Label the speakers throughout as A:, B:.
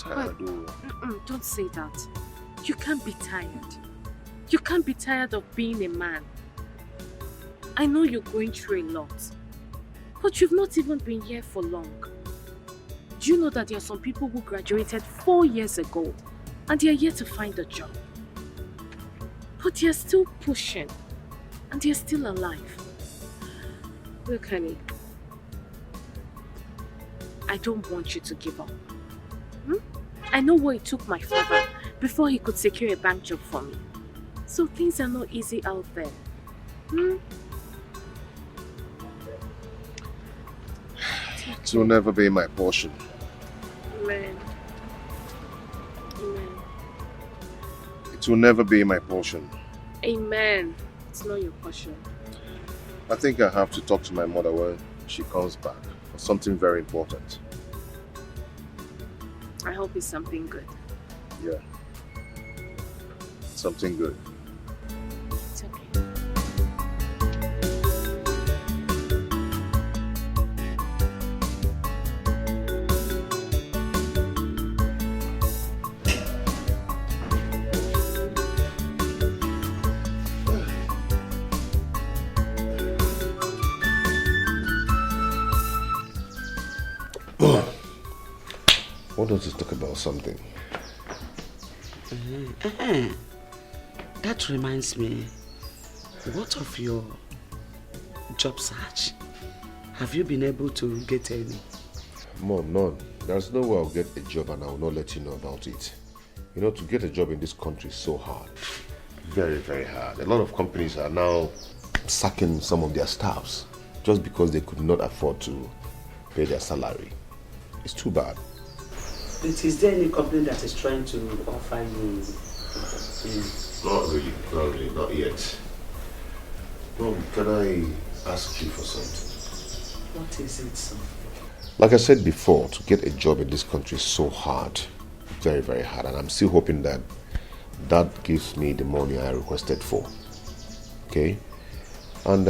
A: tired though.
B: Don't say that. You can't be tired. You can't be tired of being a man. I know you're going through a lot. But you've not even been here for long. Do you know that there are some people who graduated 4 years ago and they are yet to find a job? But they are still pushing and they are still alive. Look, honey, I don't want you to give up. I know what it took my father before he could secure a bank job for me. So things are not easy out there.
A: It will never be my portion.
B: Amen. Amen.
A: It will never be my portion.
B: Amen. It's not your portion.
A: I think I have to talk to my mother when she comes back for something very important.
B: I hope it's something good.
A: Yeah. Something good.
B: It's okay.
A: Why don't you talk about something?
C: That reminds me, what of your job search? Have you been able to get any?
A: Mom, none. There's no way I'll get a job and I will not let you know about it. You know, to get a job in this country is so hard. Very, very hard. A lot of companies are now sacking some of their staffs just because they could not afford to pay their salary. It's too bad.
C: Is there any company that is trying to offer you?
A: Not really, not yet. Mom, can I ask you for something?
C: What is it, son?
A: Like I said before, to get a job in this country is so hard. Very, very hard. And I'm still hoping that that gives me the money I requested for. Okay? And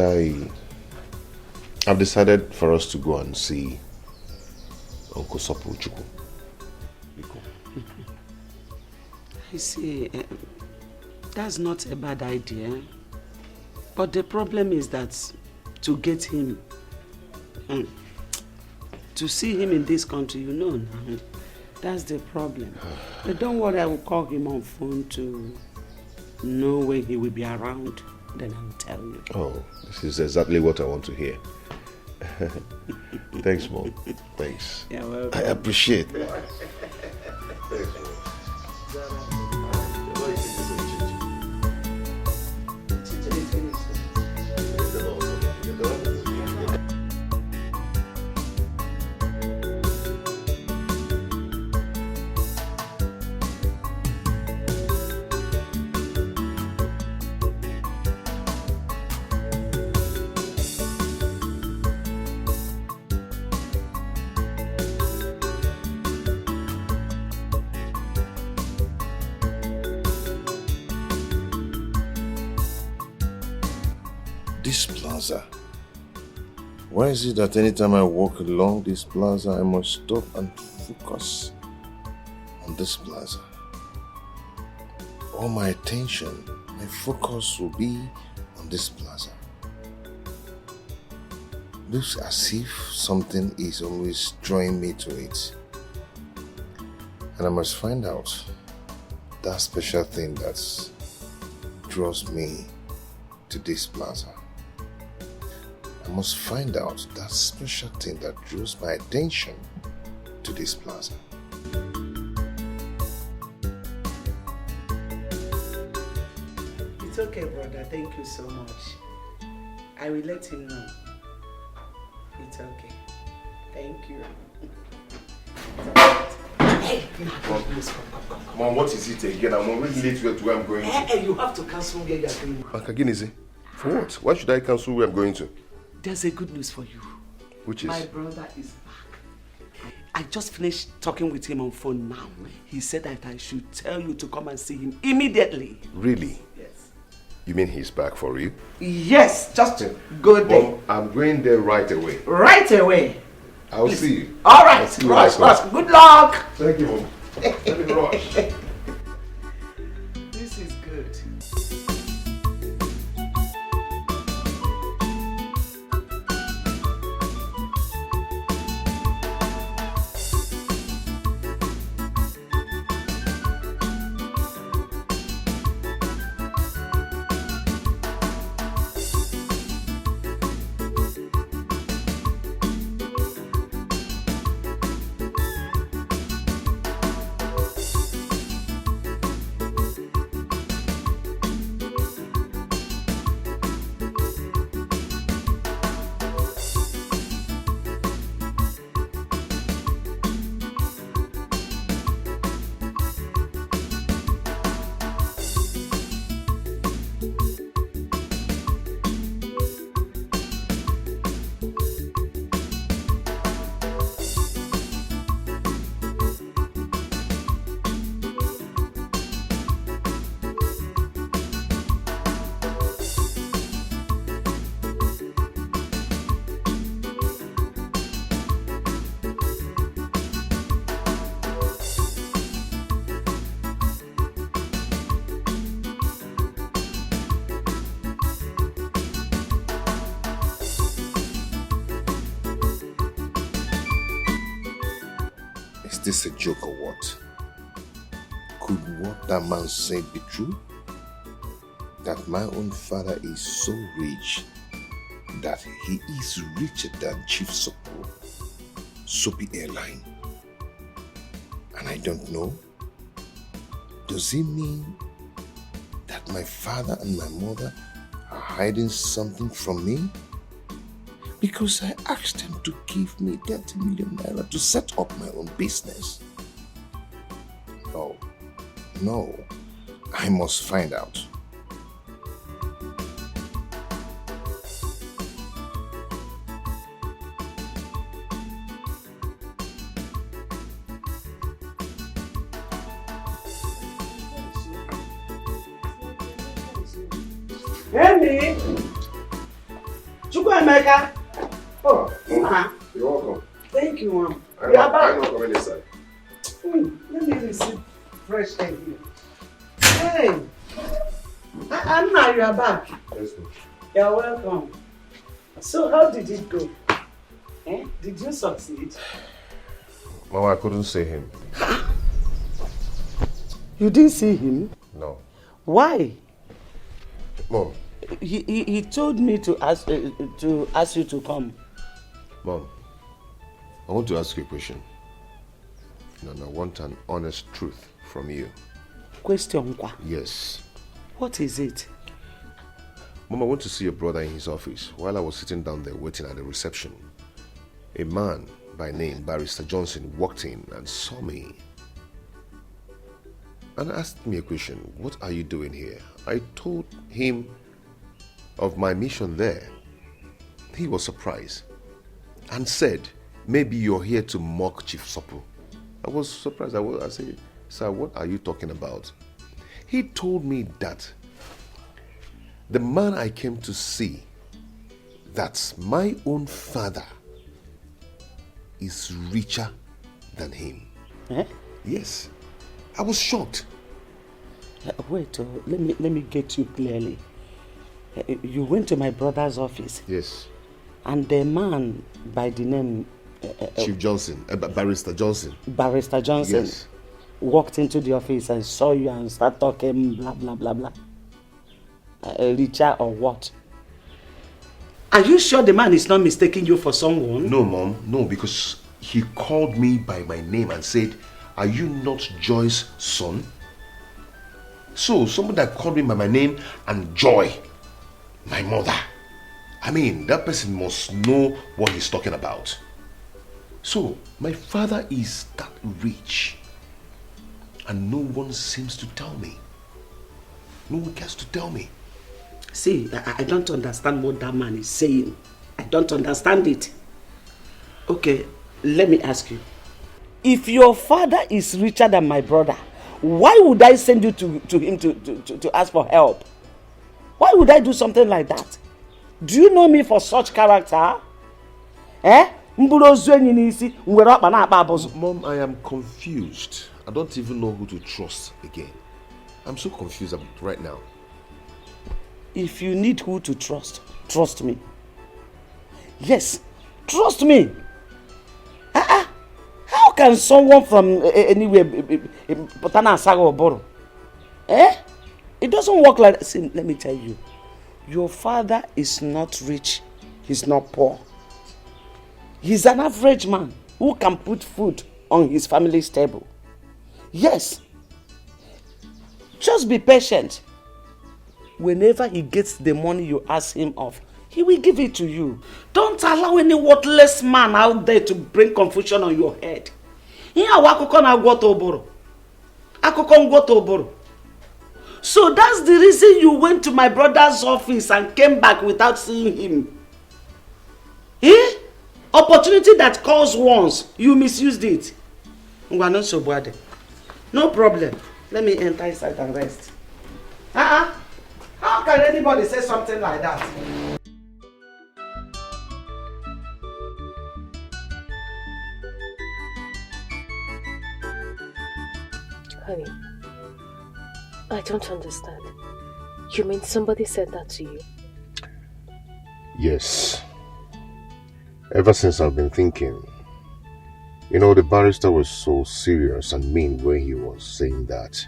A: I've decided for us to go and see Uncle Sopuchuku.
C: I see. That's not a bad idea. But the problem is that to get him, to see him in this country, you know, that's the problem. But don't worry, I will call him on phone to know when he will be around. Then I will tell you.
A: Oh, this is exactly what I want to hear. Thanks, Mom. Thanks.
C: You're welcome.
A: I appreciate it. This plaza. Why is it that anytime I walk along this plaza, I must stop and focus on this plaza? All my attention, my focus will be on this plaza. Looks as if something is always drawing me to it. And I must find out that special thing that draws me to this plaza. I must find out that special thing that draws my attention to this plaza.
C: It's okay, brother. Thank you so much. I will let him know. It's okay. Thank you. Hey,
A: Mom, what is it again? I'm already late to where I'm going to.
C: Hey, you have to cancel where you're going.
A: Again, is it? For what? Why should I cancel where I'm going to?
C: There's a good news for you.
A: Which is?
C: My brother is back. I just finished talking with him on phone now. He said that I should tell you to come and see him immediately.
A: Really?
C: Yes.
A: You mean he's back for you?
C: Yes, just go there.
A: Mom, I'm going there right away.
C: Right away.
A: I'll
C: Please.
A: see you.
C: All right, Ross, good luck.
A: Thank you, Mom. Let me rush.
C: This is good.
A: Is this a joke or what? Could what that man said be true? That my own father is so rich that he is richer than Chief Soapy Airline. And I don't know? Does it mean that my father and my mother are hiding something from me? Because I asked them to give me 30 million naira to set up my own business. No, I must find out.
C: Henry! Chukwemeka!
A: Oh, you're welcome.
C: Thank you, Mom.
A: I'm not coming inside.
C: Let me receive fresh air here. Hey! Anna, you are back.
A: Yes, ma'am.
C: You're welcome. So, how did it go? Did you succeed?
A: Mama, I couldn't see him.
C: You didn't see him?
A: No.
C: Why?
A: Mom.
C: He told me to ask you to come.
A: Mom, I want to ask you a question. And I want an honest truth from you.
C: Question?
A: Yes.
C: What is it?
A: Mom, I went to see your brother in his office. While I was sitting down there waiting at the reception, a man by name Barrister Johnson walked in and saw me and asked me a question. What are you doing here? I told him of my mission there. He was surprised and said, maybe you're here to mock Chief Sopo. I was surprised. I said, sir, what are you talking about? He told me that the man I came to see, that's my own father, is richer than him. Yes. I was shocked.
C: Wait, let me get you clearly. You went to my brother's office.
A: Yes.
C: And the man by the name
A: Chief Johnson, Barrister Johnson.
C: Barrister Johnson.
A: Yes.
C: Walked into the office and saw you and started talking blah blah blah blah. Richer or what? Are you sure the man is not mistaking you for someone?
A: No, Mom. No, because he called me by my name and said, are you not Joy's son? So, someone that called me by my name and Joy, my mother. I mean, that person must know what he's talking about. So, my father is that rich. And no one seems to tell me. No one cares to tell me.
C: See, I don't understand what that man is saying. I don't understand it. Okay, let me ask you. If your father is richer than my brother, why would I send you to him to ask for help? Why would I do something like that? Do you know me for such character?
A: Mom, I am confused. I don't even know who to trust again. I'm so confused right now.
C: If you need who to trust, trust me. Yes, trust me. How can someone from anywhere, Potana Saga or Boro? It doesn't work like that. See, let me tell you. Your father is not rich. He's not poor. He's an average man who can put food on his family's table. Yes. Just be patient. Whenever he gets the money you ask him of, he will give it to you. Don't allow any worthless man out there to bring confusion on your head. So that's the reason you went to my brother's office and came back without seeing him. Opportunity that calls once, you misused it. No problem. Let me enter inside and rest. How can anybody say something like that?
B: Honey, I don't understand. You mean somebody said that to you?
A: Yes. Ever since I've been thinking, you know, the barrister was so serious and mean when he was saying that.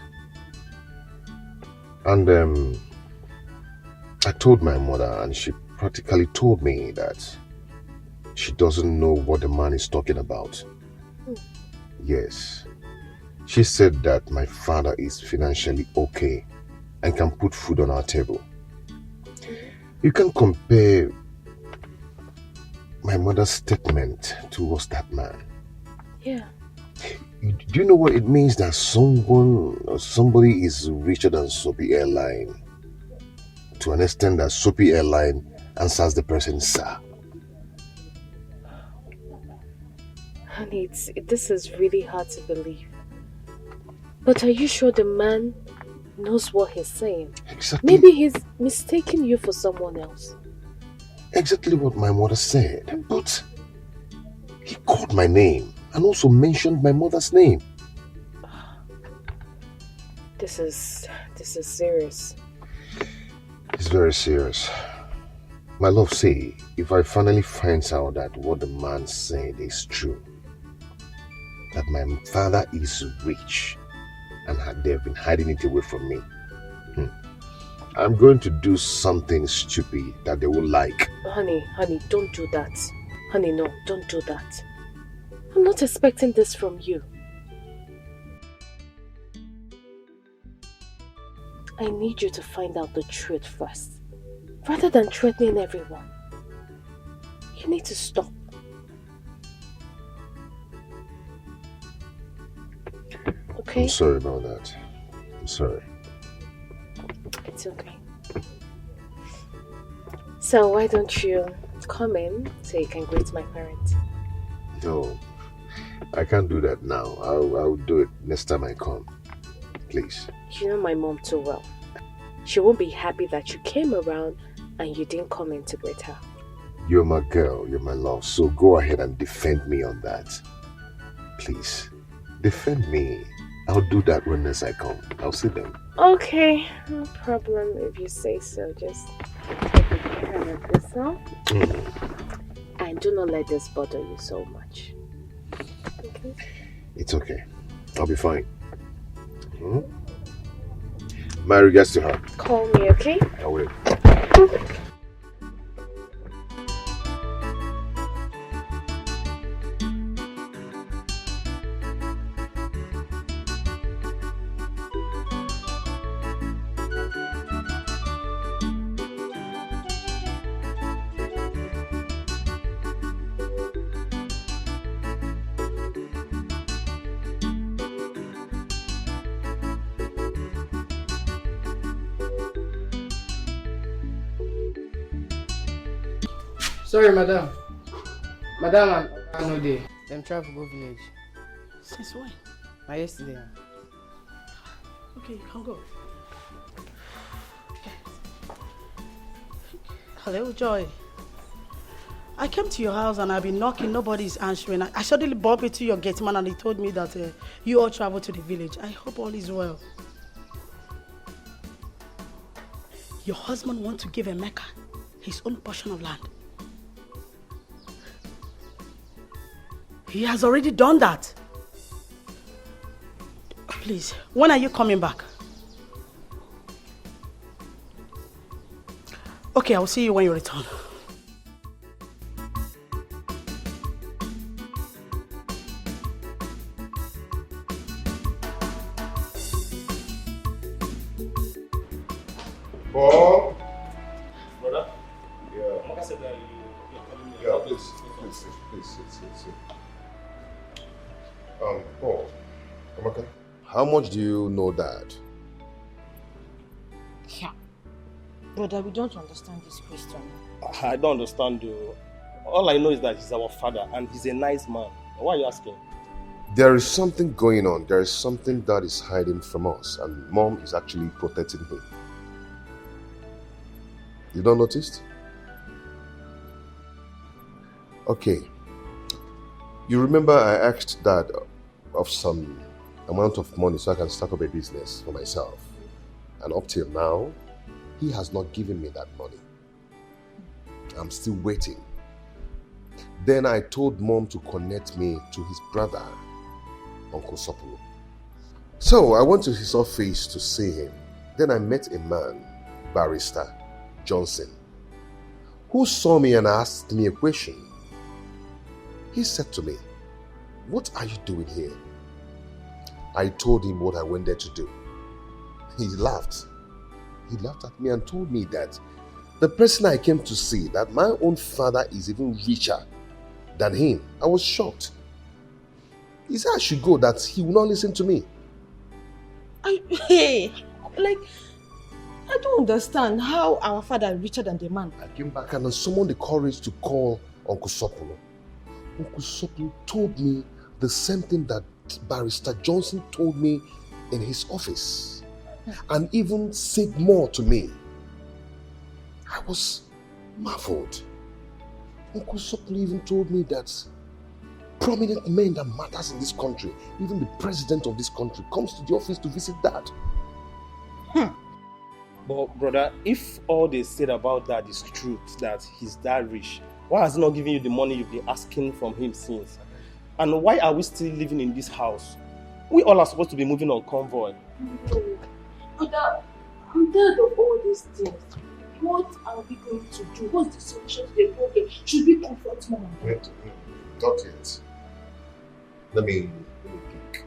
A: And I told my mother, and she practically told me that she doesn't know what the man is talking about. Yes. She said that my father is financially okay and can put food on our table. You can compare my mother's statement towards that man.
B: Yeah.
A: Do you know what it means that somebody is richer than Soapy Airline? To an extent that Soapy Airline answers the person, sir.
B: Honey, this is really hard to believe. But are you sure the man knows what he's saying?
A: Exactly.
B: Maybe he's mistaking you for someone else.
A: Exactly what my mother said. But he called my name and also mentioned my mother's name.
B: This is serious.
A: It's very serious. My love, say, if I finally find out that what the man said is true, that my father is rich and they've been hiding it away from me, I'm going to do something stupid that they will like.
B: Honey, don't do that. Honey, no, don't do that. I'm not expecting this from you. I need you to find out the truth first, rather than threatening everyone. You need to stop. Okay?
A: I'm sorry about that. I'm sorry.
B: It's okay. So why don't you come in so you can greet my parents?
A: No, I can't do that now. I'll do it next time I come. Please.
B: You know my mom too well. She won't be happy that you came around and you didn't come in to greet her.
A: You're my girl, you're my love, so go ahead and defend me on that. Please, defend me. I'll do that when next I come. I'll sit down.
B: Okay, no problem if you say so. Just take a care of yourself. And do not let this bother you so much. Okay?
A: It's okay. I'll be fine. My regards to her.
B: Call me, okay?
A: I will.
D: Sorry, madam. Madam and no day. Them travel go village.
C: Since when?
D: Na yesterday.
C: Okay, you can go.
E: Hello, Joy. I came to your house and I've been knocking, nobody's answering. I suddenly bumped into your gate man and he told me that you all travel to the village. I hope all is well. Your husband wants to give Emeka his own portion of land. He has already done that. Please, when are you coming back? Okay, I'll see you when you return.
A: Paul?
F: Brother?
A: Yeah.
F: Mama said that you're calling me.
A: Yeah, please sit. Paul, Amaka, how much do you know Dad?
G: Yeah. Brother, we don't understand this question.
F: I don't understand though. All I know is that he's our father and he's a nice man. Why are you asking?
A: There is something going on. There is something that is hiding from us, and Mom is actually protecting him. You don't notice? Okay. You remember I asked Dad of some amount of money so I can start up a business for myself. And up till now, he has not given me that money. I'm still waiting. Then I told Mom to connect me to his brother, Uncle Sopolo. So I went to his office to see him. Then I met a man, Barrister Johnson, who saw me and asked me a question. He said to me, "What are you doing here?" I told him what I went there to do. He laughed. He laughed at me and told me that the person I came to see, that my own father is even richer than him. I was shocked. He said I should go, that he will not listen to me.
G: I don't understand how our father is richer than the man.
A: I came back and I summoned the courage to call Uncle Sopolo. Uncle Sopolo told me the same thing that Barrister Johnson told me in his office, and even said more to me. I was marveled. Uncle Sopolo even told me that prominent men that matters in this country, even the president of this country, comes to the office to visit Dad.
F: But brother, if all they said about that is truth, that he's that rich, why has he not given you the money you've been asking from him since? And why are we still living in this house? We all are supposed to be moving on convoy.
B: Brother, I'm tired of all these things. What are we going to do? What's the solution to the problem? Should we confront Mom?
A: Wait, not yet. Let me think.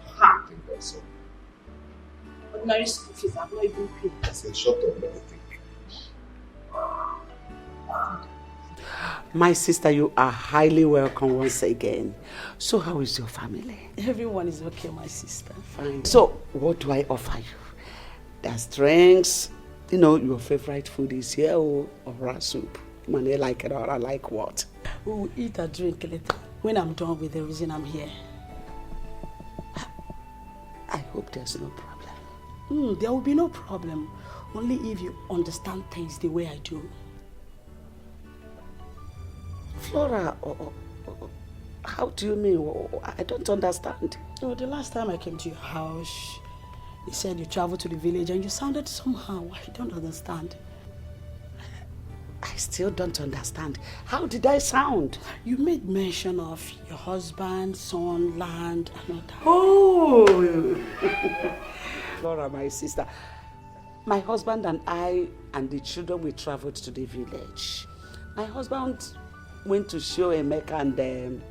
B: Ha!
A: I think that's all.
B: Ordinary school fees have not even paid.
A: I said, shut up, let me think.
C: My sister, you are highly welcome once again. So how is your family?
E: Everyone is okay, my sister.
C: Fine. So what do I offer you? There's drinks. You know, your favorite food is here or rat soup. Man, I like it or I like what?
E: We will eat and drink later when I'm done with the reason I'm here.
C: I hope there's no problem.
E: There will be no problem. Only if you understand things the way I do.
C: Flora, how do you mean? I don't understand.
E: Oh, the last time I came to your house, you said you traveled to the village and you sounded somehow. I don't understand.
C: I still don't understand. How did I sound?
E: You made mention of your husband, son, land, and all that.
C: Oh! Flora, my sister. My husband and I and the children, we traveled to the village. My husband went to show Emeka and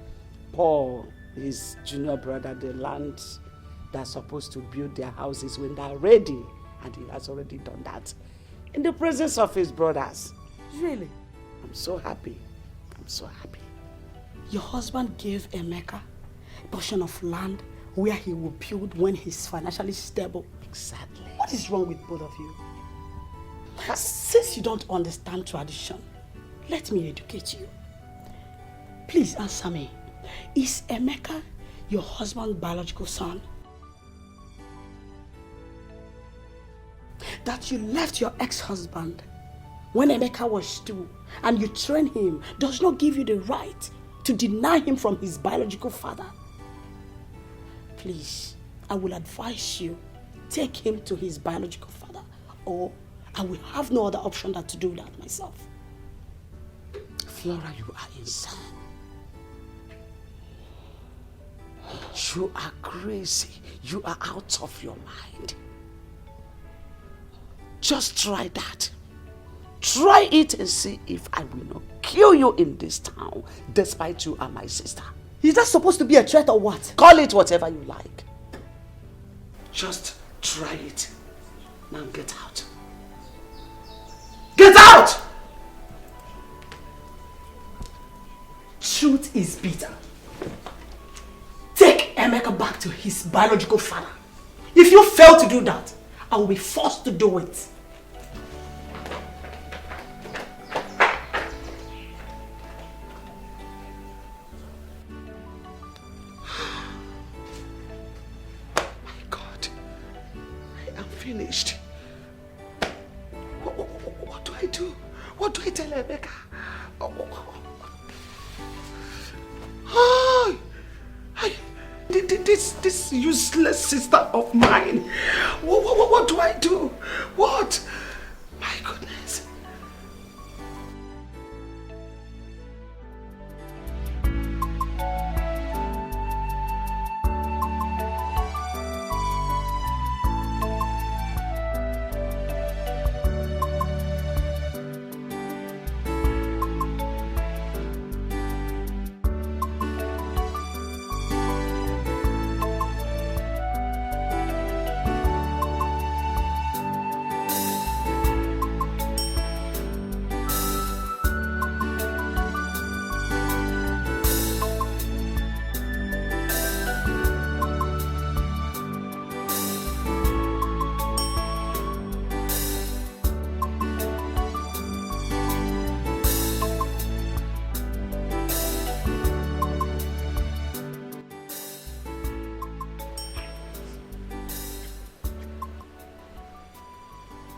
C: Paul, his junior brother, the land they're supposed to build their houses when they're ready. And he has already done that in the presence of his brothers.
E: Really?
C: I'm so happy. I'm so happy.
E: Your husband gave Emeka a portion of land where he will build when he's financially stable.
C: Exactly.
E: What is wrong with both of you? Since you don't understand tradition, let me educate you. Please answer me. Is Emeka your husband's biological son? That you left your ex-husband when Emeka was 2 and you train him does not give you the right to deny him from his biological father. Please, I will advise you, take him to his biological father, or I will have no other option than to do that myself. Flora, you are insane. You are crazy. You are out of your mind. Just try that. Try it and see if I will not kill you in this town, despite you are my sister.
G: Is that supposed to be a threat or what?
E: Call it whatever you like. Just try it. Now get out. Get out! Truth is bitter. Take Emeka back to his biological father. If you fail to do that, I will be forced to do it. My God, I am finished. What do I do? What do I tell Emeka? This useless sister of mine. What do I do? What? My goodness.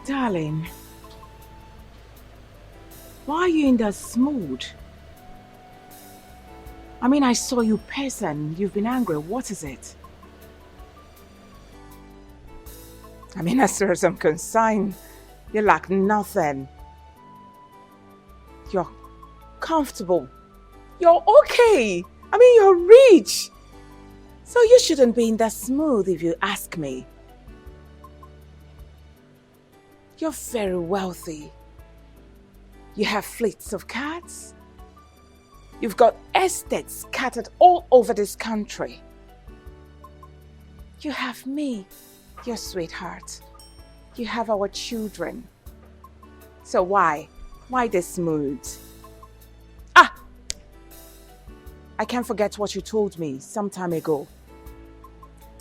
G: Darling, why are you in that mood? I mean, I saw you person. You've been angry. What is it? I mean, as far as I'm concerned, you lack nothing. You're comfortable. You're okay. I mean, you're rich. So you shouldn't be in that mood if you ask me. You're very wealthy. You have fleets of cars. You've got estates scattered all over this country. You have me, your sweetheart. You have our children. So why? Why this mood? Ah! I can't forget what you told me some time ago.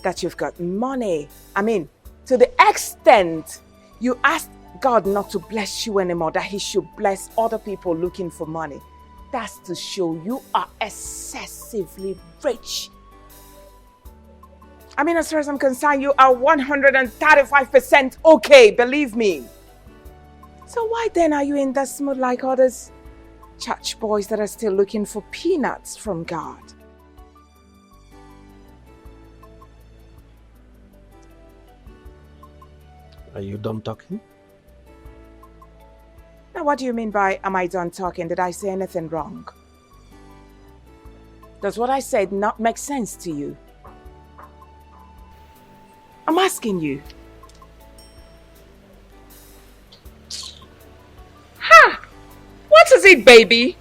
G: That you've got money. I mean, to the extent you asked God not to bless you anymore, that He should bless other people looking for money. That's to show you are excessively rich. I mean, as far as I'm concerned, you are 135% okay, believe me. So why then are you in that mood like others church boys that are still looking for peanuts from God?
F: Are you done talking?
G: Now, what do you mean by, am I done talking? Did I say anything wrong? Does what I said not make sense to you? I'm asking you. Ha! What is it, baby?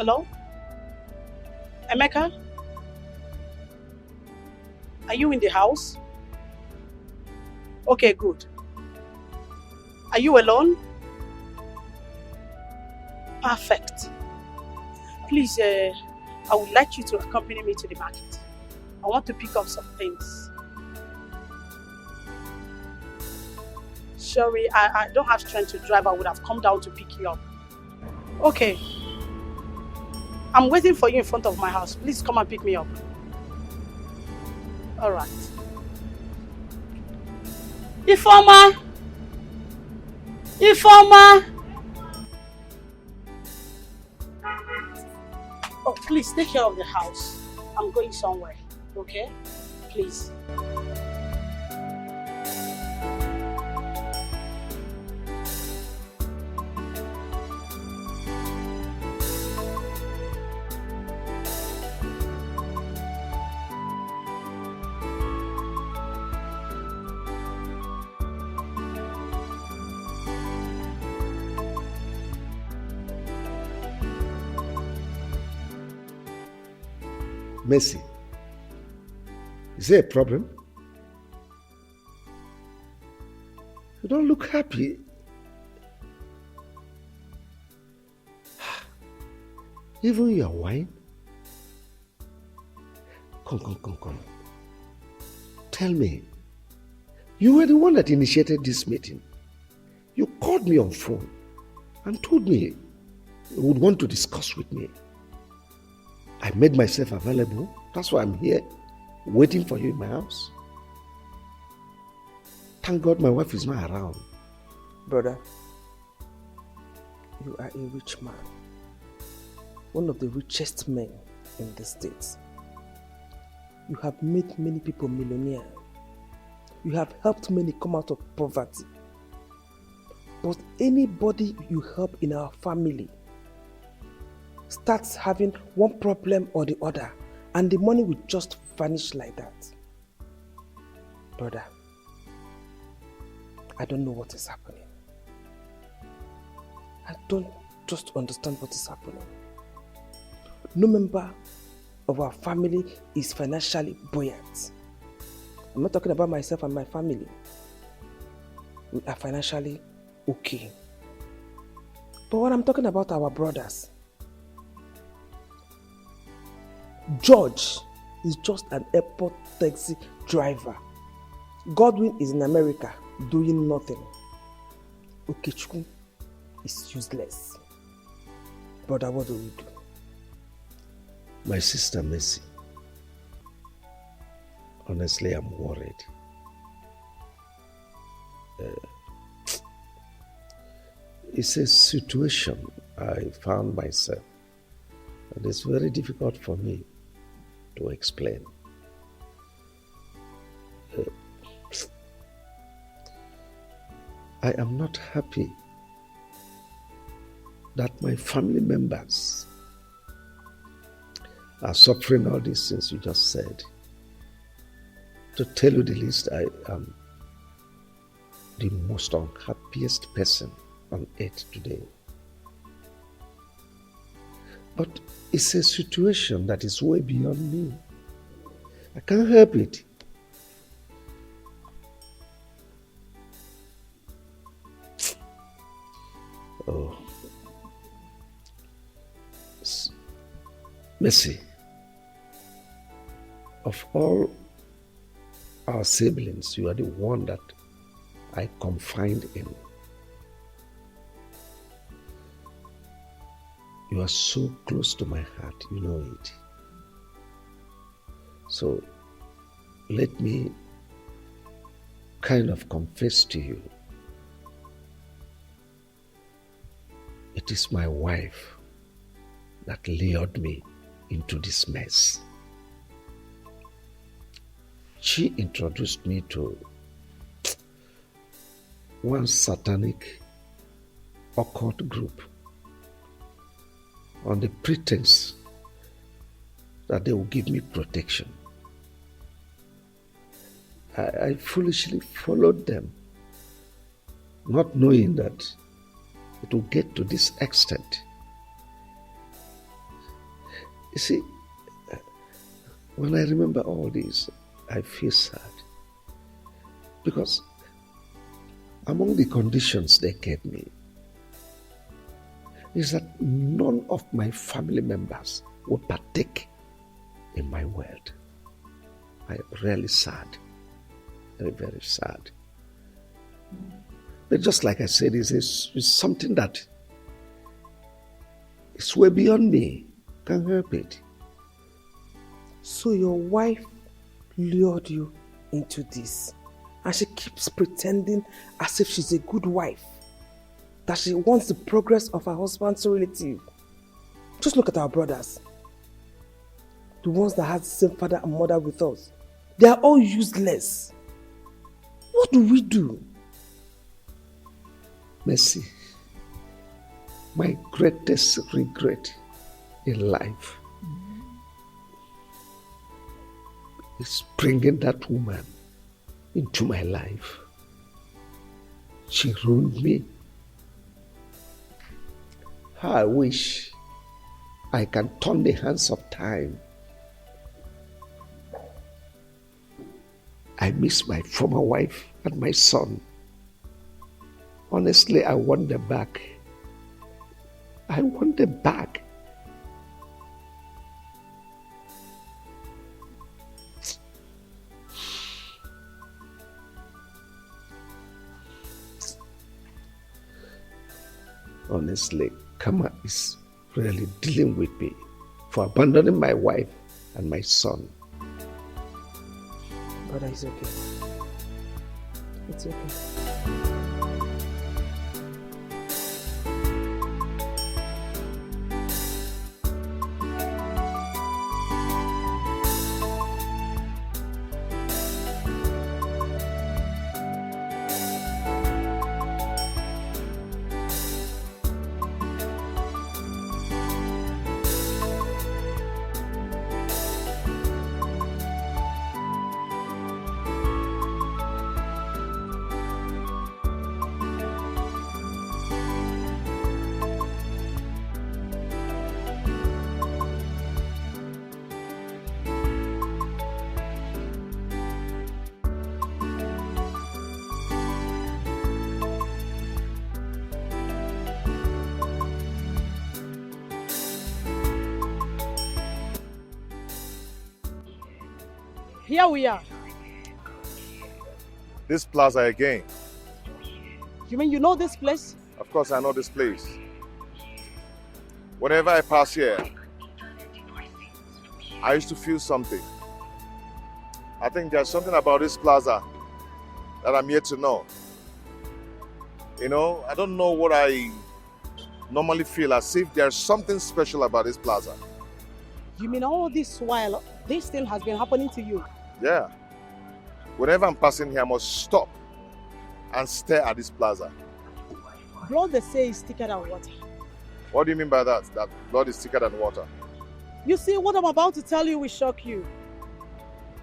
E: Hello? Emeka? Are you in the house? Okay, good. Are you alone? Perfect. Please, I would like you to accompany me to the market. I want to pick up some things. Sorry, I don't have strength to drive. I would have come down to pick you up. Okay. I'm waiting for you in front of my house. Please come and pick me up. All right. Ifeoma! Ifeoma! Oh, please take care of the house. I'm going somewhere, okay? Please.
H: Mercy, is there a problem? You don't look happy. Even your wine? Come. Tell me, you were the one that initiated this meeting. You called me on phone and told me you would want to discuss with me. I made myself available. That's why I'm here, waiting for you in my house. Thank God my wife is not around.
F: Brother, you are a rich man. One of the richest men in the States. You have made many people millionaires. You have helped many come out of poverty. But anybody you help in our family starts having one problem or the other, and the money will just vanish like that. Brother, I don't know what is happening. I don't just understand what is happening. No member of our family is financially buoyant. I'm not talking about myself and my family. We are financially okay. But when I'm talking about our brothers, George is just an airport taxi driver. Godwin is in America doing nothing. Okechukwu is useless. Brother, what do we do?
H: My sister Mercy, honestly, I'm worried. It's a situation I found myself, and it's very difficult for me to explain. I am not happy that my family members are suffering all these things you just said. To tell you the least, I am the most unhappiest person on earth today. But it's a situation that is way beyond me. I can't help it. Oh. Mercy, of all our siblings, you are the one that I confide in. You are so close to my heart, you know it. So let me kind of confess to you. It is my wife that lured me into this mess. She introduced me to one satanic occult group on the pretense that they will give me protection. I foolishly followed them, not knowing that it will get to this extent. You see, when I remember all this, I feel sad. Because among the conditions they gave me, is that none of my family members will partake in my world. I am really sad. Very, very sad. But just like I said, it's something that is way beyond me. Can't help it.
F: So your wife lured you into this, and she keeps pretending as if she's a good wife, that she wants the progress of her husband's relative. Just look at our brothers. The ones that have the same father and mother with us. They are all useless. What do we do?
H: Mercy, my greatest regret in life is bringing that woman into my life. She ruined me. How I wish I can turn the hands of time. I miss my former wife and my son. Honestly, I want them back. I want them back. Honestly, karma is really dealing with me for abandoning my wife and my son.
F: Brother, it's okay. It's okay.
E: Here we are.
A: This plaza again.
E: You mean you know this place?
A: Of course I know this place. Whenever I pass here, I used to feel something. I think there's something about this plaza that I'm yet to know. You know, I don't know what I normally feel, as if there's something special about this plaza.
E: You mean all this while, this still has been happening to you?
A: Yeah. Whenever I'm passing here, I must stop and stare at this plaza.
E: Blood, they say, is thicker than water.
A: What do you mean by that? That blood is thicker than water?
E: You see, what I'm about to tell you will shock you.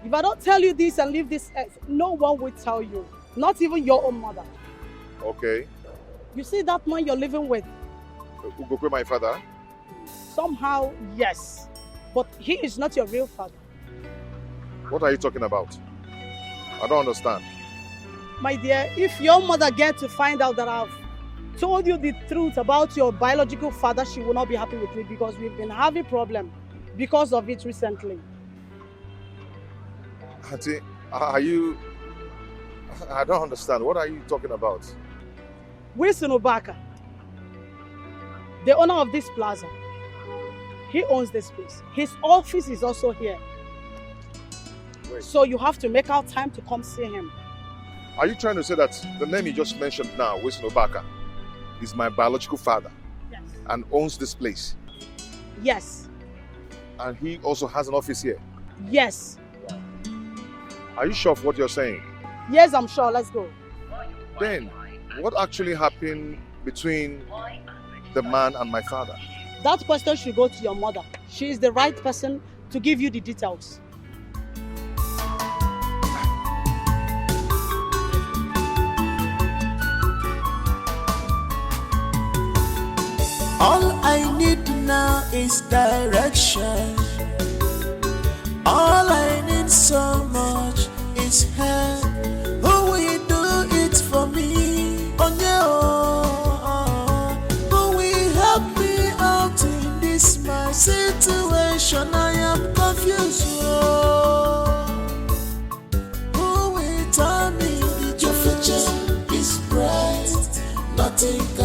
E: If I don't tell you this and leave this earth, no one will tell you. Not even your own mother.
A: Okay.
E: You see that man you're living with?
A: Ugokwe, my father?
E: Somehow, yes. But he is not your real father.
A: What are you talking about? I don't understand.
E: My dear, if your mother gets to find out that I've told you the truth about your biological father, she will not be happy with me, because we've been having problems because of it recently.
A: Auntie, are you... I don't understand. What are you talking about?
E: Wilson Obaka, the owner of this plaza, he owns this place. His office is also here.
A: Wait.
E: So you have to make out time to come see him.
A: Are you trying to say that the name you just mentioned now, Wilson Obaka, is my biological father?
E: Yes.
A: And owns this place?
E: Yes.
A: And he also has an office here?
E: Yes.
A: Are you sure of what you're saying?
E: Yes, I'm sure. Let's go.
A: Then, what actually happened between the man and my father?
E: That question should go to your mother. She is the right person to give you the details.
I: All I need now is direction. All I need so much is help. Who will do it for me? Oh yeah, who will help me?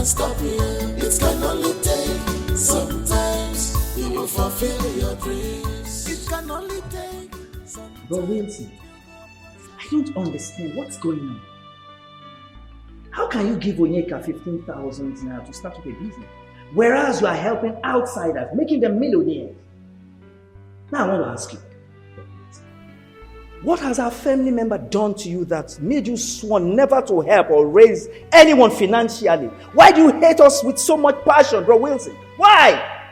I: can stop you. It can only take sometimes. You will fulfill your dreams. It can only take sometimes.
J: But Wilson, I don't understand what's going on. How can you give Onyeka 15,000 naira to start up a business, whereas you are helping outsiders, making them millionaires? Now I want to ask you, what has our family member done to you that made you sworn never to help or raise anyone financially? Why do you hate us with so much passion, bro Wilson? Why?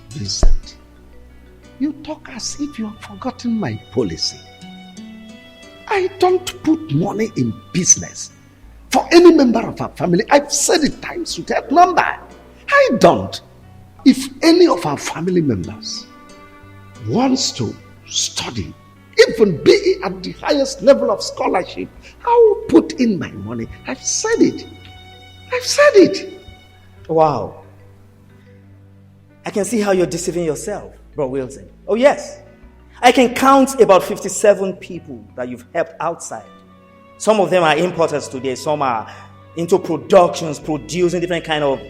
H: Vincent, you talk as if you have forgotten my policy. I don't put money in business for any member of our family. I've said it times without number. I don't. If any of our family members wants to study, even be at the highest level of scholarship, I will put in my money. I've said it. I've said it.
J: Wow. I can see how you're deceiving yourself, bro Wilson. Oh yes. I can count about 57 people that you've helped outside. Some of them are importers today. Some are into productions, producing different kind of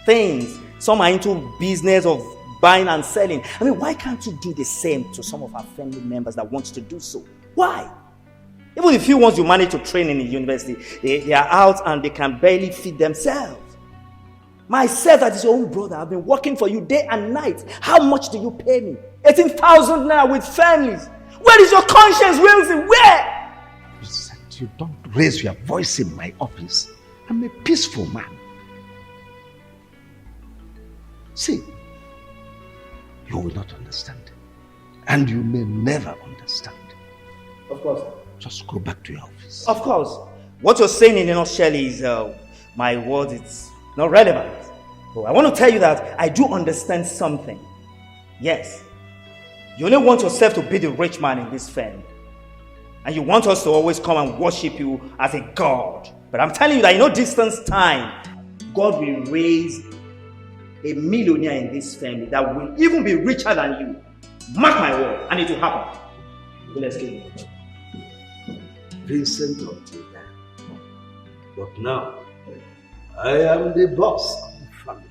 J: things. Some are into business of buying and selling. I mean, why can't you do the same to some of our family members that wants to do so? Why? Even the few ones you manage to train in the university, they are out and they can barely feed themselves. Myself, that is your own brother, I've been working for you day and night. How much do you pay me? 18,000 now with families. Where is your conscience, Wilson? Where?
H: Vincent, you don't raise your voice in my office. I'm a peaceful man. See, you will not understand. And you may never understand.
J: Of course.
H: Just go back to your office.
J: Of course. What you're saying in a nutshell is my word, it's not relevant. But I want to tell you that I do understand something. Yes. You only want yourself to be the rich man in this family. And you want us to always come and worship you as a god. But I'm telling you that in no distance time, God will raise a millionaire in this family that will even be richer than you. Mark my word, and it will happen. Let's get it.
H: Vincent until then. But now, I am the boss of the family.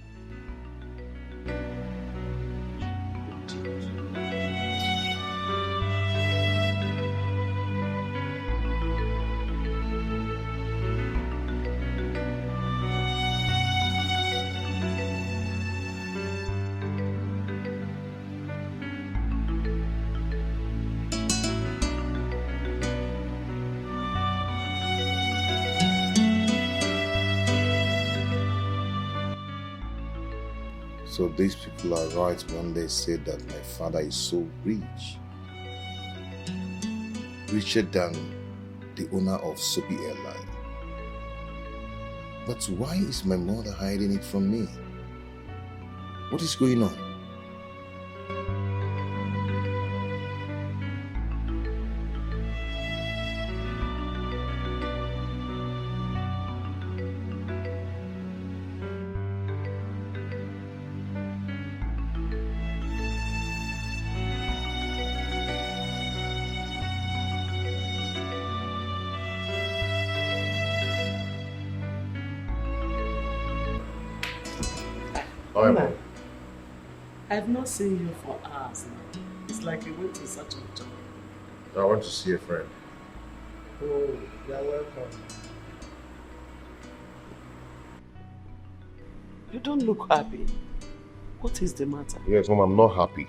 A: So these people are right when they say that my father is so rich. Richer than the owner of Soapy Airline. But why is my mother hiding it from me? What is going on?
C: I've not seen you for hours now. It's like you went to such a job.
A: I want to see a friend.
C: Oh, you're welcome. You don't look happy. What is the matter?
A: Yes, Mom, I'm not happy.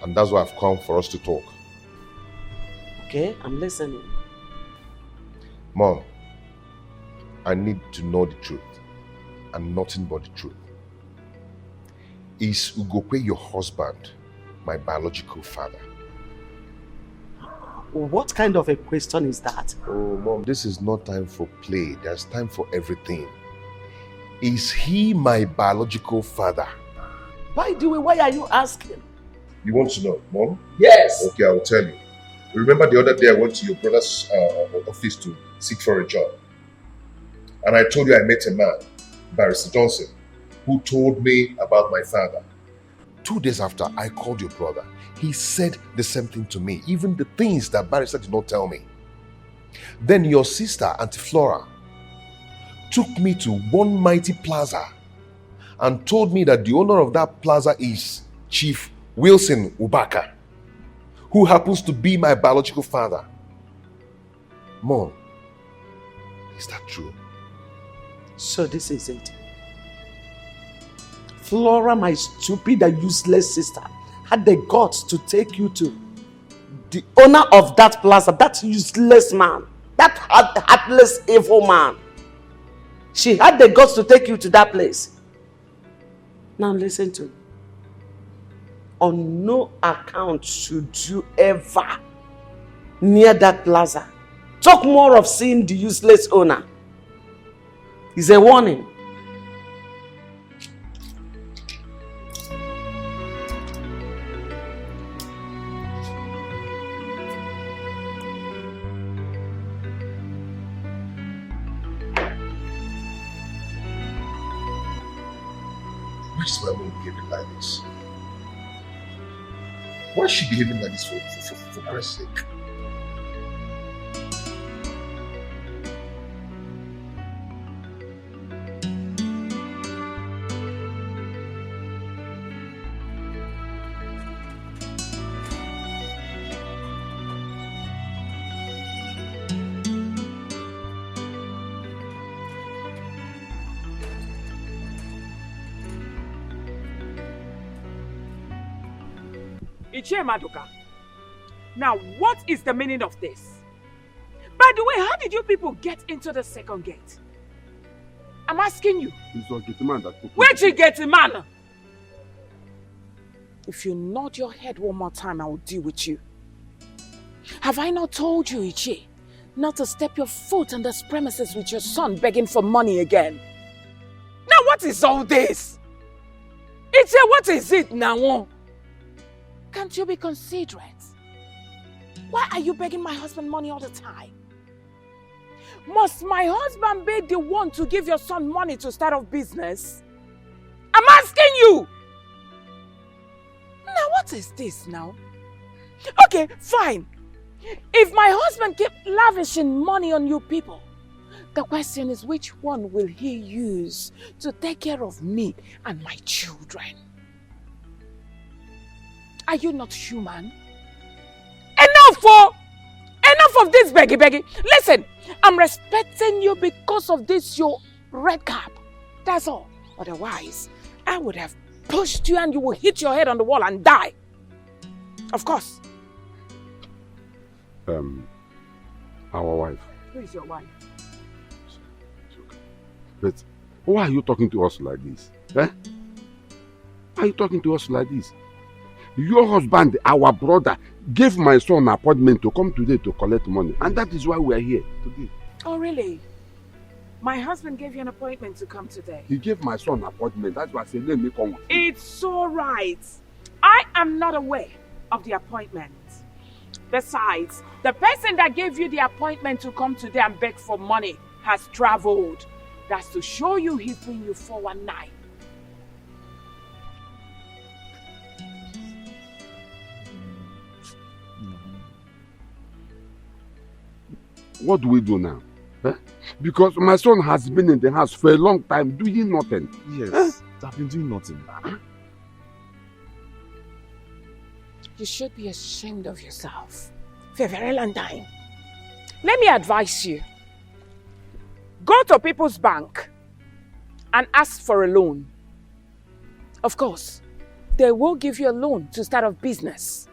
A: And that's why I've come for us to talk.
C: Okay, I'm listening.
A: Mom, I need to know the truth. And nothing but the truth. Is Ugokwe your husband, my biological father?
C: What kind of a question is that?
A: Oh, Mom, this is not time for play. There's time for everything. Is he my biological father?
C: By the way, why are you asking?
A: You want to know, Mom?
C: Yes.
A: Okay, I will tell you. Remember the other day I went to your brother's office to seek for a job. And I told you I met a man, Barrister Johnson, who told me about my father. 2 days after, I called your brother. He said the same thing to me, even the things that Barrister did not tell me. Then your sister, Auntie Flora, took me to one mighty plaza and told me that the owner of that plaza is Chief Wilson Ubaka, who happens to be my biological father. Mom, is that true?
C: So this is it. Flora, my stupid and useless sister, had the guts to take you to the owner of that plaza, that useless man, that heartless, evil man. She had the guts to take you to that place. Now listen to me. On no account should you ever near that plaza talk more of seeing the useless owner. It's a warning.
A: Why is my mom behaving like this? Why is she behaving like this for Christ's sake?
G: Ichie Maduka, now what is the meaning of this? By the way, how did you people get into the second gate? I'm asking you.
K: It's a gate man that...
G: Where'd you get the man? If you nod your head one more time, I will deal with you. Have I not told you, Ichie, not to step your foot on this premises with your son begging for money again? Now what is all this? Ichie, what is it now? Can't you be considerate? Why are you begging my husband money all the time? Must my husband be the one to give your son money to start off business? I'm asking you! Now what is this now? Okay, fine. If my husband keep lavishing money on you people, the question is which one will he use to take care of me and my children? Are you not human? Enough of this beggy. Listen, I'm respecting you because of this your red cap. That's all. Otherwise, I would have pushed you and you will hit your head on the wall and die. Of course.
K: Our wife.
G: Who is your wife?
K: But why are you talking to us like this? Eh? Why are you talking to us like this? Your husband, our brother, gave my son an appointment to come today to collect money. And that is why we are here today.
G: Oh, really? My husband gave you an appointment to come today.
K: He gave my son an appointment. That's why I said, let me come.
G: It's all right. I am not aware of the appointment. Besides, the person that gave you the appointment to come today and beg for money has traveled. That's to show you he's doing you 419.
K: What do we do now? Eh? Because my son has been in the house for a long time doing nothing.
L: Yes, I've been doing nothing.
G: You should be ashamed of yourself for a very long time. Let me advise you. Go to People's Bank and ask for a loan. Of course, they will give you a loan to start a business.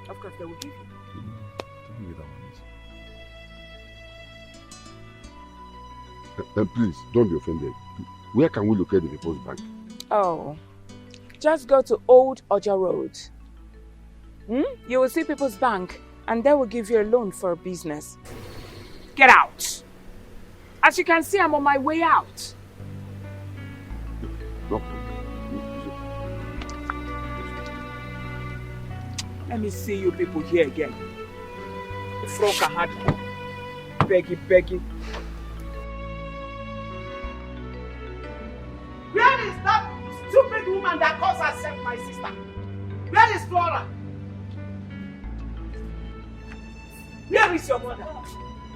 G: Of course, they will give you.
K: Please, don't be offended. Where can we locate the People's Bank?
G: Oh, just go to Old Oja Road. You will see People's Bank and they will give you a loan for a business. Get out. As you can see, I'm on my way out.
K: No.
G: Let me see you people here again. The frock I had. Beggy.
C: Where is that stupid woman that calls herself my sister? Where is Flora? Where is your mother?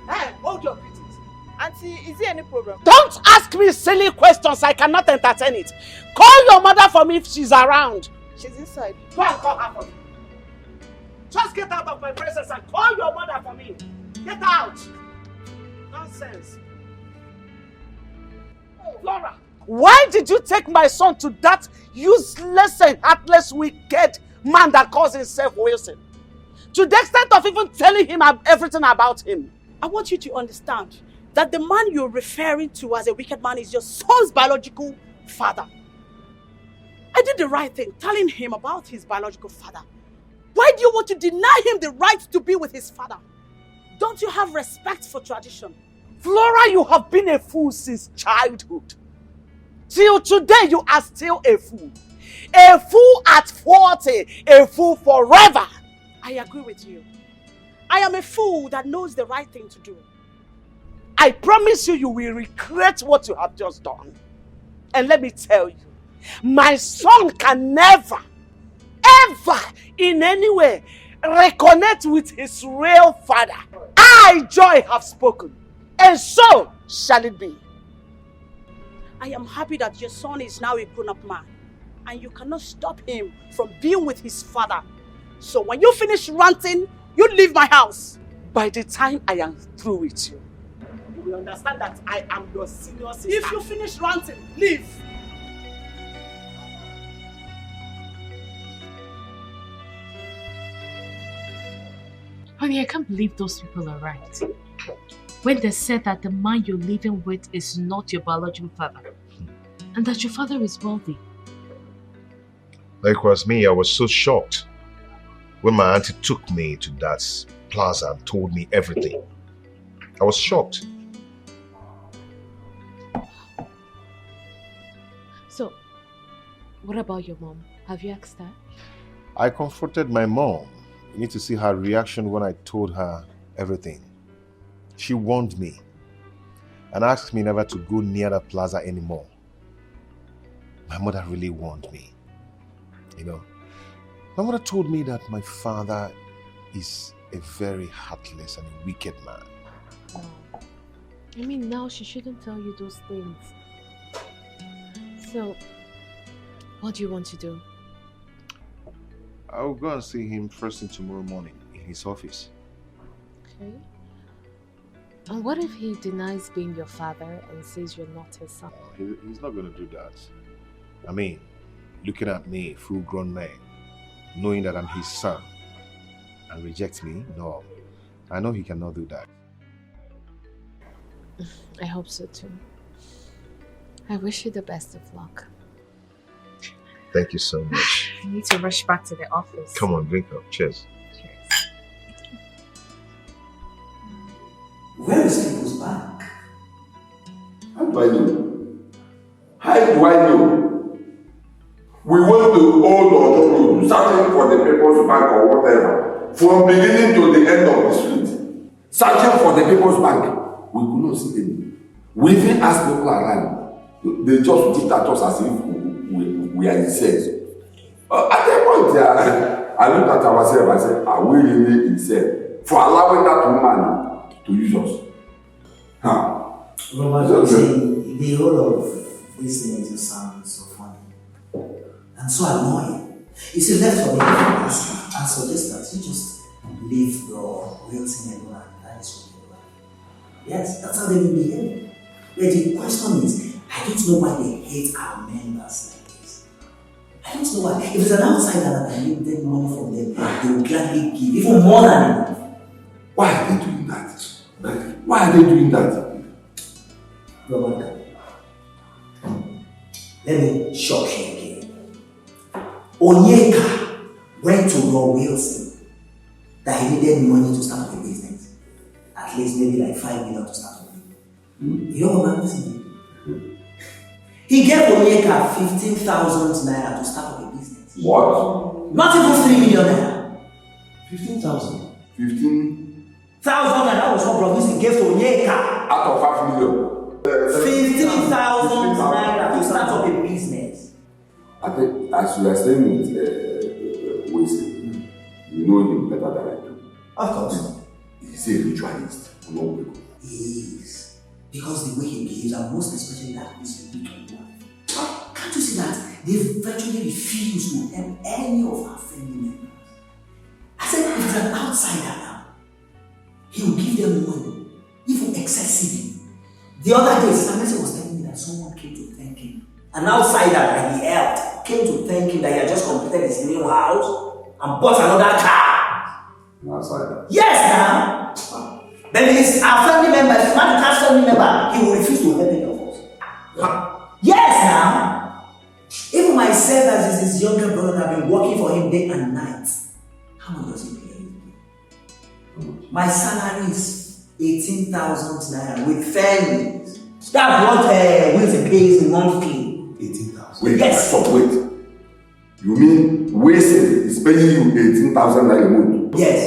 C: Hey, hold your beatings.
G: Auntie, is there any problem?
C: Don't ask me silly questions. I cannot entertain it. Call your mother for me if she's around.
G: She's inside.
C: Go and call her for me. Just get out of my presence and call your mother for me. Get out. Nonsense. Flora, why did you take my son to that useless and heartless, wicked man that calls himself Wilson? To the extent of even telling him everything about him.
E: I want you to understand that the man you're referring to as a wicked man is your son's biological father. I did the right thing, telling him about his biological father. Why do you want to deny him the right to be with his father? Don't you have respect for tradition?
C: Flora, you have been a fool since childhood. Till today, you are still a fool. A fool at 40, a fool forever.
E: I agree with you. I am a fool that knows the right thing to do.
C: I promise you, you will regret what you have just done. And let me tell you, my son can never, ever, in any way, reconnect with his real father. I, Joy, have spoken, and so shall it be.
E: I am happy that your son is now a grown-up man, and you cannot stop him from being with his father. So when you finish ranting, you leave my house.
C: By the time I am through with you, you will understand that I am your senior sister.
E: If you finish ranting, leave.
B: Honey, I can't believe those people are right. When they said that the man you're living with is not your biological father, and that your father is wealthy.
A: Likewise me, I was so shocked when my auntie took me to that plaza and told me everything. I was shocked.
B: So, what about your mom? Have you asked her?
A: I confronted my mom. You need to see her reaction when I told her everything. She warned me and asked me never to go near the plaza anymore. My mother really warned me. You know, my mother told me that my father is a very heartless and a wicked man.
B: Oh. I mean, now she shouldn't tell you those things. So, what do you want to do?
A: I'll go and see him first thing tomorrow morning in his office.
B: Okay. And what if he denies being your father and says you're not his son?
A: He's not going to do that. I mean, looking at me, full-grown man, knowing that I'm his son, and reject me? No. I know he cannot do that.
B: I hope so too. I wish you the best of luck.
A: Thank you so much.
B: I need to rush back to the office.
A: Come on, drink up. Cheers.
M: Where is People's Bank?
K: How do I know? How do I know? We went to Old Ojo, searching for the People's Bank or whatever, from beginning to the end of the street.
M: Searching for the People's Bank. We could not see any. We even asked people around. They just looked at us as if we are insane. At that point, I looked at ourselves and said, are we really insane for allowing that woman to use us? Huh?
N: Robert, the whole of these things sound so funny and so annoying. You see, left for me and suggest that you just leave your Wilson alone and that is what you do. Yes, that's how they will behave. But the question is, I don't know why they hate our members like this. I don't know why. If it's an outsider that I need them money from them, they will gladly give even more than enough.
M: Why are they doing that? Why are they doing that?
N: Robert, let me shock you again. Onyeka went to Roy Wilson that he needed money to start up a business. At least maybe like 5 million to start up. You know what I'm saying? He gave Onyeka 15,000 naira to start up a business.
K: What?
N: Not even 3 million naira.
M: 15,000.
N: 15,000 naira, that was what Robinson gave to Onyeka.
K: Out of 5 million.
N: 15,000 naira to start up a business.
M: I think as you are staying with Wilson, you know him better than I do.
N: Of course.
M: He's a ritualist.
N: He is. Because the way he behaves, and most especially that his wicked wife. Can't you see that they virtually refuse to help any of our family members? I said, if it's an outsider now, he will give them money, even excessively. The other day, Sister Mercy was telling me that someone came to thank him. An outsider that he helped came to thank him that he had just completed his new house and bought another car.
M: An outsider?
N: Yes, now. Then it's our family member, it's not the cash family member, he will refuse to help any of us. Yes, now. Even myself, as his younger brother, I've been working for him day and night. How much does he pay? My salary is 18,000 naira with families. That's what Wilson pays monthly.
M: 18,000? Wait, yes. Stop, wait. You mean Wilson is paying you 18,000 naira a month?
N: Yes.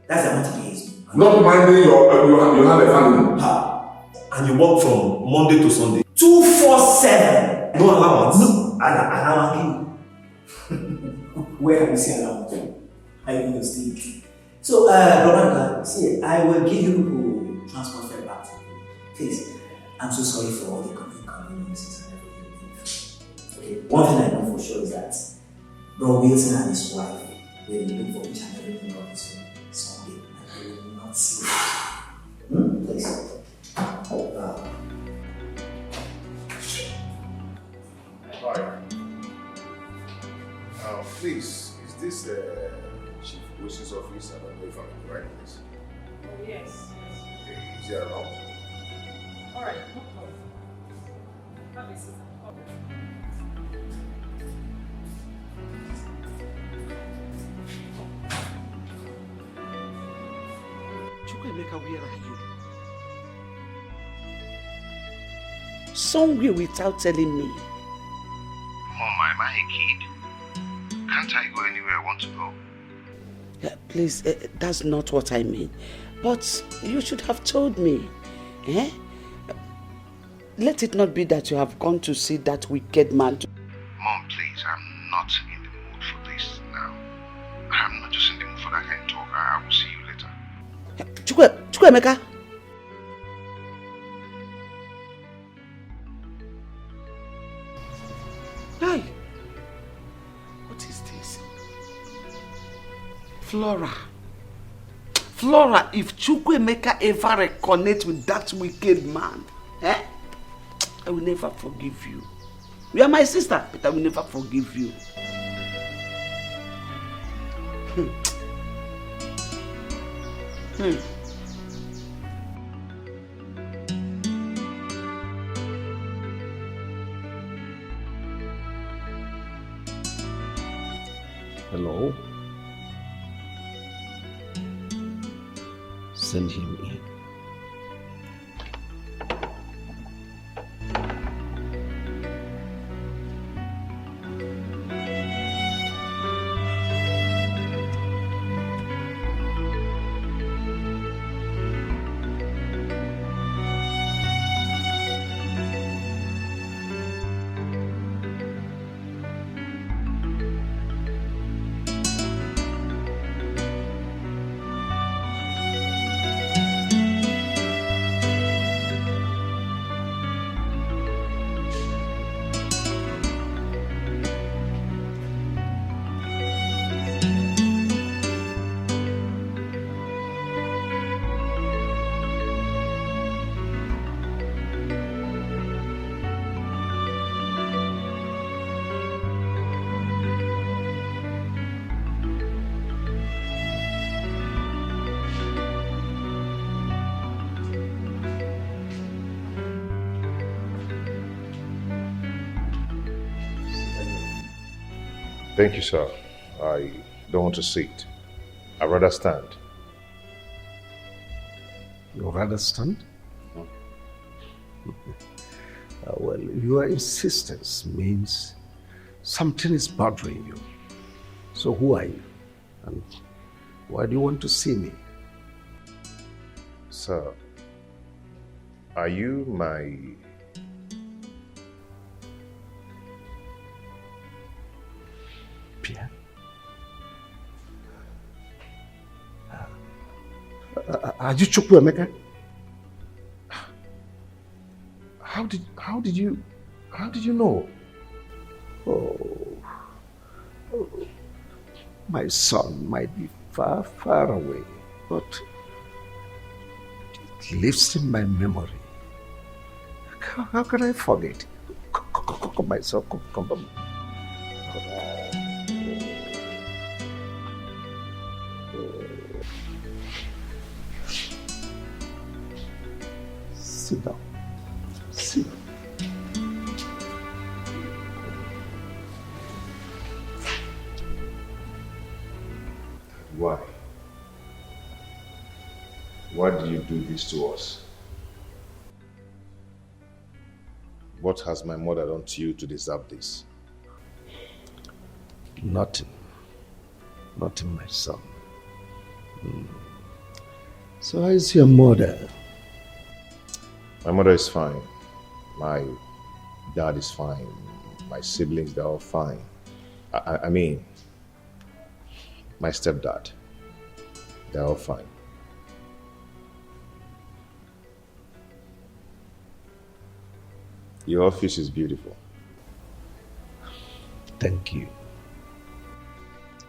N: That's the amount he pays.
M: Not minding you have a family.
L: And you work from Monday to Sunday?
N: 247.
L: No allowance?
N: No, allowance. Where have you seen allowance? I even sleep. So, Brother, see, I will give you people transport fare back to you. Please, I'm so sorry for all the inconveniences and everything. Okay, one thing I know for sure is that Bro Wilson and his wife will look for each and everything of this Sunday, and they will not see it. Please.
A: Hi. Please, is this Chief Wilson's office? I don't know if I'm in the right place.
B: Oh, yes.
A: Okay, is he around?
B: Alright, no problem. Have a seat.
C: Chukwemeka, where are you? Somewhere without telling me.
O: Mom, am I a kid? Can't I go anywhere I want to go?
C: Please, that's not what I mean. But you should have told me. Eh? Let it not be that you have gone to see that wicked man.
O: Mom, please, I'm not in the mood for this now. I'm not just in the mood for that kind of talk. I will see you later.
C: Chukwemeka. Hi. What is this? Flora, if Chukwemeka ever reconnect with that wicked man, I will never forgive you. You are my sister, but I will never forgive you.
H: Hello? Send him in.
A: Thank you, sir. I don't want to sit. I'd rather stand.
H: You'd rather stand? Well, your insistence means something is bothering you. So who are you? And why do you want to see me?
A: Sir, are you my...
H: Pierre? Are you Chukwemeka?
A: How did you know?
H: Oh, my son might be far, far away, but it lives in my memory. How can I forget? Come, my son, come. Sit down. Sit.
A: Why? Why did you do this to us? What has my mother done to you to deserve this?
H: Nothing. Nothing, my son. So how is your mother?
A: My mother is fine. My dad is fine. My siblings, they're all fine. I mean, my stepdad, they're all fine. Your office is beautiful.
H: Thank you.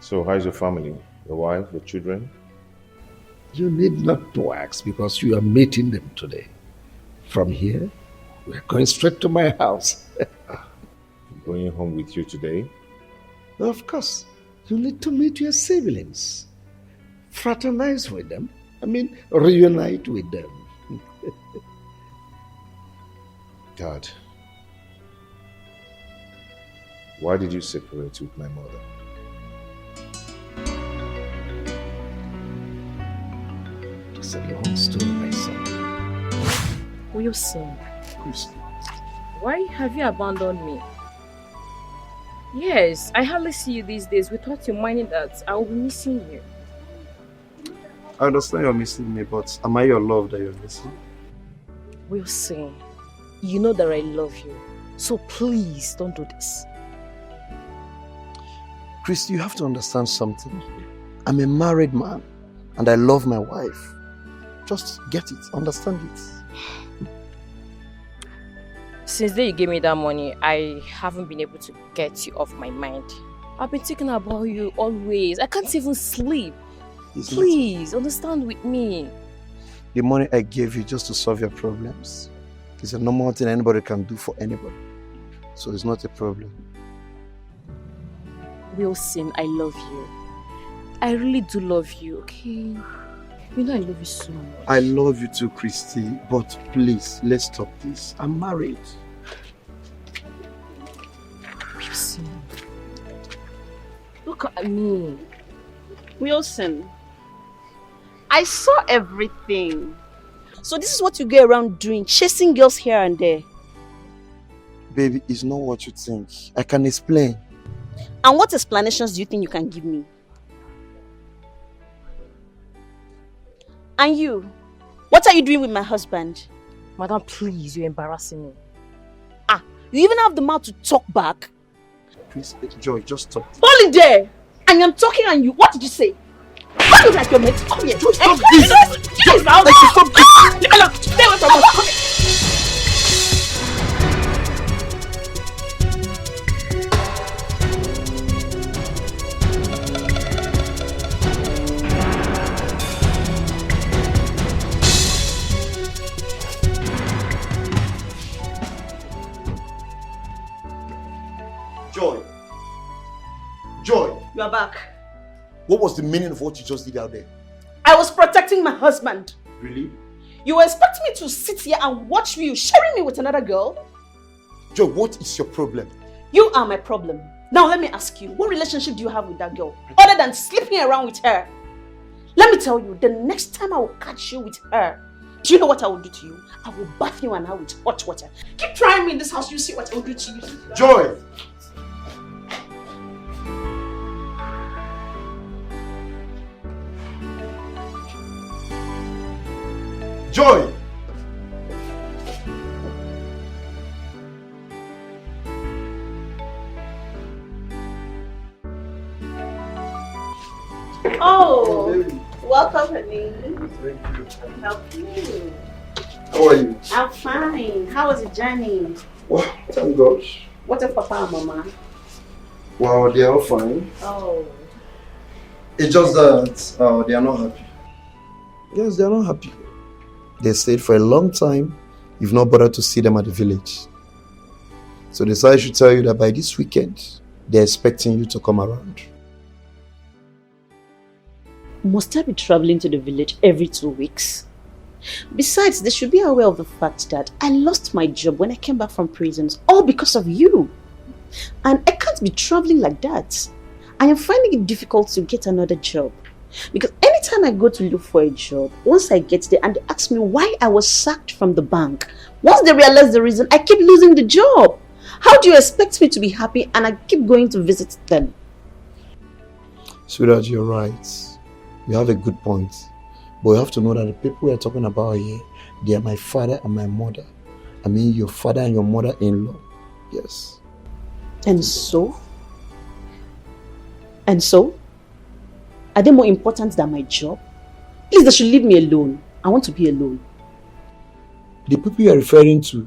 A: So how's your family? Your wife, your children?
H: You need not to ask because you are meeting them today. From here, we are going straight to my house.
A: Going home with you today?
H: Of course. You need to meet your siblings. Fraternize with them. Reunite with them.
A: Dad, why did you separate with my mother?
H: It's a long story, my son.
B: Wilson,
H: Christy,
B: why have you abandoned me? Yes, I hardly see you these days without you minding that I will be missing you.
F: I understand you're missing me, but am I your love that you're missing?
B: Wilson, you know that I love you, so please don't do this.
F: Chris, you have to understand something. I'm a married man and I love my wife. Just get it, understand it.
B: Since the day you gave me that money, I haven't been able to get you off my mind. I've been thinking about you always. I can't even sleep. Please, understand with me.
F: The money I gave you just to solve your problems is a normal thing anybody can do for anybody. So it's not a problem.
B: Wilson, I love you. I really do love you, okay? You know I love you so much.
F: I love you too, Christy, but please, let's stop this. I'm married.
B: Wilson, look at me.
E: Wilson, I saw everything. So this is what you go around doing, chasing girls here and there.
F: Baby, it's not what you think. I can explain.
E: And what explanations do you think you can give me? And you, what are you doing with my husband?
B: Madam, please, you're embarrassing me.
E: You even have the mouth to talk back?
F: Please, Joy, just stop.
E: Hold it there! I am talking and you, what did you say? What look like your mate? Come here.
F: Joy, stop this! Joy, stop this!
E: Stay away from us. Come here.
F: Joy!
E: You are back.
F: What was the meaning of what you just did out there?
E: I was protecting my husband.
F: Really?
E: You were expecting me to sit here and watch you sharing me with another girl?
F: Joy, what is your problem?
E: You are my problem. Now let me ask you, what relationship do you have with that girl? Other than sleeping around with her? Let me tell you, the next time I will catch you with her, do you know what I will do to you? I will bath you and her with hot water. Keep trying me in this house, you see what I will do to you.
F: Joy! Joy!
E: Oh, welcome, honey.
F: Thank you.
E: Help you.
P: How are you?
E: I'm fine. How was the journey?
P: Wow, thank God.
E: What of Papa and Mama?
P: Wow, they are all fine.
E: Oh.
P: It's just that they are not happy. Yes, they are not happy. They stayed for a long time. You've not bothered to see them at the village. So they said I should tell you that by this weekend, they're expecting you to come around.
E: Must I be traveling to the village every 2 weeks? Besides, they should be aware of the fact that I lost my job when I came back from prisons, all because of you. And I can't be traveling like that. I am finding it difficult to get another job. Because anytime I go to look for a job, once I get there and they ask me why I was sacked from the bank, once they realize the reason, I keep losing the job. How do you expect me to be happy and I keep going to visit them?
P: Sweetheart, you're right. You have a good point. But you have to know that the people we're talking about here, they are my father and my mother. I mean your father and your mother-in-law. Yes.
E: And so? And so? Are they more important than my job? Please, they should leave me alone. I want to be alone.
P: The people you are referring to,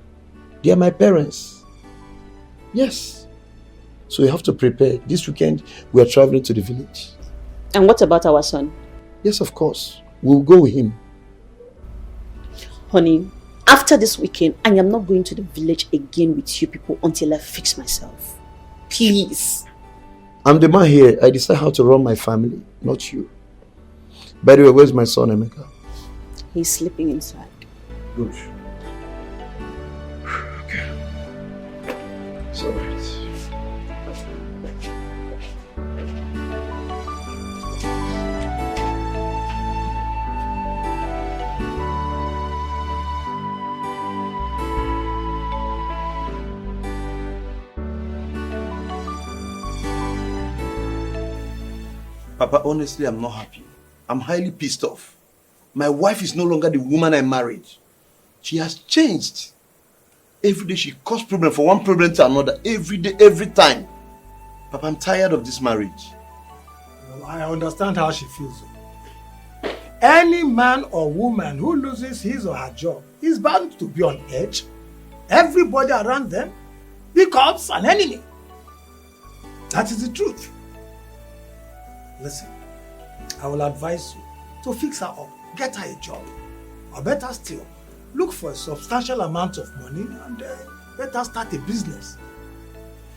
P: they are my parents. Yes. So you have to prepare. This weekend, we are traveling to the village.
E: And what about our son?
P: Yes, of course. We'll go with him.
E: Honey, after this weekend, I am not going to the village again with you people until I fix myself. Please.
P: I'm the man here. I decide how to run my family, not you. By the way, where's my son, Emeka?
E: He's sleeping inside.
P: Good. Okay. It's all right.
H: Papa, honestly, I'm not happy. I'm highly pissed off. My wife is no longer the woman I married. She has changed. Every day she causes problem from one problem to another. Every day, every time. Papa, I'm tired of this marriage.
Q: Well, I understand how she feels. Any man or woman who loses his or her job is bound to be on edge. Everybody around them becomes an enemy. That is the truth. Listen, I will advise you to fix her up, get her a job. Or better still, look for a substantial amount of money and let her start a business.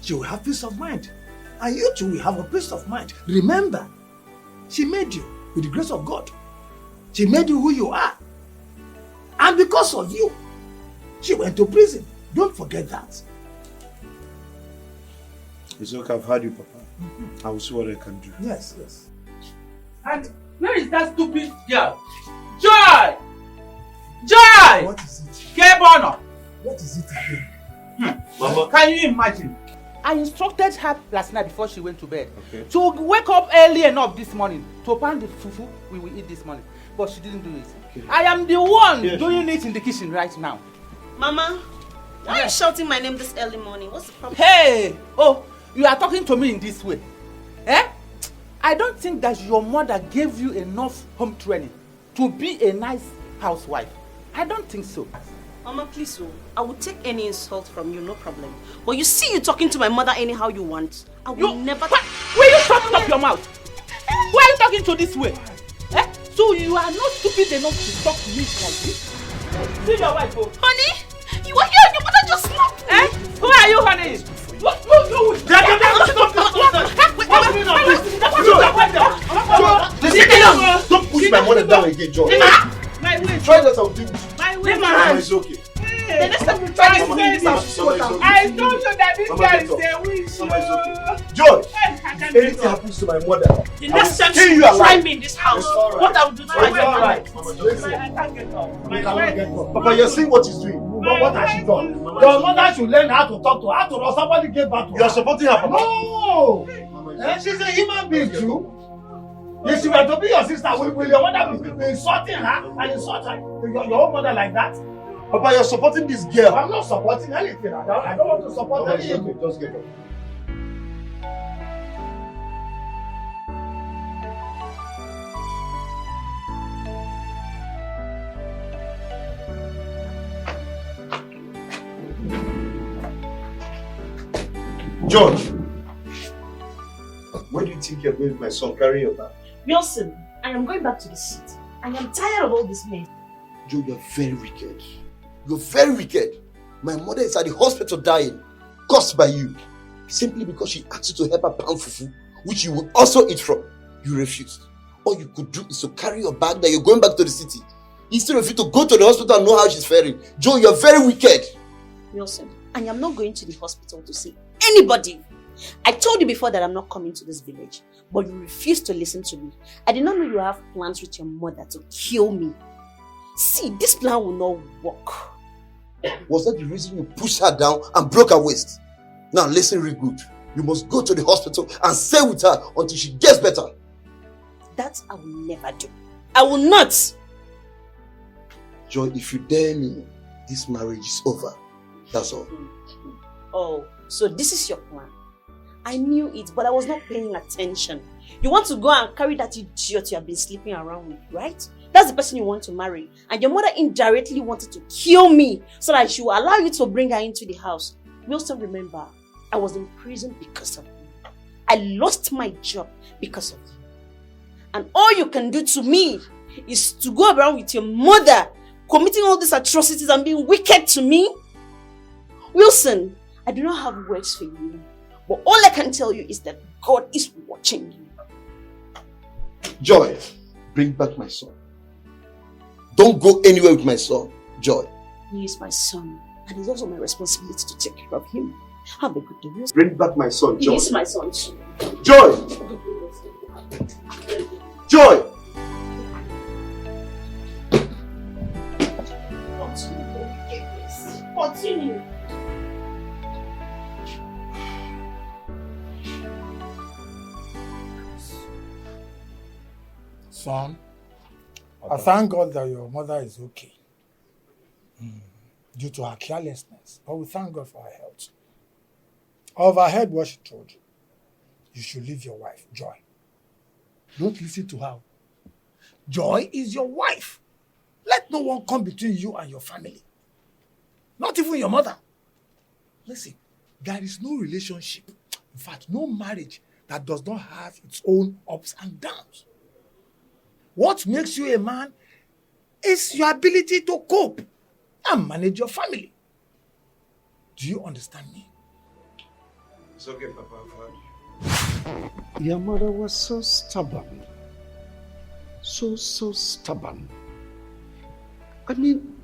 Q: She will have peace of mind. And you too will have a peace of mind. Remember, she made you with the grace of God. She made you who you are. And because of you, she went to prison. Don't forget that.
H: It's okay, I've heard you, Papa. I will see what I can do.
Q: Yes, yes.
R: And where is that stupid girl? Joy! Joy!
Q: What is it?
R: Kebono!
Q: What is it again?
R: Mama, can you imagine? I instructed her last night before she went to bed to wake up early enough this morning to pan the fufu we will eat this morning. But she didn't do it. Okay. I am the one doing it in the kitchen right now.
S: Mama, why are you shouting my name this early morning? What's the problem?
R: Hey! Oh, you are talking to me in this way. Eh? I don't think that your mother gave you enough home training to be a nice housewife. I don't think so.
S: Mama, please, I will take any insult from you, no problem. But you see you talking to my mother anyhow you want. I will never...
R: Will you shut up your mouth? Why are you talking to this way? Eh? So you are not stupid enough to talk to me like this? See your wife, oh.
S: Honey, you are here and your mother just slapped me.
R: Eh? Who are you, honey? What do you do?
H: Don't push my mother down again, John. Try that, I'll do it. Mama, it's okay.
R: The next time you try to say this, I told you that this guy is a witch.
H: Mama, it's okay. George, anything happens to my mother,
S: the next time
H: you
S: you try
H: alive.
S: me in this house, what I will do to my
H: alright. Papa, you're seeing what he's doing.
Q: What has she done? Your mother should learn how to talk to her. After all, somebody gave back to her.
H: You're supporting her, Papa?
Q: No! She's a human being too. If she were to be your sister, will your mother be insulting her and insult her, your own mother like that?
H: Papa, you're supporting this girl.
Q: I'm not supporting anything. I don't want to support anything.
H: Just get up.
P: George! Where do you think you're going with my son? Carry your bag.
S: Wilson, I am going back to the city. I am tired of all this mess.
P: Joe, you're very wicked. You're very wicked. My mother is at the hospital dying, caused by you. Simply because she asked you to help her pound fufu, which you would also eat from. You refused. All you could do is to carry your bag that you're going back to the city. Instead of you to go to the hospital and know how she's faring. Joe, you're very wicked.
S: Wilson, I am not going to the hospital to see anybody. I told you before that I'm not coming to this village, but you refused to listen to me. I did not know you have plans with your mother to kill me. See, this plan will not work.
P: Was that the reason you pushed her down and broke her waist? Now listen real good. You must go to the hospital and stay with her until she gets better.
S: That I will never do. I will not.
P: Joy, if you dare me, this marriage is over. That's all.
S: Oh, so this is your plan. I knew it, but I was not paying attention. You want to go and carry that idiot you have been sleeping around with, right? That's the person you want to marry. And your mother indirectly wanted to kill me so that she will allow you to bring her into the house. Wilson, remember, I was in prison because of you. I lost my job because of you. And all you can do to me is to go around with your mother committing all these atrocities and being wicked to me. Wilson, I do not have words for you. But all I can tell you is that God is watching you.
P: Joy, bring back my son. Don't go anywhere with my son, Joy.
S: He is my son, and it's also my responsibility to take care of him. Have a good day, Wilson.
P: Bring back my son, Joy.
S: He is my son too.
P: Joy! Joy!
S: Continue.
Q: Son, I thank God that your mother is okay due to her carelessness. But we thank God for her health. I overheard what she told you. You should leave your wife, Joy. Don't listen to her. Joy is your wife. Let no one come between you and your family. Not even your mother. Listen, there is no relationship, in fact, no marriage that does not have its own ups and downs. What makes you a man is your ability to cope and manage your family. Do you understand me?
P: It's okay, Papa. I've heard you.
H: Your mother was so stubborn. So stubborn. I mean,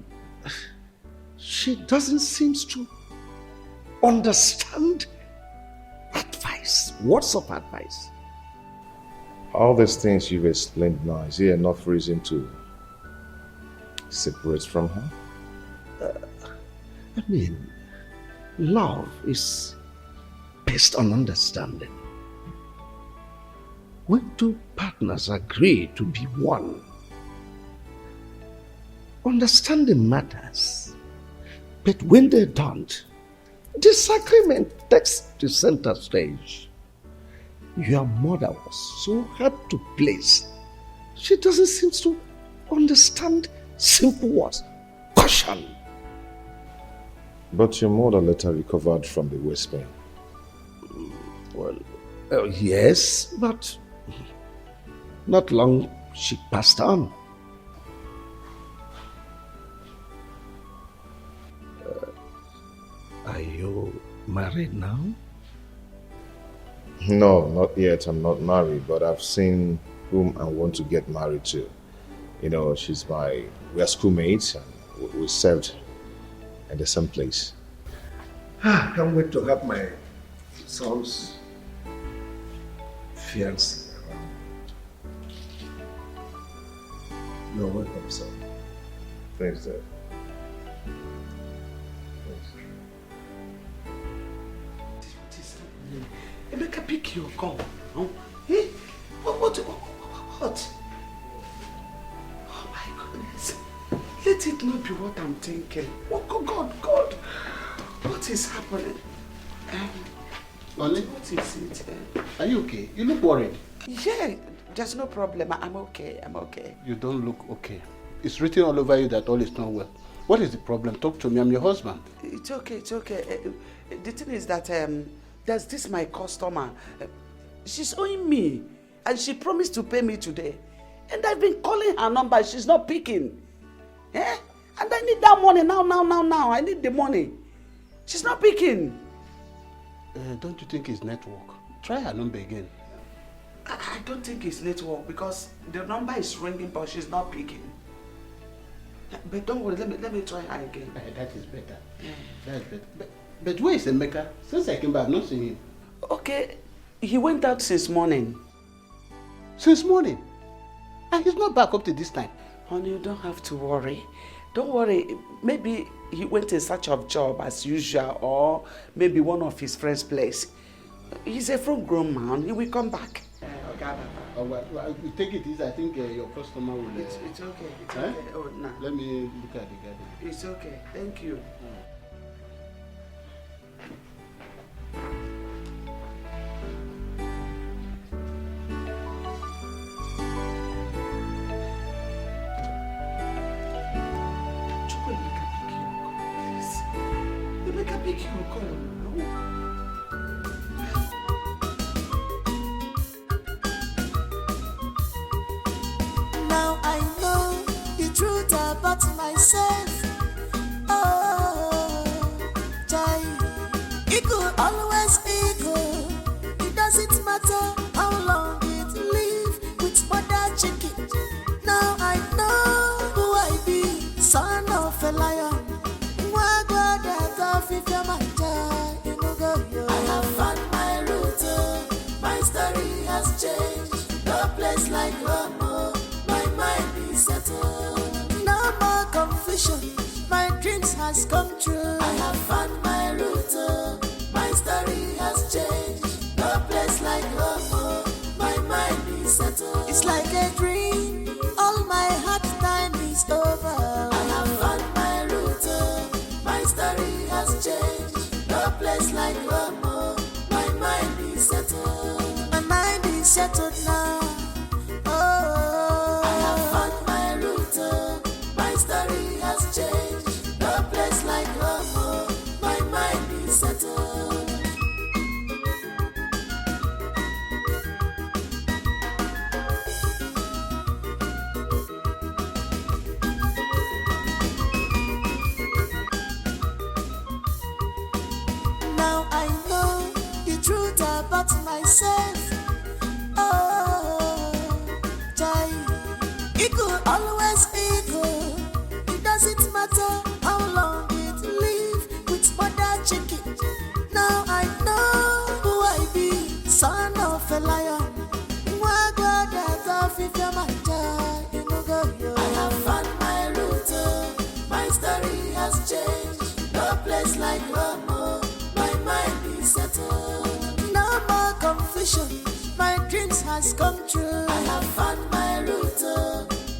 H: she doesn't seem to understand advice. Words of advice.
A: All these things you've explained now, is there enough reason to separate from her?
H: I mean, love is based on understanding. When two partners agree to be one, understanding matters. But when they don't, disagreement takes the center stage. Your mother was so hard to please. She doesn't seem to understand simple words. Caution.
A: But your mother later recovered from the waist pain.
H: Well, yes, but not long she passed on. Are you married now?
A: No, not yet. I'm not married, but I've seen whom I want to get married to. You know, we're schoolmates and we served at the same place.
H: I can't wait to have my son's fiancé around. You're welcome, son.
A: Thanks, Dad.
C: Emeka, pick your call. No? Hey, what? Oh my goodness. Let it not be what I'm thinking. Oh God. What is happening?
T: Nolly,
C: what is it?
T: Are you okay? You look worried.
C: Yeah, there's no problem. I'm okay.
T: You don't look okay. It's written all over you that all is not well. What is the problem? Talk to me. I'm your husband.
C: It's okay. The thing is that there's this my customer. She's owing me, and she promised to pay me today. And I've been calling her number, she's not picking. Eh? And I need that money now. I need the money. She's not picking.
T: Don't you think it's network? Try her number again.
C: I don't think it's network because the number is ringing, but she's not picking. But don't worry, let me try her again.
T: That is better. That's better. But where is Emeka? Since I came back, I've not seen him.
C: Okay, he went out since morning.
T: Since morning? And he's not back up to this time.
C: Honey, you don't have to worry. Don't worry. Maybe he went in search of job as usual, or maybe one of his friends' place. He's a full-grown man. He will come back. Okay.
T: Well, we take it easy. I think your customer will...
C: It's okay. It's okay. Oh, no.
T: Let me look at the garden.
C: It's okay. Thank you.
I: Now I know the truth about myself. Oh, Jai, it could always be good. It doesn't matter how long it live with mother chicken. Now I know who I be, son of a lion. I have found my route, my story has changed. No place like home, my mind is settled. No more confusion, my dreams has come true. I have found my route, my story has changed. No place like home, my mind is settled. It's like a dream, all my hard time is over. I have found my route, my story has changed. No place like home, my mind is settled. My mind is settled now. Oh, I have found my route, my story has changed. No place like home, my mind is settled. Now I know the truth about myself. Oh, Jai, it could always be good. It doesn't matter how long it live with mother chicken. Now I know who I be, son of a lion. I have found my route, my story has changed. No place like home, my mind is settled. No more confusion, my dreams has come true. I have found my route,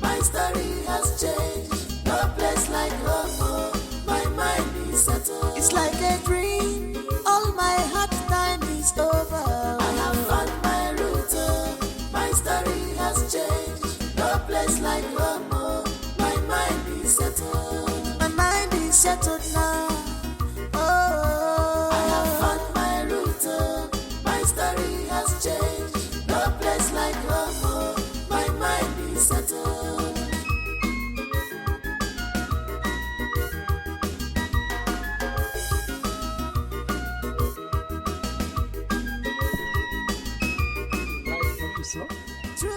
I: my story has changed. No place like home, my mind is settled. It's like a dream, all my hard time is over. I have found my route, my story has changed. No place like home, my mind is settled. My mind is settled now. Oh, I have found my route, my story has changed. No place like home, my mind is settled.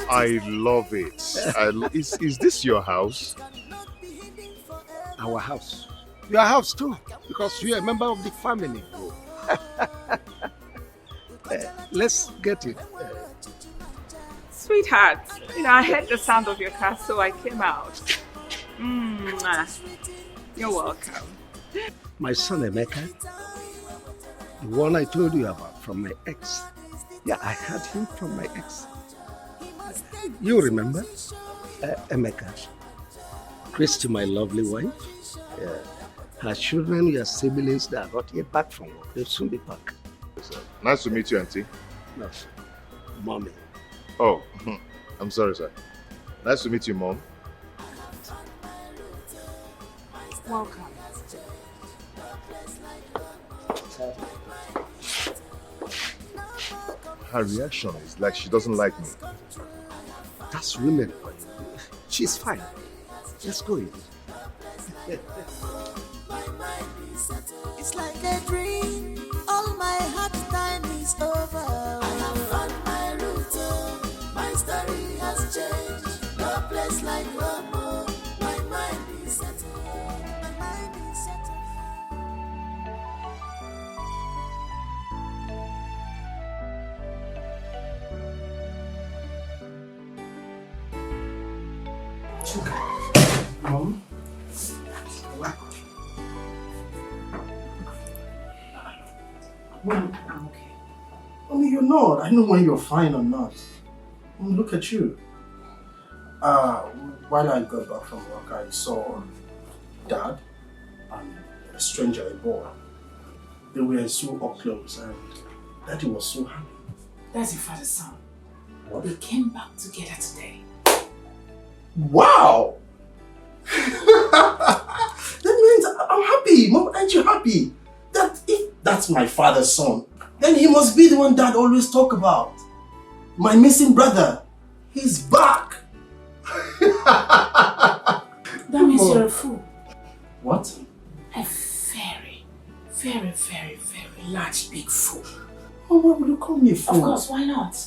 U: I love it. Is this your house?
Q: Our house. Your house too, because you're a member of the family. Let's get it.
G: Sweetheart, I heard the sound of your car, so I came out. You're welcome.
Q: My son Emeka, the one I told you about from my ex. Yeah, I had him from my ex. You remember? Emeka. Christy, my lovely wife. Her children, your siblings, they are not yet back from work. They'll soon be back.
U: Nice to meet you, Auntie.
Q: No, Mommy.
U: Oh, I'm sorry, sir. Nice to meet you, Mom.
G: Welcome.
U: Her reaction is like she doesn't like me.
H: That's women. She's fine. Let's go in.
I: It's like a dream. All my hard time is over. I have found my route. My story has changed. No place like home. My mind is settled. My mind is settled.
Q: Mom? Mom, I'm okay. Mommy, you're not. I know when you're fine or not. Mom, look at you. While I got back from work, I saw Dad and a stranger, a boy. They were so up close and Daddy was so happy.
G: That's your father's son.
Q: What?
G: They came back together today.
Q: Wow! That means I'm happy. Mom, aren't you happy? That if that's my father's son, then he must be the one Dad always talk about. My missing brother. He's back.
G: That means you're a fool.
Q: What?
G: A very, very, very, very large, big fool.
Q: Oh, why would you call me a fool?
G: Of course, why not?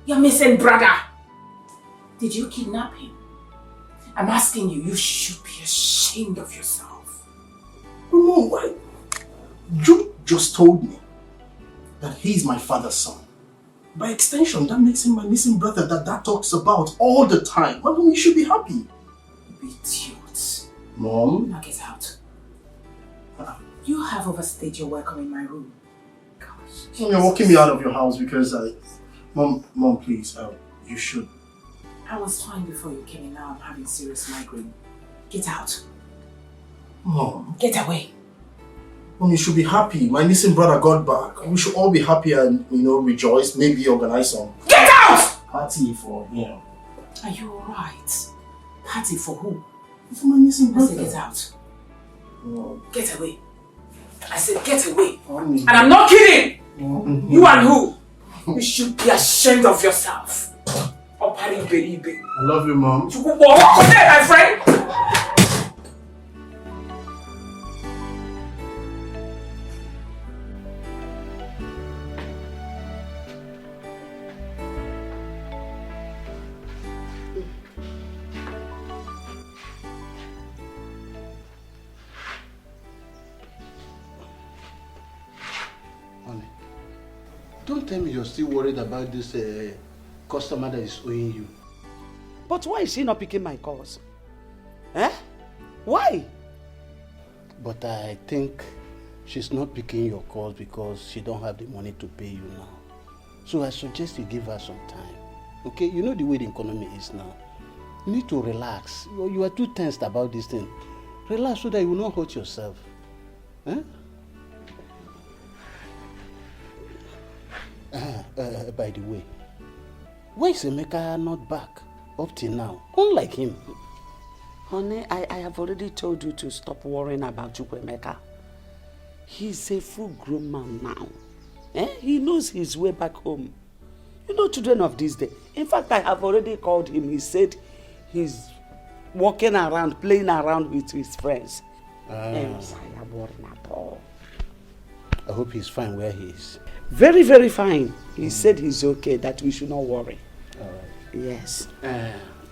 G: Your missing brother. Did you kidnap him? I'm asking you, you should be ashamed of yourself.
Q: Mom, why? You just told me that he's my father's son. By extension, that makes him my missing brother that Dad talks about all the time. Mom, you should be happy.
G: Idiot.
Q: Mom?
G: Now get out. You have overstayed your welcome in my room.
Q: Mom, you're walking me out of your house because Mom, please, you should.
G: I was fine before you came in. Now I'm having serious migraine. Get out.
Q: Mom.
G: Get away.
Q: Mom, you should be happy. My missing brother got back. We should all be happy and, rejoice. Maybe organize some
G: Get out!
Q: party for him.
G: Are you alright? Party for who?
Q: For my missing
G: I
Q: brother.
G: said get out.
Q: Mom.
G: Get away. I said get away.
Q: Mommy.
G: And I'm not kidding!
Q: Mom.
G: You and who? You should be ashamed of yourself. I
Q: love you, Mom.
G: You walk on there, my friend!
T: Honey, don't tell me you're still worried about this customer that is owing you.
C: But why is she not picking my calls? Eh? Why?
T: But I think she's not picking your calls because she don't have the money to pay you now. So I suggest you give her some time. Okay? You know the way the economy is now. You need to relax. You are too tensed about this thing. Relax so that you will not hurt yourself. Eh? By the way, why is Emeka not back up till now? Unlike him.
C: Honey, I have already told you to stop worrying about Emeka. He's a full-grown man now. He knows his way back home. You know children of this day. In fact, I have already called him. He said he's walking around, playing around with his friends.
T: I hope he's fine where he is.
C: Very, very fine. He said he's okay, that we should not worry.
T: All right.
C: Yes.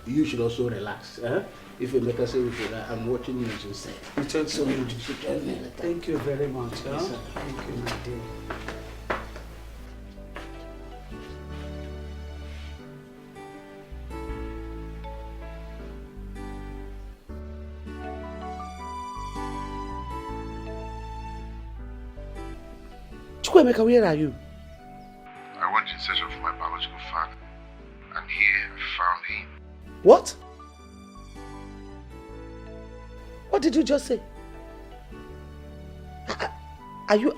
T: You should also relax. If Emeka say we should, I'm watching you, you say.
C: You talk so much. Thank you very much.
T: Yes, sir.
C: Thank you, my dear. Chukwemeka, where are you?
O: I went in search of my biological father, and here I found him.
C: What? What did you just say? Are you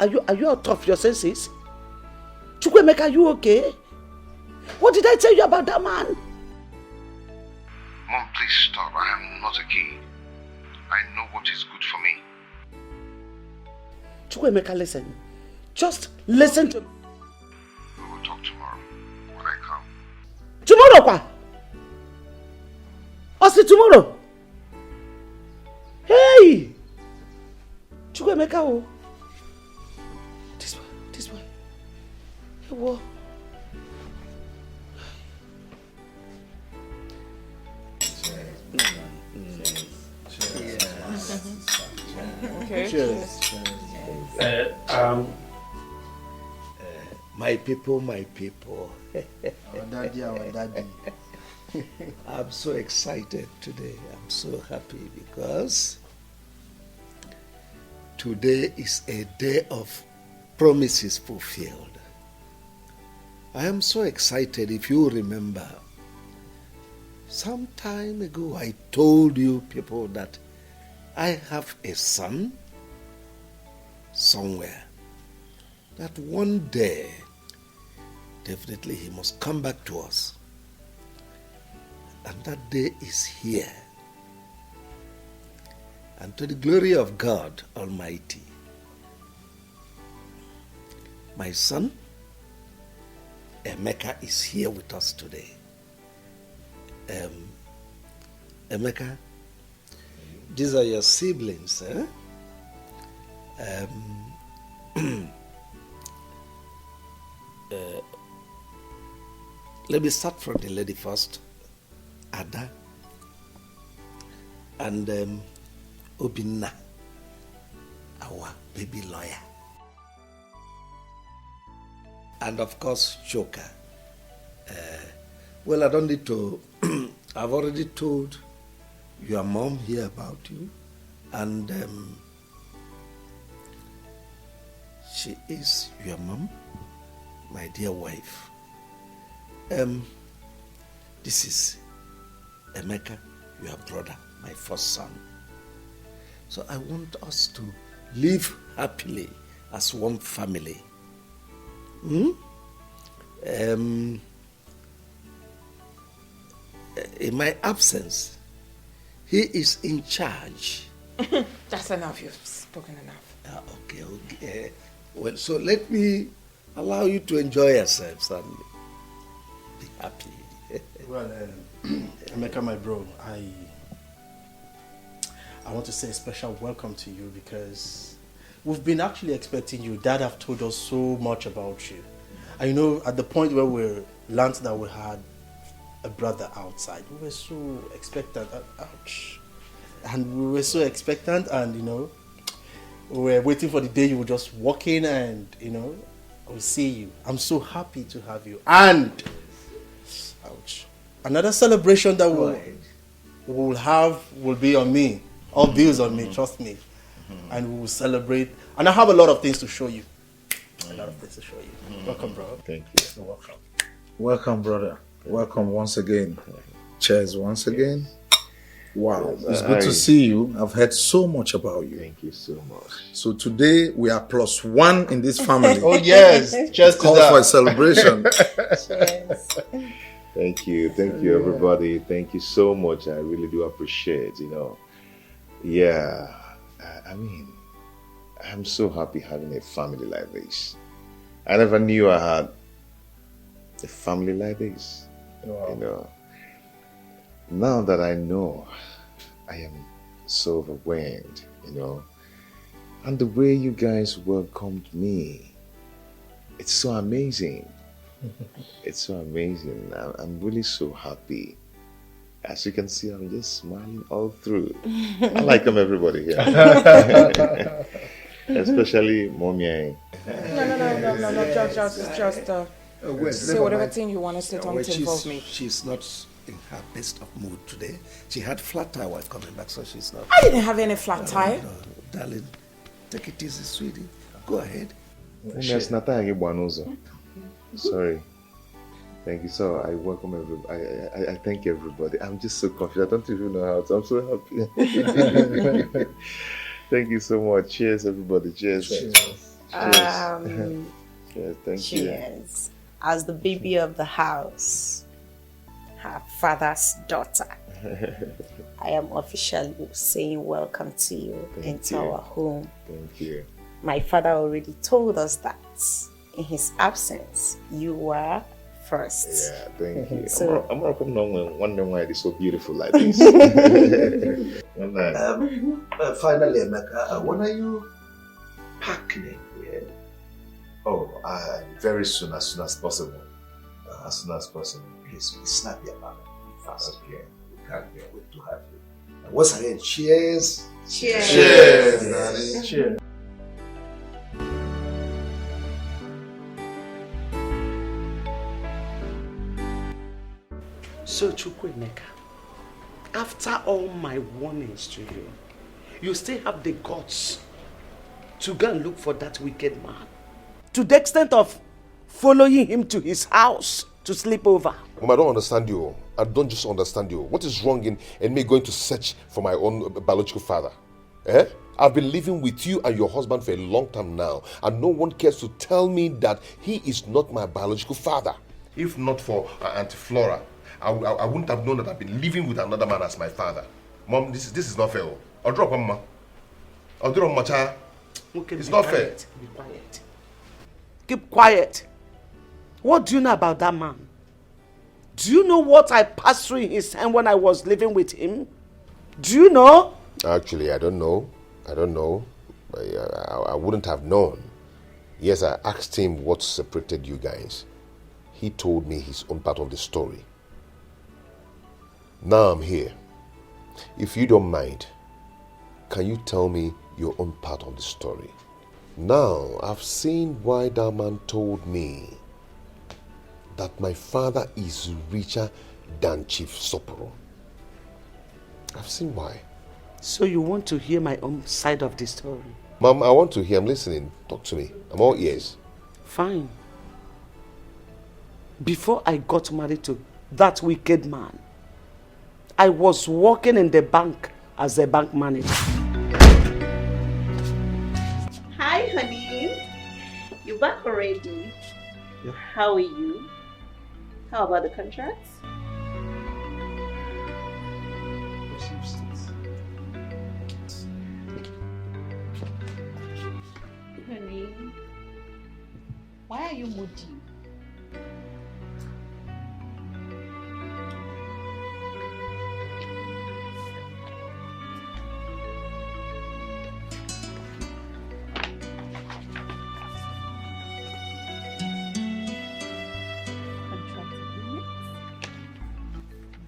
C: out of your senses? Chukwemeka, are you okay? What did I tell you about that man?
O: Mom, please stop. I am not a kid. I know what is good for me.
C: Chukwemeka, listen. Just listen to me.
O: We'll talk tomorrow when I come.
C: Tomorrow, kwa? Osi tomorrow? Hey! Chukwemeka, oh. This way. Hey, whoa.
G: Okay.
H: Cheers. My people.
N: Our daddy.
H: I'm so excited today. I'm so happy because today is a day of promises fulfilled. I am so excited. If you remember, some time ago I told you people that I have a son somewhere, that one day definitely he must come back to us. And that day is here. And to the glory of God Almighty, my son Emeka is here with us today. Emeka, these are your siblings, eh? Let me start from the lady first. Ada and Obinna, our baby lawyer. And of course, Choka. Well, I don't need to, I've already told your mom here about you, and she is your mom, my dear wife. This is Emeka, your brother, my first son. So I want us to live happily as one family. In my absence, he is in charge.
G: That's enough. You've spoken enough.
H: Okay. Well, so let me allow you to enjoy yourselves and be happy.
F: Well, Emeka, my bro, I want to say a special welcome to you because we've been actually expecting you. Dad have told us so much about you. And you know, at the point where we learned that we had a brother outside, we were so expectant. Ouch. And we were so expectant, and you know, we were waiting for the day you would just walk in and, you know, we'll see you. I'm so happy to have you. And ouch. Another celebration that we'll have will be on me. All bills on me, trust me. And we will celebrate. And I have a lot of things to show you. Welcome, bro.
U: Thank you.
F: You're welcome.
D: Welcome, brother. Welcome once again. Cheers once again. Wow, it's good to see you. I've heard so much about you.
U: Thank you so much.
D: So today we are +1 in this family.
F: Oh yes, just
D: call for a celebration.
U: Thank you everybody. Thank you so much. I really do appreciate, you know. Yeah, I mean, I'm so happy having a family like this. I never knew I had a family like this.
D: Wow.
U: You know, now that I know, I am so overwhelmed, you know. And the way you guys welcomed me, it's so amazing. It's so amazing. I'm really so happy. As you can see, I'm just smiling all through. I like everybody here. Especially Mommy.
G: No, just say whatever thing you want to say, don't involve me.
H: She's not in her best of mood today. She had flat tire while coming back, so she's not.
G: I didn't have any flat tire.
H: No, darling, take it easy, sweetie. Go ahead.
U: Sorry. Thank you. So I welcome everybody. I thank everybody. I'm just so confused. I don't even know how to. I'm so happy. Thank you so much. Cheers, everybody. Cheers. Cheers. Cheers. Thank you.
S: Cheers. As the baby of the house, her father's daughter, I am officially saying welcome to you into our home.
U: Thank you.
S: My father already told us that in his absence, you are first.
U: Yeah, thank you.
S: So,
U: I'm not wondering why it is so beautiful like this.
P: Finally, Emeka, when are you packing? Yeah.
U: Oh, very soon, as soon as possible. As soon as possible.
P: Please, be snappy about it. Fast.
U: Okay.
P: We can't wait to have you. And once again, cheers.
S: Cheers.
U: Cheers, Daddy.
P: Cheers.
C: So, Chukwuemeka, after all my warnings to you, you still have the guts to go and look for that wicked man, to the extent of following him to his house to sleep over.
A: Mom, I don't understand you. I don't just understand you. What is wrong in me going to search for my own biological father? Eh? I've been living with you and your husband for a long time now, and no one cares to tell me that he is not my biological father. If not for Auntie Flora, I wouldn't have known that I've been living with another man as my father. Mom, this is not fair. I'll drop him, ma. I'll drop my child.
C: Okay,
A: it's not fair.
C: Be quiet. Keep quiet. What do you know about that man? Do you know what I passed through in his hand when I was living with him? Do you know?
A: Actually, I don't know. I wouldn't have known. Yes, I asked him what separated you guys. He told me his own part of the story. Now I'm here. If you don't mind, can you tell me your own part of the story? Now, I've seen why that man told me that my father is richer than Chief Soporo. I've seen why.
C: So you want to hear my own side of the story?
A: Mom, I want to hear. I'm listening. Talk to me. I'm all ears.
C: Fine. Before I got married to that wicked man, I was working in the bank as a bank manager.
S: hi, honey. You back already?
P: Yeah.
S: How are you? How about the contracts? Honey, why are you moody?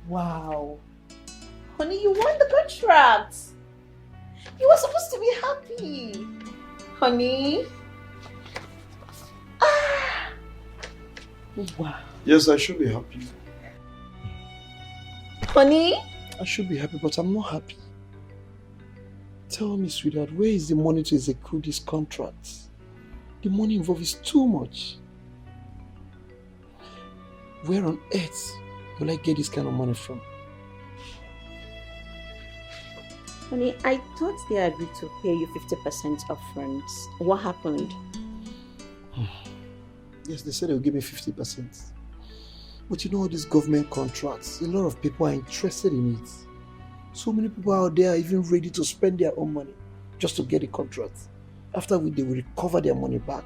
S: Wow. Honey, you won the contract. You were supposed to be happy. Honey. Ah. Wow.
P: Yes, I should be happy.
S: Honey?
P: I should be happy, but I'm not happy. Tell me, sweetheart, where is the money to execute this contract? The money involved is too much. Where on earth will I get this kind of money from?
S: Honey, I thought they agreed to pay you 50% upfront. What happened?
P: Yes, they said they will give me 50%. But you know all these government contracts, a lot of people are interested in it. So many people out there are even ready to spend their own money just to get a contract. After which they will recover their money back.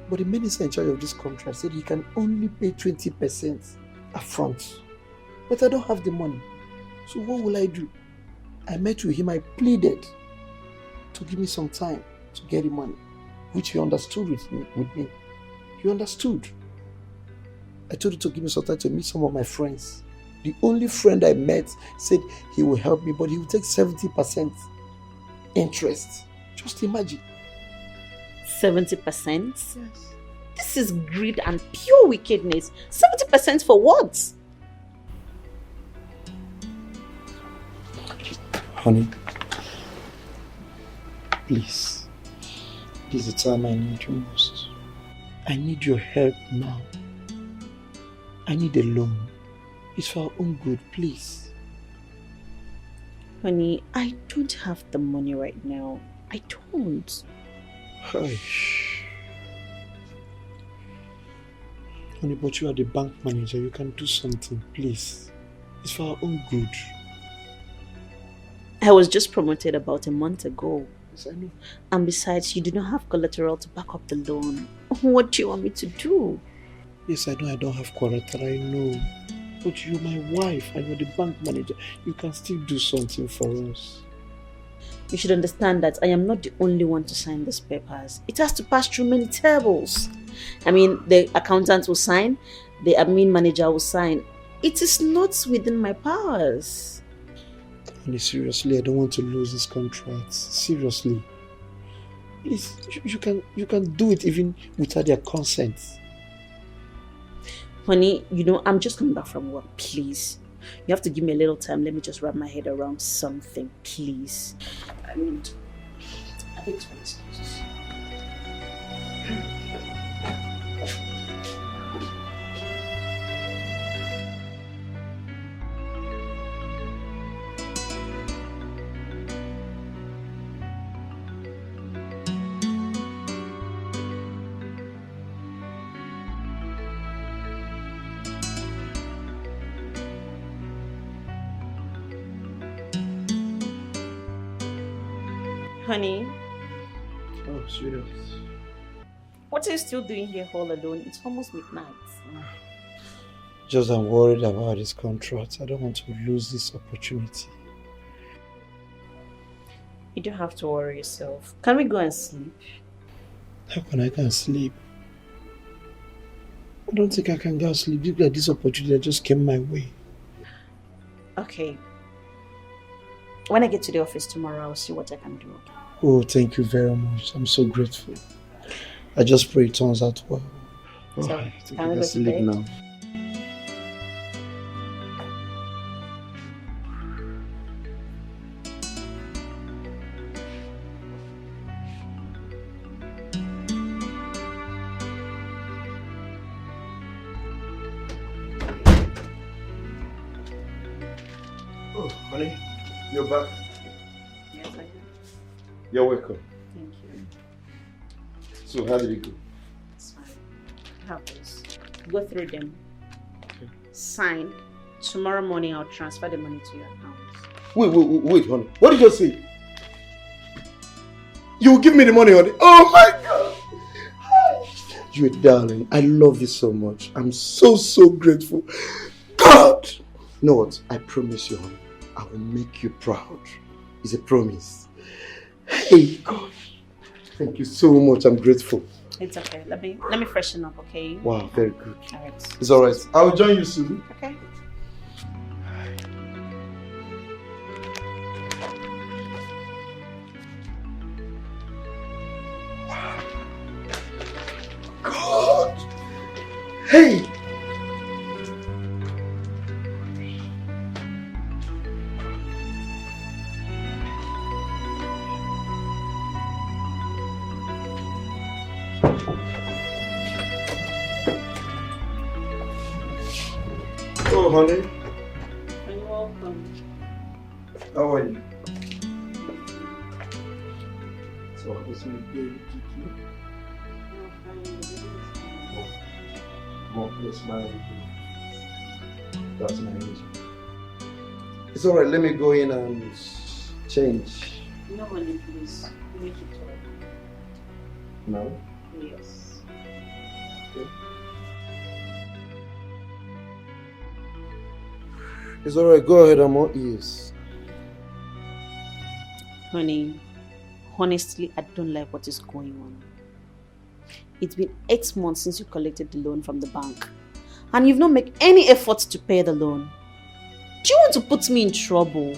P: But the minister in charge of this contract said he can only pay 20% upfront. But I don't have the money. So what will I do? I met with him, I pleaded to give me some time to get the money, which he understood with me. He understood. I told him to give me some time to meet some of my friends. The only friend I met said he will help me, but he will take 70% interest. Just imagine.
S: 70%? Yes. This is greed and pure wickedness. 70% for what?
P: Honey, please. This is the time I need you most. I need your help now. I need a loan. It's for our own good, please.
S: Honey, I don't have the money right now. I don't.
P: Hush. Honey, but you are the bank manager. You can do something, please. It's for our own good.
S: I was just promoted about a month ago.
P: Yes, I know.
S: And besides, you do not have collateral to back up the loan. What do you want me to do?
P: Yes, I know I don't have collateral, I know. But you're my wife and you're the bank manager. You can still do something for us.
S: You should understand that I am not the only one to sign these papers. It has to pass through many tables. I mean, the accountant will sign, the admin manager will sign. It is not within my powers.
P: Honey, seriously, I don't want to lose this contract. Seriously. Please, you can do it even without their consent.
S: Honey, I'm just coming back from work, please. You have to give me a little time. Let me just wrap my head around something, please. I think it's my excuses. Honey.
P: Oh, sweetheart.
S: What are you still doing here all alone? It's almost midnight.
P: Just I'm worried about this contract. I don't want to lose this opportunity.
S: You don't have to worry yourself. Can we go and sleep?
P: How can I go and sleep? I don't think I can go and sleep. Look at this opportunity that just came my way.
S: Okay. When I get to the office tomorrow, I'll see what I can do.
P: Oh, thank you very much. I'm so grateful. I just pray it turns out well.
S: So,
P: I think
S: can
P: I
S: we
P: can
S: go to
P: sleep
S: bed?
P: now.
A: Oh, honey, you're back.
S: Yes, I am.
A: You're welcome.
S: Thank you.
A: So, how did it go?
S: It's fine. Have this. Go through them.
A: Okay.
S: Sign. Tomorrow morning, I'll transfer the money to your account.
P: Wait, honey. What did you say? You will give me the money, honey. Oh my God! You're a darling. I love you so much. I'm so grateful. God! You know what? I promise you, honey. I will make you proud. It's a promise. Hey, God. Thank you so much. I'm grateful.
S: It's okay. Let me freshen up, okay?
P: Wow, very good.
S: All right.
P: It's alright. I will join you soon.
S: Okay.
P: God! Hey! Oh, honey.
S: You're welcome.
P: How are you? So, what's my baby Kiki? More, let's smile. That's my reason. It's alright, let me go in and change.
S: No, honey, please. We need to talk.
P: No?
S: Yes.
P: Okay. It's alright, go ahead, I'm all ears.
S: Honey, honestly, I don't like what is going on. It's been 8 months since you collected the loan from the bank, and you've not made any effort to pay the loan. Do you want to put me in trouble?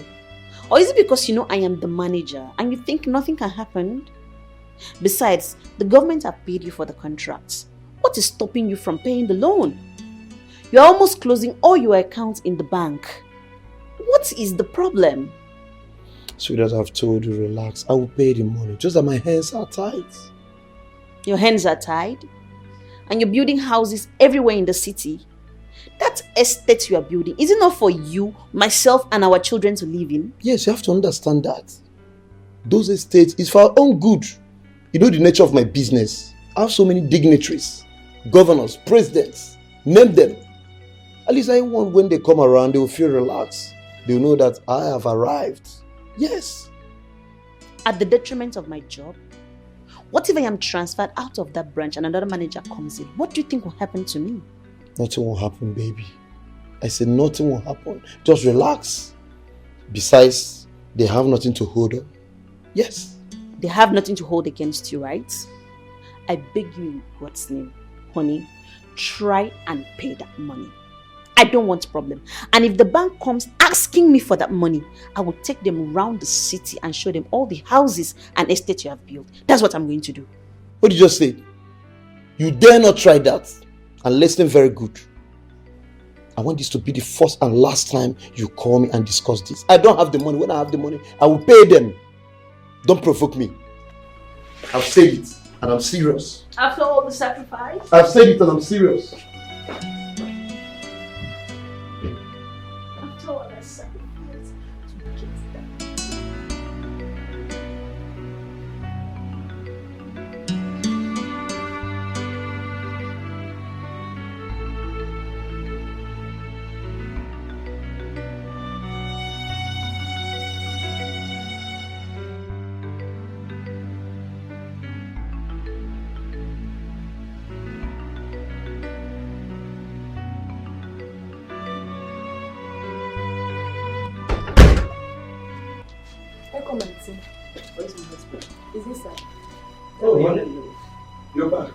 S: Or is it because you know I am the manager and you think nothing can happen? Besides, the government have paid you for the contract. What is stopping you from paying the loan? You're almost closing all your accounts in the bank. What is the problem?
P: Sweetheart, I've told you, relax. I will pay the money. Just that my hands are tied.
S: Your hands are tied? And you're building houses everywhere in the city? That estate you are building, is it not for you, myself, and our children to live in?
P: Yes, you have to understand that. Those estates is for our own good. You know the nature of my business. I have so many dignitaries, governors, presidents. Name them. At least I want when they come around, they will feel relaxed. They will know that I have arrived. Yes.
S: At the detriment of my job? What if I am transferred out of that branch and another manager comes in? What do you think will happen to me?
P: Nothing will happen, baby. I said nothing will happen. Just relax. Besides, they have nothing to hold up. Yes.
S: They have nothing to hold against you, right? I beg you in God's name, honey, try and pay that money. I don't want problem. And if the bank comes asking me for that money, I will take them around the city and show them all the houses and estates you have built. That's what I'm going to do.
P: What did you just say? You dare not try that. And listen very good. I want this to be the first and last time you call me and discuss this. I don't have the money. When I have the money, I will pay them. Don't provoke me. I've said it and I'm serious.
S: After all the sacrifice?
P: I've said it and I'm serious.
S: After all the sacrifice to get that.
J: Come and see. Where's my husband? Is he sir?
P: Oh, honey. You're back.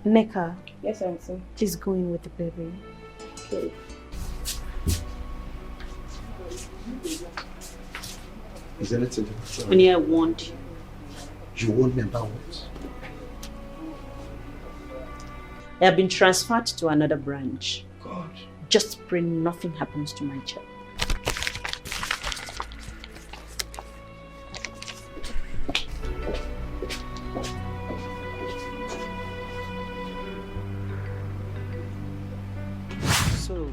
S: Neka.
J: Yes, auntie.
S: Please go in with the baby.
J: Okay.
P: Is anything?
S: Honey, I warned you.
P: You warned me about what?
S: I have been transferred to another branch.
P: God.
S: Just pray nothing happens to my child.
C: So,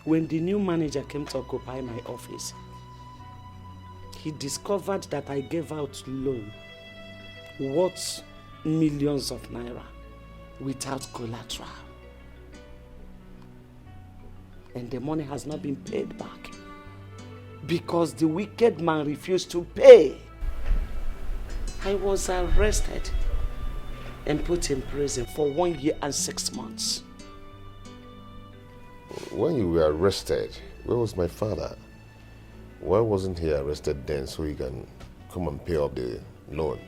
C: when the new manager came to occupy my office, he discovered that I gave out loan worth millions of naira without collateral. And the money has not been paid back because the wicked man refused to pay. I was arrested and put in prison for 1 year and 6 months.
A: When you were arrested, where was my father? Why wasn't he arrested then so he can come and pay up the loan?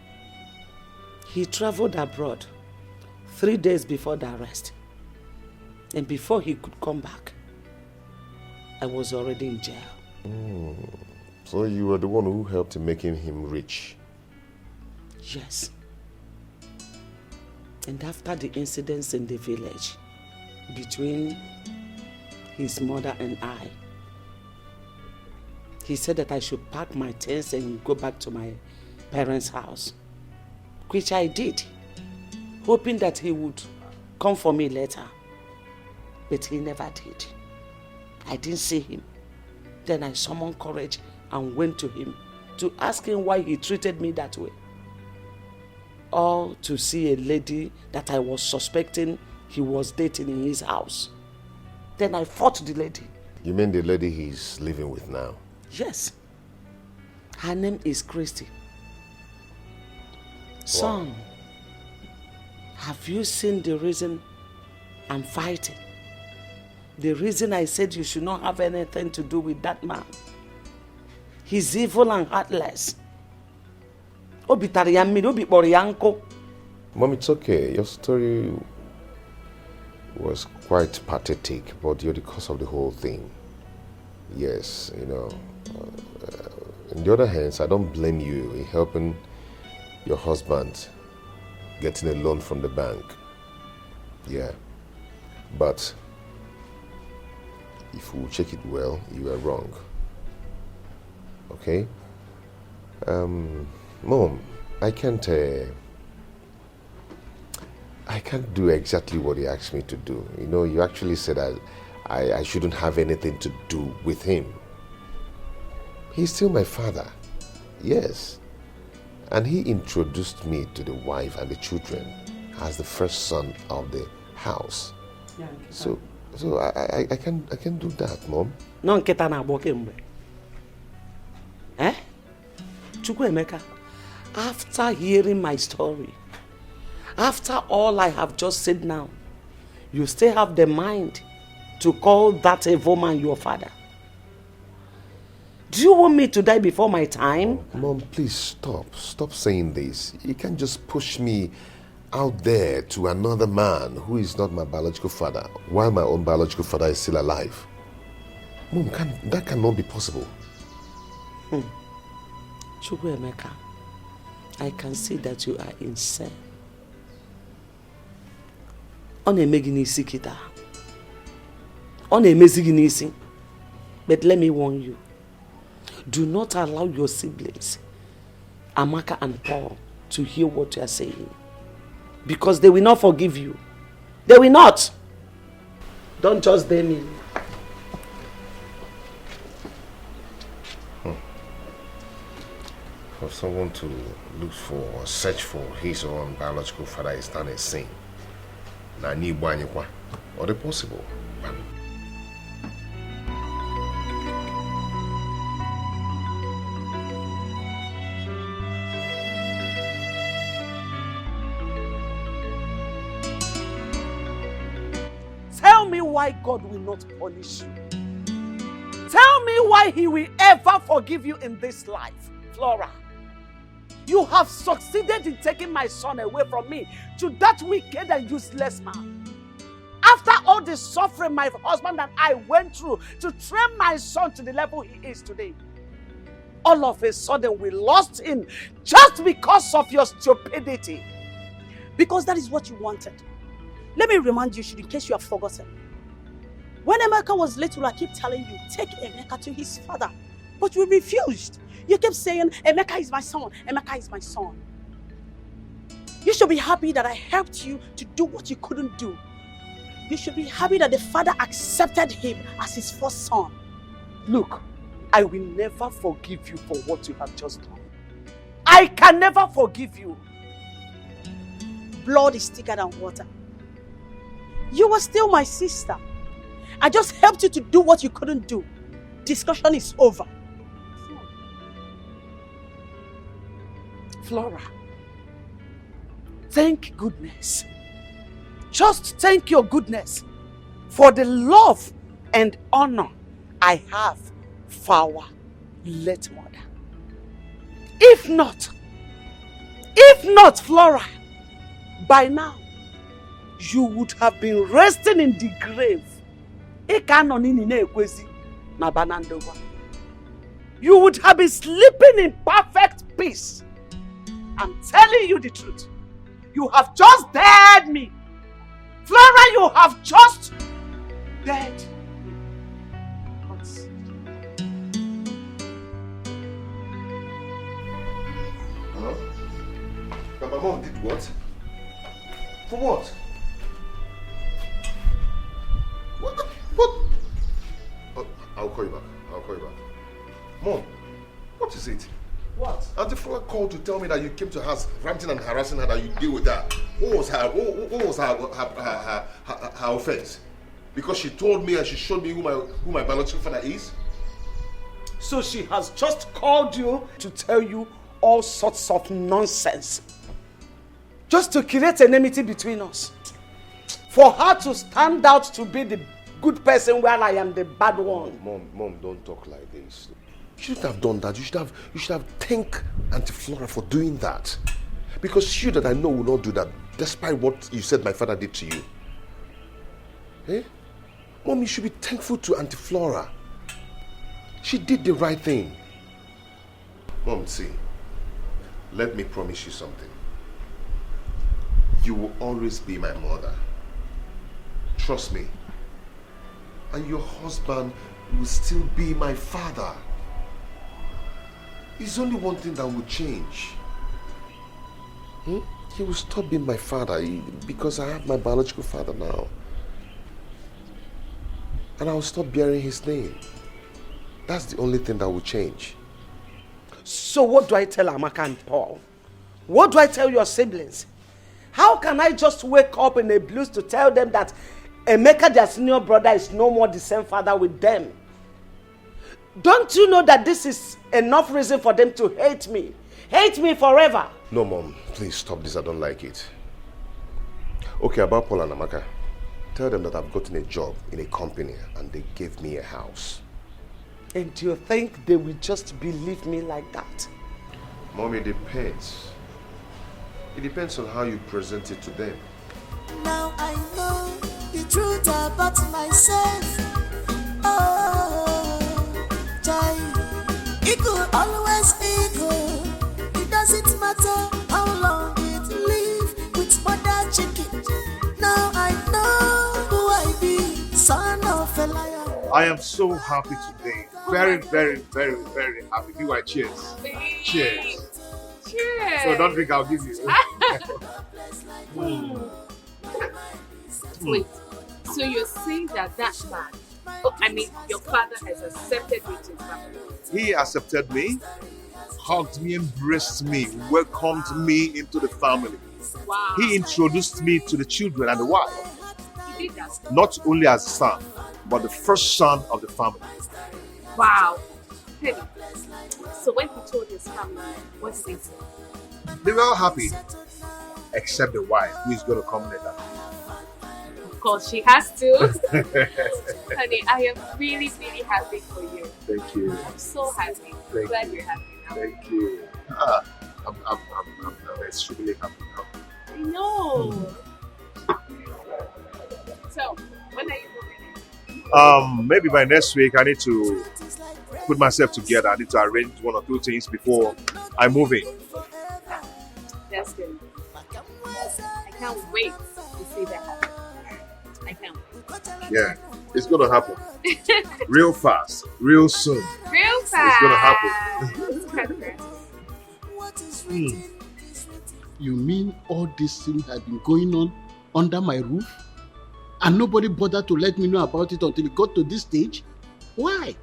C: He traveled abroad 3 days before the arrest. And before he could come back, I was already in jail.
A: So you were the one who helped in making him rich?
C: Yes. And after the incidents in the village between his mother and I, he said that I should pack my things and go back to my parents' house, which I did, hoping that he would come for me later. But he never did. I didn't see him. Then I summoned courage and went to him to ask him why he treated me that way. All to see a lady that I was suspecting he was dating in his house. Then I fought the lady.
A: You mean the lady he's living with now?
C: Yes. Her name is Christy. Son, have you seen the reason I'm fighting? The reason I said you should not have anything to do with that man. He's evil and heartless.
A: Mom, it's okay. Your story was quite pathetic, but you're the cause of the whole thing. Yes, you know. On the other hand, I don't blame you in helping your husband getting a loan from the bank. Yeah. But if we check it well, you are wrong. Okay? Mom, I can't do exactly what he asked me to do. You know, you actually said I shouldn't have anything to do with him. He's still my father. Yes. And he introduced me to the wife and the children as the first son of the house. So I can do that, Mom.
C: No, nketa na agbo kemgbe. Chukwuemeka, after hearing my story, after all I have just said now, you still have the mind to call that evil man your father? Do you want me to die before my time?
U: Mom, please stop. Stop saying this. You can't just push me out there to another man who is not my biological father while my own biological father is still alive. Mom, that cannot be possible.
C: Chukwuemeka, I can see that you are insane. Ọ na-eme gị n'isi kịta. Ọ na-emezi gị n'isi. But let me warn you. Do not allow your siblings, Amaka and Paul, to hear what you are saying. Because they will not forgive you. They will not. Don't just dare me.
U: For someone to look for or search for his or own biological father is not a sin. Or the possible.
C: Tell me why God will not punish you. Tell me why He will ever forgive you in this life, Flora. You have succeeded in taking my son away from me to that wicked and useless man. After all the suffering my husband and I went through to train my son to the level he is today, all of a sudden we lost him just because of your stupidity.
E: Because that is what you wanted. Let me remind you, in case you have forgotten. When Emeka was little, I keep telling you, take Emeka to his father. But you refused. You kept saying, Emeka is my son, Emeka is my son. You should be happy that I helped you to do what you couldn't do. You should be happy that the father accepted him as his first son.
C: Look, I will never forgive you for what you have just done. I can never forgive you.
E: Blood is thicker than water. You were still my sister. I just helped you to do what you couldn't do. Discussion is over.
C: Flora, thank goodness. Just thank your goodness for the love and honor I have for our late mother. If not, Flora, by now, you would have been resting in the grave. You would have been sleeping in perfect peace. I'm telling you the truth. You have just dared me. Flora, you have just dared me.
U: Hello? But my mom did what? For what? What? Oh, I'll call you back. Mom, what is it?
C: What?
U: Auntie Flora called to tell me that you came to her house ranting and harassing her, that you deal with that. What was her offense? Because she told me and she showed me who my biological father is?
C: So she has just called you to tell you all sorts of nonsense. Just to create enmity between us. For her to stand out to be the good person while I am the bad one.
U: Mom, don't talk like this. You shouldn't have done that. You should have thanked Auntie Flora for doing that. Because she that I know will not do that, despite what you said my father did to you. Eh? Mom, you should be thankful to Auntie Flora. She did the right thing. Mom, see, let me promise you something. You will always be my mother. Trust me. And your husband will still be my father. There's only one thing that will change. He will stop being my father because I have my biological father now. And I'll stop bearing his name. That's the only thing that will change.
C: So what do I tell Amaka and Paul? What do I tell your siblings? How can I just wake up in a blues to tell them that Emeka, their senior brother, is no more the same father with them? Don't you know that this is Enough reason for them to hate me. Hate me forever.
U: No, Mom, please stop this. I don't like it. Okay, about Paul and Amaka. Tell them that I've gotten a job in a company and they gave me a house.
C: And do you think they will just believe me like that?
U: Mom, it depends. It depends on how you present it to them.
I: Now I know the truth about myself. Oh, Jai, it could always equal. It doesn't matter how long it live with mother chicken. Now I know who I be, son of a liar.
K: I am so happy today. Very, very, very, very happy. You are cheers. Cheers.
B: Cheers.
K: So don't drink, I'll give you.
B: Wait, so you're saying that man, your father has accepted me to his family?
K: He accepted me, hugged me, embraced me, welcomed me into the family.
B: Wow.
K: He introduced me to the children and the wife.
B: He did that?
K: Not only as a son, but the first son of the family.
B: Wow. Hey, so when he told his family, what did they say?
K: They were all happy, except the wife, who is going to come later.
B: Of course, she has to. Honey, I am really, really happy for you.
K: Thank you.
B: I'm so happy.
K: Thank
B: Glad
K: you.
B: you're happy now.
K: Thank you. I'm extremely happy now.
B: I know. So, when are you moving in?
K: Maybe by next week I need to put myself together. I need to arrange one or two things before I move in.
B: That's good. I can't wait to see that happen. I can't wait.
K: Yeah, it's gonna happen. Real fast, real soon.
B: Real fast.
K: It's gonna happen.
T: You mean all these things have been going on under my roof? And nobody bothered to let me know about it until it got to this stage? Why?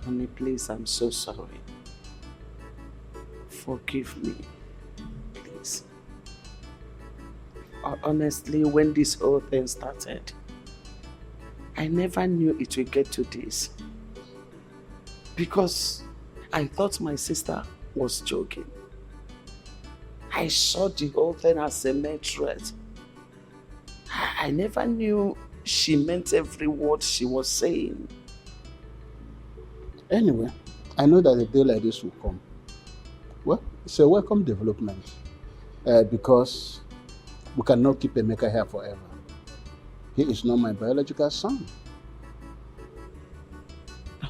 C: Honey, please, I'm so sorry. Forgive me, please. Honestly, when this whole thing started, I never knew it would get to this. Because I thought my sister was joking. I saw the whole thing as a mere threat. I never knew she meant every word she was saying.
T: Anyway, I know that a day like this will come. Well, it's a welcome development because we cannot keep Emeka here forever. He is not my biological son.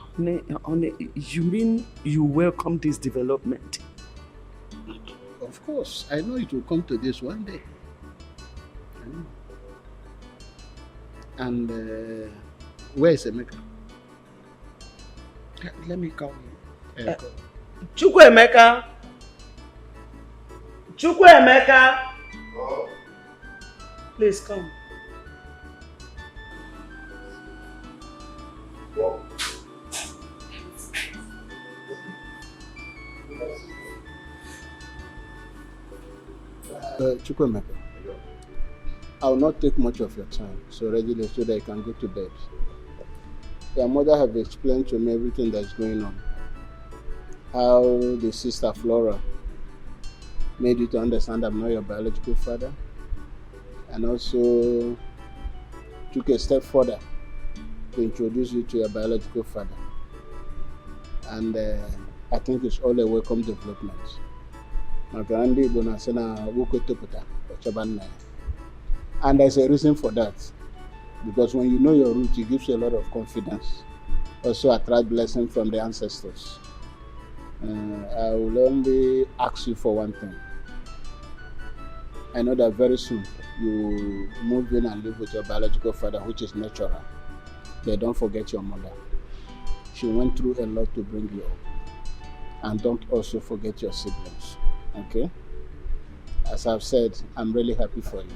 C: Honey, you mean you welcome this development?
T: Of course, I know it will come to this one day. And where is Emeka?
C: Let me call you.
T: Call.
C: Chukwuemeka! Chukwuemeka!
K: Oh.
C: Please come.
T: Chukwuemeka, I will not take much of your time, so readily so that you can go to bed. Your mother have explained to me everything that's going on. How the sister Flora made you to understand I'm not your biological father, and also took a step further to introduce you to your biological father. And I think it's all a welcome development. And there's a reason for that. Because when you know your root, it gives you a lot of confidence. Also attract blessing from the ancestors. I will only ask you for one thing. I know that very soon you move in and live with your biological father, which is natural. But don't forget your mother. She went through a lot to bring you up. And don't also forget your siblings. Okay? As I've said, I'm really happy for you.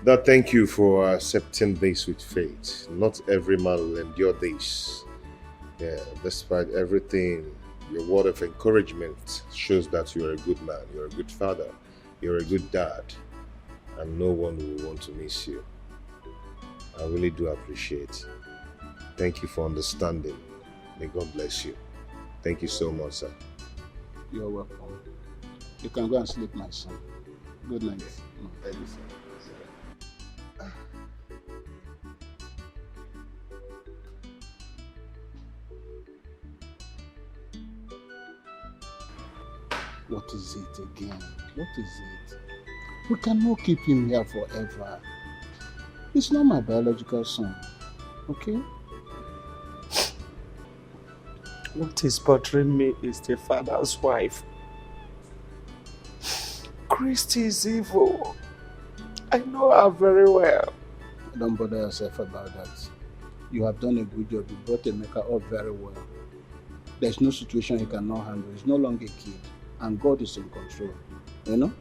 U: Dad, thank you for accepting this with faith. Not every man will endure this. Yeah, despite everything, your word of encouragement shows that you're a good man, you're a good father, you're a good dad, and no one will want to miss you.
A: I really do appreciate. Thank you for understanding. May God bless you. Thank you so much, sir.
T: You're welcome. You can go and sleep, my son. Good night.
A: Thank you, sir.
T: What is it again? What is it? We cannot keep him here forever. He's not my biological son, okay?
F: What is bothering me is the father's wife. Christy is evil. I know her very well.
T: Don't bother yourself about that. You have done a good job. You brought Emeka up very well. There's no situation he cannot handle. He's no longer a kid. And God is in control. You know?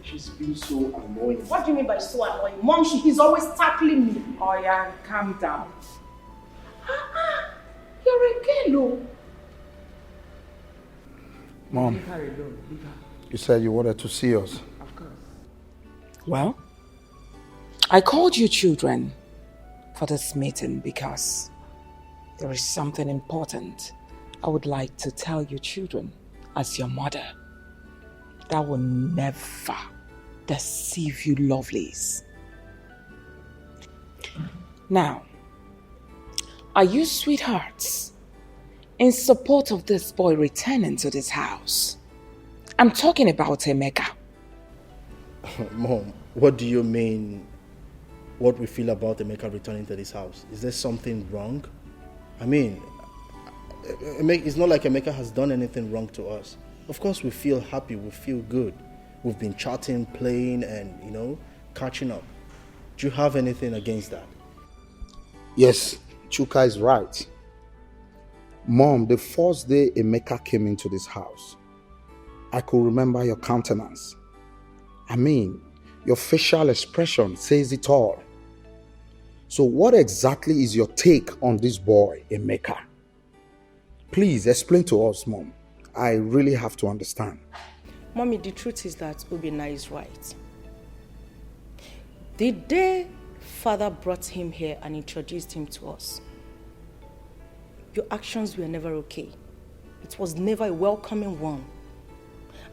F: She's been so annoying.
E: What do you mean by so annoying? Mom, he's always tackling me.
G: Oh yeah, calm down. You're a girl.
P: Mom,
G: Leave her alone. Leave her.
P: you said you wanted to see us.
G: Of course. Well, I called you children for this meeting because there is something important I would like to tell you children as your mother that will never deceive you lovelies. Now, are you sweethearts in support of this boy returning to this house? I'm talking about Emeka.
F: Mom, what do you mean? What we feel about Emeka returning to this house? Is there something wrong? I mean, it's not like Emeka has done anything wrong to us. Of course we feel happy, we feel good. We've been chatting, playing and, catching up. Do you have anything against that?
P: Yes, Chuka is right. Mom, the first day Emeka came into this house, I could remember your countenance. I mean, your facial expression says it all. So what exactly is your take on this boy, Emeka? Please explain to us, Mom. I really have to understand.
E: Mommy, the truth is that Obina is right. The day Father brought him here and introduced him to us, your actions were never okay. It was never a welcoming one.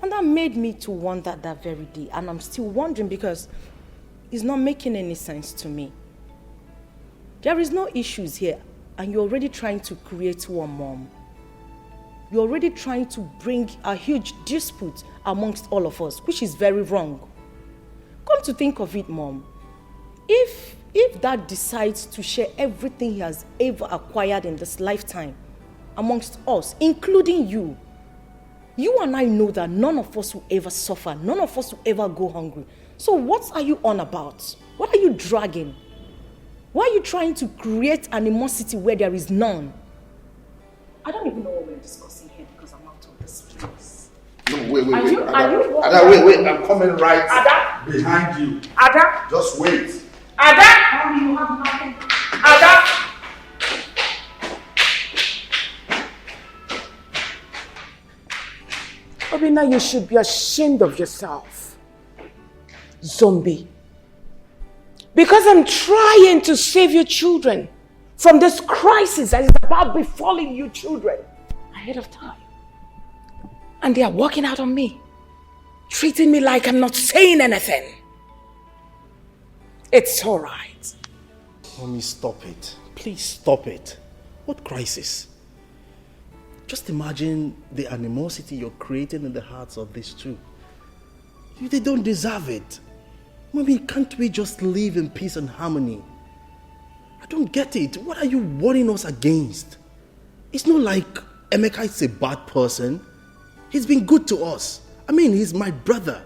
E: And that made me to wonder that very day. And I'm still wondering because it's not making any sense to me. There is no issues here and you're already trying to create one, Mom. You're already trying to bring a huge dispute amongst all of us, which is very wrong. Come to think of it, Mom. If Dad decides to share everything he has ever acquired in this lifetime amongst us, including you and I know that none of us will ever suffer, none of us will ever go hungry. So what are you on about? What are you dragging? Why are you trying to create animosity where there is none? I don't even know what we're discussing here because I'm out of this place.
P: No, wait.
E: Ada,
P: wait, I'm coming right
E: Ada?
P: behind you.
E: Ada?
P: Just wait.
E: Ada? Mommy, you have nothing. Ada?
G: Obina, you should be ashamed of yourself. Zombie. Because I'm trying to save your children from this crisis that is about befalling you children ahead of time. And they are walking out on me, treating me like I'm not saying anything. It's all right.
F: Mommy, stop it. Please stop it. What crisis? Just imagine the animosity you're creating in the hearts of these two. They don't deserve it. Mommy, can't we just live in peace and harmony? I don't get it. What are you warning us against? It's not like Emeka is a bad person. He's been good to us. I mean, he's my brother.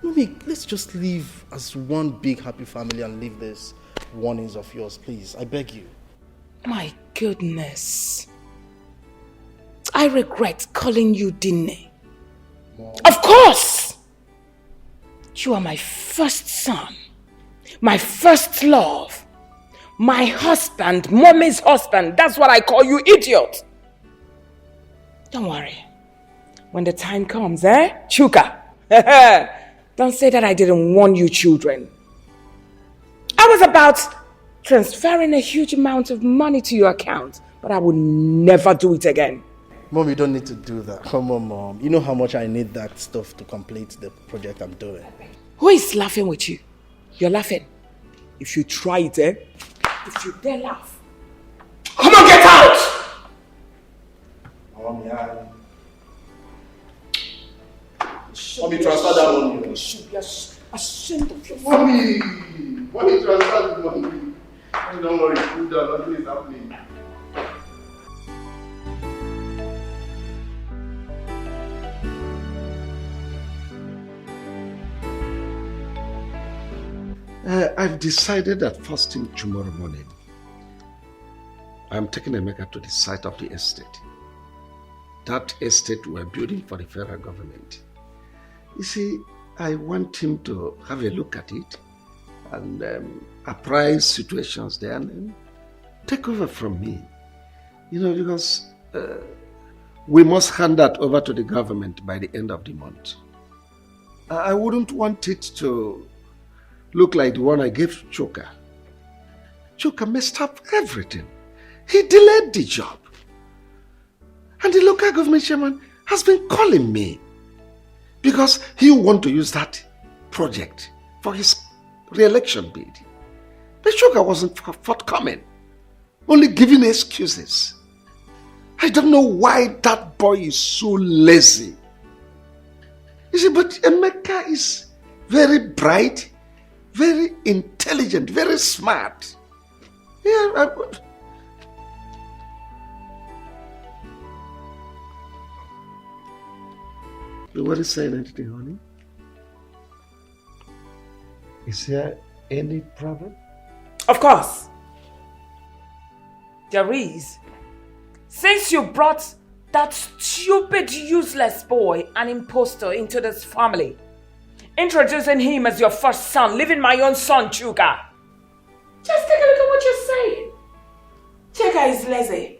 F: Mommy, let's just live as one big happy family and leave these warnings of yours, please. I beg you.
G: My goodness. I regret calling you Dine.
P: Mom.
G: Of course! You are my first son, my first love, my husband, Mommy's husband. That's what I call you, idiot. Don't worry. When the time comes, Chuka? Don't say that I didn't warn you, children. I was about transferring a huge amount of money to your account, but I would never do it again.
F: Mom, you don't need to do that. Come on, Mom. You know how much I need that stuff to complete the project I'm doing.
G: Who is laughing with you? You're laughing. If you try it, if you dare laugh. Come on, get out!
F: Mom, Mommy, transfer that money.
G: You should be ashamed of yourself.
F: Mommy, transfer the money. Don't worry, cool down. Nothing is happening.
H: I've decided that first thing tomorrow morning, I'm taking Emeka to the site of the estate. That estate we're building for the federal government. You see, I want him to have a look at it and apprise situations there and then take over from me. You know, because we must hand that over to the government by the end of the month. I wouldn't want it to look like the one I gave Chuka. Chuka messed up everything. He delayed the job. And the local government chairman has been calling me because he want to use that project for his re-election bid. But Chuka wasn't forthcoming, only giving excuses. I don't know why that boy is so lazy. You see, but Emeka is very bright, very intelligent, very smart. Yeah, You want to say anything, honey? Is there any problem?
G: Of course. There is. Since you brought that stupid, useless boy, an impostor, into this family, introducing him as your first son, leaving my own son, Chuka. Just take a look at what you're saying. Chuka is lazy.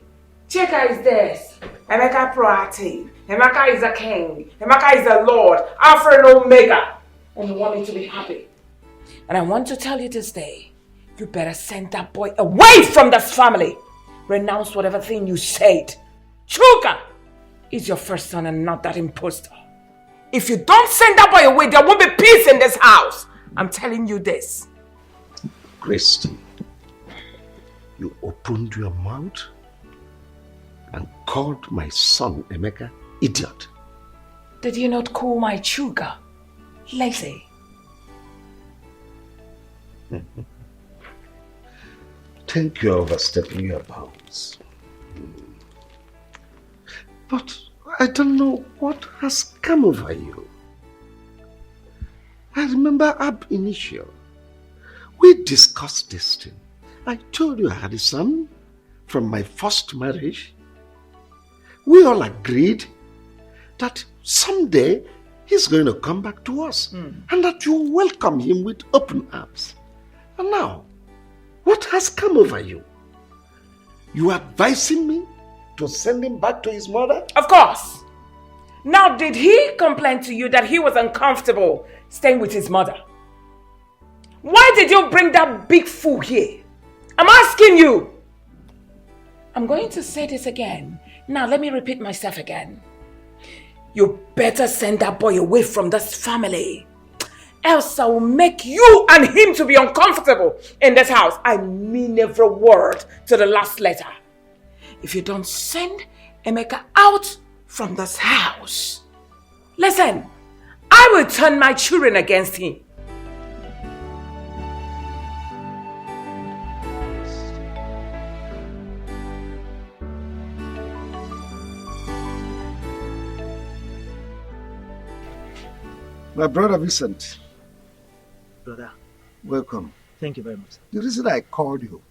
G: Chuka is this. Emeka proactive. Emeka is a king. Emeka is a lord. Alpha and Omega. And you want me to be happy. And I want to tell you this day, you better send that boy away from this family. Renounce whatever thing you said. Chuka is your first son and not that imposter. If you don't send that boy away, there won't be peace in this house. I'm telling you this.
H: Christy, you opened your mouth and called my son Emeka idiot.
G: Did you not call my Chuka lazy?
H: Think you're overstepping your bounds. But I don't know what has come over you. I remember ab initio, we discussed this thing. I told you I had a son from my first marriage. We all agreed that someday he's going to come back to us and that you welcome him with open arms. And now, what has come over you? You advising me to send him back to his mother?
G: Of course. Now, did he complain to you that he was uncomfortable staying with his mother? Why did you bring that big fool here? I'm asking you. I'm going to say this again. Now, let me repeat myself again. You better send that boy away from this family. Else I will make you and him to be uncomfortable in this house. I mean every word to the last letter. If you don't send Emeka out from this house, listen, I will turn my children against him.
H: My brother Vincent.
M: Brother.
H: Welcome.
M: Thank you very much.
H: The reason I called you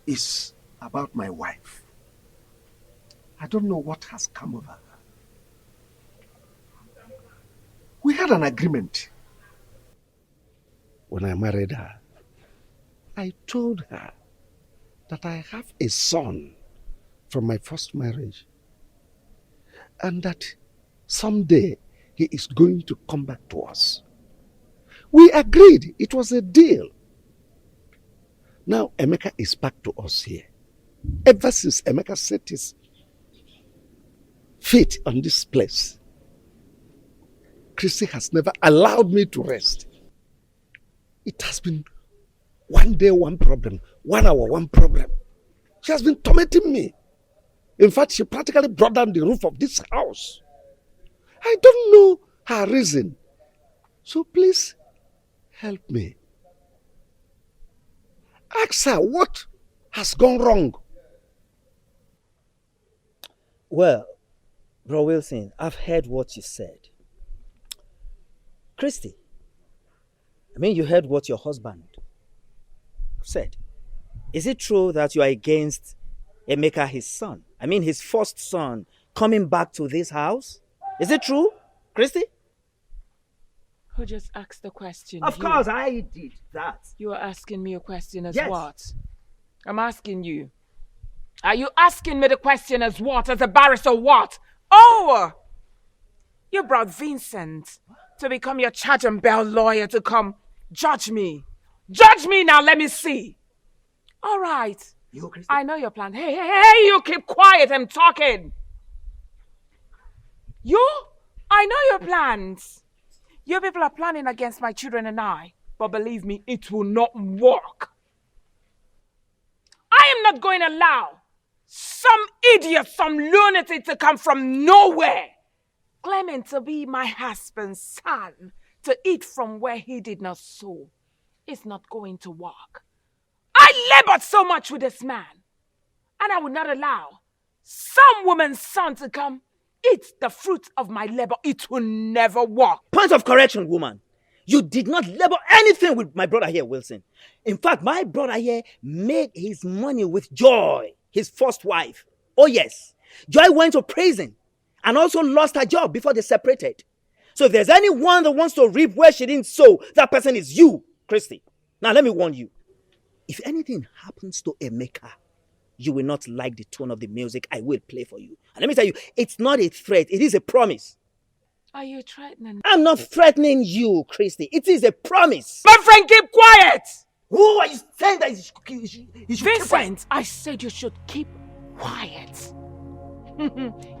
H: is about my wife. I don't know what has come over her. We had an agreement. When I married her, I told her that I have a son from my first marriage. and that someday he is going to come back to us. We agreed. It was a deal. Now Emeka is back to us here. Ever since Emeka set his feet on this place, Christy has never allowed me to rest. It has been one day, one problem, 1 hour, one problem. She has been tormenting me. In fact, she practically brought down the roof of this house. I don't know her reason. So please, help me. Ask her what has gone wrong.
L: Well, Bro Wilson, I've heard what you said. Christy, you heard what your husband said. Is it true that you are against Emeka, his son? His first son, coming back to this house? Is it true, Christy?
G: Who just asked the question?
L: Of course, I did that.
G: You are asking me a question as
L: Yes.
G: what? I'm asking you. Are you asking me the question as what? As a barrister what? Oh! You brought Vincent to become your charge and bail lawyer to come judge me. Judge me now, let me see. All right. I know your plan. Hey, you keep quiet, I'm talking. I know your plans. You people are planning against my children and I, but believe me, it will not work. I am not going to allow some idiot, some lunatic to come from nowhere, claiming to be my husband's son, to eat from where he did not sow. It's not going to work. I labored so much with this man, and I will not allow some woman's son to come eat the fruit of my labor. It will never work.
L: Point of correction, woman. You did not labor anything with my brother here, Wilson. In fact, my brother here made his money with Joy, his first wife. Oh yes, Joy went to prison and also lost her job before they separated. So if there's anyone that wants to reap where she didn't sow, that person is you, Christy. Now let me warn you. If anything happens to Emeka, you will not like the tone of the music I will play for you. And let me tell you, it's not a threat, it is a promise.
G: Are you threatening?
L: I'm not threatening you, Christy. It is a promise.
G: My friend, keep quiet!
L: Who are you saying that you should
G: Vincent, I said you should keep quiet.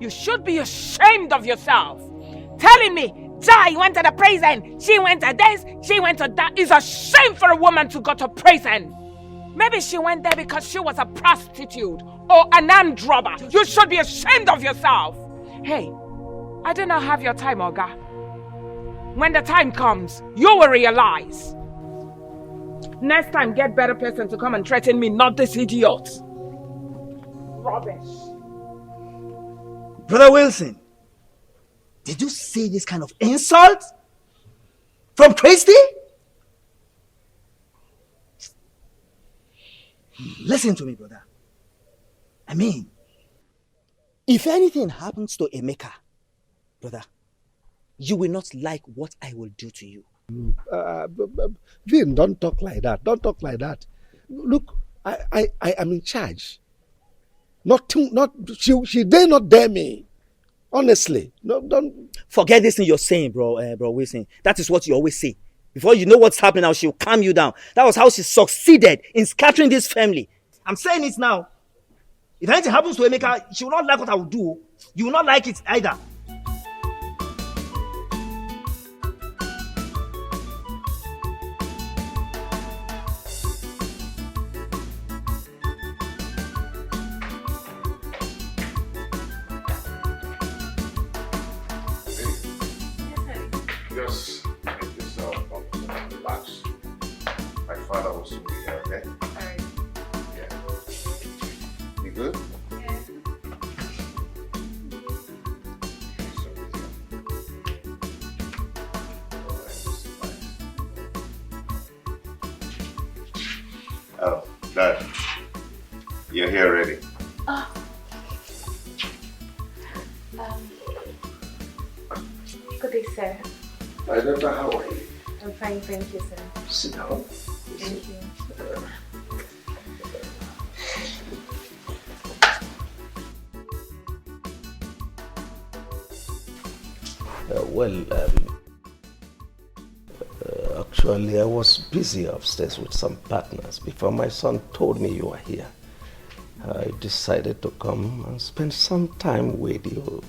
G: You should be ashamed of yourself. Telling me, Joy went to the prison, she went to this, she went to that. It's a shame for a woman to go to prison. Maybe she went there because she was a prostitute or an armed robber. You should be ashamed of yourself. Hey, I do not have your time, Olga. When the time comes, you will realize. Next time, get better person to come and threaten me, not this idiot. Rubbish.
L: Brother Wilson, did you see this kind of insult from Christy? Listen to me, brother. If anything happens to Emeka, brother, you will not like what I will do to you.
H: Vin, don't talk like that. Don't talk like that. Look, I am in charge. She dare not dare me. Honestly, no, don't
L: forget this thing you're saying, bro Wilson. That is what you always say. Before you know what's happening now, she'll calm you down. That was how she succeeded in scattering this family. I'm saying it now. If anything happens to Emeka, she will not like what I will do. You will not like it either.
U: Just make yourself comfortable and relax. My father will soon be here, okay?
J: Alright.
U: Yeah. You good?
J: Yeah.
U: Oh, Dad. You're here already.
J: Oh. Good day, sir.
U: My daughter, how are you?
J: I'm fine, thank you, sir.
U: Sit down.
J: Thank you.
H: Actually, I was busy upstairs with some partners before my son told me you were here. I decided to come and spend some time with you.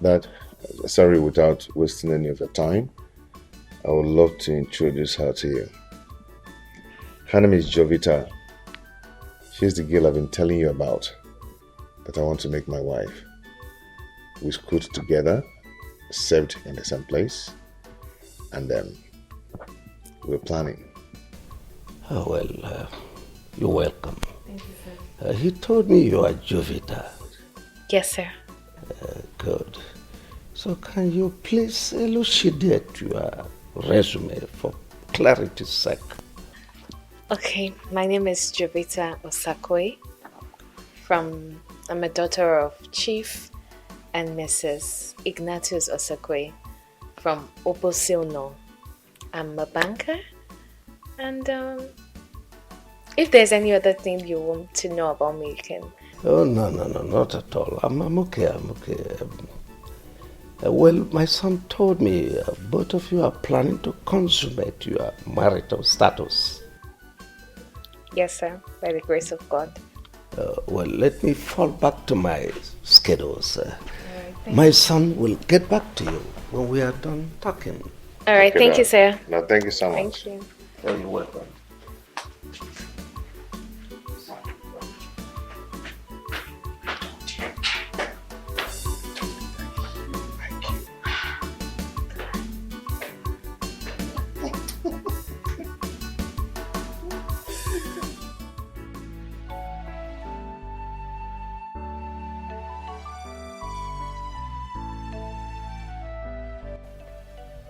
A: Dad, sorry, without wasting any of your time, I would love to introduce her to you. Her name is Jovita. She's the girl I've been telling you about that I want to make my wife. We schooled together, served in the same place, and we're planning.
H: Oh, well, you're welcome.
J: Thank you, sir.
H: He told me you are Jovita.
J: Yes, sir.
H: Good. So can you please elucidate your resume for clarity's sake?
J: Okay, my name is Jovita Osakwe. I'm a daughter of Chief and Mrs. Ignatius Osakwe from Obosilno. I'm a banker, and if there's any other thing you want to know about me, you can.
H: Oh, no, not at all. I'm okay. Well, my son told me both of you are planning to consummate your marital status.
J: Yes, sir, by the grace of God.
H: Well, let me fall back to my schedules.
J: Right,
H: My son will get back to you when we are done talking.
J: All right, thank you, sir.
A: No, thank you so much.
J: Thank you.
H: Oh, you're welcome.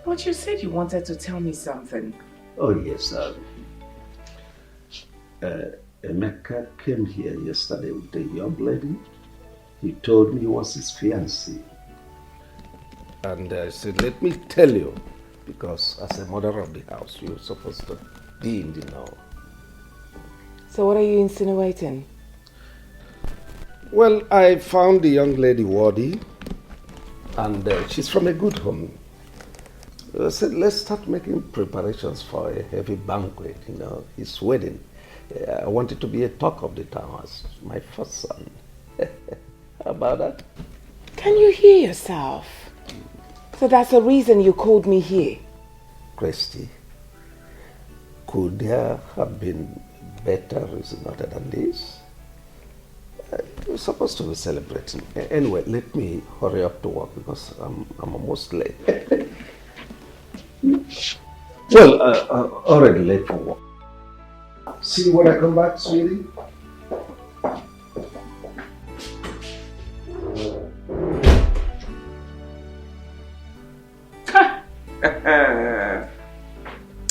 G: But you said you wanted to tell me something.
H: Oh, yes. Emeka came here yesterday with a young lady. He told me he was his fiancée. And I said, let me tell you, because as a mother of the house, you're supposed to be in the know.
G: So what are you insinuating?
H: Well, I found the young lady worthy, and she's from a good home. I said, let's start making preparations for a heavy banquet, his wedding. I want it to be a talk of the town as my first son. How about that?
G: Can you hear yourself? So that's the reason you called me here.
H: Christy, could there have been better reason other than this? We're supposed to be celebrating. Anyway, let me hurry up to work because I'm almost late. Well, already late for work. See you when I come back, sweetie.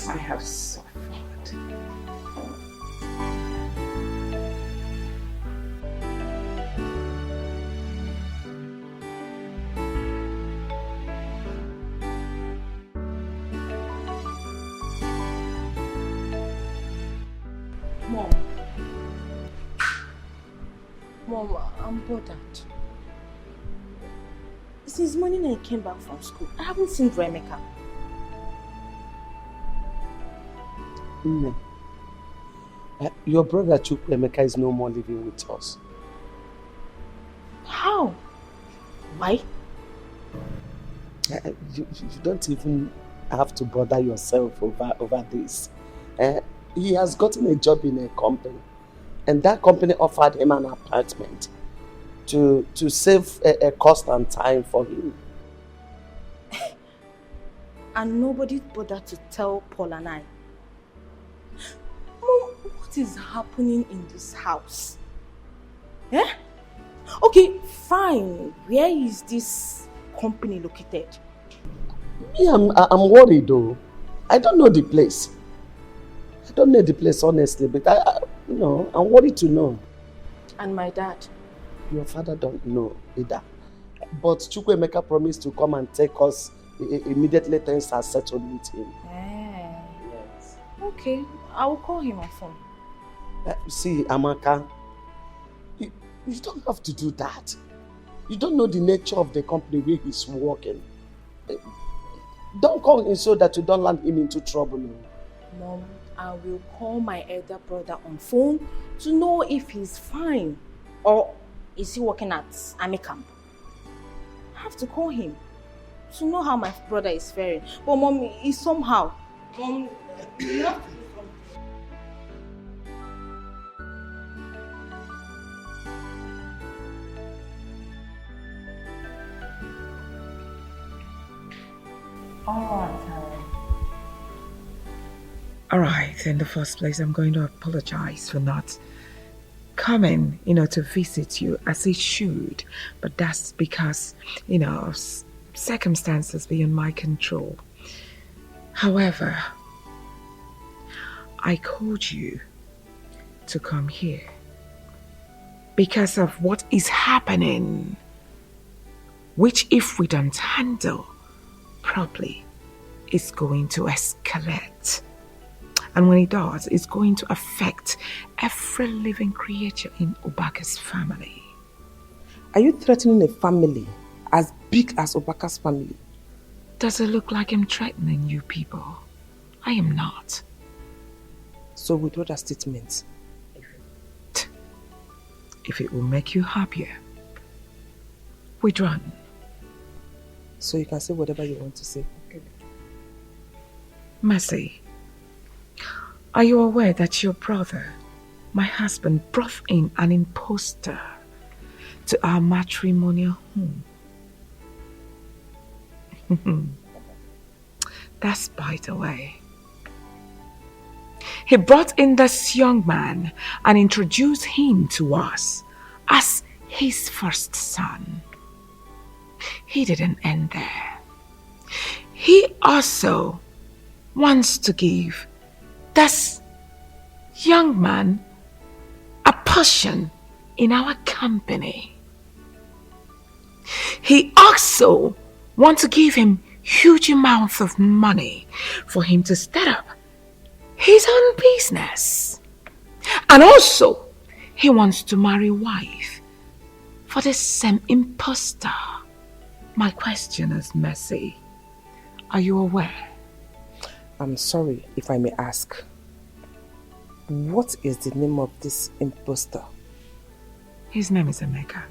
G: I have suffered.
S: Mom, I'm bothered. Since morning I came back from school, I haven't seen Emeka.
C: No. Your brother Emeka is no more living with us.
S: How? Why?
C: You don't even have to bother yourself over this. He has gotten a job in a company, and that company offered him an apartment to save a cost and time for him.
S: And nobody bothered to tell Paul and I. Mom, what is happening in this house? Eh? Okay, fine. Where is this company located?
C: Yeah, I'm worried though. I don't know the place. I don't know the place honestly, but I'm worried to know.
S: And my dad?
C: Your father don't know either. But Chukwuemeka promised to come and take us immediately things are settled with him.
S: Yes. Okay, I will call him on phone.
C: See, Amaka, you don't have to do that. You don't know the nature of the company where he's working. Don't call him so that you don't land him into trouble.
G: Mom, I will call my elder brother on phone to know if he's fine. Or is he working at army camp? I have to call him to know how my brother is faring. But Mom, he's somehow. Mom, you have to.
R: All right, in the first place, I'm going to apologize for not coming, to visit you as it should. But that's because, of circumstances beyond my control. However, I called you to come here because of what is happening, which if we don't handle properly, is going to escalate. And when it does, it's going to affect every living creature in Obaka's family.
C: Are you threatening a family as big as Obaka's family?
R: Does it look like I'm threatening you people? I am not.
C: So withdraw that statement.
R: If it will make you happier, withdraw.
C: So you can say whatever you want to say.
R: Mercy, are you aware that your brother, my husband, brought in an impostor to our matrimonial home? That's by the way. He brought in this young man and introduced him to us as his first son. He didn't end there. He also wants to give this young man a portion in our company. He also wants to give him huge amounts of money for him to start up his own business. And also, he wants to marry a wife for the same impostor. My question is, Mercy, are you aware?
C: I'm sorry if I may ask. What is the name of this impostor?
R: His name is Emeka.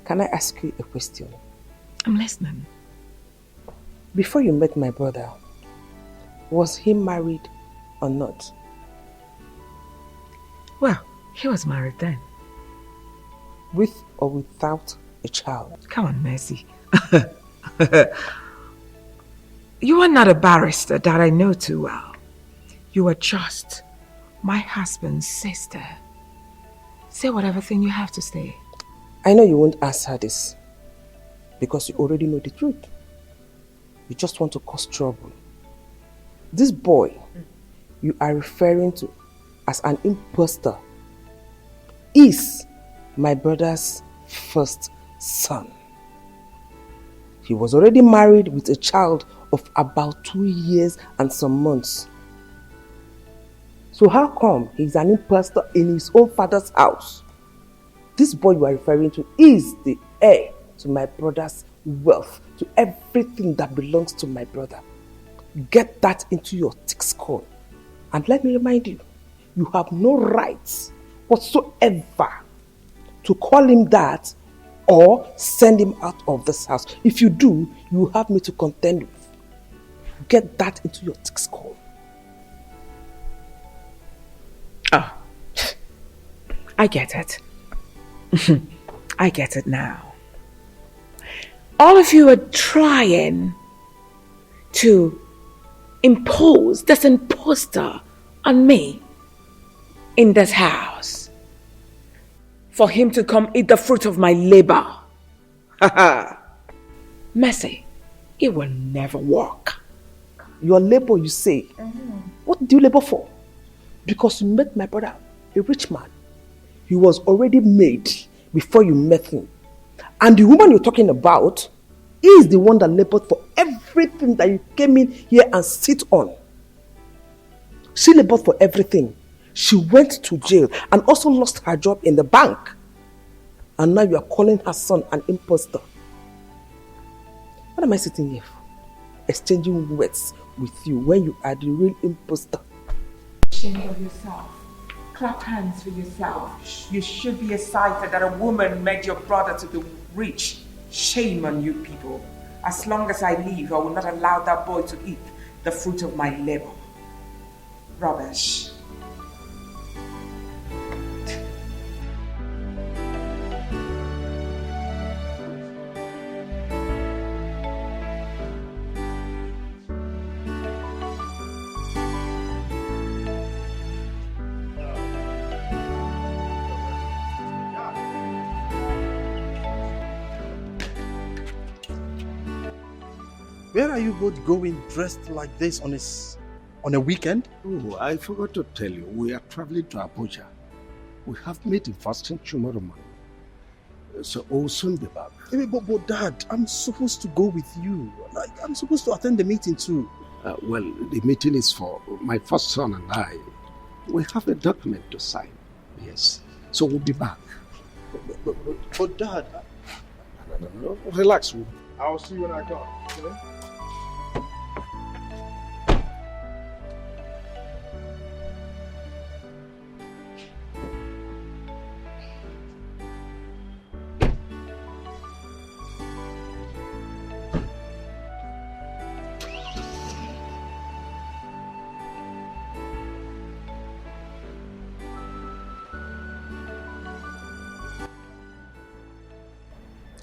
C: Can I ask you a question?
R: I'm listening.
C: Before you met my brother, was he married or not?
R: Well, he was married then.
C: With or without a child?
R: Come on, Mercy. You are not a barrister that I know too well. You are just my husband's sister. Say whatever thing you have to say.
C: I know you won't answer this because you already know the truth. You just want to cause trouble. This boy you are referring to as an impostor is my brother's first son. He was already married with a child of about 2 years and some months. So how come he's an impostor in his own father's house? This boy you are referring to is the heir to my brother's wealth, to everything that belongs to my brother. Get that into your thick skull. And let me remind you, you have no rights whatsoever to call him that or send him out of this house. If you do, you will have me to contend with. Get that into your thick skull.
R: Oh, I get it. I get it now. All of you are trying to impose this imposter on me in this house for him to come eat the fruit of my labor. Mercy, it will never work.
C: Your labor, you say? What do you labor for? Because you met my brother, a rich man. He was already made before you met him. And the woman you're talking about is the one that labored for everything that you came in here and sit on. She labored for everything. She went to jail and also lost her job in the bank.
Q: And now you are calling her son an impostor. What am I sitting here for? Exchanging words with you when you are the real impostor.
R: Shame of yourself. Clap hands for yourself. You should be excited that a woman made your brother to be rich. Shame on you people. As long as I live, I will not allow that boy to eat the fruit of my labor. Rubbish.
F: Where are you both going dressed like this on a weekend?
H: Oh, I forgot to tell you, we are traveling to Abuja. We have meeting first thing tomorrow morning. So we'll soon be back.
F: But Dad, I'm supposed to go with you. I'm supposed to attend the meeting too.
H: Well, the meeting is for my first son and I. We have a document to sign. Yes. So we'll be back.
F: But Dad...
H: No, relax.
K: I'll see you when I come. Okay?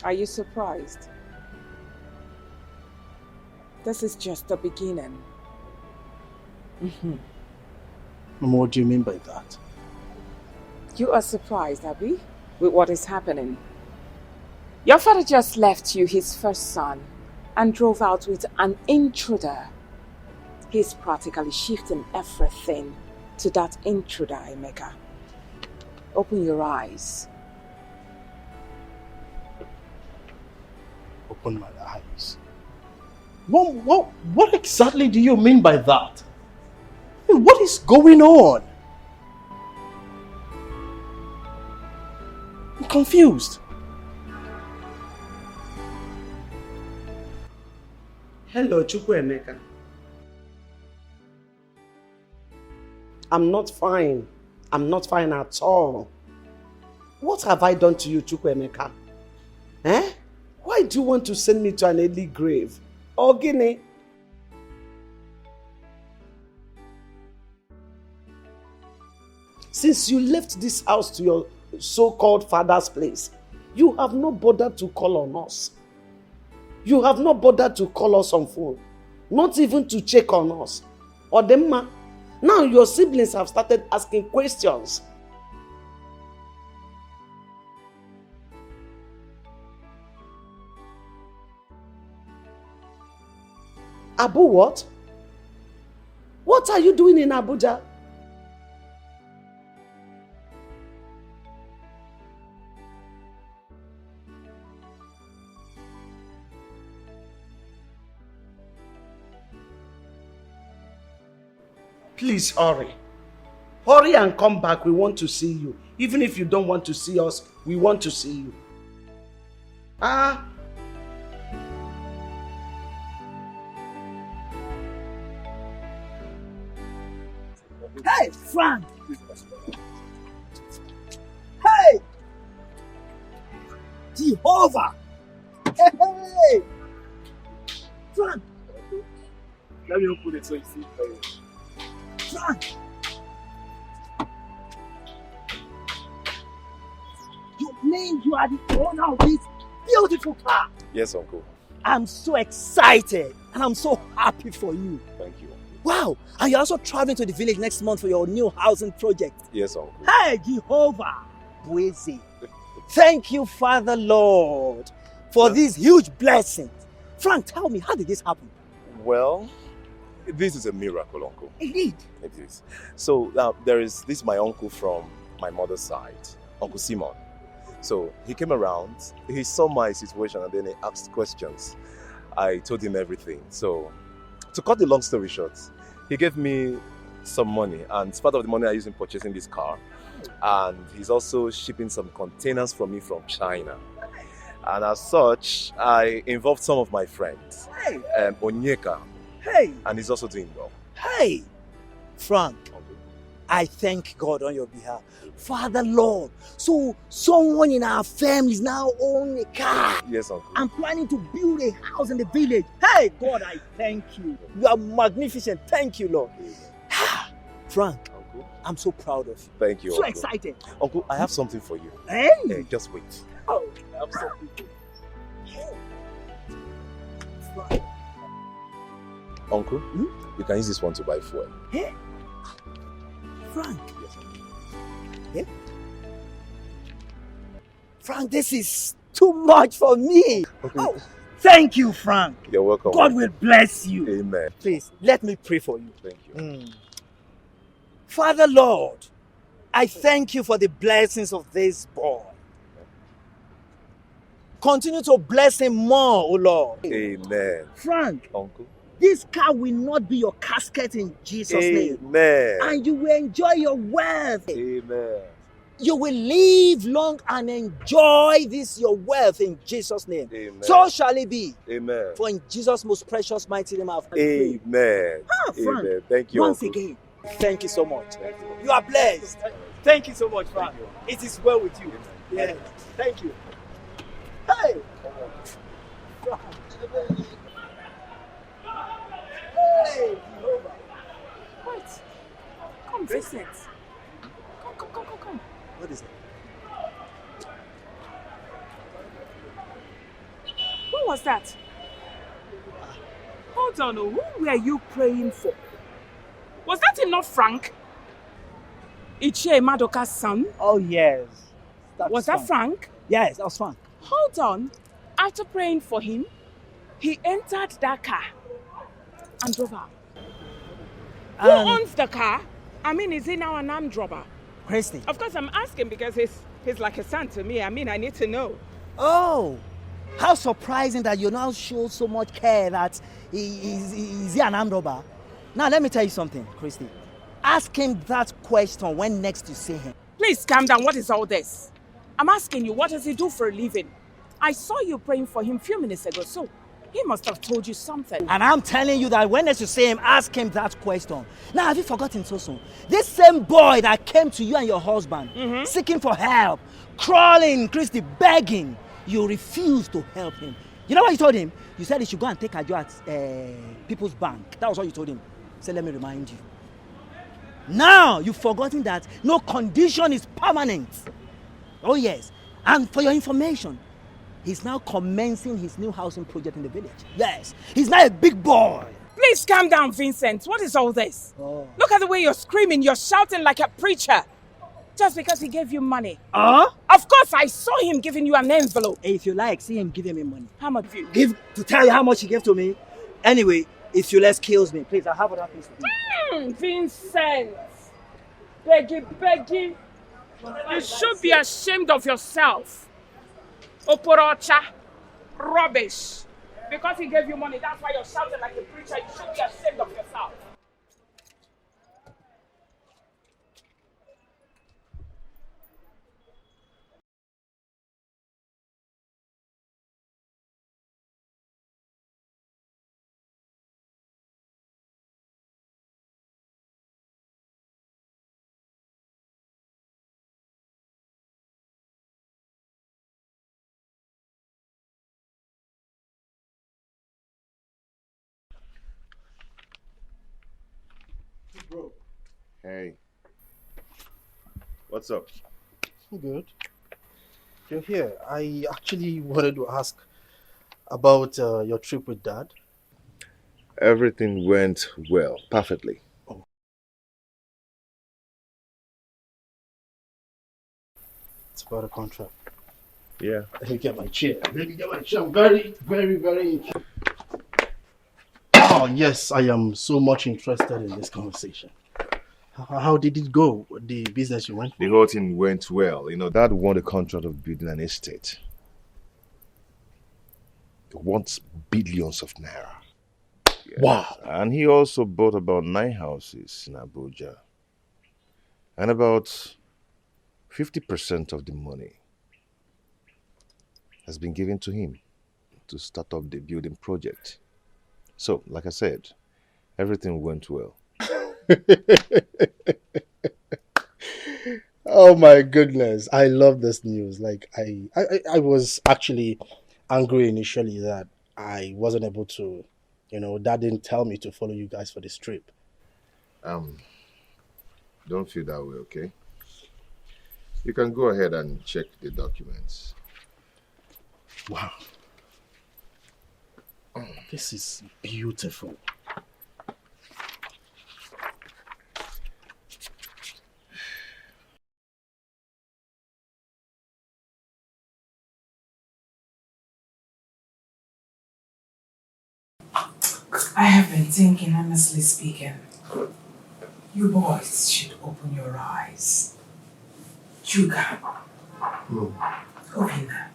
R: Are you surprised? This is just the beginning.
F: Mama, what do you mean by that?
R: You are surprised, Abby, with what is happening. Your father just left you his first son and drove out with an intruder. He's practically shifting everything to that intruder, Emeka. Open your eyes.
F: Open my eyes. What exactly do you mean by that? What is going on? I'm confused.
C: Hello, Chukwuemeka. I'm not fine. I'm not fine at all. What have I done to you, Chukwuemeka? Eh? Why do you want to send me to an early grave? Ogini? Since you left this house to your so-called father's place, you have not bothered to call on us. You have not bothered to call us on phone. Not even to check on us. Odemma, now your siblings have started asking questions. Abu what? What are you doing in Abuja? Please hurry. Hurry and come back. We want to see you. Even if you don't want to see us, we want to see you. Ah.
L: Hey, Frank! Hey! Jehovah! Hey! Frank!
K: Let me open it so you see it.
L: Frank! You mean you are the owner of this beautiful car?
K: Yes, Uncle.
L: I'm so excited and I'm so happy for you.
K: Thank you.
L: Wow! And you're also traveling to the village next month for your new housing project.
K: Yes, Uncle.
L: Hey, Jehovah! Bweze. Thank you, Father Lord, for these huge blessings. Frank, tell me, how did this happen?
K: Well, this is a miracle, Uncle.
L: Indeed.
K: It is. So, this is my uncle from my mother's side, Uncle Simon. So, he came around, he saw my situation and then he asked questions. I told him everything. So, to cut the long story short, he gave me some money and part of the money I used in purchasing this car. And he's also shipping some containers from me from China. And as such, I involved some of my friends.
L: Hey!
K: Onyeka.
L: Hey!
K: And he's also doing well.
L: Hey! Frank, I thank God on your behalf. Father Lord, so someone in our family is now owning a car.
K: Yes, Uncle.
L: I'm planning to build a house in the village. Hey, God, I thank you. You are magnificent. Thank you, Lord. Frank, Uncle, I'm so proud of you.
K: Thank you,
L: So
K: Uncle.
L: excited.
K: Uncle, I have something for you.
L: Hey!
K: Just wait.
L: Oh, I have something for you. Frank.
K: Uncle, you can use this one to buy fuel.
L: Hey? Frank. Yeah? Frank, this is too much for me. Oh, thank you, Frank.
K: You're welcome.
L: God will bless you.
K: Amen.
L: Please, let me pray for you.
K: Thank you.
L: Father Lord, I thank you for the blessings of this boy. Continue to bless him more, O Lord.
K: Amen.
L: Frank,
K: Uncle.
L: this car will not be your casket in Jesus' name.
K: Amen.
L: And you will enjoy your wealth.
K: Amen.
L: You will live long and enjoy this your wealth in Jesus' name.
K: Amen.
L: So shall it be.
K: Amen.
L: For in Jesus' most precious mighty name I have prayed.
K: Amen.
L: Frank,
K: Amen. Thank you,
L: once
K: Uncle.
L: again, thank you so much. You are blessed. Thank you so much, Frank. It is well with you. Yeah. Thank you. Hey! Hey, Jehovah.
R: Wait. Come, Vincent. Come.
L: What is it?
R: Who was that? Hold on, who were you praying for? Was that not Frank? Ichie Madoka's son?
L: Oh, yes.
R: Was that Frank?
L: Yes, that was Frank.
R: Hold on. After praying for him, he entered that car and drove out. Who owns the car? I mean, is he now an armed robber?
L: Christy.
R: Of course, I'm asking because he's like a son to me. I mean, I need to know.
L: Oh, how surprising that you now show so much care that is he an armed robber? Now, let me tell you something, Christy. Ask him that question when next you see him.
R: Please calm down. What is all this? I'm asking you, what does he do for a living? I saw you praying for him a few minutes ago, so he must have told you something.
L: And I'm telling you that when next you see him, ask him that question. Now, have you forgotten so soon? This same boy that came to you and your husband, seeking for help, crawling, Christy, begging, you refused to help him. You know what you told him? You said he should go and take a job at People's Bank. That was what you told him. So let me remind you. Now, you've forgotten that no condition is permanent. Oh yes. And for your information, he's now commencing his new housing project in the village. Yes. He's now a big boy.
R: Please calm down, Vincent. What is all this? Look at the way you're screaming. You're shouting like a preacher. Just because he gave you money. Of course, I saw him giving you an envelope.
L: Hey, if you like, see him giving me money.
R: How much do you
L: give? To tell you how much he gave to me. Anyway, if you less kills me, please, I have other things to do.
R: Vincent. Beggy. You should be ashamed of yourself. Oporocha. Rubbish. Because he gave you money, that's why you're shouting like a preacher. You should be ashamed of yourself.
U: Bro. Hey. What's up?
M: Good. You're here. I actually wanted to ask about your trip with Dad.
U: Everything went well, perfectly.
M: It's about a contract.
U: Yeah.
M: Let me get my chair. I'm very, very, very interested. Oh, yes, I am so much interested in this conversation. How did it go? The business you went for?
U: The whole thing went well. You know, Dad won the contract of building an estate. He wants billions of naira. Yes.
M: Wow.
U: And he also bought about 9 houses in Abuja. And about 50% of the money has been given to him to start up the building project. So, like I said, everything went well.
M: Oh my goodness, I love this news. Like I was actually angry initially that I wasn't able to, Dad didn't tell me to follow you guys for this trip.
U: Don't feel that way, okay? You can go ahead and check the documents.
M: Wow. This is beautiful.
R: I have been thinking, honestly speaking, you boys should open your eyes. Juga, Obina,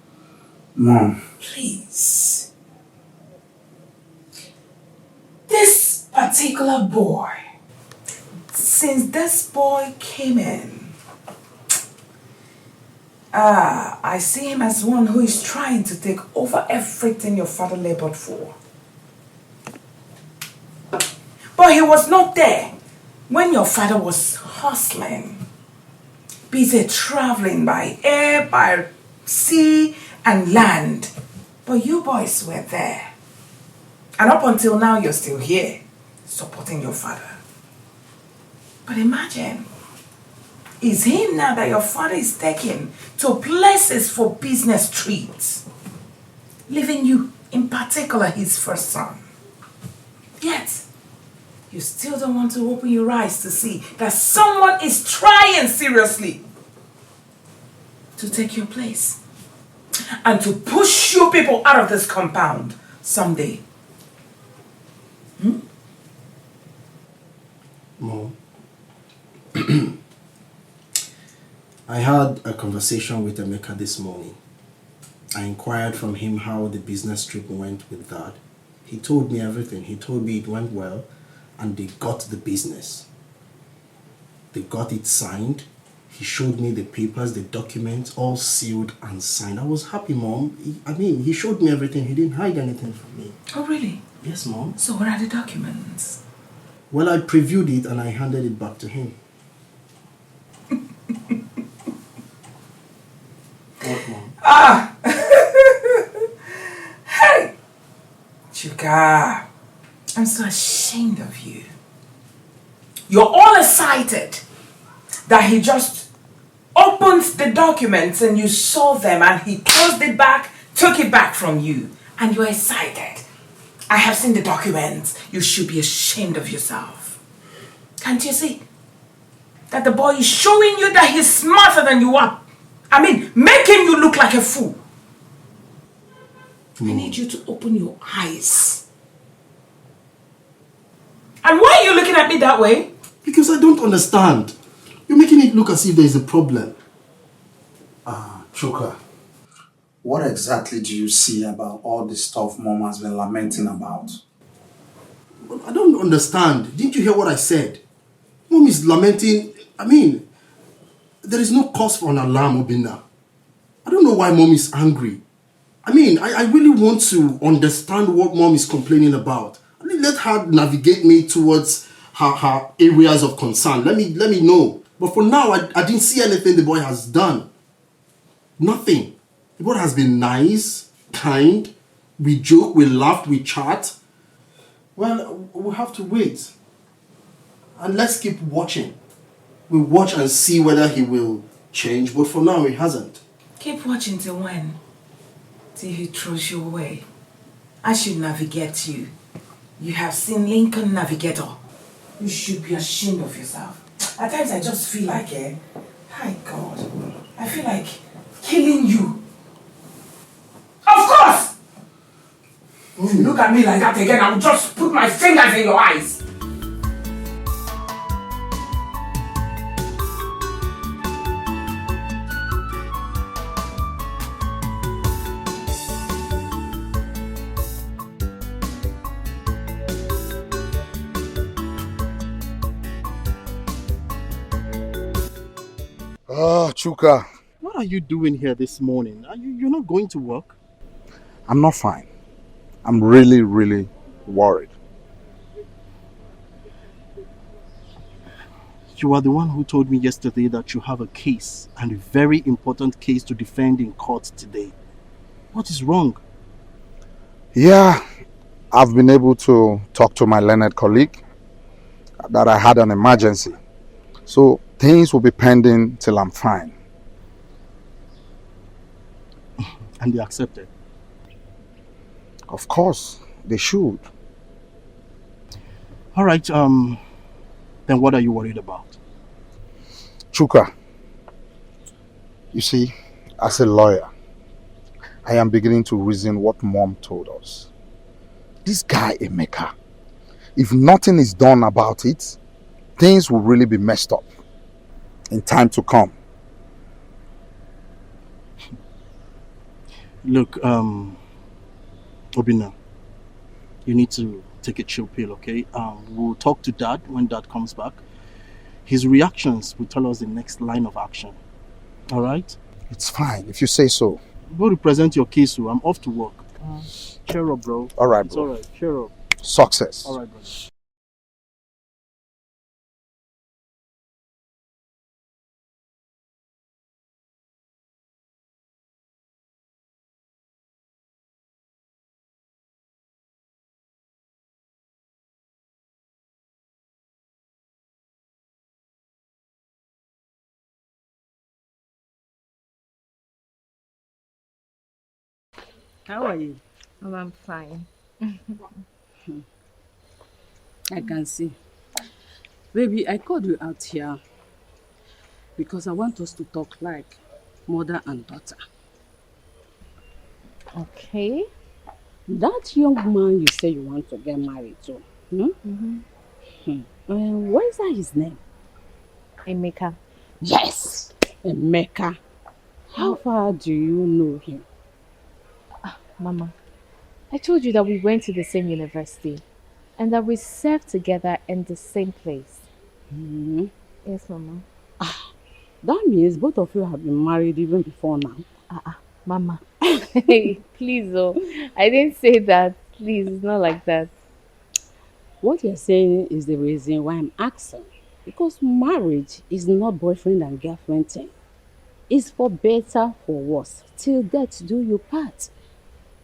N: Mom.
R: please. This particular boy, since this boy came in, I see him as one who is trying to take over everything your father labored for. But he was not there when your father was hustling, busy traveling by air, by sea, and land. But you boys were there. And up until now, you're still here, supporting your father. But imagine, it's him now that your father is taking to places for business trips, leaving you, in particular, his first son. Yet, you still don't want to open your eyes to see that someone is trying seriously to take your place and to push you people out of this compound someday.
M: Mom, I had a conversation with Emeka this morning. I inquired from him how the business trip went with Dad. He told me everything. He told me it went well and they got the business. They got it signed. He showed me the papers, the documents, all sealed and signed. I was happy, Mom. He showed me everything. He didn't hide anything from me.
R: Oh, really?
M: Yes, Mom.
R: So what are the documents?
M: Well, I previewed it and I handed it back to him. What, Mom?
R: Hey! Chuka, I'm so ashamed of you. You're all excited that he just opened the documents and you saw them and he closed it back, took it back from you, and you're excited. I have seen the documents. You should be ashamed of yourself. Can't you see that the boy is showing you that he's smarter than you are? Making you look like a fool. I need you to open your eyes. And why are you looking at me that way?
M: Because I don't understand. You're making it look as if there's a problem.
N: Chuka, what exactly do you see about all the stuff Mom has been lamenting about?
M: I don't understand. Didn't you hear what I said? Mom is lamenting. There is no cause for an alarm, Obina. I don't know why Mom is angry. I really want to understand what Mom is complaining about. Let her navigate me towards her areas of concern. Let me know. But for now, I didn't see anything the boy has done. Nothing. The boy has been nice, kind. We joke, we laugh, we chat. Well, we'll have to wait. And let's keep watching. We'll watch and see whether he will change. But for now, he hasn't.
R: Keep watching till when? Till he throws you away. I should navigate you. You have seen Lincoln Navigator. You should be ashamed of yourself. At times I just feel like, hi God, I feel like killing you. Of course! If you look at me like that again, I'll just put my fingers in your eyes.
D: Oh, Chuka.
M: What are you doing here this morning? You're not going to work?
D: I'm not fine. I'm really, really worried.
M: You are the one who told me yesterday that you have a case, and a very important case to defend in court today. What is wrong?
D: Yeah, I've been able to talk to my learned colleague that I had an emergency. So things will be pending till I'm fine.
M: And they accepted?
D: Of course, they should.
M: All right, then what are you worried about?
D: Chuka, you see, as a lawyer, I am beginning to reason what Mom told us. This guy, Emeka, if nothing is done about it, things will really be messed up in time to come.
M: Look, Obina, you need to take a chill pill, okay? We'll talk to Dad when Dad comes back. His reactions will tell us the next line of action. All right?
D: It's fine if you say so.
M: Go represent your case, so I'm off to work. Cheer up, bro.
D: All right,
M: it's
D: bro.
M: all right. Cheer up.
D: Success.
M: All right, bro. How are you?
J: Oh, I'm fine.
E: I can see. Baby, I called you out here because I want us to talk like mother and daughter.
J: Okay.
E: That young man you say you want to get married to, what is that his name?
J: Emeka.
E: Yes, Emeka. How far do you know him?
J: Mama, I told you that we went to the same university and that we served together in the same place. Yes, Mama.
E: That means both of you have been married even before now.
J: Mama. Hey, please, oh. I didn't say that. Please, it's not like that.
E: What you're saying is the reason why I'm asking. Because marriage is not boyfriend and girlfriend thing. It's for better, for worse. Till death do you part.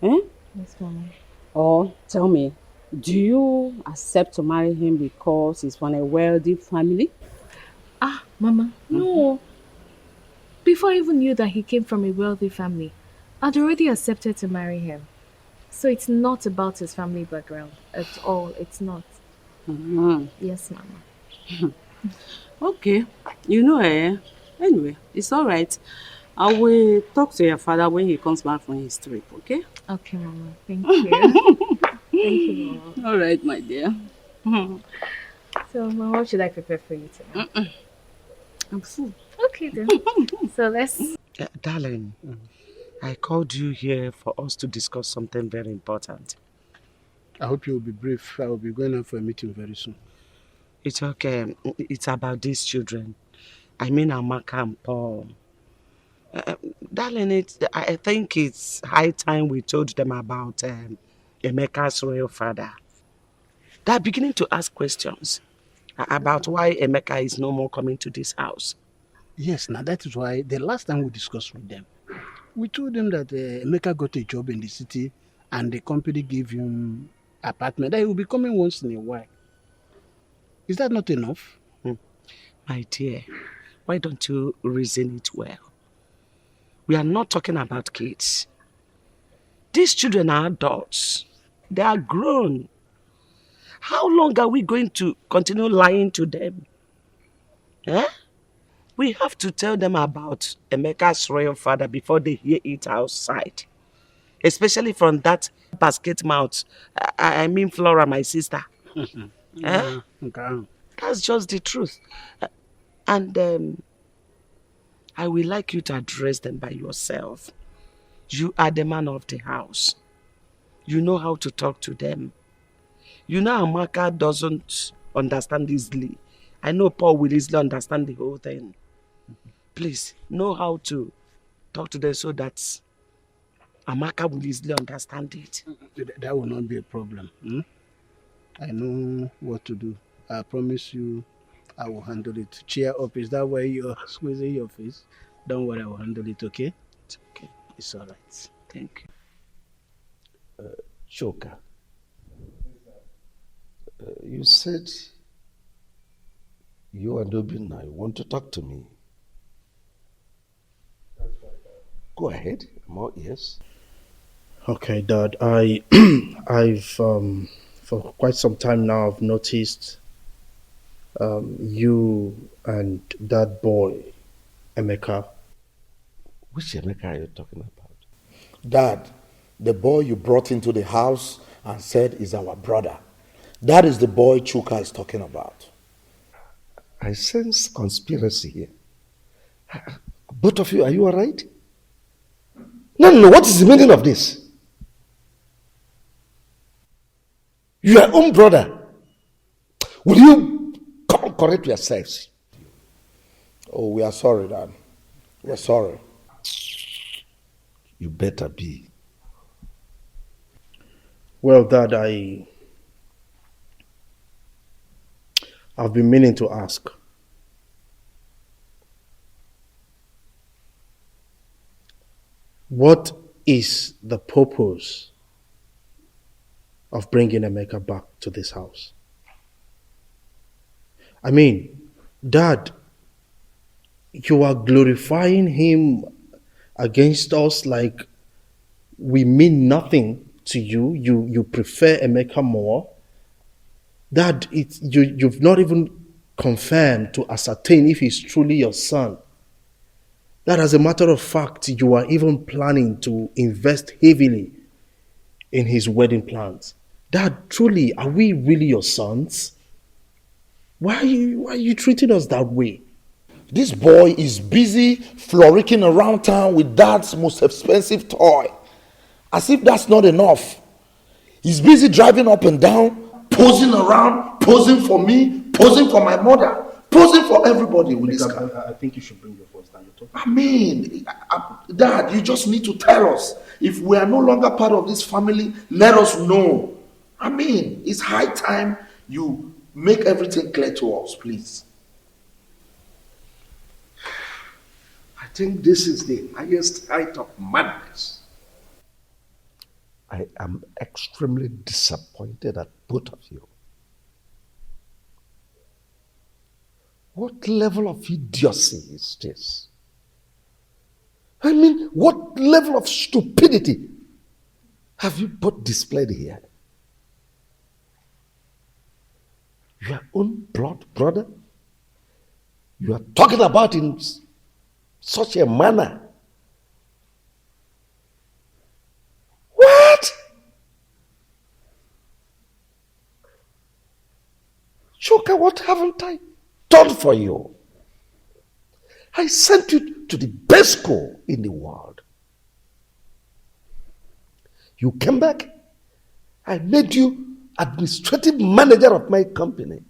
E: Eh?
J: Yes, Mama.
E: Or tell me, do you accept to marry him because he's from a wealthy family?
J: Mama, no. Before I even knew that he came from a wealthy family, I'd already accepted to marry him. So it's not about his family background at all. It's not. Yes, Mama.
E: Okay. Anyway, it's all right. I will talk to your father when he comes back from his trip, okay?
J: Okay, Mama. Thank you. Thank you, Mama.
E: All right, my dear.
J: So, Mama, what should I prepare for you tonight?
E: I'm full.
J: Okay, then. So let's...
C: Darling, I called you here for us to discuss something very important.
T: I hope you will be brief. I will be going out for a meeting very soon.
C: It's okay. It's about these children. I mean Amaka and Paul. Darling, I think it's high time we told them about Emeka's royal father. They're beginning to ask questions about why Emeka is no more coming to this house.
T: Yes, now that is why the last time we discussed with them, we told them that Emeka got a job in the city and the company gave him apartment that he will be coming once in a while. Is that not enough?
C: My dear, why don't you reason it well? We are not talking about kids. These children are adults. They are grown. How long are we going to continue lying to them? Eh? We have to tell them about Emeka's royal father before they hear it outside. Especially from that basket mouth. I mean Flora, my sister. Eh? That's just the truth. And I would like you to address them by yourself. You are the man of the house. You know how to talk to them. You know Amaka doesn't understand easily. I know Paul will easily understand the whole thing. please know how to talk to them so that Amaka will easily understand it.
T: That will not be a problem. I know what to do. I promise you I will handle it. Cheer up. Is that why you're squeezing your face? Don't worry, I will handle it, okay?
C: It's okay.
T: It's all right.
C: Thank you.
H: Choka, you said you and Obinna want to talk to me. Go ahead. I'm all ears.
M: Okay, Dad. I've for quite some time now I've noticed you and that boy, Emeka.
H: Which Emeka are you talking about?
D: Dad, the boy you brought into the house and said is our brother. That is the boy Chuka is talking about.
H: I sense conspiracy here. Both of you, are you all right? No, what is the meaning of this? Your own brother. Will you correct yourselves?
D: Oh, we are sorry, Dad. We're sorry.
H: You better be.
M: Well, Dad, I've been meaning to ask. What is the purpose of bringing Emeka back to this house? I mean, Dad, you are glorifying him against us like we mean nothing to you. You prefer Emeka more. Dad, you've not even confirmed to ascertain if he's truly your son. That, as a matter of fact, you are even planning to invest heavily in his wedding plans. Dad, truly, are we really your sons? Why are you treating us that way?
D: This boy is busy frolicking around town with Dad's most expensive toy. As if that's not enough. He's busy driving up and down, posing around, posing for me, posing for my mother, posing for everybody with this car.
M: I think you should bring your voice down.
D: I mean, Dad, you just need to tell us. If we are no longer part of this family, let us know. I mean, it's high time you make everything clear to us, please.
H: I think this is the highest height of madness. I am extremely disappointed at both of you. What level of idiocy is this? I mean, what level of stupidity have you both displayed here? Your own blood brother? You are talking about in such a manner. What? Choka, what haven't I done for you? I sent you to the best school in the world. You came back. I made you administrative manager of my company.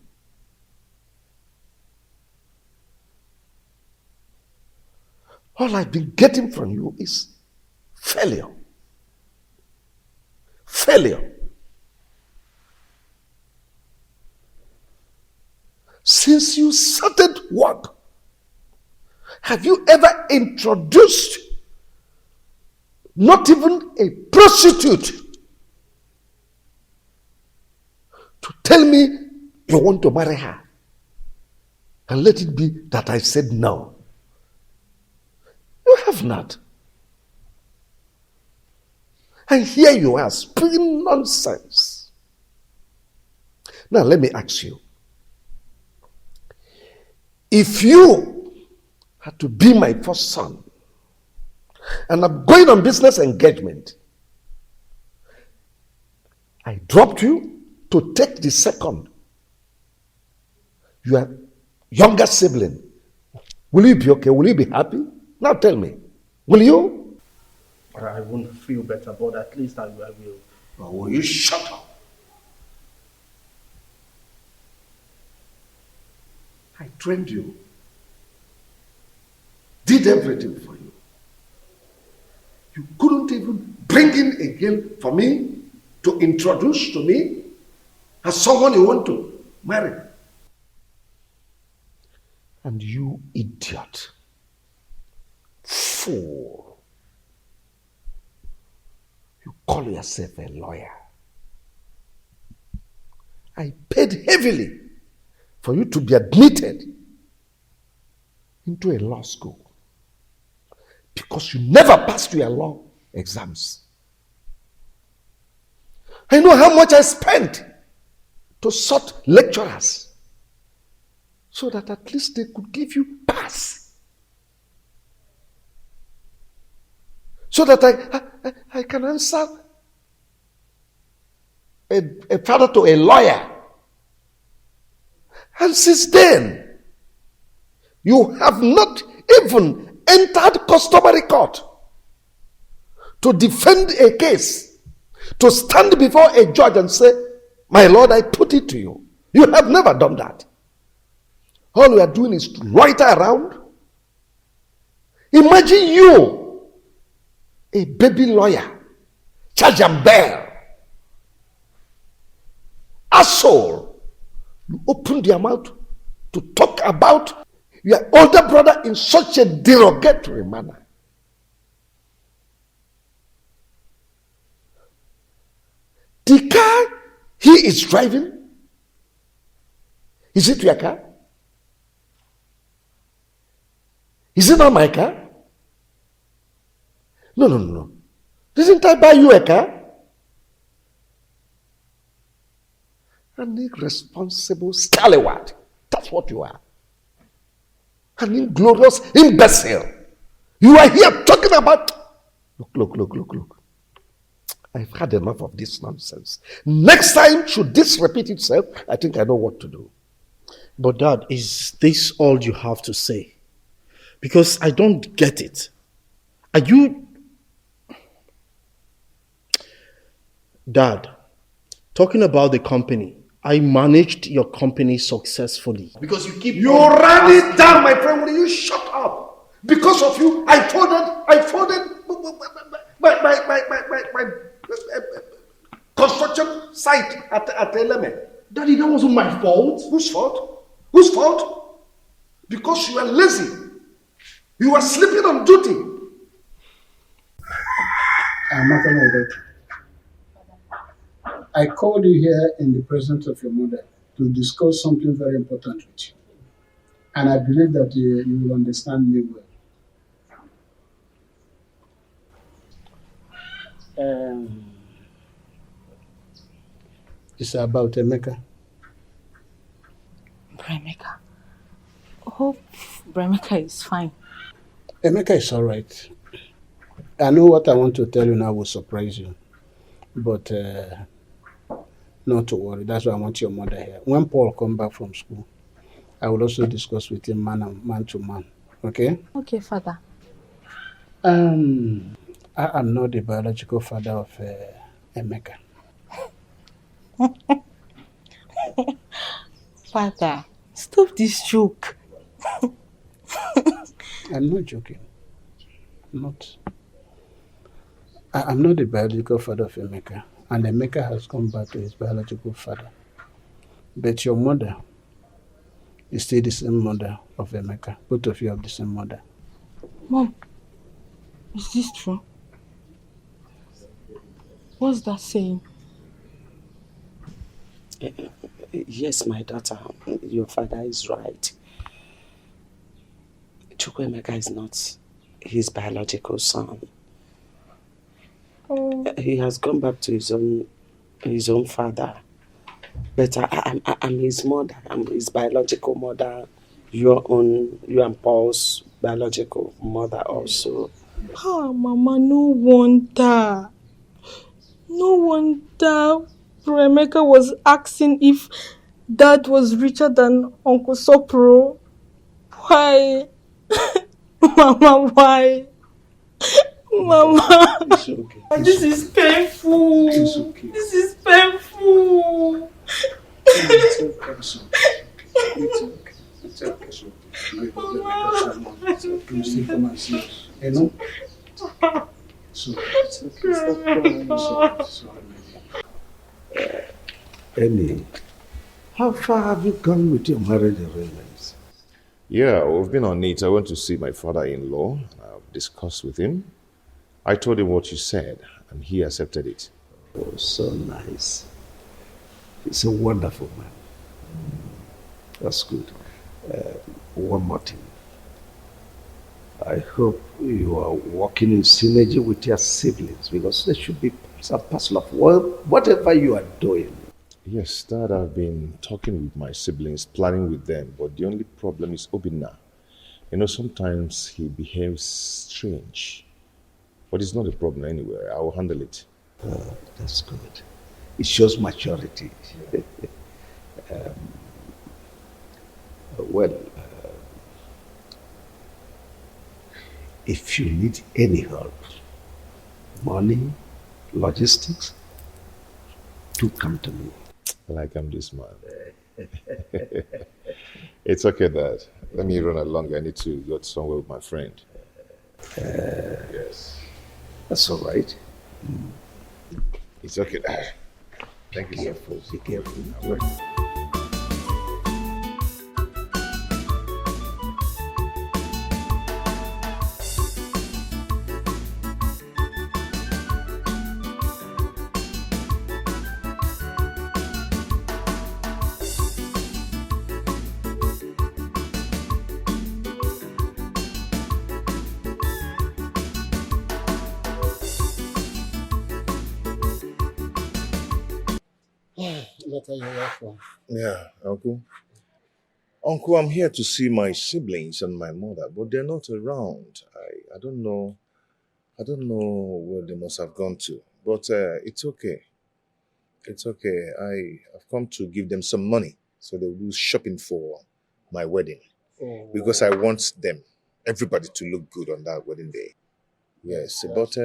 H: All I've been getting from you is failure. Failure. Since you started work, have you ever introduced not even a prostitute to tell me you want to marry her? And let it be that I said no. You have not. And here you are speaking nonsense. Now let me ask you. If you had to be my first son, and I'm going on business engagement, I dropped you to take the second, your younger sibling, will you be okay? Will you be happy? Now tell me, will you?
M: I won't feel better, but at least I will.
H: Or will you shut up? I trained you. did everything for you. You couldn't even bring in a girl for me to introduce to me as someone you want to marry. And you idiot, fool, you call yourself a lawyer. I paid heavily for you to be admitted into a law school because you never passed your law exams. I know how much I spent to sort lecturers so that at least they could give you pass. So that I can answer a father to a lawyer. And since then, you have not even entered customary court to defend a case, to stand before a judge and say, my lord, I put it to you. You have never done that. All we are doing is to loiter around. Imagine you, a baby lawyer, charge and bear, asshole. You open your mouth to talk about your older brother in such a derogatory manner. The car he is driving, is it your car? Is it not my car? No. Didn't I buy you a car? An irresponsible scallywag. That's what you are. An inglorious imbecile. You are here talking about... Look. I've had enough of this nonsense. Next time, should this repeat itself, I think I know what to do.
M: But Dad, is this all you have to say? Because I don't get it. Are you... Dad, talking about the company, I managed your company successfully. Because you keep...
H: You ran it down, my friend. Will you shut up? Because of you, I folded my construction site at Eleme.
M: Daddy, that wasn't my fault.
H: Whose fault? Whose fault? Because you are lazy. You are sleeping on duty.
O: I called you here in the presence of your mother to discuss something very important with you. And I believe that you will understand me well.
M: It's about Emeka.
E: Bremeka. Hope Bremeka is fine.
O: Emeka is all right. I know what I want to tell you now will surprise you. But not to worry. That's why I want your mother here. When Paul comes back from school, I will also discuss with him man to man. Okay?
E: Okay, Father.
O: I am not the biological father of Emeka.
E: Father, stop this joke.
O: I'm not joking. I'm not the biological father of Emeka. And Emeka has come back to his biological father. But your mother is still the same mother of Emeka. Both of you have the same mother.
E: Mom, is this true? What's that saying?
C: Yes, my daughter, your father is right. Chukwuemeka is not his biological son.
E: Oh.
C: He has gone back to his own father. But I'm his mother. I'm his biological mother. You and Paul's biological mother also.
E: Mama, no wonder. No wonder Bremeka was asking if Dad was richer than Uncle Sopro. Why? Mama, why? Mama,
O: it's okay.
E: This is painful.
O: It's okay.
E: This is painful.
O: It's okay. It's okay. It's okay. It's okay.
H: Annie, how far have you gone with your marriage arrangements?
A: Yeah, we've been on it. I went to see my father-in-law. I've discussed with him. I told him what you said, and he accepted it.
H: Oh, so nice. He's a wonderful man. That's good. One more thing. I hope you are working in synergy with your siblings because they should be part and parcel of whatever you are doing.
A: Yes, Dad, I've been talking with my siblings, planning with them, but the only problem is Obinna. You know, sometimes he behaves strange, but it's not a problem anyway. I will handle it.
H: That's good. It shows maturity. Well, if you need any help, money, logistics, do come to me.
A: Like I'm this man. It's okay, Dad. Let me run along. I need to go somewhere with my friend. Yes.
H: That's all right.
A: It's okay, Dad. Thank you, sir.
H: Be careful.
M: Letter you're welcome.
A: Yeah, Uncle. Uncle, I'm here to see my siblings and my mother, but they're not around. I don't know. I don't know where they must have gone to. But it's okay. It's okay. I've come to give them some money so they'll do shopping for my wedding.
M: Oh.
A: Because I want them, everybody, to look good on that wedding day. Yes, but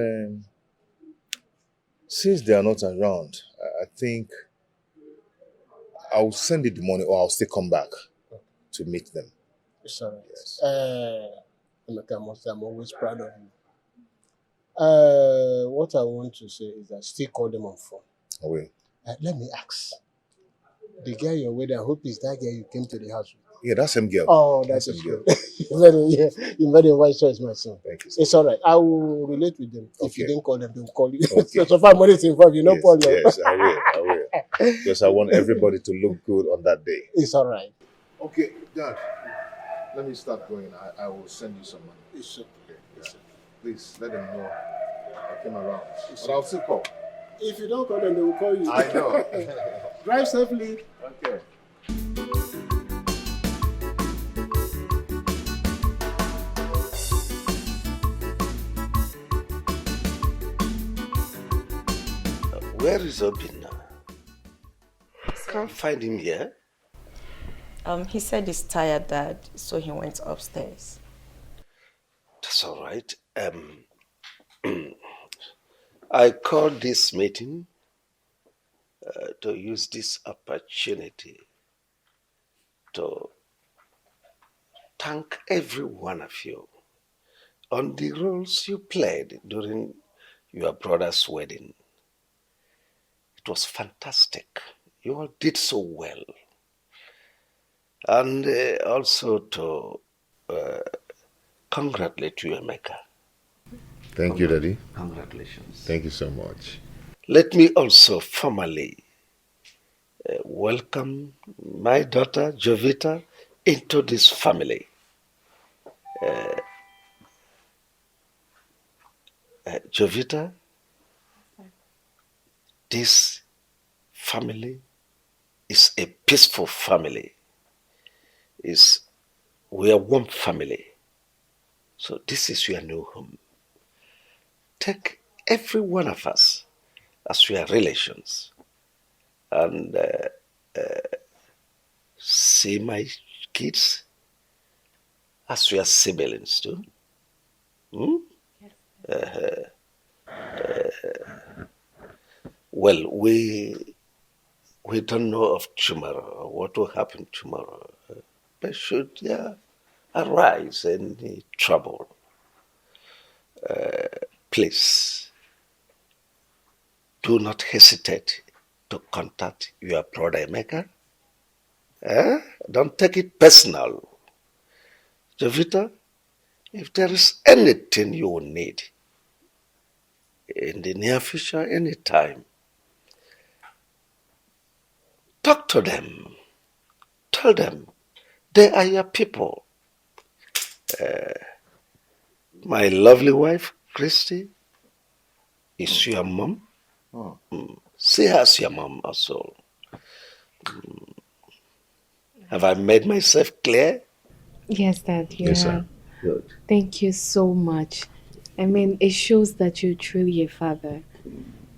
A: since they are not around, I think I'll send you the money or I'll still come back to meet them.
M: It's all right.
A: Yes.
M: I'm always proud of you. What I want to say is that still call them on phone.
A: Oh, wait.
M: Let me ask. The girl you're with, I hope is that girl you came to the house with.
A: Yeah, that's same girl.
M: Oh, that is good. You made a wise choice, my son.
A: Thank you.
M: It's all right. I will relate with them. If you
A: Okay.
M: didn't call them, they'll call you.
A: Okay.
M: So far, money is involved. You know,
A: Yes,
M: Paul.
A: yes, I will. Because I want everybody to look good on that day.
M: It's all right.
A: Okay, Dad. Let me start going. I will send you some money.
M: It's okay.
A: Yeah. Please let them know I came around. But I'll still call.
M: If you don't call them, they will call you.
A: I know.
M: Drive safely.
A: Okay.
H: Where is Obinna? Can't find him here.
I: He said he's tired, Dad, so he went upstairs.
H: That's all right. I called this meeting to use this opportunity to thank every one of you on the roles you played during your brother's wedding. It was fantastic. You all did so well. And also to congratulate you, Emeka.
A: Thank you, Daddy.
H: Congratulations.
A: Thank you so much.
H: Let me also formally welcome my daughter, Jovita, into this family. Jovita, this family is a peaceful family. We are one family. So this is your new home. Take every one of us as your relations and see my kids as your siblings too. Well, we don't know of tomorrow, what will happen tomorrow. But should there arise any trouble, please do not hesitate to contact your brother Emeka. Don't take it personal. Jovita, if there is anything you will need in the near future, anytime, talk to them. Tell them they are your people. My lovely wife, Christy, is your mom. See her as your mom also. Have I made myself clear?
J: Yes, Dad, you
H: Yes,
J: have.
H: sir. Good.
J: Thank you so much. I mean, it shows that you're truly a father.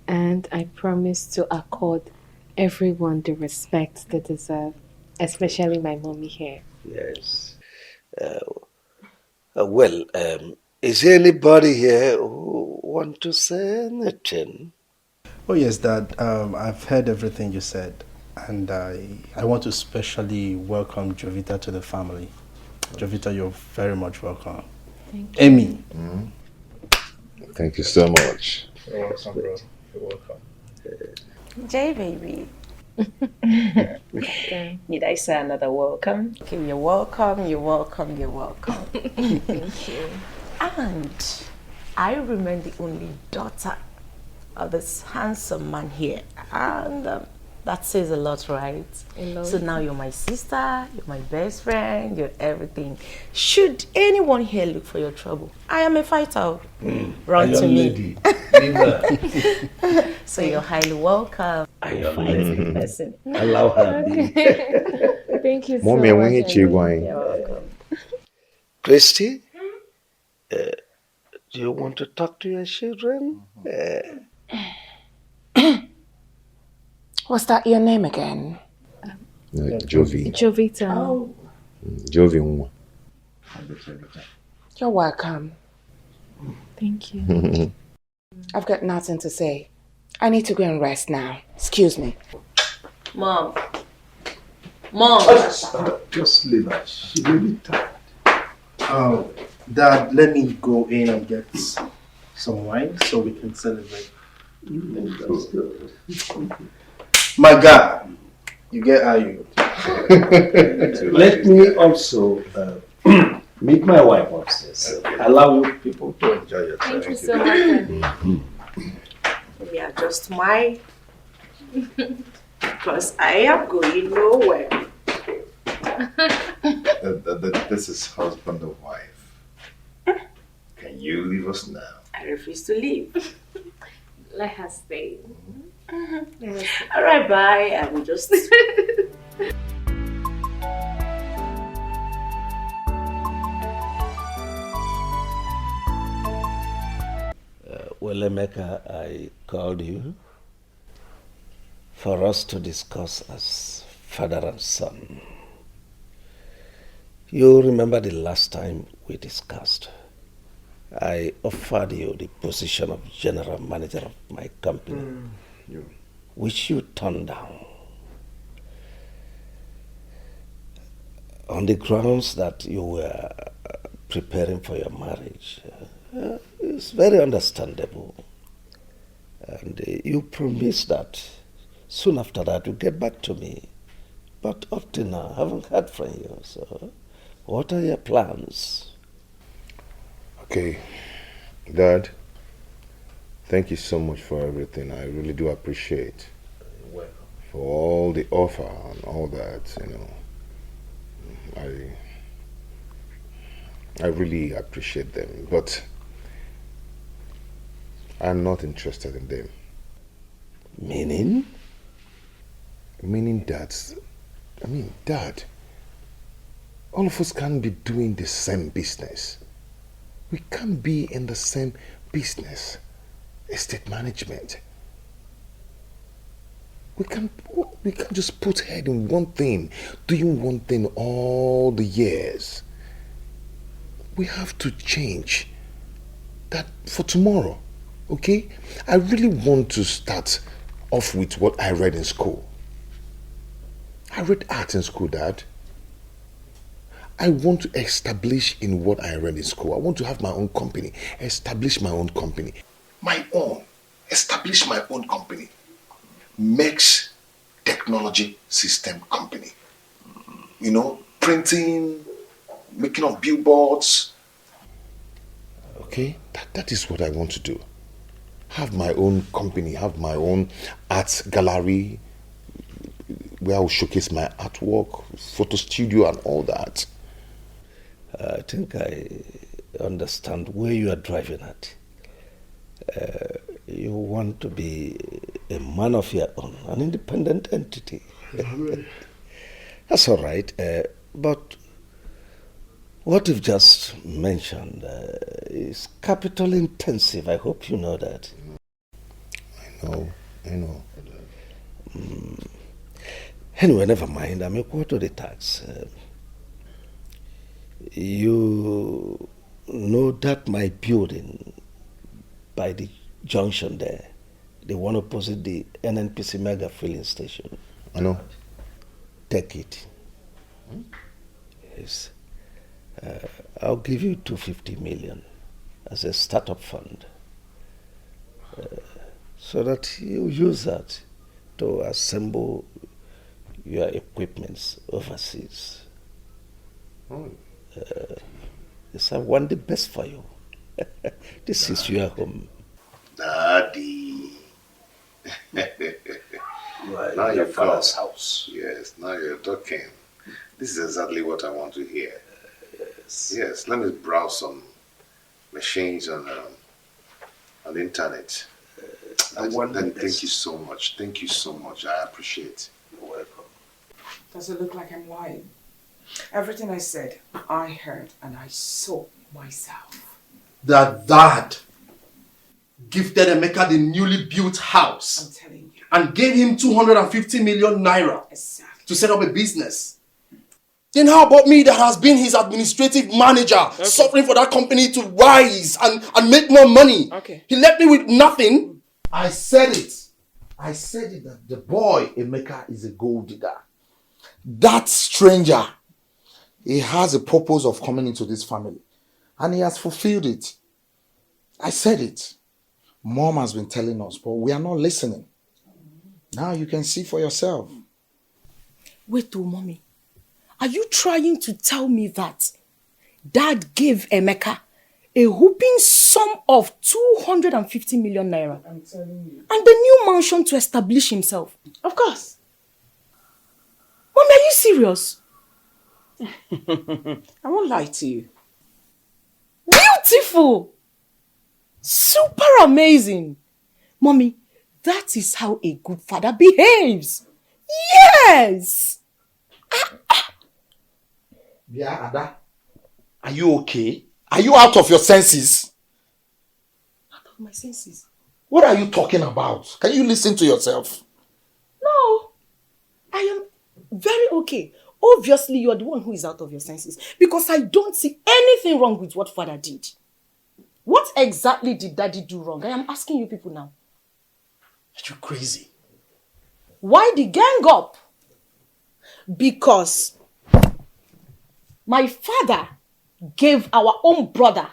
J: And I promise to accord everyone the respect they deserve, especially my mommy here.
H: Yes. Well, is there anybody here who want to say anything?
M: Oh yes, Dad. I've heard everything you said, and I want to especially welcome Jovita to the family. Jovita, you're very much welcome.
J: Thank
M: you. Amy.
A: Thank you so much.
M: You're welcome, bro. You're welcome.
I: J baby.
J: Damn.
I: Need I say another welcome? Okay, you're welcome, you're welcome, you're welcome.
J: Thank you.
I: And I remain the only daughter of this handsome man here. And that says a lot, right?
J: A lot.
I: So now you're my sister, you're my best friend, you're everything. Should anyone here look for your trouble, I am a fighter. Run to me. So you're highly welcome.
H: I am
I: fighting person.
H: Allow her be.
J: Thank you so
A: Mommy, when
J: much.
A: you
J: Amy.
A: going?
I: You're welcome.
H: Christy, do you want to talk to your children?
R: Was that your name again?
A: Jovi.
J: Jovita.
R: Oh.
A: Jovi.
R: You're welcome.
J: Thank you.
R: I've got nothing to say. I need to go and rest now. Excuse me.
I: Mom. Mom.
H: Just leave her. She may be tired.
M: Dad, let me go in and get some wine so we can celebrate.
H: That's good.
M: My God, you get how you.
H: Let me also meet my wife upstairs. Allow you people to enjoy yourself.
J: Thank you so much.
I: Yeah, just my. Because I am going nowhere.
A: This is husband and wife. Can you leave us now?
I: I refuse to leave.
J: Let her stay. Yes.
I: All right, bye. I will just.
H: Well, Emeka, I called you for us to discuss as father and son. You remember the last time we discussed? I offered you the position of general manager of my company, which you turned down on the grounds that you were preparing for your marriage. It's very understandable. And you promised that soon after that you'd get back to me. But up to now, I haven't heard from you. So, what are your plans?
A: Okay, Dad, thank you so much for everything. I really do appreciate.
H: You're welcome.
A: For all the offer and all that, I really appreciate them, but I'm not interested in them.
H: Meaning?
A: Meaning that, Dad, all of us can't be doing the same business. We can't be in the same business. Estate management. We can't just put head in one thing, doing one thing all the years. We have to change that for tomorrow, okay? I really want to start off with what I read in school. I read art in school, Dad. I want to establish in what I read in school. I want to have my own company, establish my own company. My own. establish my own company. Makes technology system company. You know, printing, making of billboards.
H: Okay, that is what I want to do. Have my own company, have my own art gallery where I will showcase my artwork, photo studio and all that.
B: I think I understand where you are driving at. You want to be a man of your own, an independent entity. That's all right. But what you've just mentioned is capital intensive. I hope you know that.
H: I know.
B: Anyway, never mind. I'm equal to the tax. You know that my building by the junction there, the one opposite the NNPC mega filling station.
H: I know.
B: Take it. Yes. I'll give you 250 million as a startup fund, so that you use that to assemble your equipments overseas. Yes, I want the best for you. This is your home.
A: Daddy.
B: Right,
A: Now
B: your
A: you're
B: father's
A: talking.
B: house.
A: Yes, now you're talking. This is exactly what I want to hear. Yes, let me browse some machines on the internet. Thank you so much. Thank you so much. I appreciate.
B: You're welcome.
R: Does it look like I'm lying? Everything I said, I heard and I saw myself.
M: That dad gifted Emeka the newly built house.
R: I'm telling you.
M: And gave him 250 million naira
R: Exactly.
M: to set up a business. Then how about me that has been his administrative manager, suffering for that company to rise and make more money?
R: Okay.
M: He left me with nothing. I said it that the boy Emeka is a gold digger.
D: That stranger, he has a purpose of coming into this family. And he has fulfilled it. I said it. Mom has been telling us, but we are not listening. Now you can see for yourself.
E: Wait, mommy. Are you trying to tell me that Dad gave Emeka a whooping sum of 250 million naira?
R: I'm telling you.
E: And the new mansion to establish himself?
R: Of course.
E: Mommy, are you serious?
R: I won't lie to you.
E: Beautiful! Super amazing! Mommy, that is how a good father behaves. Yes!
D: Yeah, Ada. Are you okay? Are you out of your senses?
E: Out of my senses?
D: What are you talking about? Can you listen to yourself?
E: No. I am very okay. Obviously, you're the one who is out of your senses. Because I don't see anything wrong with what father did. What exactly did daddy do wrong? I am asking you people now.
M: Are you crazy?
E: Why the gang up? Because my father gave our own brother,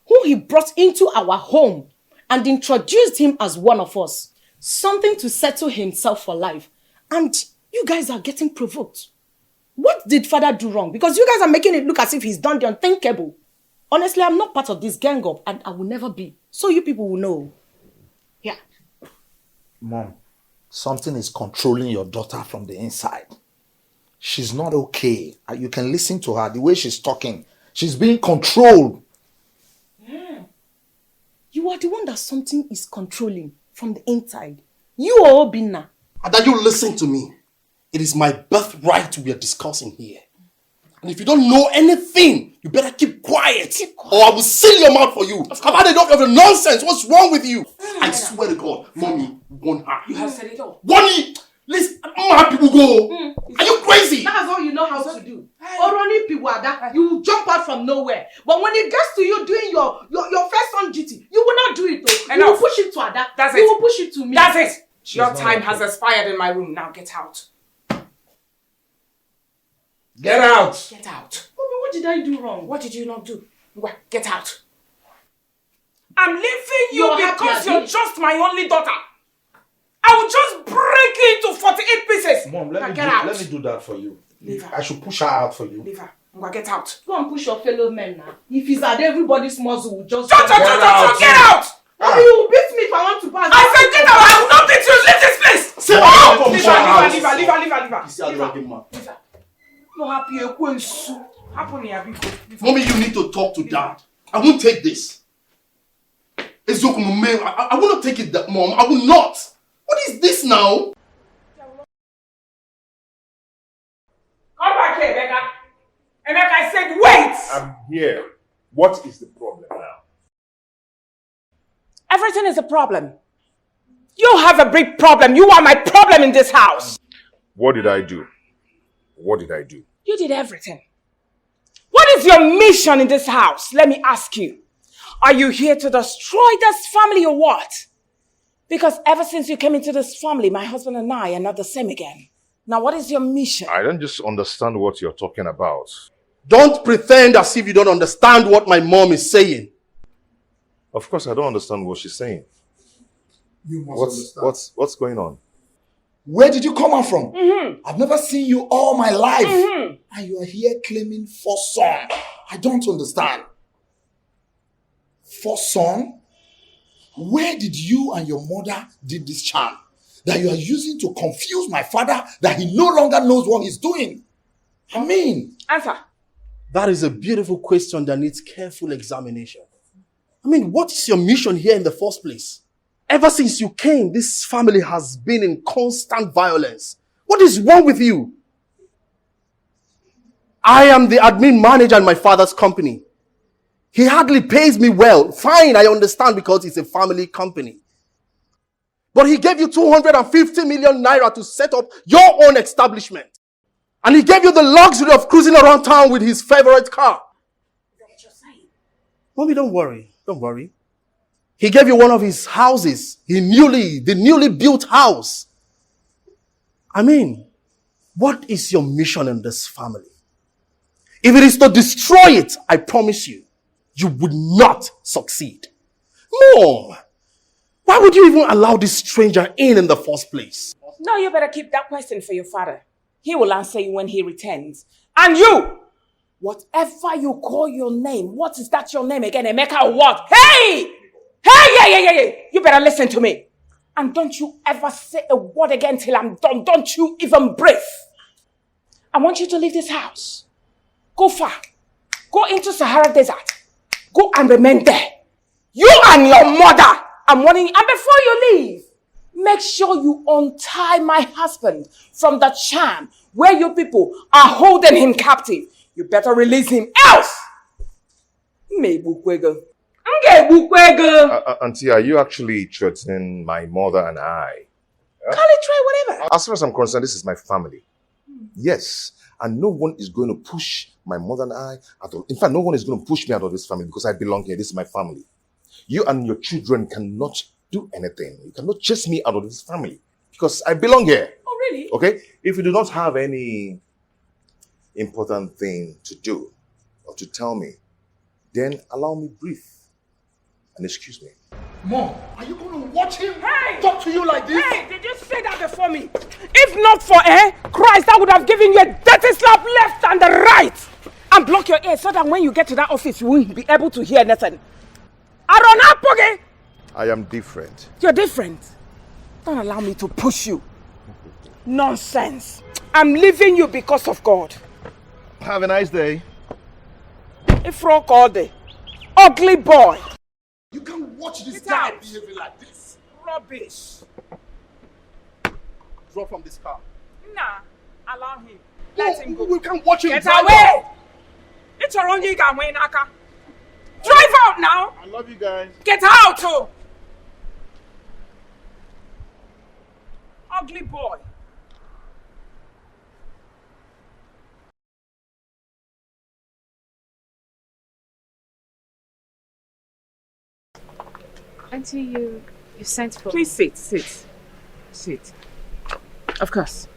E: who he brought into our home and introduced him as one of us, something to settle himself for life. And you guys are getting provoked. What did father do wrong? Because you guys are making it look as if he's done the unthinkable. Honestly, I'm not part of this gang up and I will never be. So you people will know. Yeah.
D: Mom, something is controlling your daughter from the inside. She's not okay. You can listen to her, the way she's talking. She's being controlled.
E: Yeah. You are the one that something is controlling from the inside. You are Obinna.
M: And that you listen to me. It is my birthright we are discussing here. And if you don't know anything, you better keep quiet. Or I will seal your mouth for you. I've had enough of the nonsense. What's wrong with you? I swear to God, mommy, won her.
R: You have said it all.
M: Won. Listen, my people go. Are you crazy?
E: That's all you know how to do. Oroni Piwada, you will jump out from nowhere. But when it gets to you doing your first on duty, you will not do it though. You will push it to Ada.
R: That's
E: you
R: it.
E: will push it to me.
R: That's it. Your time has expired in my room. Now get out.
M: Get out.
R: Get out.
E: Mommy, what did I do wrong?
R: What did you not do? Get out. I'm leaving you
M: You're happy,
R: because
M: Abi?
R: you're just my only daughter. I will just break you into 48 pieces.
O: Mom,
R: Now get out.
O: let me do that for you.
R: Leave her.
O: I should push her out for you.
R: Leave her. I'm gonna get out.
Q: Go and push your fellow men now. If he's at everybody's muzzle, will just
R: Get out!
Q: Mommy, you will beat me if I want to pass.
R: I said get out! I will not beat you! Leave this place!
M: Sit
R: out!
M: down.
R: Leave her.
M: You see how dragging man.
R: No happy ekwensu. Happen here, biko.
M: Mommy, you need to talk to Dad. I won't take this. I will not take it, Mom. I will not. What is this now?
R: Come back here, Emeka. Emeka, I said wait!
P: I'm here. What is the problem now?
R: Everything is a problem. You have a big problem. You are my problem in this house.
P: What did I do? What did I do?
R: You did everything. What is your mission in this house? Let me ask you. Are you here to destroy this family or what? Because ever since you came into this family, my husband and I are not the same again. Now, what is your mission?
P: I don't just understand what you're talking about.
M: Don't pretend as if you don't understand what my mom is saying.
P: Of course, I don't understand what she's saying.
D: You must understand.
P: What's going on?
D: Where did you come out from? I've never seen you all my life. And you are here claiming first son. I don't understand. First son? Where did you and your mother did this charm that you are using to confuse my father that he no longer knows what he's doing? I mean...
R: Answer.
M: That is a beautiful question that needs careful examination. I mean, what is your mission here in the first place? Ever since you came, this family has been in constant violence. What is wrong with you? I am the admin manager in my father's company. He hardly pays me well. Fine, I understand because it's a family company. But he gave you 250 million naira to set up your own establishment. And he gave you the luxury of cruising around town with his favorite car. Mommy, don't worry. Don't worry. He gave you one of his houses. The newly built house. I mean, what is your mission in this family? If it is to destroy it, I promise you, you would not succeed. Mom, why would you even allow this stranger in the first place?
R: No, you better keep that question for your father. He will answer you when he returns. And you, whatever you call your name, what is that your name again, Emeka or what? Hey! Hey! You better listen to me. And don't you ever say a word again till I'm done. Don't you even breathe. I want you to leave this house. Go far. Go into Sahara Desert. Go and remain there. You and your mother. I'm warning you. And before you leave, make sure you untie my husband from the charm where you people are holding him captive. You better release him, else.
P: Auntie, are you actually threatening my mother and I?
R: Call it try whatever.
P: As far as I'm concerned, this is my family. Yes. And no one is going to push my mother and I at all. In fact, no one is going to push me out of this family because I belong here. This is my family. You and your children cannot do anything. You cannot chase me out of this family because I belong here.
R: Oh, really?
P: Okay? If you do not have any important thing to do or to tell me, then allow me breathe and excuse me.
D: Mom, are you going to watch him
R: talk to you like this? Hey, did you say that before me? If not for Christ, I would have given you a dirty slap left and the right. And block your ears so that when you get to that office, you won't be able to hear nothing. I
P: am different.
R: You're different. Don't allow me to push you. Nonsense. I'm leaving you because of God.
P: Have a nice day.
R: If rock all day. Ugly boy.
D: You can't watch this guy behaving like this.
R: Rubbish.
M: Drop from this car.
R: Nah, allow him. Let him go.
M: We can't watch him.
R: Get away! It's your own yiga when aka. Drive out now!
P: I love you guys.
R: Get out! Oh. Ugly boy.
J: Auntie, you sent for
R: Please
J: me.
R: sit. Of course.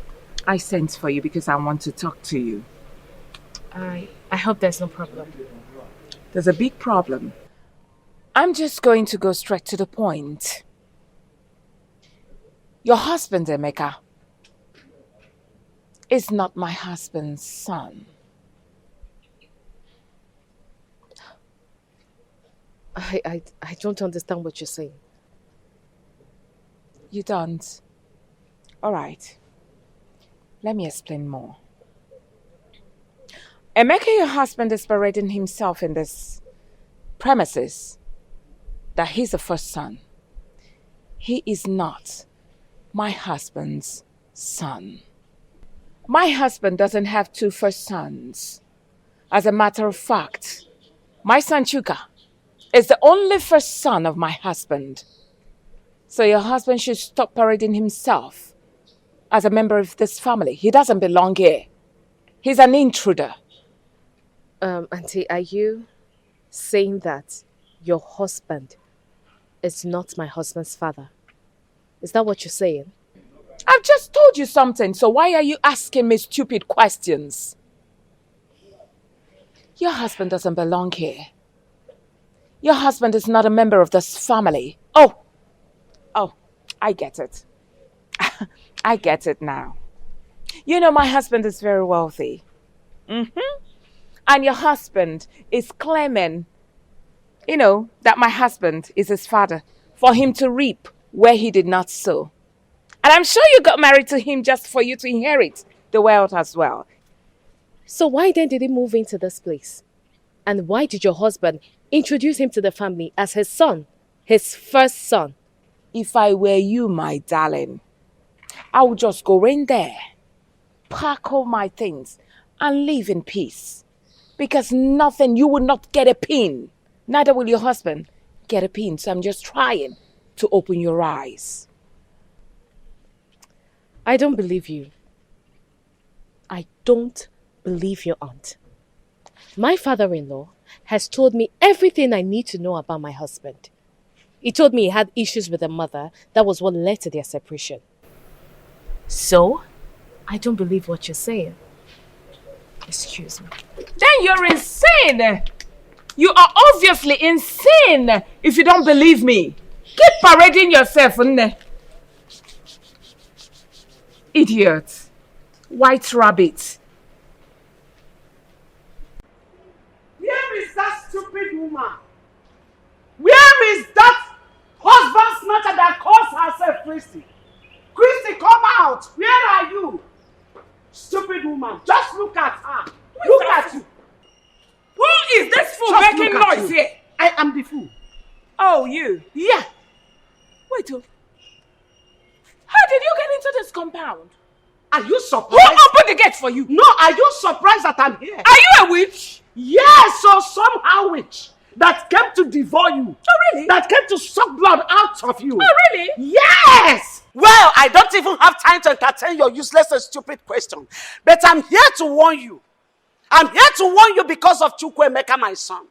R: I sent for you because I want to talk to you.
J: I hope there's no problem.
R: There's a big problem.
G: I'm just going to go straight to the point. Your husband, Emeka, is not my husband's son.
S: I don't understand what you're saying.
G: You don't? All right. Let me explain more. Emeka, your husband, is parading himself in this premises that he's the first son. He is not my husband's son. My husband doesn't have two first sons. As a matter of fact, my son Chuka is the only first son of my husband. So your husband should stop parading himself as a member of this family. He doesn't belong here. He's an intruder.
S: Auntie, are you saying that your husband is not my husband's father? Is that what you're saying?
G: I've just told you something, so why are you asking me stupid questions? Your husband doesn't belong here. Your husband is not a member of this family. Oh, I get it. I get it now. You know, my husband is very wealthy. And your husband is claiming, that my husband is his father for him to reap where he did not sow. And I'm sure you got married to him just for you to inherit the wealth as well.
S: So why then did he move into this place? And why did your husband introduce him to the family as his son, his first son?
G: If I were you, my darling, I would just go in there, pack all my things, and live in peace. Because you will not get a pin. Neither will your husband get a pin. So I'm just trying to open your eyes.
S: I don't believe you. I don't believe your aunt. My father-in-law has told me everything I need to know about my husband. He told me he had issues with a mother. That was what led to their separation. So, I don't believe what you're saying. Excuse me.
G: Then you're insane. You are obviously insane if you don't believe me. Keep parading yourself, idiot. White rabbit.
C: Where is that stupid woman? Where is that husband snatcher that calls herself Christy? Christy, come out! Where are you? Stupid woman, just look at her. Look at you.
G: Who is this fool
C: Just
G: making
C: look at
G: noise
C: you.
G: here?
C: I am the fool.
G: Oh, you?
C: Yeah.
G: Wait, how did you get into this compound?
C: Are you surprised?
G: Who opened the gate for you?
C: No, are you surprised that I'm here?
G: Are you a witch?
C: Yes, or somehow witch that came to devour you.
G: Oh, really?
C: That came to suck blood out of you.
G: Oh, really?
C: Yes! Well, I don't even have time to entertain your useless and stupid question. But I'm here to warn you. I'm here to warn you because of Chukwuemeka, my son.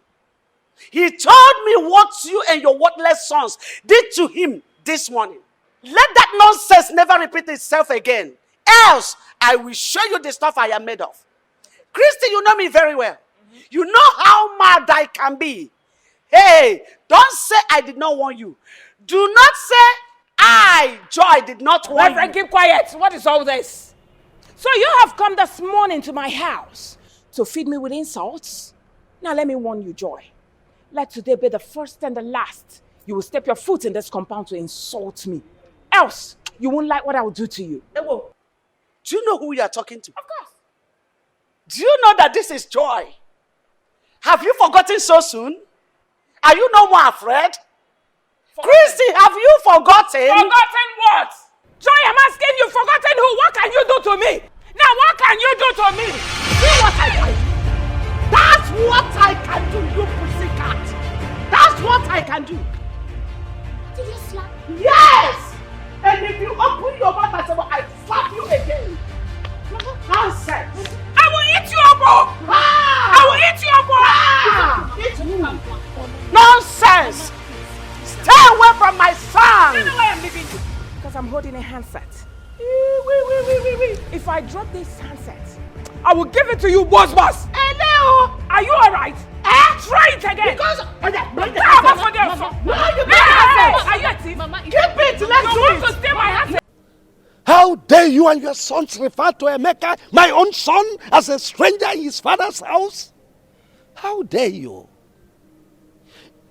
C: He told me what you and your worthless sons did to him this morning. Let that nonsense never repeat itself again. Else, I will show you the stuff I am made of. Christy, you know me very well. You know how mad I can be. Hey, don't say I did not warn you. Do not say I, Joy, did not warn
G: Reverend,
C: you.
G: keep quiet. What is all this? So you have come this morning to my house to feed me with insults? Now let me warn you, Joy. Let today be the first and the last you will step your foot in this compound to insult me. Else, you won't like what I will do to you.
C: Ewo, do you know who you are talking to?
G: Of course.
C: Do you know that this is Joy? Have you forgotten so soon? Are you no more afraid? Christy, have you forgotten?
G: Forgotten what? Joy, I'm asking you, forgotten who? What can you do to me? Now, what can you do to me?
C: See what I can do. That's what I can do, you pussycat. That's what I can do.
G: Did you slap me?
C: Yes! And if you open your mouth and say, well, I slap you again. Nonsense.
G: I will eat you up, I will eat you up,
C: Eat you. Nonsense. Stay away from my son.
G: You know why I'm leaving you? Because I'm holding a handset. If I drop this handset, I will give it to you, boss.
C: Hello.
G: Are you alright? try it again.
E: Because
G: are you a thief? Keep it. Let's do it. To steal my hat.
B: How dare you and your sons refer to Emeka, my own son, as a stranger in his father's house? How dare you?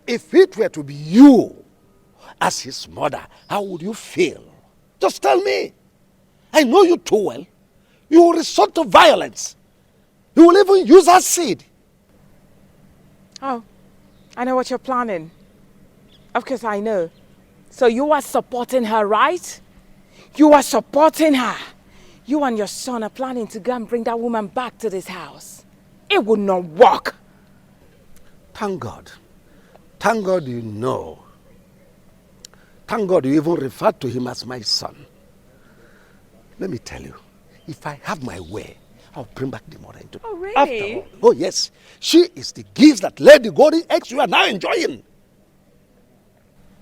B: If it were to be you as his mother, how would you feel? Just tell me. I know you too well. You will resort to violence. You will even use acid.
G: Oh, I know what you're planning. Of course I know. So you are supporting her, right? You are supporting her. You and your son are planning to go and bring that woman back to this house. It would not work.
B: Thank God. Thank God you know. Thank God you even referred to him as my son. Let me tell you, if I have my way, I'll bring back the mother into.
G: Oh, really?
B: After all, oh yes, she is the gift that laid the golden eggs you are now enjoying.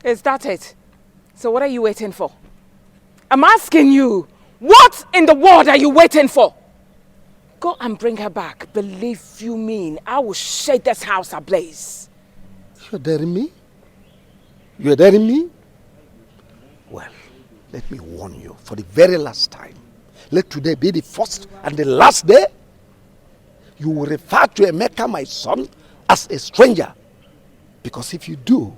G: Is that it? So what are you waiting for? I'm asking you, what in the world are you waiting for? Go and bring her back. Believe you me, I will shake this house ablaze.
B: You're daring me? You're daring me? Well, let me warn you for the very last time. Let today be the first and the last day. You will refer to Emeka, my son, as a stranger. Because if you do,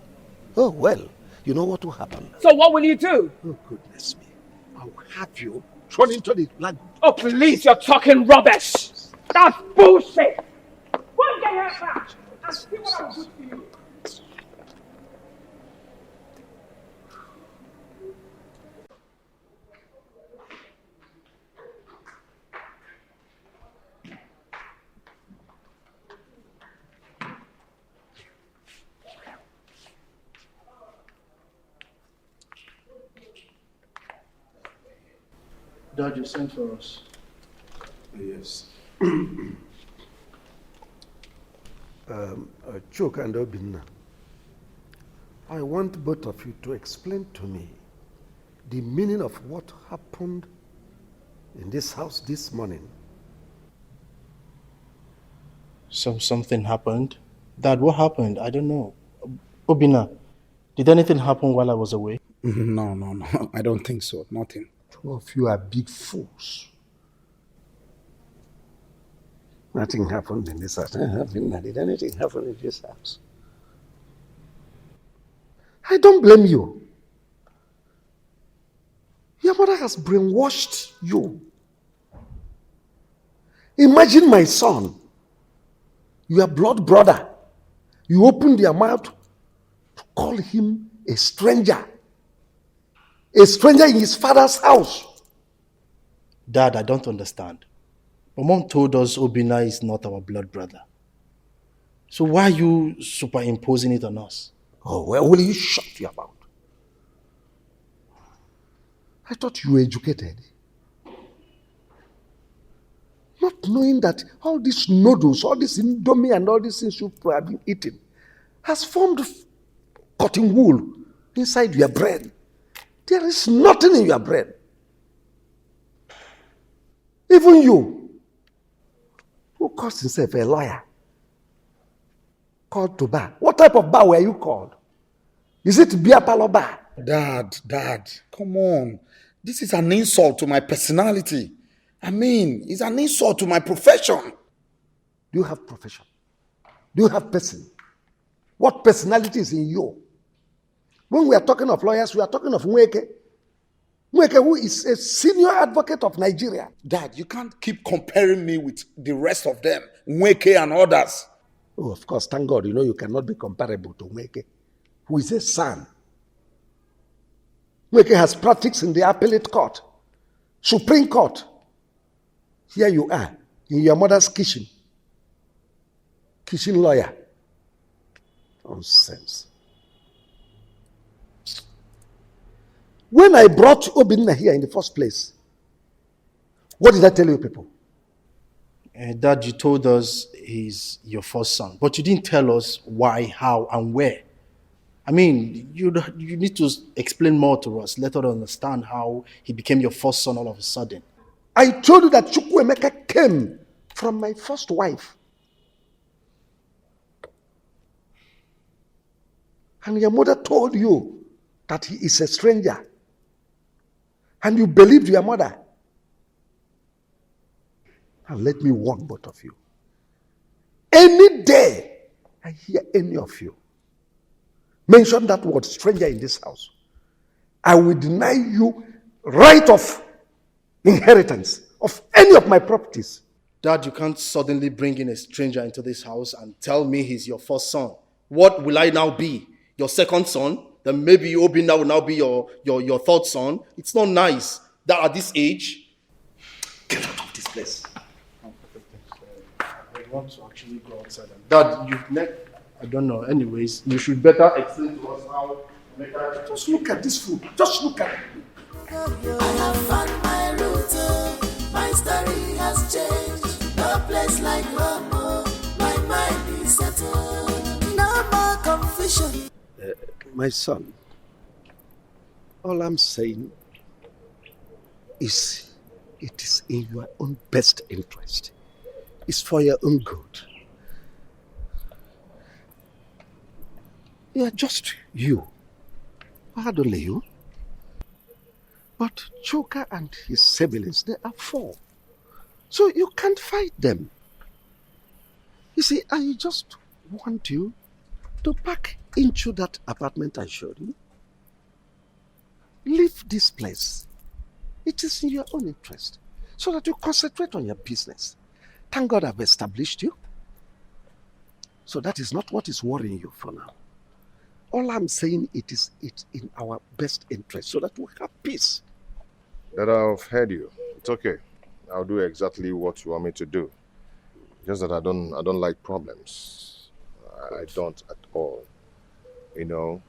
B: oh well, you know what will happen.
G: So what will you do?
B: Oh goodness me. I will have you thrown into the land.
G: Oh please, you're talking rubbish. That's bullshit. Go and get her back and see what I'll do to you.
M: Dad, you sent for us.
B: Yes. Chuk and Obinna, I want both of you to explain to me the meaning of what happened in this house this morning.
M: Something happened? Dad, what happened? I don't know. Obina, did anything happen while I was away?
D: No. I don't think so. Nothing.
B: Two of you are big fools. Nothing happened in this house. Did anything happen in this house? I don't blame you. Your mother has brainwashed you. Imagine my son, your blood brother. You opened your mouth to call him a stranger. A stranger in his father's house.
M: Dad, I don't understand. My mom told us Obina is not our blood brother. So why are you superimposing it on us?
B: Oh, well, will you shut your mouth? I thought you were educated. Not knowing that all these noodles, all this indomie and all these things you have been eating has formed cotton wool inside your brain. There is nothing in your brain. Even you, who calls himself a lawyer, called to bar. What type of bar were you called? Is it beer parlor bar?
D: Dad, come on. This is an insult to my personality. I mean, it's an insult to my profession.
B: Do you have profession? Do you have person? What personality is in you? When we are talking of lawyers, we are talking of Nweke. Nweke, who is a senior advocate of Nigeria.
D: Dad, you can't keep comparing me with the rest of them, Nweke and others.
B: Oh, of course, thank God, you know you cannot be comparable to Nweke, who is a son. Nweke has practiced in the appellate court, Supreme Court. Here you are, in your mother's kitchen. Kitchen lawyer. Nonsense. When I brought Obinna here in the first place, what did I tell you people?
M: Dad, you told us he's your first son, but you didn't tell us why, how, and where. I mean, you need to explain more to us. Let us understand how he became your first son all of a sudden.
B: I told you that Chukwuemeka came from my first wife.
H: And your mother told you that he is a stranger. And you believed your mother. And let me warn both of you. Any day I hear any of you mention that word stranger in this house, I will deny you right of inheritance of any of my properties.
M: Dad, you can't suddenly bring in a stranger into this house and tell me he's your first son. What will I now be? Your second son? Then maybe Obinna will now be your third son. It's not nice that at this age.
H: Get out of this place.
M: I want to actually go outside. Dad, I don't know. Anyways, you should better explain to us how.
H: Just look at this food. Just look at it.
F: I have found my route. My story has changed. No place like home. My mind is settled. No more confusion.
H: My son, all I'm saying is it is in your own best interest. It's for your own good. You're just you. Not only you. But Choka and his siblings, they are 4. So you can't fight them. You see, I just want you to pack into that apartment I showed you. Leave this place. It is in your own interest. So that you concentrate on your business. Thank God I've established you. So that is not what is worrying you for now. All I'm saying, it's in our best interest so that we have peace.
P: That I've heard you. It's okay. I'll do exactly what you want me to do. Just that I don't like problems. I don't at all. You know,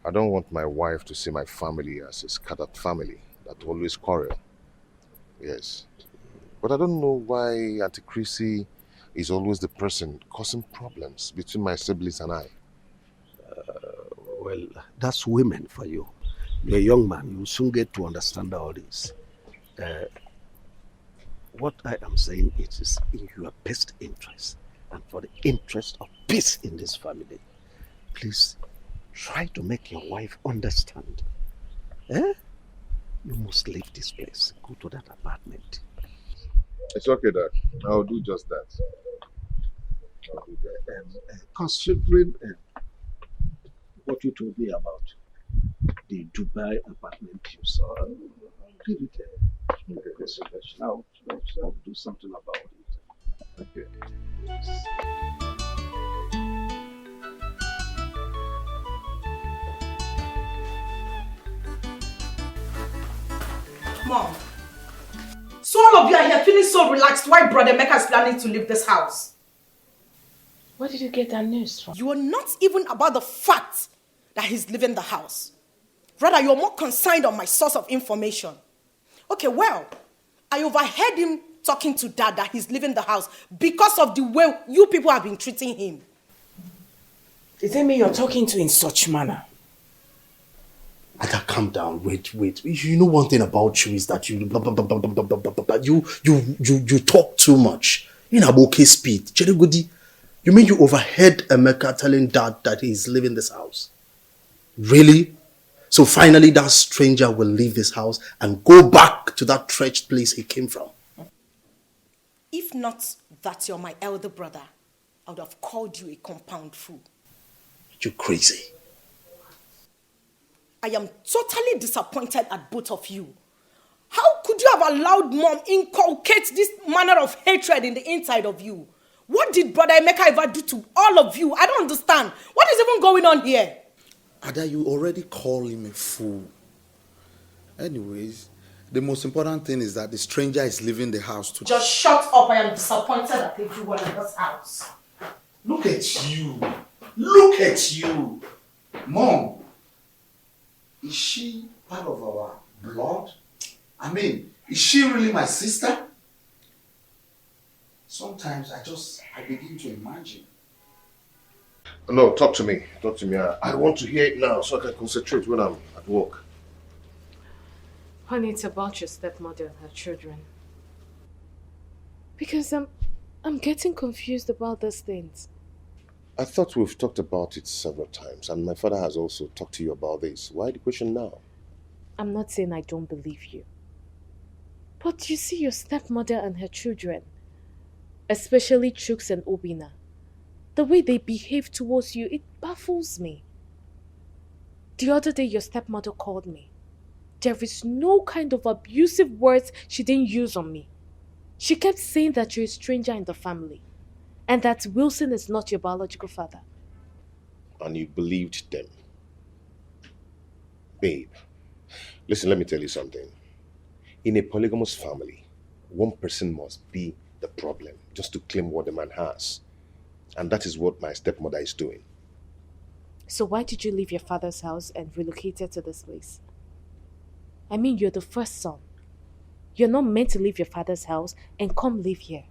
P: I don't want my wife to see my family as a scattered family that always quarrel. Yes. But I don't know why Auntie Chrissy is always the person causing problems between my siblings and I.
H: Well, that's women for you. You're a young man, you'll soon get to understand all this. What I am saying, it is in your best interest and for the interest of peace in this family. Please try to make your wife understand. You must leave this place. Go to that apartment.
P: It's okay, Dad. I'll do just that. I'll do that.
H: Considering what you told me about the Dubai apartment you saw, I'll give it a consideration. I'll do something about it. Okay. Yes.
Q: Mom, so all of you are here feeling so relaxed while Brother Emeka is planning to leave this house.
I: Where did you get that news from?
Q: You are not even about the fact that he's leaving the house. Rather, you're more concerned on my source of information. Okay, well, I overheard him talking to Dad that he's leaving the house because of the way you people have been treating him.
R: Is it me you're talking to in such manner?
M: I can calm down. Wait. You know one thing about you is that you blah, blah, blah, blah, blah, blah, blah, blah, you talk too much. You know, okay speed. Cherigudi, you mean you overheard Emeka telling Dad that he's leaving this house? Really? So finally that stranger will leave this house and go back to that wretched place he came from.
Q: If not that you're my elder brother, I would have called you a compound fool.
M: You're crazy.
Q: I am totally disappointed at both of you. How could you have allowed Mom inculcate this manner of hatred in the inside of you? What did Brother Emeka ever do to all of you? I don't understand. What is even going on here?
V: Ada, you already call him a fool. Anyways, the most important thing is that the stranger is leaving the house today.
Q: Just shut up. I am disappointed at everyone in this house.
V: Look at you. Look at you. Mom, is she part of our blood? I mean, is she really my sister? Sometimes I begin to imagine.
P: No, talk to me. Talk to me. I want to hear it now so I can concentrate when I'm at work.
S: Honey, it's about your stepmother and her children. Because I'm getting confused about these things.
A: I thought we've talked about it several times, and my father has also talked to you about this. Why the question now?
S: I'm not saying I don't believe you. But you see your stepmother and her children, especially Chooks and Obina, the way they behave towards you, it baffles me. The other day your stepmother called me. There is no kind of abusive words she didn't use on me. She kept saying that you're a stranger in the family and that Wilson is not your biological father.
A: And you believed them. Babe, listen, let me tell you something. In a polygamous family, one person must be the problem just to claim what the man has. And that is what my stepmother is doing.
S: So why did you leave your father's house and relocated to this place? I mean, you're the first son. You're not meant to leave your father's house and come live here.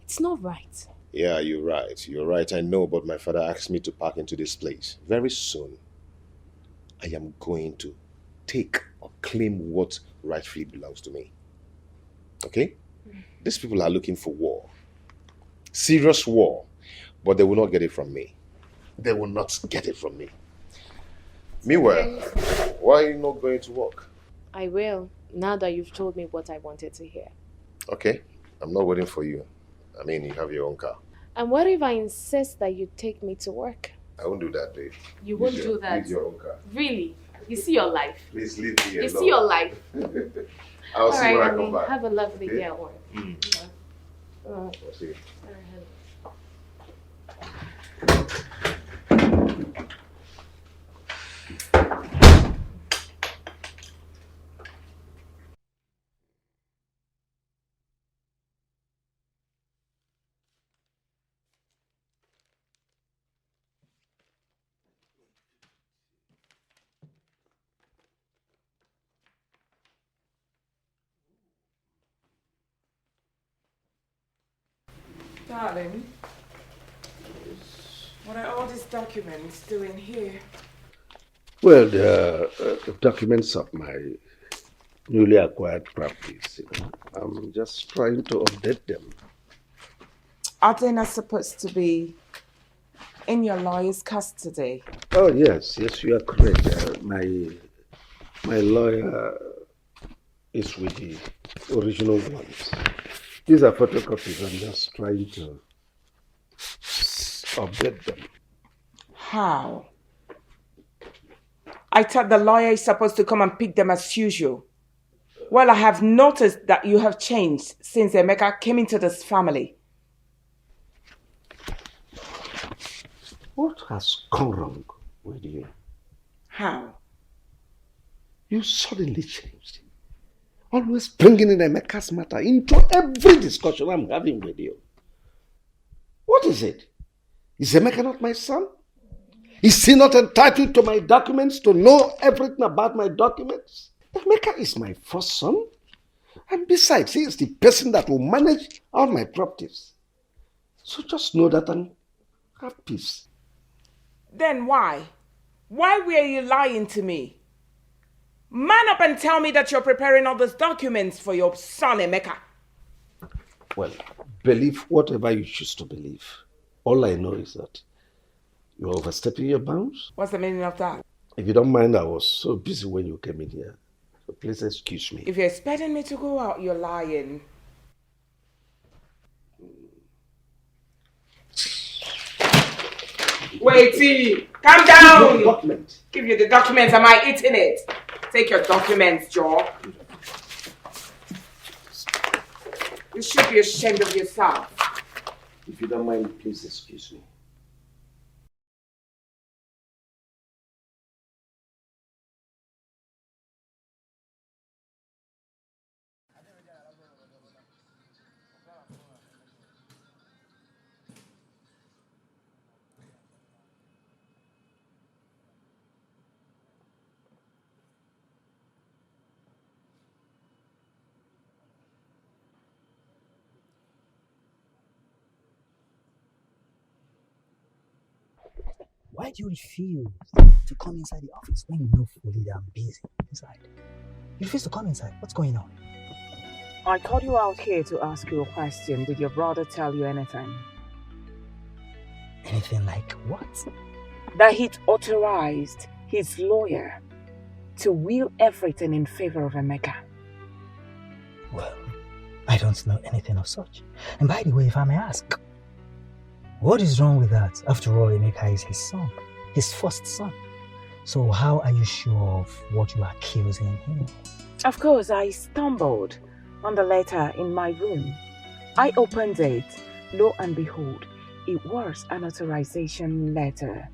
S: It's not right.
A: Yeah, you're right. You're right, I know, but my father asked me to pack into this place. Very soon, I am going to take or claim what rightfully belongs to me. Okay? These people are looking for war. Serious war. But they will not get it from me. They will not get it from me. Meanwhile, why are you not going to work?
S: I will, now that you've told me what I wanted to hear.
A: Okay, I'm not waiting for you. I mean, you have your own car.
S: And what if I insist that you take me to work?
A: I won't do that, babe.
S: You won't do that?
A: Use your own car.
S: Really? You see your life?
A: Please leave me alone.
S: You see your life?
A: I'll see when I
S: honey,
A: come back.
S: have a lovely
A: Okay?
S: day at work.
A: I'll see you.
G: Darling, what are all these documents doing here?
B: Well, the documents of my newly acquired properties. I'm just trying to update them.
G: Are they not supposed to be in your lawyer's custody?
B: Oh yes, you are correct. My lawyer is with the original ones. These are photocopies. I'm just trying to update them.
G: How? I thought the lawyer is supposed to come and pick them as usual. Well, I have noticed that you have changed since Emeka came into this family.
B: What has gone wrong with you?
G: How?
B: You suddenly changed. Always bringing in Emeka's matter into every discussion I'm having with you. What is it? Is Emeka not my son? Is he not entitled to my documents, to know everything about my documents? Emeka is my first son. And besides, he is the person that will manage all my properties. So just know that and have peace.
G: Then why? Why were you lying to me? Man up and tell me that you're preparing all those documents for your son, Emeka.
B: Well, believe whatever you choose to believe. All I know is that you're overstepping your bounds.
G: What's the meaning of that?
B: If you don't mind, I was so busy when you came in here. So please excuse me.
G: If you're expecting me to go out, you're lying. Wait, calm down. Give you the documents. Am I eating it? Take your documents, Joe. You should be ashamed of yourself.
B: If you don't mind, please excuse me.
N: Why do you refuse to come inside the office when you know fully that I'm busy inside? You refuse to come inside. What's going on?
G: I called you out here to ask you a question. Did your brother tell you anything?
K: Anything like what?
G: That he'd authorized his lawyer to will everything in favor of Emeka.
K: Well, I don't know anything of such. And by the way, if I may ask, what is wrong with that? After all, Emeka is his son, his first son. So how are you sure of what you are accusing him?
G: Of course, I stumbled on the letter in my room. I opened it. Lo and behold, it was an authorization letter,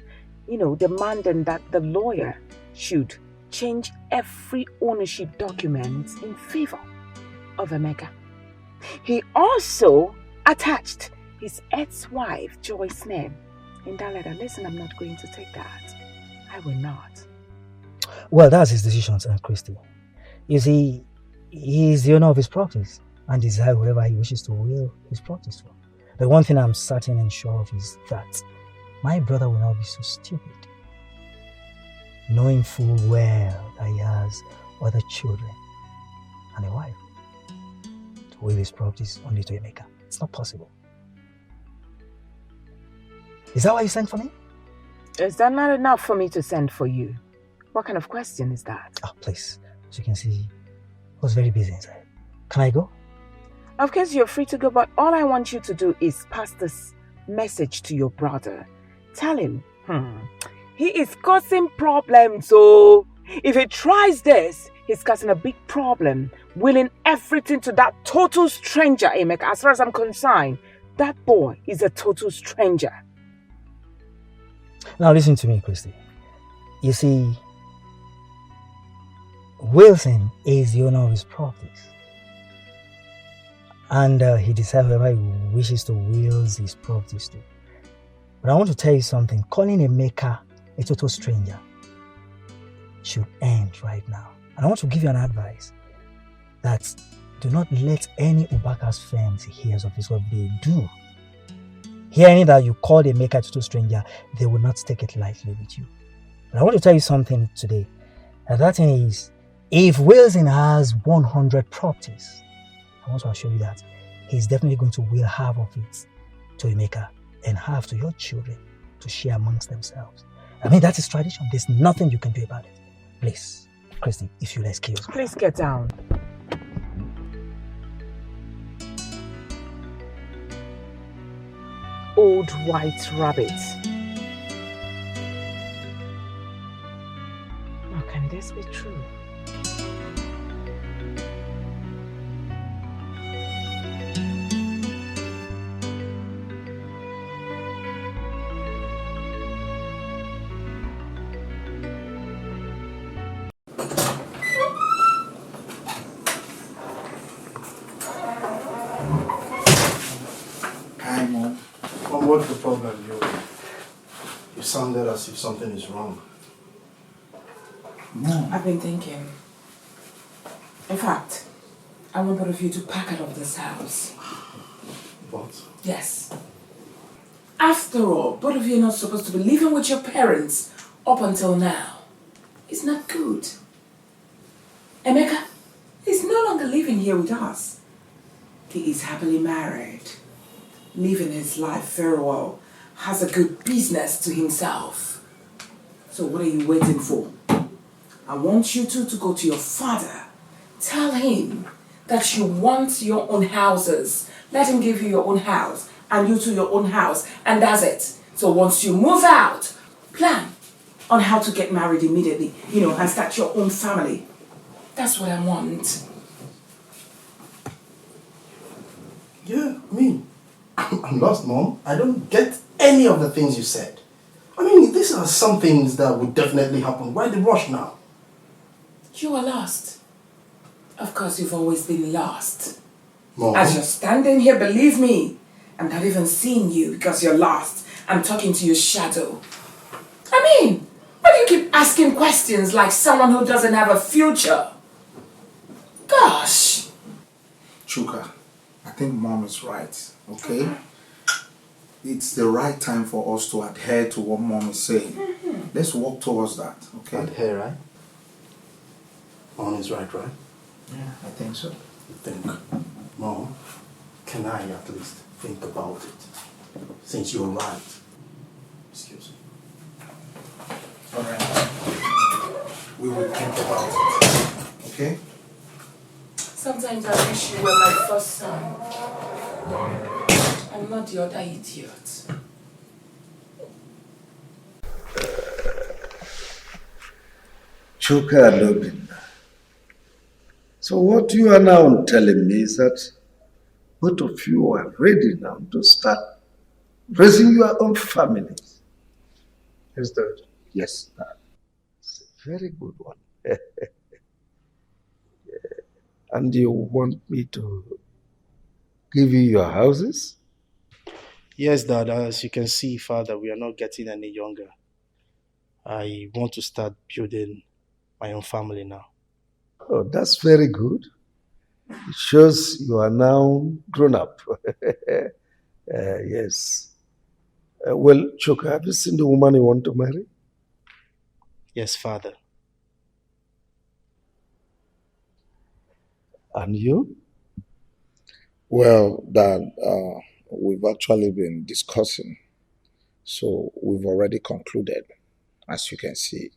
G: demanding that the lawyer should change every ownership document in favor of Emeka. He also attached his ex-wife, Joyce's name in that letter. Listen, I'm not going to take that. I will not.
K: Well, that's his decision, Christy. You see, he is the owner of his properties and desires whoever he wishes to will his properties for. The one thing I'm certain and sure of is that my brother will not be so stupid, knowing full well that he has other children and a wife, to will his properties only to Emeka. It's not possible. Is that why you sent for me?
G: Is that not enough for me to send for you? What kind of question is that?
K: Oh, please. As you can see, I was very busy inside. Can I go?
G: Of course, you're free to go, but all I want you to do is pass this message to your brother. Tell him, he is causing problems, so if he tries this, he's causing a big problem, willing everything to that total stranger, Emeka. As far as I'm concerned, that boy is a total stranger.
K: Now listen to me, Christy. You see, Wilson is the owner of his properties. And he decides whoever he wishes to will his properties to. But I want to tell you something. Calling Emeka a total stranger should end right now. And I want to give you an advice that do not let any Ubaka's firms hear of this. What they do, hearing that you called Emeka a total stranger, they will not take it lightly with you. But I want to tell you something today. And that thing is, if Wilson has 100 properties, I want to assure you that he's definitely going to will half of it to Emeka and half to your children to share amongst themselves. I mean, that is tradition. There's nothing you can do about it. Please, Christy, if you'll excuse me.
G: Please get down. Old white rabbit. How can this be true?
M: What's the problem? You sounded as if something is wrong.
G: No. I've been thinking. In fact, I want both of you to pack out of this house.
M: What?
G: Yes. After all, both of you are not supposed to be living with your parents up until now. It's not good. Emeka is no longer living here with us. He is happily married, living his life very well, has a good business to himself. So what are you waiting for? I want you two to go to your father. Tell him that you want your own houses. Let him give you your own house and you to your own house, and that's it. So once you move out, plan on how to get married immediately, and start your own family. That's what I want.
M: Yeah, I'm lost, Mom. I don't get any of the things you said. I mean, these are some things that would definitely happen. Why the rush now?
G: You are lost. Of course, you've always been lost.
M: Mom.
G: As you're standing here, believe me, I'm not even seeing you because you're lost. I'm talking to your shadow. I mean, why do you keep asking questions like someone who doesn't have a future? Gosh.
D: Chuka, I think Mom is right, okay? It's the right time for us to adhere to what Mom is saying. Let's work towards that, okay?
M: Adhere, right? Mom is right?
D: Yeah, I think so.
M: Think. Mom, can I at least think about it? Since you're right.
V: Excuse me. Alright. We will think about it. Okay?
G: Sometimes I wish you were my first son. I'm not the other idiot.
B: Chuka and Obinna. So what you are now telling me is that both of you are ready now to start raising your own families.
D: Yes, Dad.
B: Yes, Dad. It's a very good one. And you want me to give you your houses?
M: Yes, Dad. As you can see, Father, we are not getting any younger. I want to start building my own family now.
B: Oh, that's very good. It shows you are now grown up. Yes. Well, Chuka, have you seen the woman you want to marry?
M: Yes, Father.
B: And you?
D: Well, Dad, we've actually been discussing, so we've already concluded, as you can see.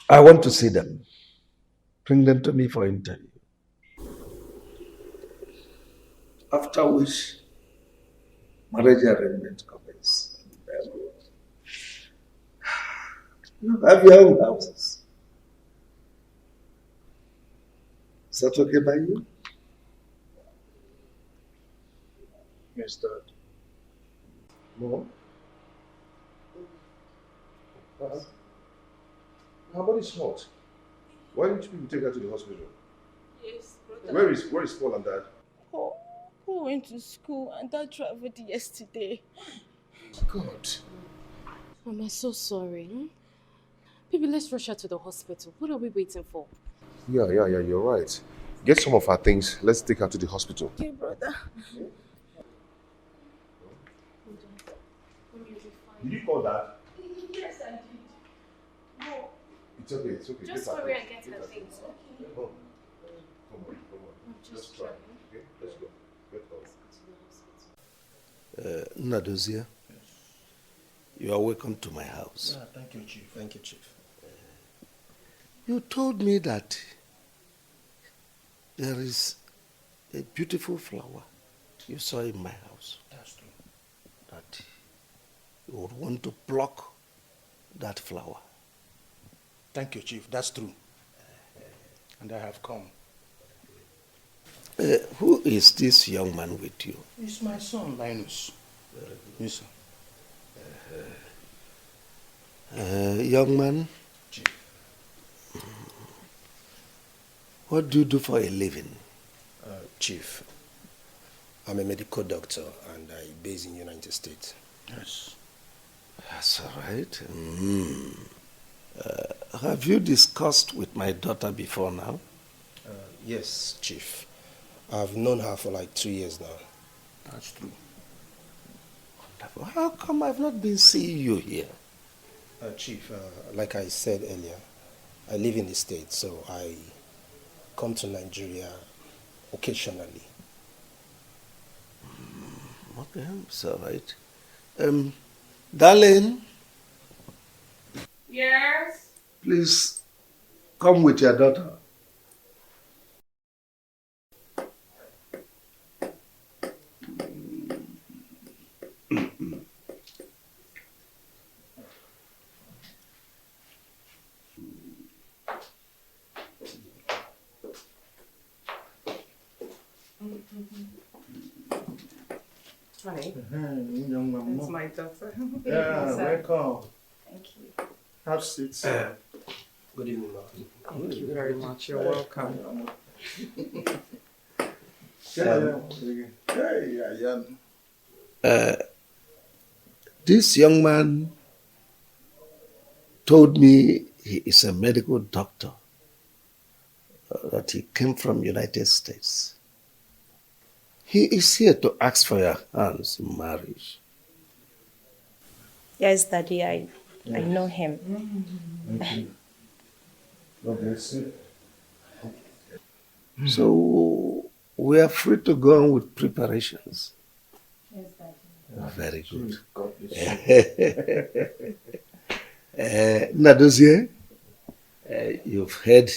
B: I want to see them. Bring them to me for interview. After which, marriage arrangement commence. You have your own houses. Is that okay by you?
D: Yes, Dad.
B: No?
P: Her body's hot. Why don't you take her to the hospital?
Q: Yes, brother.
P: Where is Paul and Dad?
Q: Paul went to school and Dad traveled yesterday.
P: God.
S: Mama, so sorry. Baby, let's rush her to the hospital. What are we waiting for?
P: Yeah, you're right. Get some of her things. Let's take her to the hospital.
Q: Okay, brother.
P: Did you call Dad?
Q: Yes, I did. No.
P: It's okay.
S: Just
P: Get her
S: hurry
P: things.
S: and get
P: Get
S: her
P: her
S: things.
P: Come on. Just try. Okay, let's go. Get her.
B: Nadozia, you are welcome to my house.
M: Yeah, thank you, Chief. Thank you, Chief.
B: You told me that there is a beautiful flower you saw in my house.
M: That's true.
B: That you would want to pluck that flower.
M: Thank you, Chief. That's true. And I have come.
B: Who is this young man with you?
M: It's my son, Linus. Yes, sir.
B: Young man,
M: Chief.
B: What do you do for a living?
L: Chief, I'm a medical doctor and I base in United States.
M: Yes.
B: That's all right. Have you discussed with my daughter before now?
L: Yes, Chief. I've known her for like 2 years now.
M: That's true.
B: How come I've not been seeing you here?
L: Chief, like I said earlier, I live in the States, so I come to Nigeria occasionally.
B: Okay, it's all right. Darling,
G: Yes?
B: please come with your daughter.
G: Honey,
M: Young
G: it's my daughter.
M: Yeah, welcome.
G: Thank you.
M: Have seats.
L: Good evening, ma'am.
G: Thank you very much. You're welcome.
B: This young man told me he is a medical doctor, that he came from United States. He is here to ask for your hands in marriage.
I: Yes, Daddy, I know him.
B: So, we are free to go on with preparations.
Q: Yes, Daddy.
B: Very good.
V: God bless
B: Nadozie, you've heard,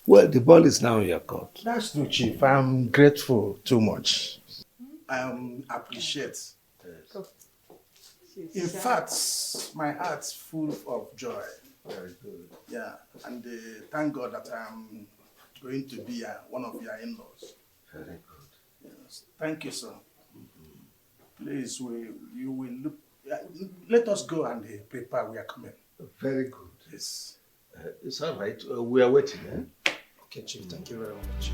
B: well, the ball is now in your court.
M: That's true, Chief. I'm grateful too much. I appreciate. In fact, my heart's full of joy.
B: Very good.
M: Yeah, and thank God that I'm going to be one of your in-laws.
B: Very good.
M: Yes. Thank you, sir. Please, you will look. Let us go and prepare. We are coming.
B: Very good.
M: Yes.
B: It's all right. We are waiting.
L: Okay, Chief. Thank you very much.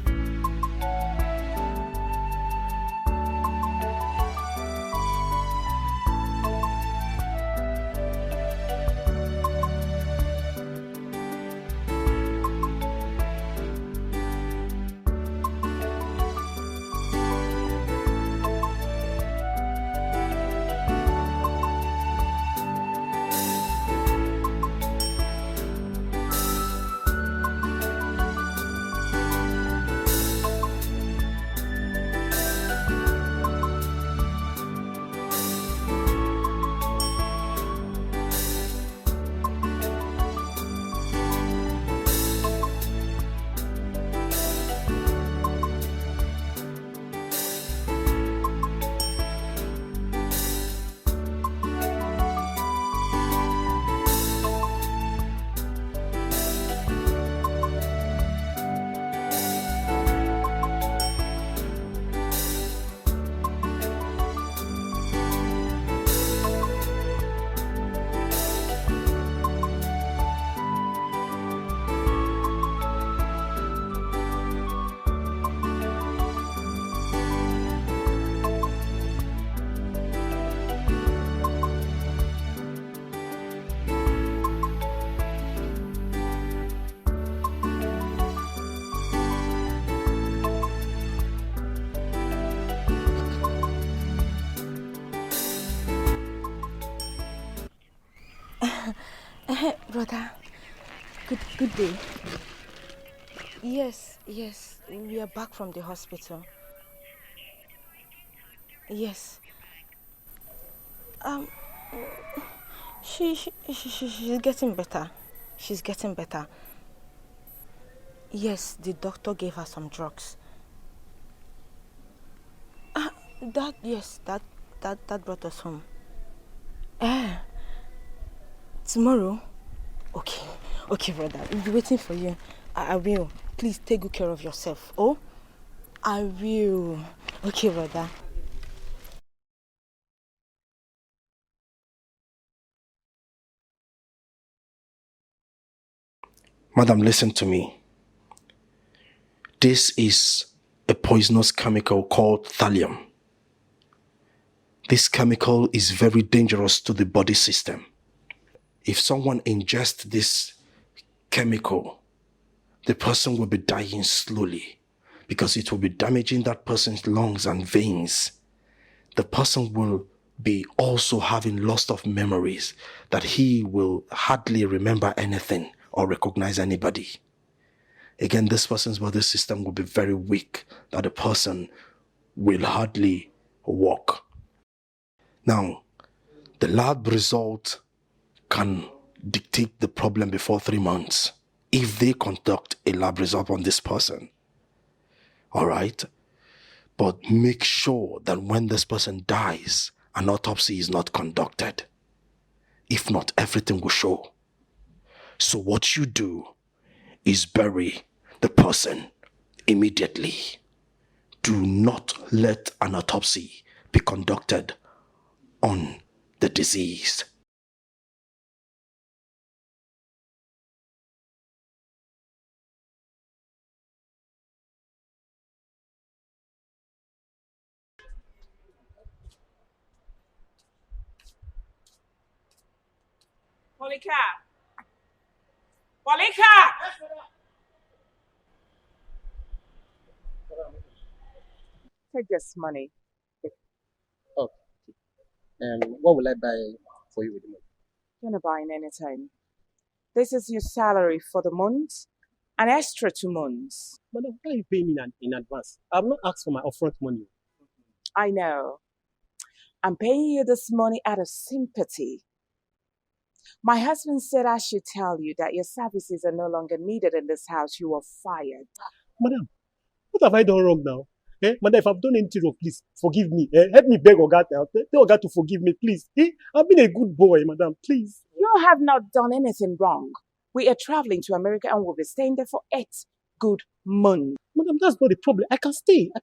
I: Brother, good day. Yes, we are back from the hospital. Yes. She's getting better. She's getting better. Yes, the doctor gave her some drugs. That brought us home. Tomorrow? Okay, brother. We'll be waiting for you. I will. Please take good care of yourself. Oh? I will. Okay, brother.
L: Madam, listen to me. This is a poisonous chemical called thallium. This chemical is very dangerous to the body system. If someone ingests this chemical, the person will be dying slowly because it will be damaging that person's lungs and veins. The person will be also having loss of memories, that he will hardly remember anything or recognize anybody. Again, this person's body system will be very weak, that the person will hardly walk. Now, the lab result can dictate the problem before 3 months if they conduct a lab result on this person. All right? But make sure that when this person dies, an autopsy is not conducted. If not, everything will show. So what you do is bury the person immediately. Do not let an autopsy be conducted on the deceased.
G: Polika! Take this money.
L: Oh, what will I buy for you with the money?
G: You're not buying anything. This is your salary for the month, An extra 2 months.
T: Madam, why are you paying me in advance? I have not asked for my upfront money.
G: I know. I'm paying you this money out of sympathy. My husband said I should tell you that your services are no longer needed in this house. You are fired.
T: Madam, what have I done wrong now? Madam, if I've done anything wrong, please forgive me. Help me beg Oga. Tell Oga to forgive me, please. I've been a good boy, madam, please.
G: You have not done anything wrong. We are traveling to America and we'll be staying there for 8 good months.
T: Madam, that's not the problem. I can stay. I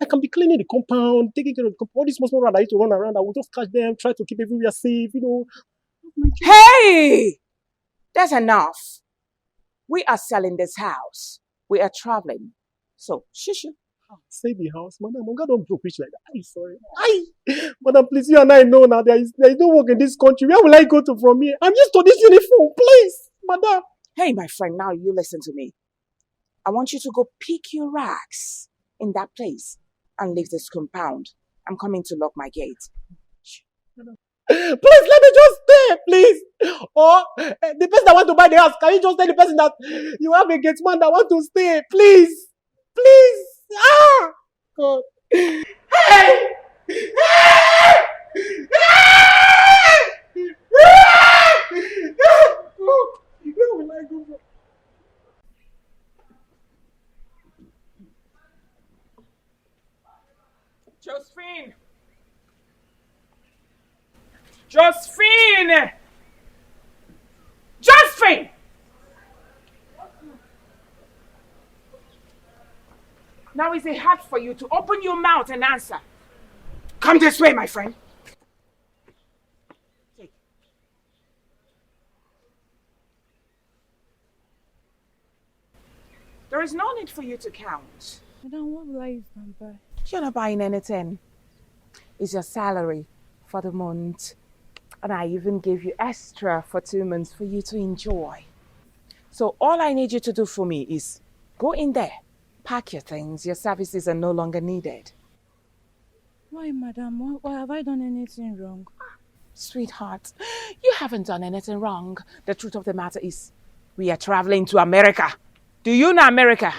T: can be cleaning the compound, taking care of the compound. All these small run I used to run around, I will just catch them, try to keep everywhere safe,
G: Hey! That's enough. We are selling this house. We are traveling. So, shush.
T: Save the house, madam. God don't broke rich like that. I'm sorry. Madam, please, you and I know now there is no work in this country. Where will I go to from here? I'm used to this uniform, please, madam.
G: Hey, my friend, now you listen to me. I want you to go pick your rags in that place and leave this compound. I'm coming to lock my gate.
T: Please, let me just stay, please. Or the person that want to buy the house, can you just tell the person that you have a gate man that want to stay, please? Please. God. Hey! Where will I go from?
G: Josephine! Josephine! Josephine! Now is it hard for you to open your mouth and answer? Come this way, my friend. There is no need for you to count.
I: Madam, what will I use and buy?
G: You're not buying anything. It's your salary for the month. And I even gave you extra for 2 months for you to enjoy. So all I need you to do for me is go in there, pack your things. Your services are no longer needed.
I: Why, madam? Why have I done anything wrong?
G: Sweetheart, you haven't done anything wrong. The truth of the matter is, we are traveling to America. Do you know America?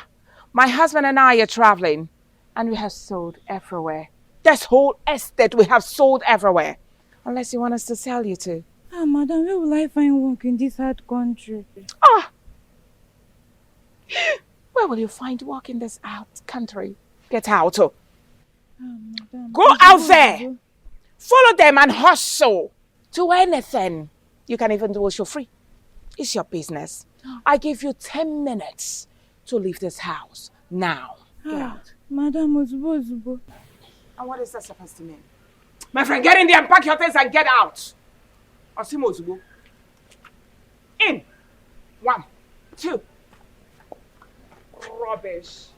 G: My husband and I are traveling, and we have sold everywhere. This whole estate we have sold everywhere. Unless you want us to sell you to.
I: Madam, where will I find work in this hard country?
G: Where will you find work in this country? Get out.
I: Madam,
G: Go out there. Follow them and hustle. Do anything. You can even do it for free. It's your business. I give you 10 minutes to leave this house. Now. Get out.
I: Madam, Ozubo.
G: And what is that supposed to mean? My friend, get in there and pack your things and get out. Osimo Ozubo. In. 1, 2. Rubbish.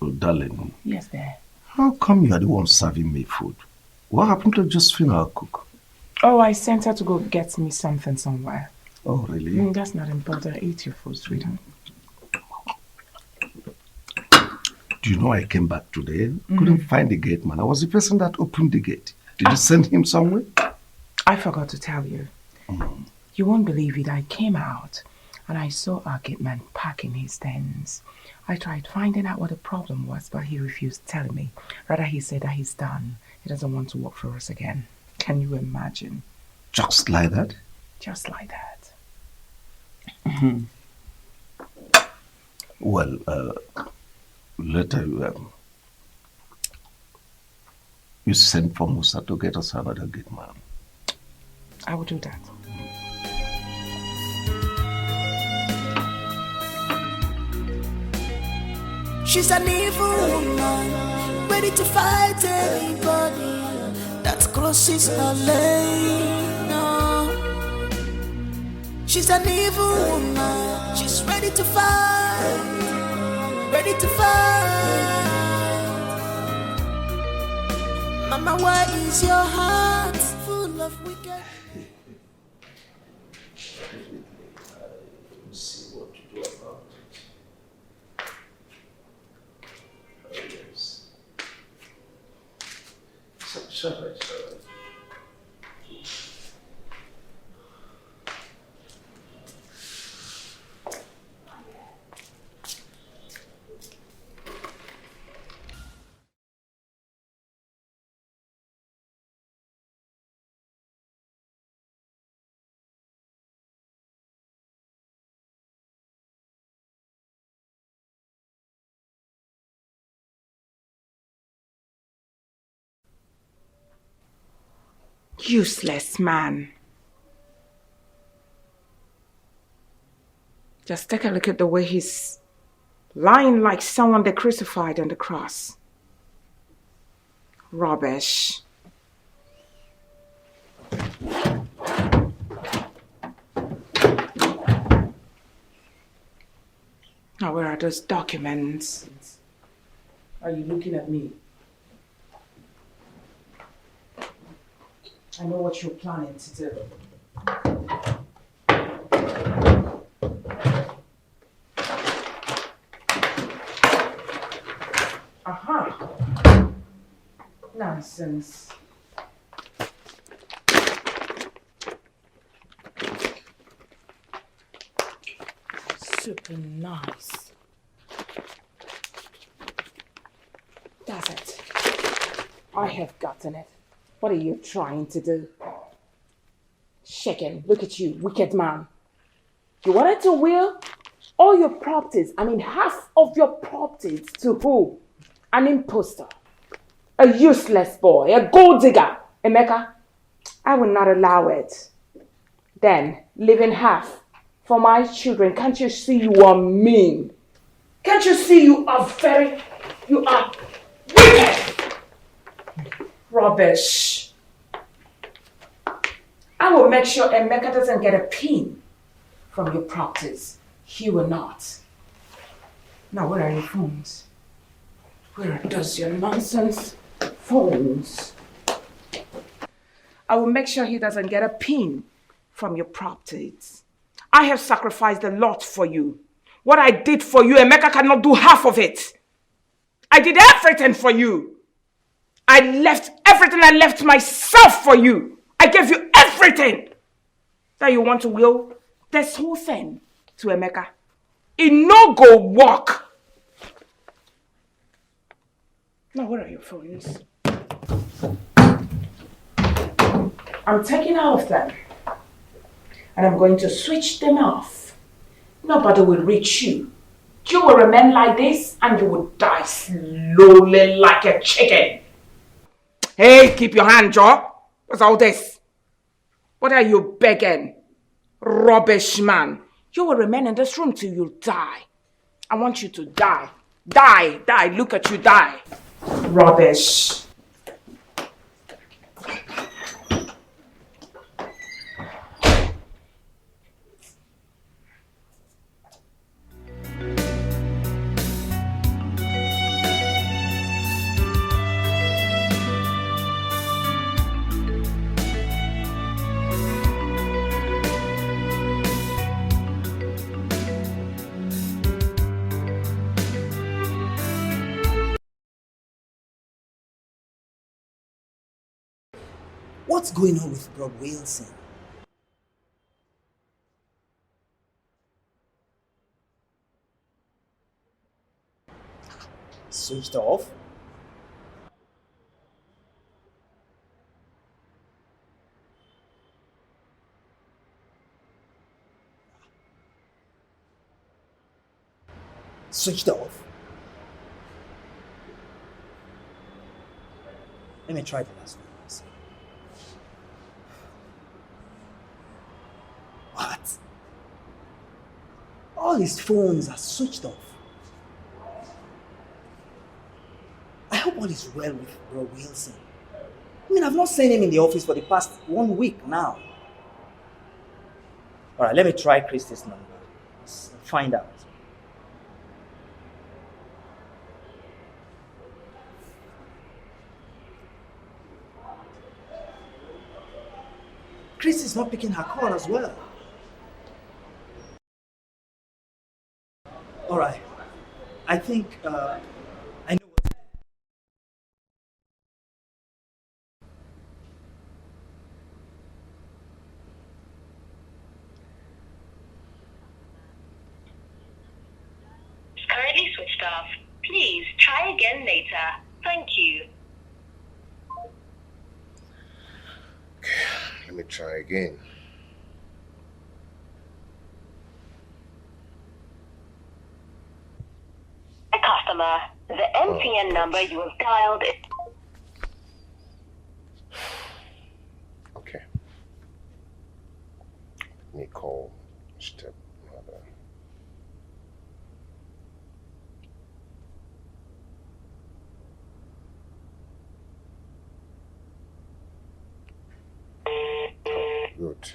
B: Oh, darling.
G: Yes, dear.
B: How come you are the one serving me food? What happened to Josephine, our cook?
G: Oh, I sent her to go get me something somewhere.
B: Oh, really?
G: That's not important. Eat your food, sweetheart.
B: Do you know I came back today? Couldn't find the gate man. I was the person that opened the gate. Did you send him somewhere?
G: I forgot to tell you. You won't believe it. I came out and I saw our gate man packing his things. I tried finding out what the problem was, but he refused telling me. Rather, he said that he's done. He doesn't want to work for us again. Can you imagine?
B: Just like that?
G: Just like that.
B: Well, later you sent for Musa to get us another gate man.
R: I will do that.
F: She's an evil woman, ready to fight anybody that crosses her lane. No. She's an evil woman, she's ready to fight, ready to fight. Mama, why is your heart full of wicked?
B: See what to do about it. Oh, yes. Sorry.
R: Useless man. Just take a look at the way he's lying like someone they crucified on the cross. Rubbish. Now, where are those documents? Are you looking at me? I know what you're planning to do. Aha! Nonsense. Super nice. That's it. I have gotten it. What are you trying to do? Shaken, look at you, wicked man. You wanted to will all your properties, half of your properties to who? An imposter. A useless boy, a gold digger. Emeka, I will not allow it. Then, leaving half for my children. Can't you see you are mean? Can't you see you are wicked? Rubbish. I will make sure Emeka doesn't get a pin from your properties. He will not. Now, where are your phones? Where are those your nonsense phones? I will make sure he doesn't get a pin from your properties. I have sacrificed a lot for you. What I did for you, Emeka cannot do half of it. I did everything for you. I left everything. I left myself for you. I gave you everything. That you want to will this whole thing to Emeka. It no go work. Now, where are your phones? I'm taking all of them. And I'm going to switch them off. Nobody will reach you. You will remain like this and you will die slowly like a chicken. Hey, keep your hand, Joe. What's all this? What are you begging? Rubbish man. You will remain in this room till you die. I want you to die. Die. Look at you die. Rubbish.
N: What's going on with Rob Wilson? Switched off? Switched off? Let me try the last one.
K: All his phones are switched off. I hope all is well with Bro Wilson. I mean, I've not seen him in the office for the past 1 week now. All right, let me try Christy's number. Let's find out. Christy's not picking her call as well. All right, I think I know what to do.
O: Currently switched off. Please try again later. Thank you.
A: Let me try again.
O: Customer, the MTN number you have dialed is...
A: Okay. Let me call stepmother. Good.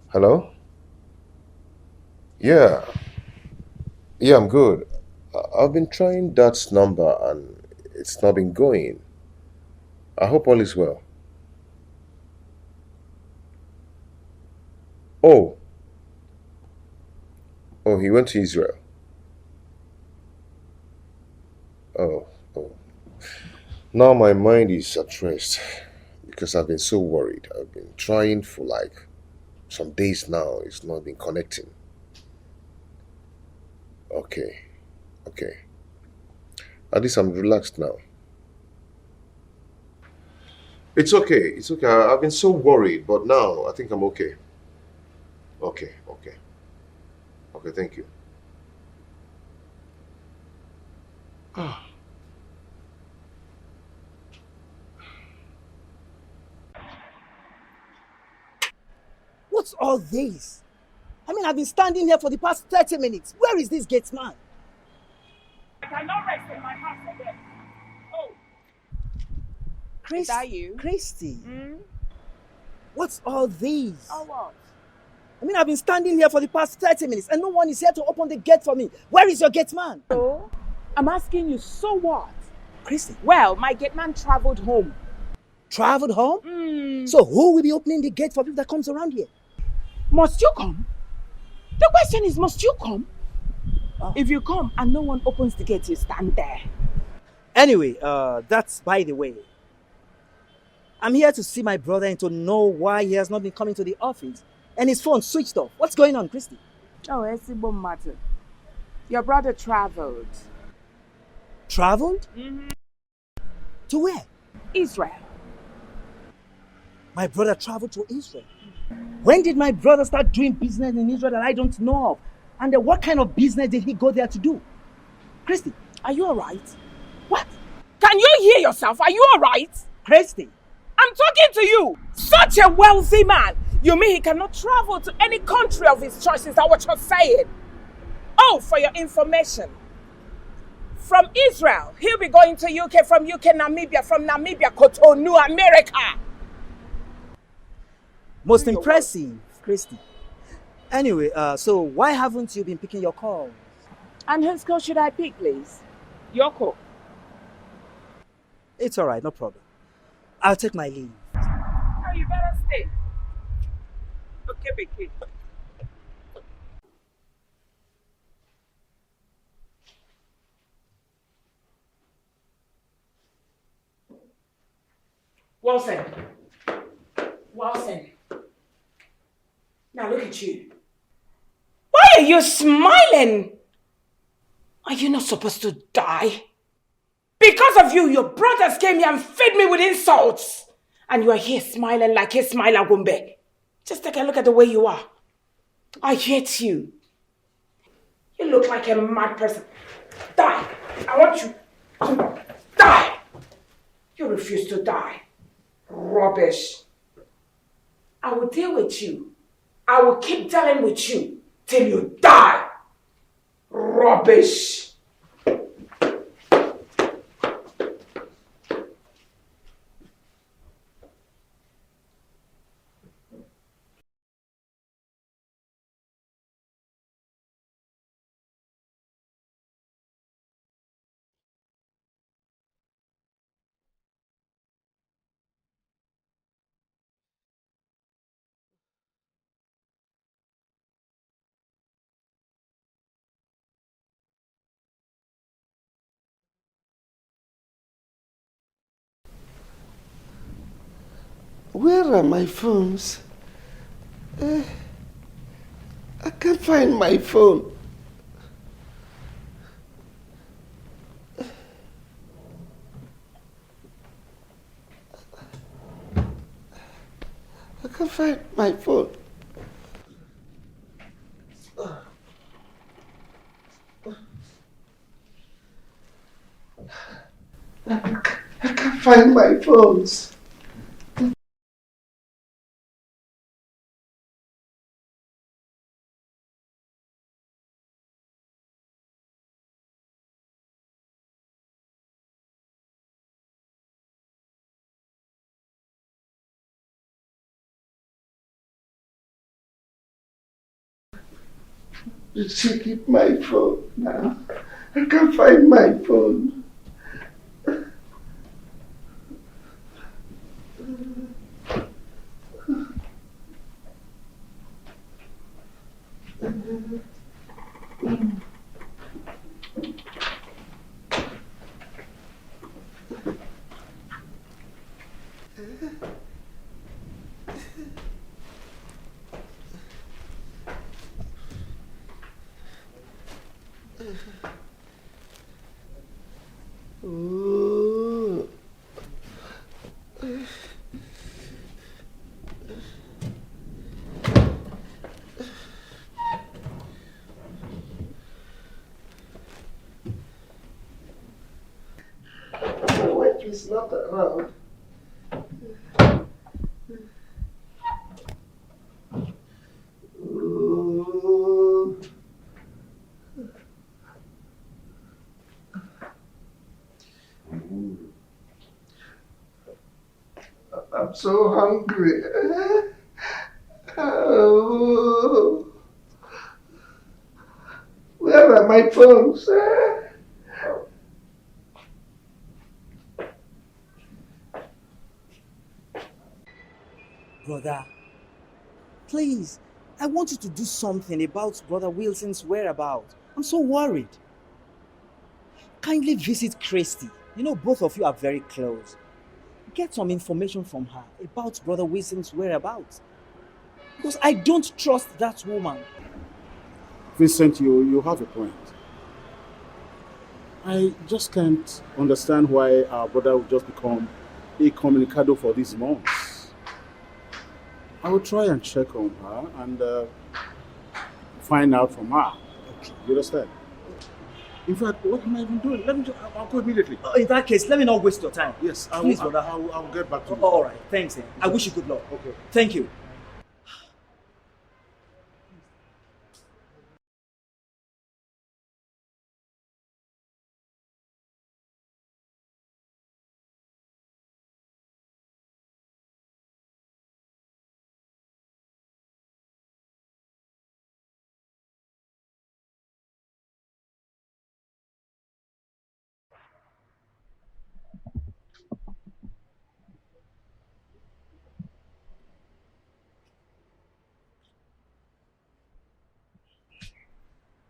A: Hello? Yeah. Yeah, I'm good. I've been trying Dad's number and it's not been going. I hope all is well. Oh. Oh, he went to Israel. Oh. Now my mind is at rest because I've been so worried. I've been trying for like some days now. It's not been connecting. Okay. At least I'm relaxed now. It's okay. I've been so worried, but now I think I'm okay. Okay, thank you.
K: What's all this? I mean, I've been standing here for the past 30 minutes. Where is this gate man?
G: I cannot rest in my house again. Oh. Is that you?
K: Christy. What's all this?
G: Oh, what?
K: I mean, I've been standing here for the past 30 minutes and no one is here to open the gate for me. Where is your gate man?
G: So, I'm asking you, so what?
K: Christy.
G: Well, my gate man traveled home.
K: Traveled home? So who will be opening the gate for people that comes around here?
G: Must you come? The question is, must you come? If you come and no one opens the gate, you stand there.
K: Anyway, that's by the way. I'm here to see my brother and to know why he has not been coming to the office. And his phone switched off. What's going on, Christy?
G: Oh, Esibo matter. Your brother traveled.
K: Traveled? To where?
G: Israel.
K: My brother traveled to Israel. When did my brother start doing business in Israel that I don't know of? And then what kind of business did he go there to do? Christy,
G: are you alright? What? Can you hear yourself? Are you alright?
K: Christy.
G: I'm talking to you. Such a wealthy man. You mean he cannot travel to any country of his choice? Is that what you're saying? Oh, for your information. From Israel, he'll be going to UK, from UK, Namibia, from Namibia, Cotonou, America.
K: Most impressive, Christy. Anyway, so why haven't you been picking your calls?
G: And whose call should I pick, please? Your call.
K: It's all right, no problem. I'll take my leave.
G: Oh, you better stay. Okay, Becky. Wilson. Now look at you. Why are you smiling? Are you not supposed to die? Because of you, your brothers came here and fed me with insults. And you are here smiling like Ismaila Gumbe. Just take a look at the way you are. I hate you. You look like a mad person. Die. I want you to die. You refuse to die. Rubbish. I will deal with you. I will keep dealing with you till you die. Rubbish.
H: Where are my phones? I can't find my phone. I can't find my phone. I can't find my phones. Check it my phone now. I can't find my phone. Oh. My wife is not around. Oh. I'm so hungry. Oh. Where are my phones?
K: Brother, please, I want you to do something about Brother Wilson's whereabouts. I'm so worried. Kindly visit Christy. You know, both of you are very close. Get some information from her about Brother Wilson's whereabouts. Because I don't trust that woman.
D: Vincent, you have a point. I just can't understand why our brother would just become a communicado for these months. I will try and check on her and find out from her. Okay. You understand? In fact, what am I even doing? I'll go immediately.
K: In that case, let me not waste your time.
D: Yes,
K: Please, brother.
D: I'll get back to you.
K: All right, thanks. I wish you good luck.
D: Okay.
K: Thank you.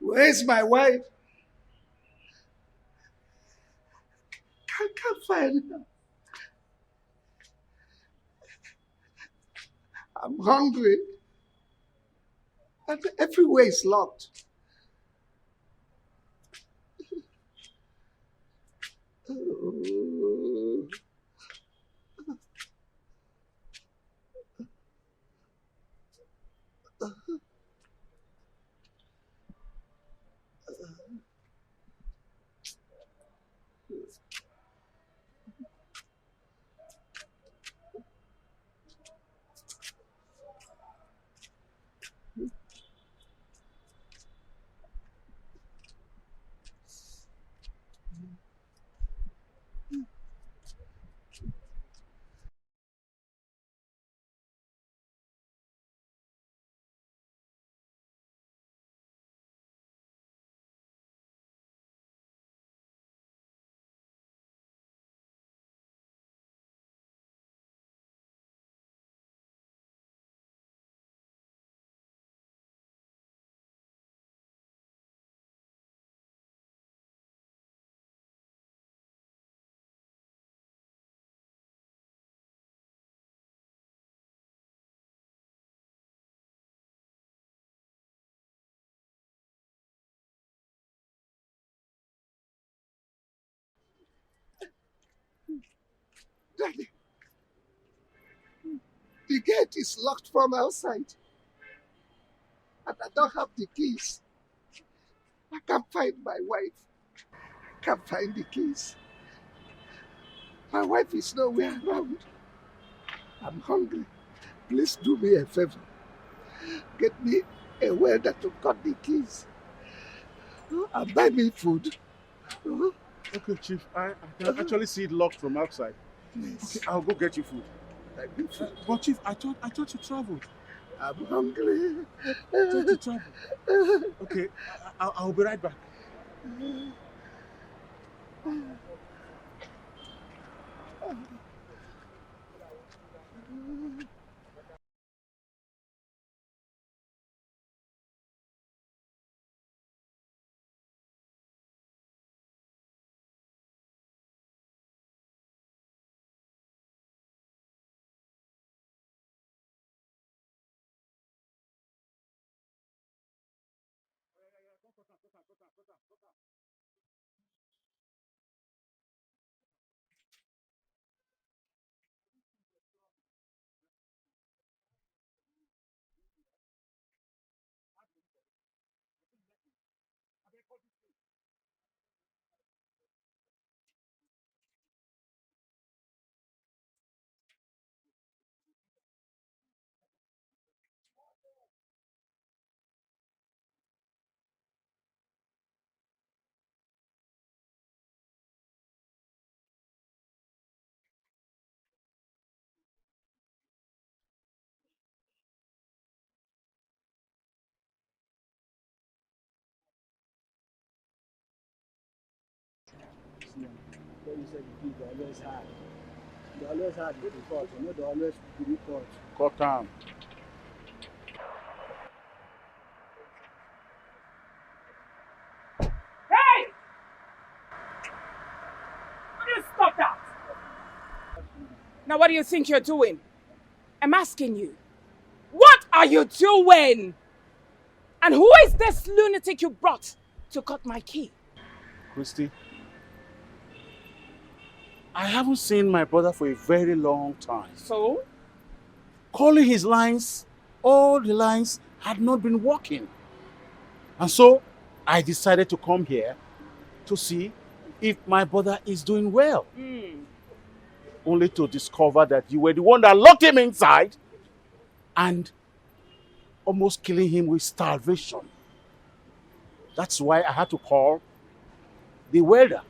H: Where's my wife? I can't find her. I'm hungry. And everywhere is locked. Oh. Daddy, the gate is locked from outside. And I don't have the keys. I can't find my wife. I can't find the keys. My wife is nowhere around. I'm hungry. Please do me a favor. Get me a welder to cut the keys. And buy me food.
D: Okay, Chief, I can actually see it locked from outside.
H: Yes.
D: Okay, I'll go get you food. But Chief, I thought you traveled.
H: I'm hungry.
D: I thought you traveled. Okay, I'll be right back.
T: You said the kids always hard. They always hard to report. You know, they always report.
D: Cut down.
G: Hey! Will you stop that? Now what do you think you're doing? I'm asking you. What are you doing? And who is this lunatic you brought to cut my key?
D: Christy, I haven't seen my brother for a very long time.
G: So?
D: Calling his lines, all the lines had not been working. And so I decided to come here to see if my brother is doing well. Only to discover that you were the one that locked him inside and almost killing him with starvation. That's why I had to call the welder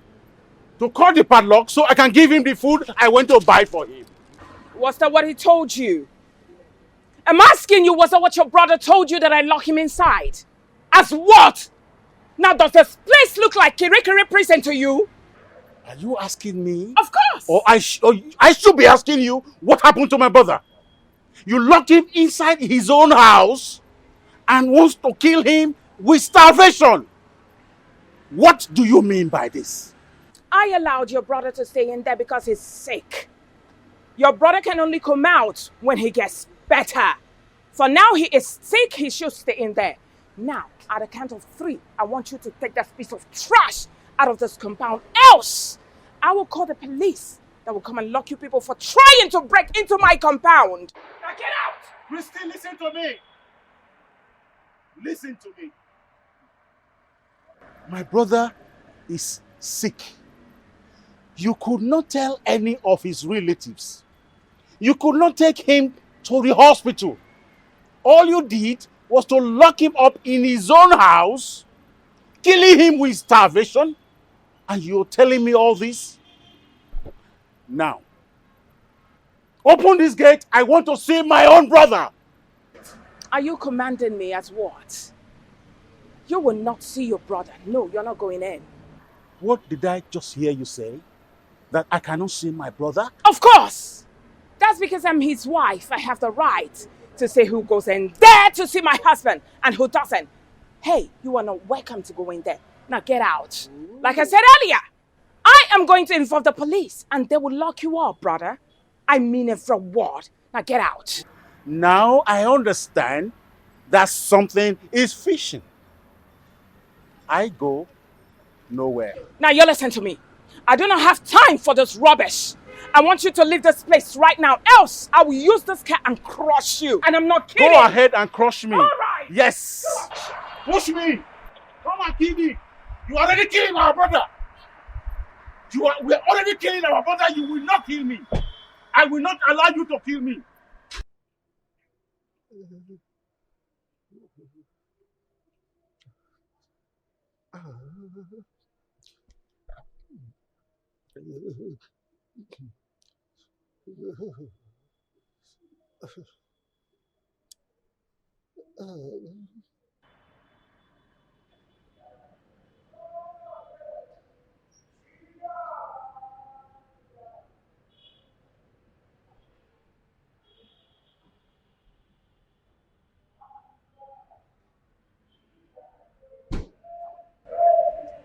D: to cut the padlock so I can give him the food I went to buy for him.
G: Was that what he told you? I'm asking you, was that what your brother told you, that I lock him inside? As what? Now does this place look like Kirikiri prison to you?
D: Are you asking me?
G: Of course!
D: Or I should be asking you what happened to my brother? You locked him inside his own house and wants to kill him with starvation. What do you mean by this?
G: I allowed your brother to stay in there because he's sick. Your brother can only come out when he gets better. For now he is sick, he should stay in there. Now, at the count of 3, I want you to take that piece of trash out of this compound. Else, I will call the police that will come and lock you people for trying to break into my compound. Now get out!
D: Christy, listen to me. Listen to me. My brother is sick. You could not tell any of his relatives. You could not take him to the hospital. All you did was to lock him up in his own house, killing him with starvation, and you're telling me all this? Now, open this gate. I want to see my own brother.
G: Are you commanding me as what? You will not see your brother. No, you're not going in.
D: What did I just hear you say? That I cannot see my brother?
G: Of course! That's because I'm his wife. I have the right to say who goes in there to see my husband and who doesn't. Hey, you are not welcome to go in there. Now get out. Like I said earlier, I am going to inform the police and they will lock you up, brother. I mean it for what? Now get out.
D: Now I understand that something is fishing. I go nowhere.
G: Now you listen to me. I do not have time for this rubbish. I want you to leave this place right now, else I will use this car and crush you. And I'm not kidding.
D: Go ahead and crush me.
G: All right.
D: Yes. Push me. Come and kill me. You are already killing our brother. We are already killing our brother. You will not kill me. I will not allow you to kill me.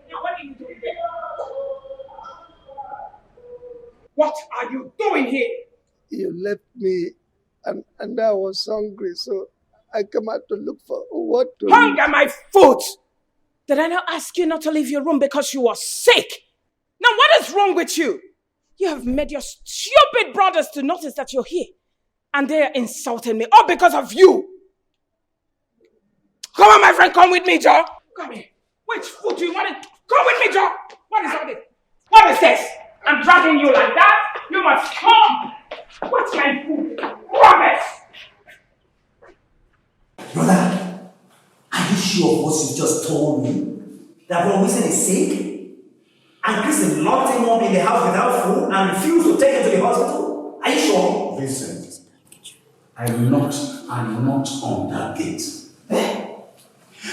G: Now, what are you doing here? What are you doing here?
H: You left me and I was hungry, so I came out to look for what to
G: Hunger
H: eat.
G: my foot! Did I not ask you not to leave your room because you were sick? Now what is wrong with you? You have made your stupid brothers to notice that you're here. And they are insulting me, all because of you. Come on, my friend, come with me, Joe. Come here. Which food do you want to... Come with me, Joe. What is all this? What is this? I'm dragging you like that? You must come. What's my food? Rubbish!
N: Brother, are you sure of what you just told me? That Bro Wilson is sick? And Chris locked him up in the house without food and refused to take him to the hospital? Are you sure?
V: Vincent, I knocked on that gate.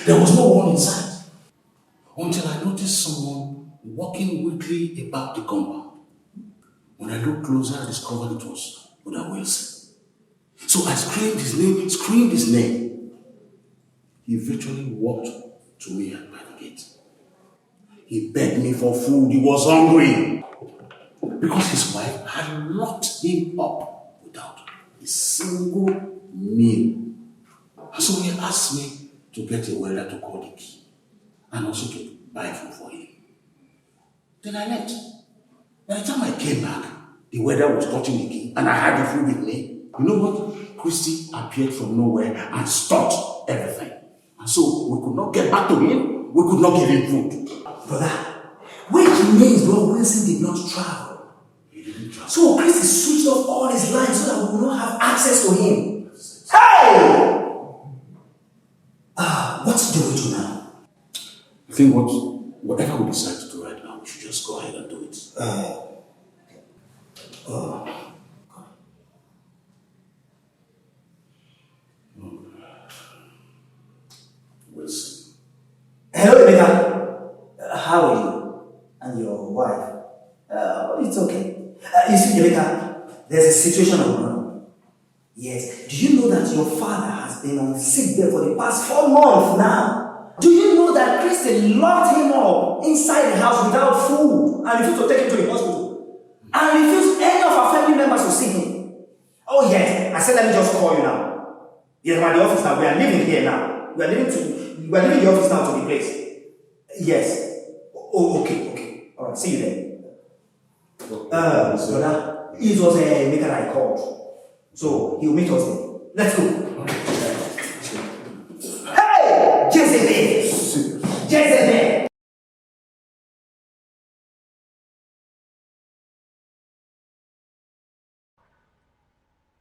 V: There was no one inside until I noticed someone walking weakly about the compound. When I looked closer, I discovered it was Brother Wilson. So I screamed his name. He virtually walked to me by the gate. He begged me for food. He was hungry. Because his wife had locked him up without a single meal. And so he asked me to get a waiter to call the key and also to buy food for him. Then I left. By the time I came back, the waiter was touching the key and I had the food with me. You know what? Christy appeared from nowhere and stopped everything. And so we could not get back to him. We could not give him food.
N: Brother, which means Bro Wilson did not travel.
V: He didn't travel.
N: So Christy switched off all his lines so that we will not have access to him. Hey! What do we do now?
V: I think whatever we decide to do right now, we should just go ahead and do it. Wilson.
N: Hello, Emeka. How are you? And your wife? It's okay. You see, Emeka, there's a situation on ground. Yes. Do you know that your father has been on sick bed for the past 4 months now? Do you know that Christian locked him up inside the house without food and refused to take him to the hospital? And refused any of our family members to see him? Oh yes, I said let me just call you now. Yes, we're at the office now. We are leaving here now. We are leaving the office now to the place. Yes. Oh, okay. All right, see you then. Brother, it was a maker I called. So he'll meet us there. Let's go. Hey! Jezebel!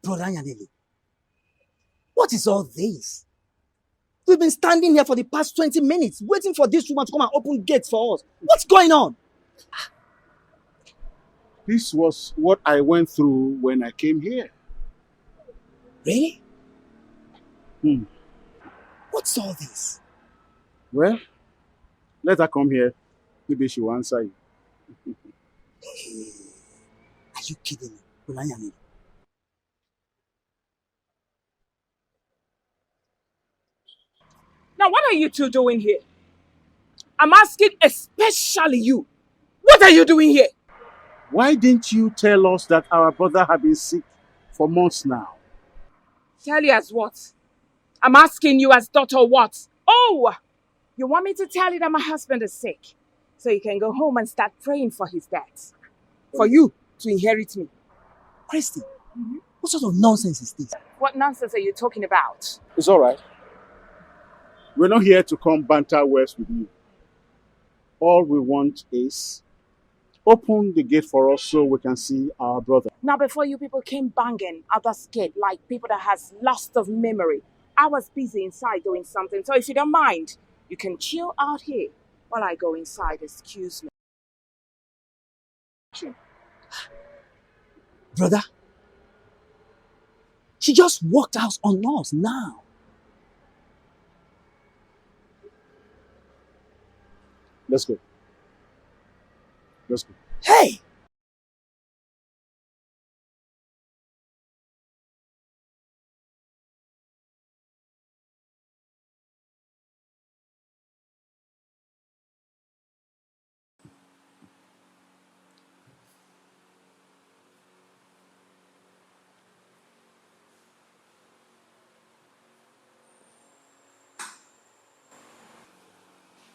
K: Brother Yanele, what is all this? We've been standing here for the past 20 minutes waiting for this woman to come and open gates for us. What's going on?
D: This was what I went through when I came here.
K: Really? What's all this?
D: Well, let her come here. Maybe she will answer you.
K: Are you kidding me, Brother Yanele?
G: Now what are you two doing here? I'm asking especially you. What are you doing here?
D: Why didn't you tell us that our brother had been sick for months now?
G: Tell you as what? I'm asking you as daughter what? Oh, you want me to tell you that my husband is sick? So you can go home and start praying for his death. For you to inherit me.
K: Christy, what sort of nonsense is this?
G: What nonsense are you talking about?
D: It's all right. We're not here to come banter words with you. All we want is open the gate for us so we can see our brother.
G: Now, before you people came banging at the gate like people that has lost of memory, I was busy inside doing something. So if you don't mind, you can chill out here while I go inside. Excuse me.
K: Brother, she just walked out on us now.
D: Let's go. Let's go.
K: Hey!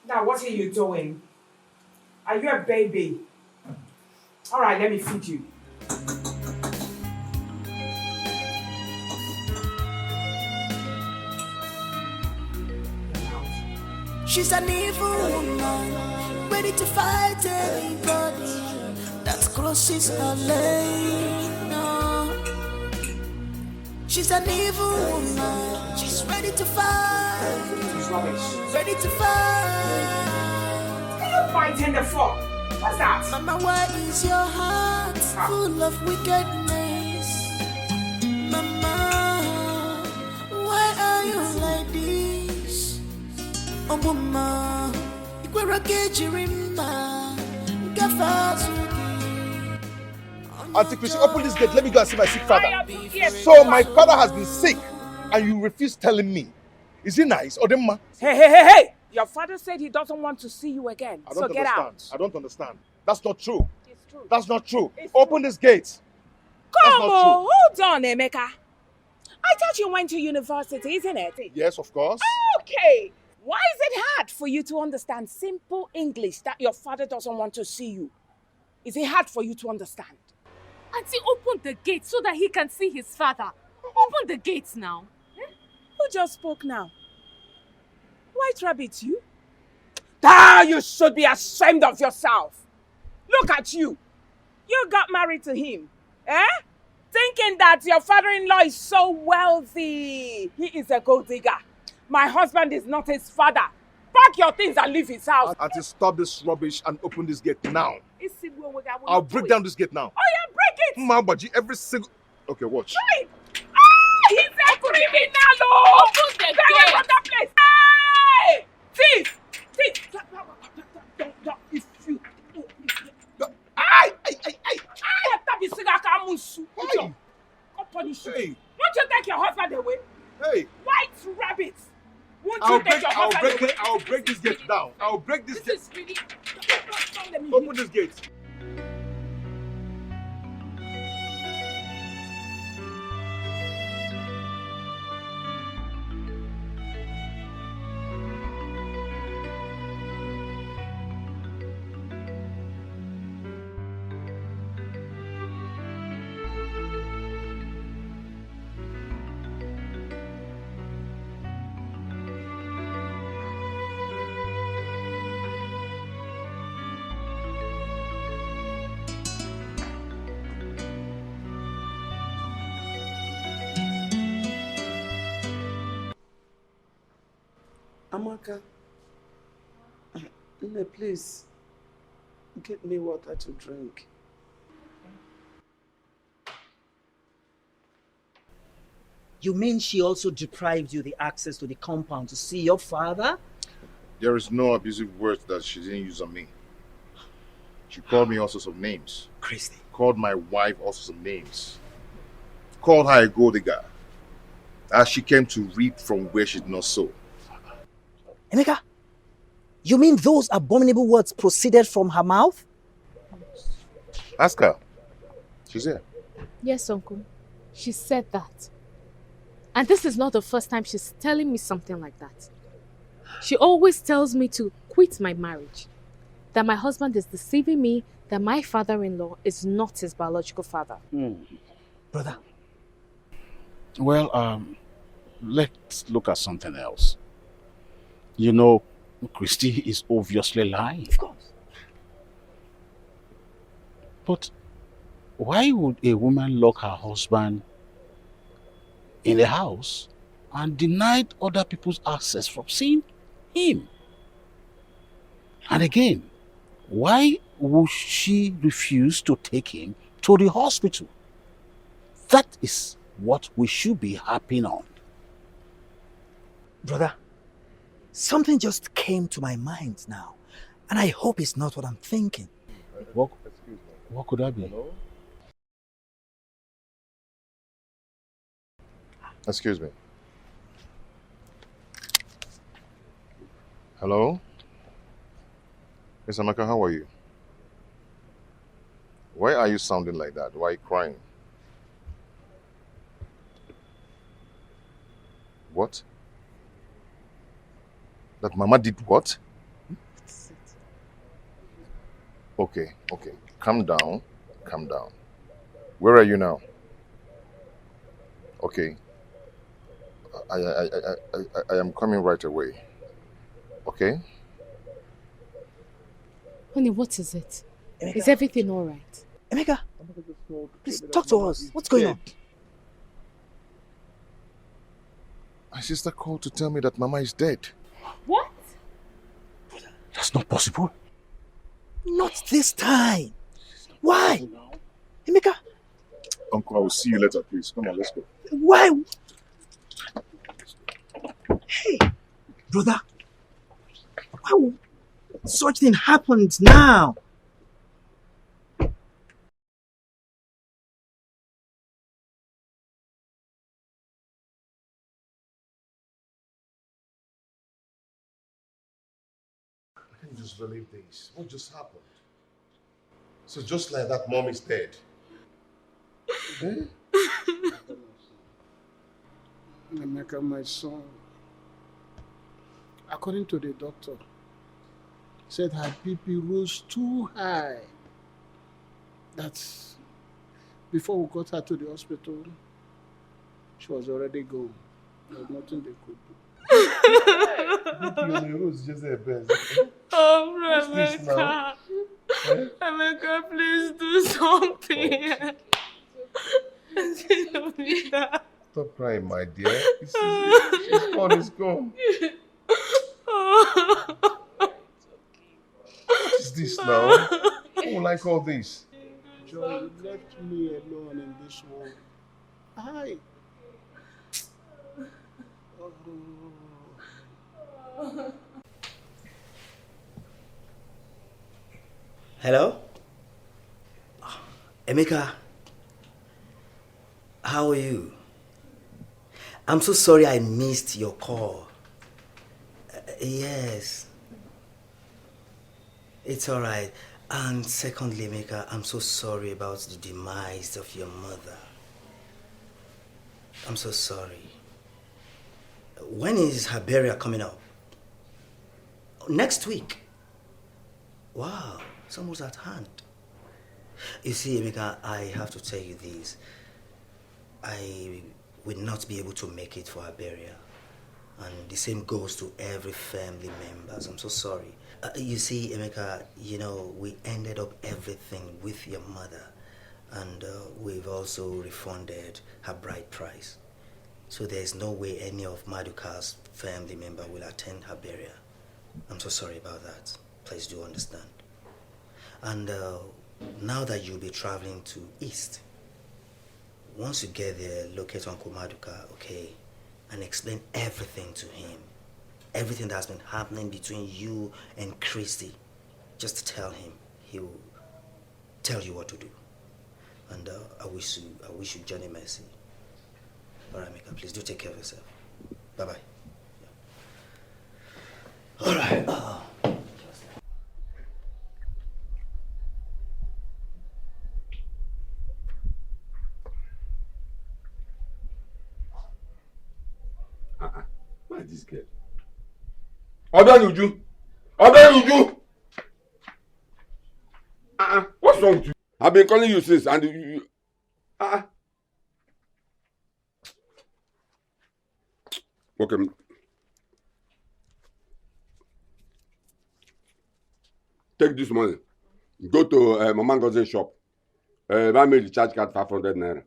G: Now, what are you doing? Are you a baby? All right, let me feed you.
F: She's an evil woman, ready to fight anybody that crosses her lane. No. She's an evil woman, she's ready to fight. Ready to fight.
G: What are you fighting the for? What's that?
F: Mama, why is your heart full of wickedness? Mama, why are you like this? Oh, mama, Ikwera Kejirimba, Gafazuki.
P: Auntie Chrissy, open this gate. Let me go and see my sick father. So my father has been sick, and you refuse telling me. Is he nice or them?
G: Hey! Your father said he doesn't want to see you again.
P: I don't
G: so get
P: understand.
G: out.
P: I don't understand. That's not true.
G: It's true.
P: That's not true.
G: It's
P: Open this gate.
G: Come on, hold on, Emeka. I thought you went to university, isn't it?
P: Yes, of course.
G: Okay. Why is it hard for you to understand simple English that your father doesn't want to see you? Is it hard for you to understand?
S: Auntie, open the gate so that he can see his father. Open the gates now.
G: Who just spoke now? White Rabbit, you? Ah, you should be ashamed of yourself. Look at you. You got married to him. Thinking that your father-in-law is so wealthy. He is a gold digger. My husband is not his father. Pack your things and leave his house.
P: Auntie, stop this rubbish and open this gate now. I'll break down this gate now.
G: Oh yeah, break it!
P: Mabaji, every single... Okay, watch.
G: Right. He's a criminal!
S: Open the
G: Get
S: gate!
G: out of that place! Hey! Thief! If you... I'll punish you.
P: Hey.
G: Won't you take your husband away?
P: Hey!
G: White Rabbit! Won't you take your husband away?
P: I'll break this gate down. I'll break this gate.
G: Is really... Don't let me
P: Open this gate.
C: Amaka, please, get me water to drink.
K: You mean she also deprived you the access to the compound to see your father?
A: There is no abusive words that she didn't use on me. She called me all sorts of names.
K: Christy.
A: Called my wife all sorts of names. Called her a gold digger. As she came to reap from where she did not sow.
K: Emeka, you mean those abominable words proceeded from her mouth?
A: Ask her. She's here.
S: Yes, Uncle. She said that. And this is not the first time she's telling me something like that. She always tells me to quit my marriage. That my husband is deceiving me, that my father-in-law is not his biological father.
K: Brother.
D: Well, let's look at something else. You know, Christy is obviously lying.
K: Of course.
D: But why would a woman lock her husband in the house and deny other people's access from seeing him? And again, why would she refuse to take him to the hospital? That is what we should be harping on.
K: Brother, something just came to my mind now, and I hope it's not what I'm thinking.
D: What could that be?
P: Excuse me. Hello? Miss Amaka, how are you? Why are you sounding like that? Why are you crying? What? That Mama did what? Okay. Calm down. Calm down. Where are you now? Okay. I am coming right away. Okay?
S: Honey, what is it? Emeka. Is everything all right?
K: Emeka, please talk to us. What's going on?
P: My sister called to tell me that Mama is dead.
S: What?
D: That's not possible.
K: Not this time. Why? Emeka.
P: Uncle, I will see you later, please. Come on, let's go.
K: Why? Hey, brother. Why would such thing happens now?
P: I can't just believe this. What just happened? So just like that, Mom is dead. Eh?
J: Emeka, my son, according to the doctor, said her BP rose too high. That's before we got her to the hospital, she was already gone. There was nothing they could do.
P: BP on the rose just a best.
G: Oh,
P: What's this now?
G: Emeka, please do something.
P: Stop crying, my dear. It's gone, it's gone. What is this now? Who will like all this?
J: Joy, you left me alone in this world. I.
N: Hello? Emeka, how are you? I'm so sorry I missed your call. Yes. It's alright. And secondly, Emeka, I'm so sorry about the demise of your mother. I'm so sorry. When is her burial coming up? Next week. Wow, it's almost at hand. You see, Emeka, I have to tell you this. I will not be able to make it for her burial. And the same goes to every family members. I'm so sorry. You see, Emeka, you know, we ended up everything with your mother. And we've also refunded her bride price. So there's no way any of Maduka's family member will attend her burial. I'm so sorry about that. Please do understand. And now that you'll be traveling to East, once you get there, locate Uncle Maduka, okay? And explain everything to him. Everything that's been happening between you and Christy. Just tell him. He will tell you what to do. And I wish you Johnny mercy. All right, Mika, please do take care of yourself. Bye-bye. Yeah. All right.
U: Why is this girl? Odanuju! What's wrong with you? I've been calling you since, and you.
E: Okay. Take this money. Go to Mama Ngozi's shop. Buy me recharge card 500 naira.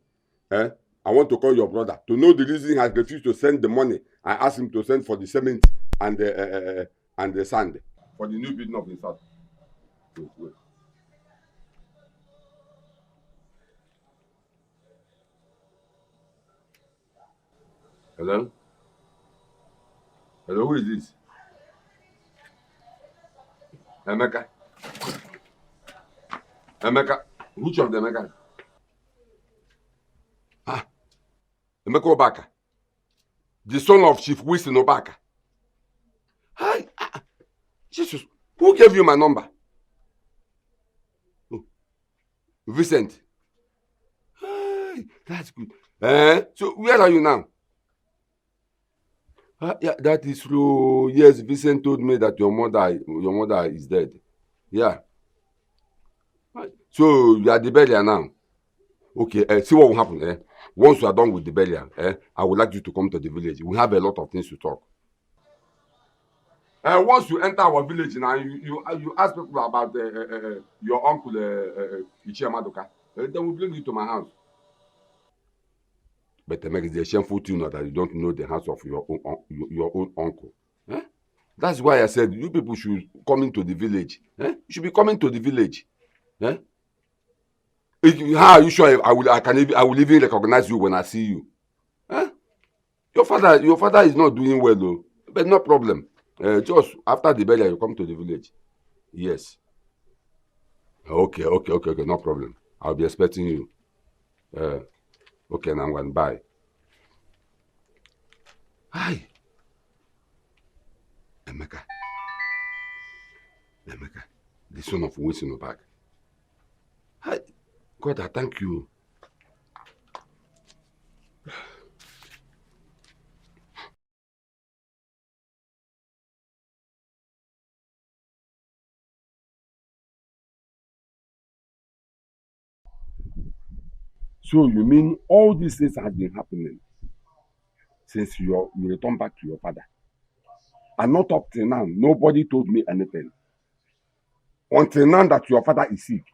E: I want to call your brother to know the reason he has refused to send the money. I asked him to send for the cement and the sand for the new building of his house. Wait. Hello? Hello, who is this? Emeka. Emeka. Which of the Emeka? Ah, Emeka Obaka. The son of Chief Wilson Obaka. Hi. Jesus. Who gave you my number? Oh, Vincent. Hi. That's good. So where are you now? Yeah, that is true. Yes, Vincent told me that your mother is dead. Yeah. So you are the burial now. Okay, see what will happen. Once you are done with the burial, I would like you to come to the village. We have a lot of things to talk. Once you enter our village now, you ask people about your uncle Ichie Maduka. Then we bring you to my house. But make it a shameful to know that you don't know the house of your own uncle. That's why I said you people should come into the village. You should be coming to the village. How are you sure I will even recognize you when I see you? Your father is not doing well though. But no problem. Just after the burial, you come to the village. Yes. Okay, no problem. I'll be expecting you. Okay, now I'm going to bye. Hi. Emeka, the son of Wilson Obak. Hi. God, I thank you. So you mean all these things have been happening since you returned back to your father? And not up till now, nobody told me anything. Until now that your father is sick.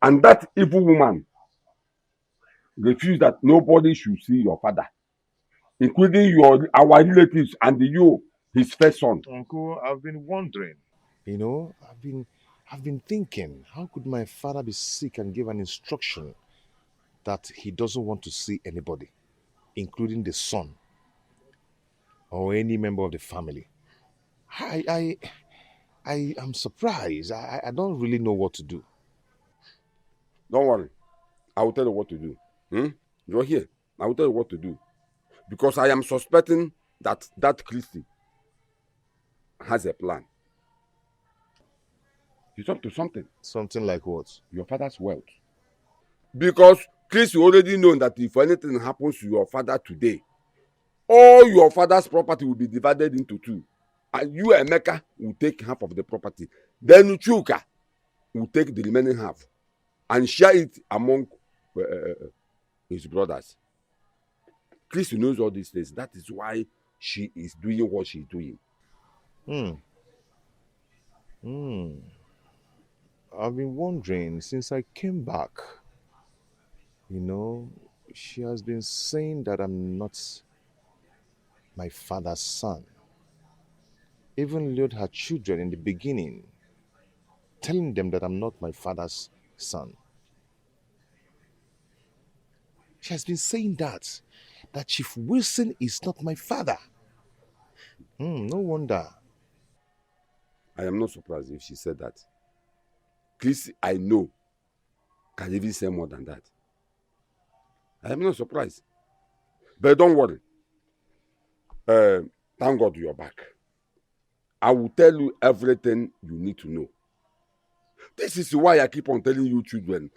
E: And that evil woman refused that nobody should see your father, including our relatives and you, his first son.
A: Uncle, I've been wondering. You know, I've been thinking, how could my father be sick and give an instruction that he doesn't want to see anybody, including the son or any member of the family? I am surprised. I don't really know what to do.
E: Don't worry. I will tell you what to do. You're here. I will tell you what to do. Because I am suspecting that Christy has a plan. He's up to something.
A: Something like what?
E: Your father's wealth. Because Christy already known that if anything happens to your father today, all your father's property will be divided into two. And you, Emeka, will take half of the property. Then Chuka will take the remaining half and share it among his brothers. Christy knows all these things. That is why she is doing what she's doing.
A: I've been wondering since I came back. You know, she has been saying that I'm not my father's son. Even lured her children in the beginning, telling them that I'm not my father's son. She has been saying that Chief Wilson is not my father. No wonder.
E: I am not surprised if she said that. Christy, I know, can even say more than that. I am not surprised. But don't worry. Thank God you're back. I will tell you everything you need to know. This is why I keep on telling you children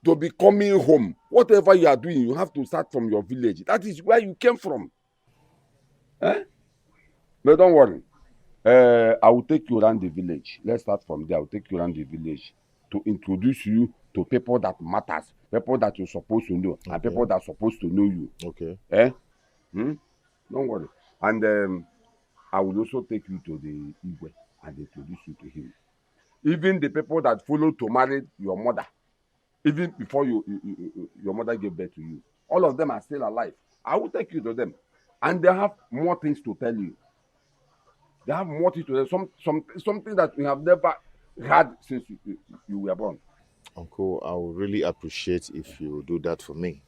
E: to be coming home. Whatever you are doing, you have to start from your village. That is where you came from. But don't worry. I will take you around the village. Let's start from there. I will take you around the village to introduce you to people that matters, people that you're supposed to know, and people that are supposed to know you.
A: Okay.
E: Don't worry. And I will also take you to the Igwe and introduce you to him. Even the people that followed to marry your mother, even before your mother gave birth to you, all of them are still alive. I will take you to them. And they have more things to tell you. They have more things to tell you. Something that we have never had since you were born.
P: Uncle, I would really appreciate if you do that for me.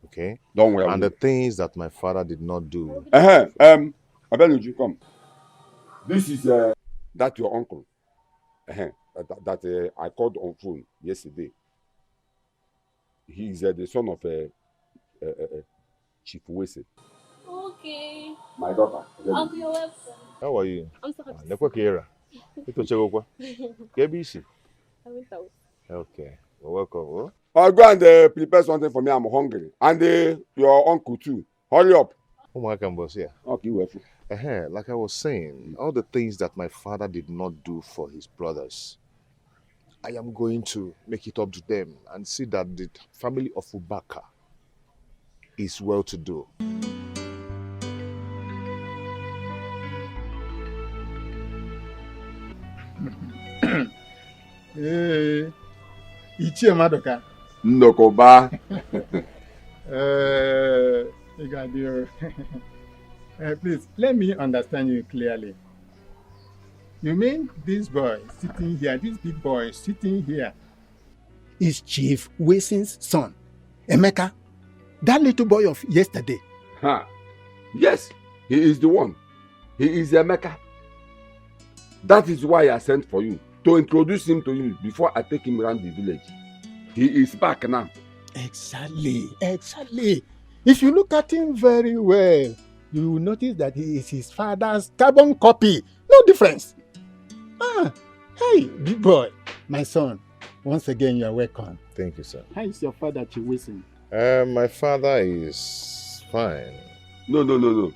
P: Okay?
E: Don't worry.
P: And the things that my father did not do.
E: Abenuju, come. This is that your uncle. That I called on phone yesterday. He is the son of Chief Wese.
M: Okay.
E: My daughter.
M: Uncle, you're welcome.
P: How are you?
M: I'm so happy.
P: Okay. Well, welcome. Oh?
E: I'll go and prepare something for me. I'm hungry. And your uncle too. Hurry up.
P: Oh my God, yeah.
E: Okay, well.
P: Like I was saying, all the things that my father did not do for his brothers, I am going to make it up to them and see that the family of Ubaka is well to do.
D: Hey, Ichie Madoka.
E: Ndokoba.
D: Igadio. Please, let me understand you clearly. You mean this boy sitting here, this big boy sitting here, is Chief Wasin's son, Emeka? That little boy of yesterday?
E: Yes, he is the one. He is Emeka. That is why I sent for you, to introduce him to you before I take him around the village. He is back now.
D: Exactly. If you look at him very well, you will notice that he is his father's carbon copy. No difference. Hey, big boy, my son. Once again, you are welcome.
P: Thank you, sir.
D: How is your father, Chiwisin?
P: My father is fine.
E: No.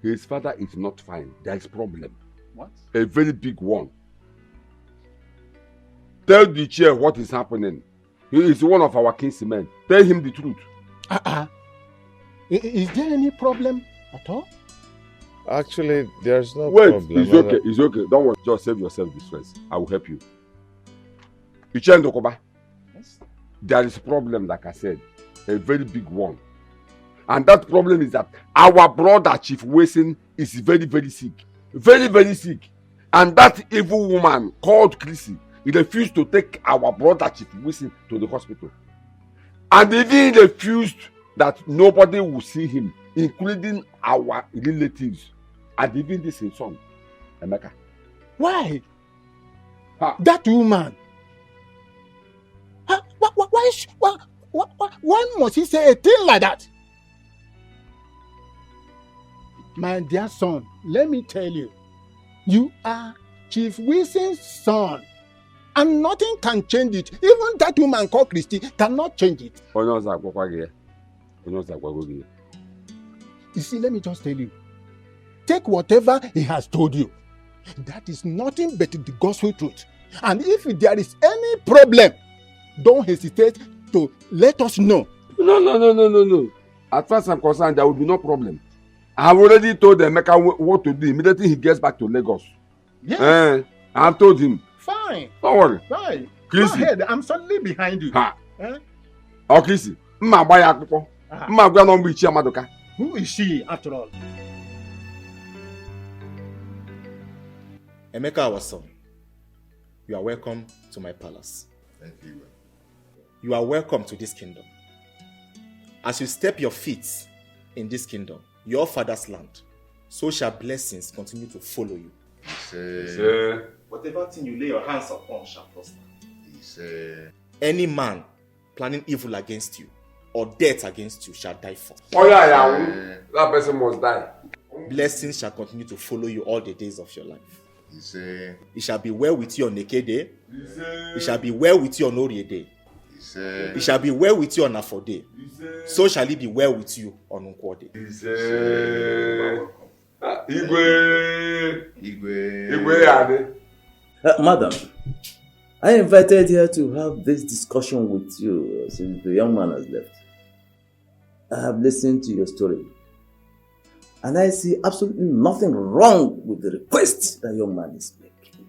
E: His father is not fine. There is problem.
D: What?
E: A very big one. Tell the chair what is happening. He is one of our kinsmen. Tell him the truth.
D: Is there any problem at all?
P: Actually, there's no problem.
E: It's okay. Don't worry. Just save yourself this stress. I will help you. Ichen Dokoba.
D: Yes.
E: There is a problem, like I said. A very big one. And that problem is that our brother, Chief Wasin, is very, very sick. Very, very sick. And that evil woman called Chrissy refused to take our brother, Chief Wasin, to the hospital. And even refused that nobody will see him, including our relatives. And even this his son, Emeka.
D: Why? That woman? Why must he say a thing like that? My dear son, let me tell you, you are Chief Wilson's son, and nothing can change it. Even that woman called Christy cannot change it. You see, let me just tell you, take whatever he has told you. That is nothing but the gospel truth. And if there is any problem, don't hesitate to let us know.
E: No. As far as I'm concerned, there will be no problem. I have already told Emeka what to do immediately he gets back to Lagos.
D: Yes.
E: I have told him.
D: Fine.
E: Don't worry.
D: Fine.
E: Chrissy.
D: Go ahead. I'm suddenly behind you.
E: Oh, Chrissy.
D: Who is she, after all?
Q: Emeka, our son, you are welcome to my palace.
P: Thank you.
Q: You are welcome to this kingdom. As you step your feet in this kingdom, your father's land, so shall blessings continue to follow you. Whatever thing you lay your hands upon shall prosper. Any man planning evil against you or death against you shall die first.
E: That person must die.
Q: Blessings shall continue to follow you all the days of your life. It shall be well with you on Neke Day. It shall be well with you on Orie Day. It shall be well with you on Afo Day. So shall it be well with you on Nkwo Day.
W: Madam, I invited here to have this discussion with you since the young man has left. I have listened to your story And I see absolutely nothing wrong with the request that young man is making.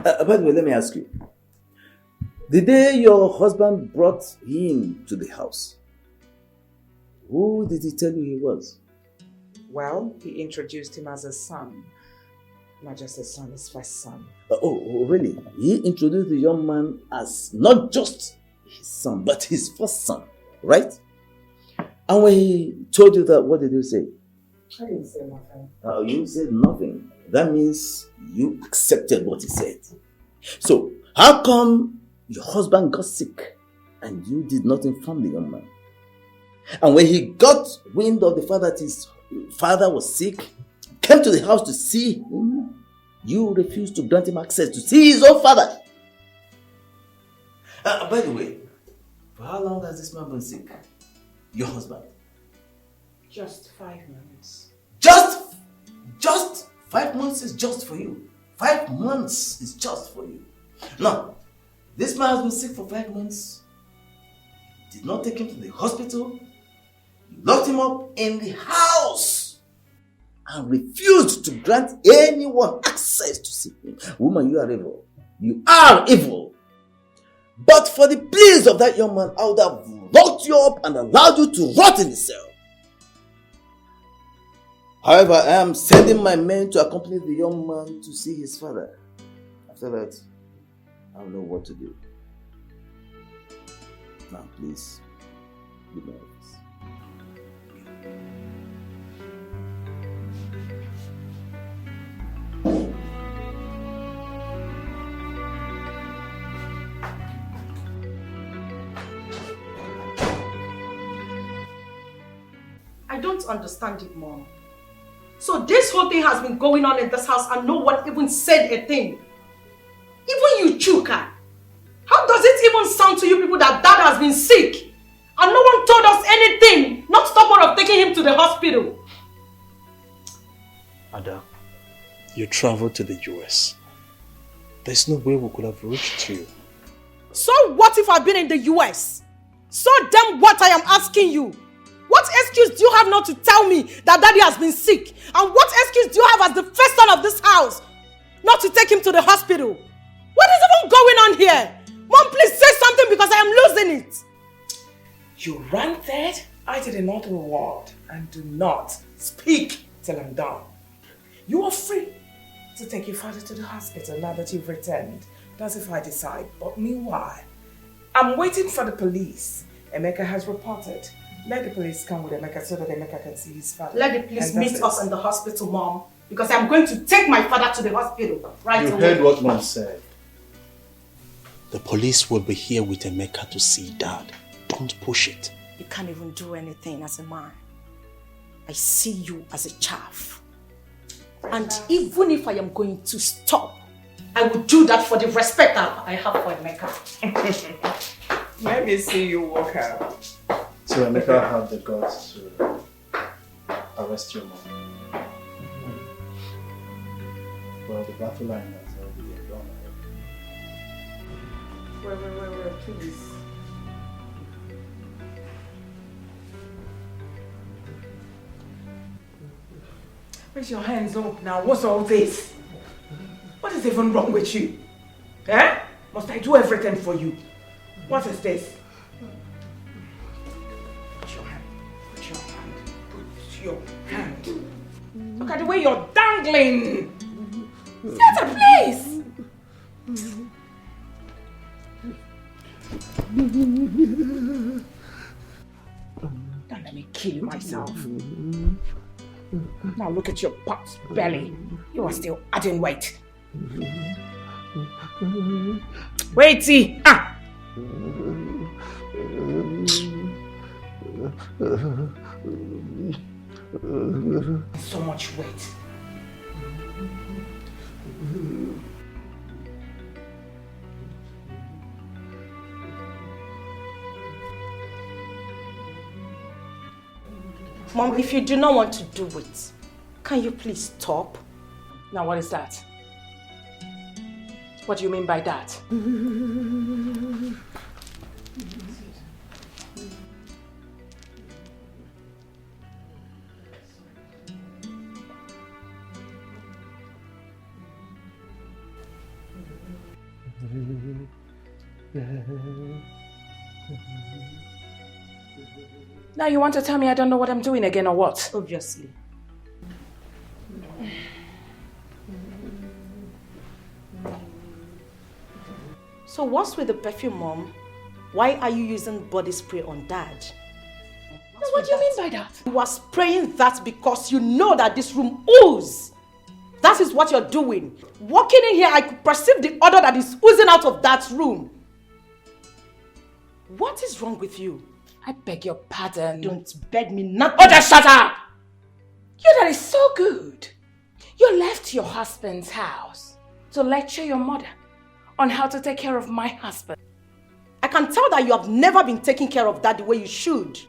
W: By the way, let me ask you. The day your husband brought him to the house, who did he tell you he was?
R: Well, he introduced him as a son. Not just a son, his first son.
W: Oh, really? He introduced the young man as not just his son, but his first son, right? And when he told you that, what did you say?
R: I didn't say nothing.
W: You said nothing. That means you accepted what he said. So, how come your husband got sick and you did not inform the young man? And when he got wind of the fact that his father was sick, came to the house to see him, you refused to grant him access to see his own father. By the way, for how long has this man been sick? Your husband?
R: Just 5 months.
W: Just 5 months is just for you. 5 months is just for you. Now, this man has been sick for 5 months. You did not take him to the hospital. You locked him up in the house and refused to grant anyone access to see him. Woman, you are evil. You are evil. But for the pleas of that young man, I would have locked you up and allowed you to rot in the cell. However, I am sending my men to accompany the young man to see his father. After that, I will know what to do. Now, please, good night.
B: I don't understand it, Mom. So this whole thing has been going on in this house and no one even said a thing. Even you, Chuka. How does it even sound to you people that Dad has been sick and no one told us anything, not stop of taking him to the hospital?
I: Ada, you traveled to the US. There's no way we could have reached you.
B: So what if I've been in the US? So then what I am asking you? What excuse do you have not to tell me that Daddy has been sick? And what excuse do you have as the first son of this house not to take him to the hospital? What is even going on here? Mom, please say something because I am losing it.
R: You ranted, I did another word, and do not speak till I'm done. You are free to take your father to the hospital now that you've returned. That's if I decide. But meanwhile, I'm waiting for the police. Emeka has reported. Let the police come with Emeka so that Emeka can see his father.
B: Let the police meet us in the hospital, Mom. Because I'm going to take my father to the hospital right away.
I: You heard what Mom said. The police will be here with Emeka to see Dad. Don't push it.
B: You can't even do anything as a man. I see you as a chaff. And even if I am going to stop, I will do that for the respect I have for Emeka.
R: Let me see you walk out.
I: So Emeka had the guts to arrest your mom. Well, the battle line has already been done.
R: Wait, please. Raise your hands up now. What's all this? What is even wrong with you? Eh? Must I do everything for you? What is this? Put your hand. Put your hand. Put your hand. Look at the way you're dangling. Theater, please. Don't let me kill myself. Now look at your pot belly. You are still adding weight. Waity! Ah! So much weight.
B: Mom, if you do not want to do it, can you please stop?
R: Now what is that? What do you mean by that?
G: Now you want to tell me I don't know what I'm doing again or what?
B: Obviously. So what's with the perfume, Mom? Why are you using body spray on Dad?
G: What do you mean by that?
B: You are spraying that because you know that this room oozes. That is what you're doing. Walking in here, I could perceive the odor that is oozing out of that room. What is wrong with you?
G: I beg your pardon.
B: Don't beg me nothing.
G: Oh, just shut up! You that is so good. You left your husband's house to lecture your mother on how to take care of my husband.
B: I can tell that you have never been taking care of that the way you should.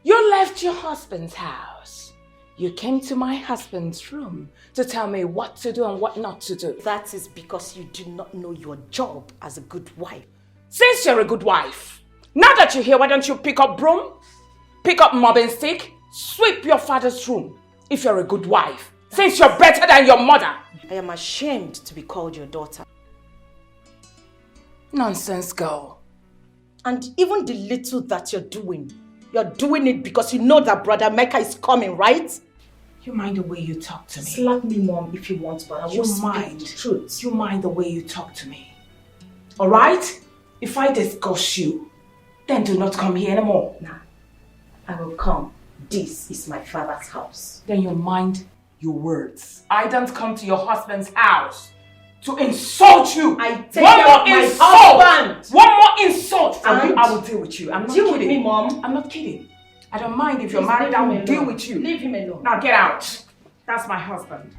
G: You left your husband's house. You came to my husband's room to tell me what to do and what not to do.
B: That is because you do not know your job as a good wife.
G: Since you're a good wife, now that you're here, why don't you pick up broom, pick up mopping stick, sweep your father's room if you're a good wife, since you're better than your mother.
B: I am ashamed to be called your daughter.
G: Nonsense, girl.
B: And even the little that you're doing it because you know that Brother Mecca is coming, right?
G: You mind the way you talk to me.
B: Slap me, Mom, if you want, but I won't speak the truth.
G: You mind the way you talk to me. Alright? If I disgust you, then do not come here anymore.
B: Nah, I will come. This is my father's house.
G: Then you mind your words. I don't come to your husband's house to insult you.
B: I take care of my husband.
G: One more insult from you,
B: And
G: I will deal with you. I'm not
B: deal
G: kidding.
B: with me, Mom.
G: I'm not kidding. I don't mind if you're
B: Please
G: married,
B: leave
G: I
B: him
G: will
B: alone.
G: deal with you.
B: Leave him alone.
G: Now get out. That's my husband.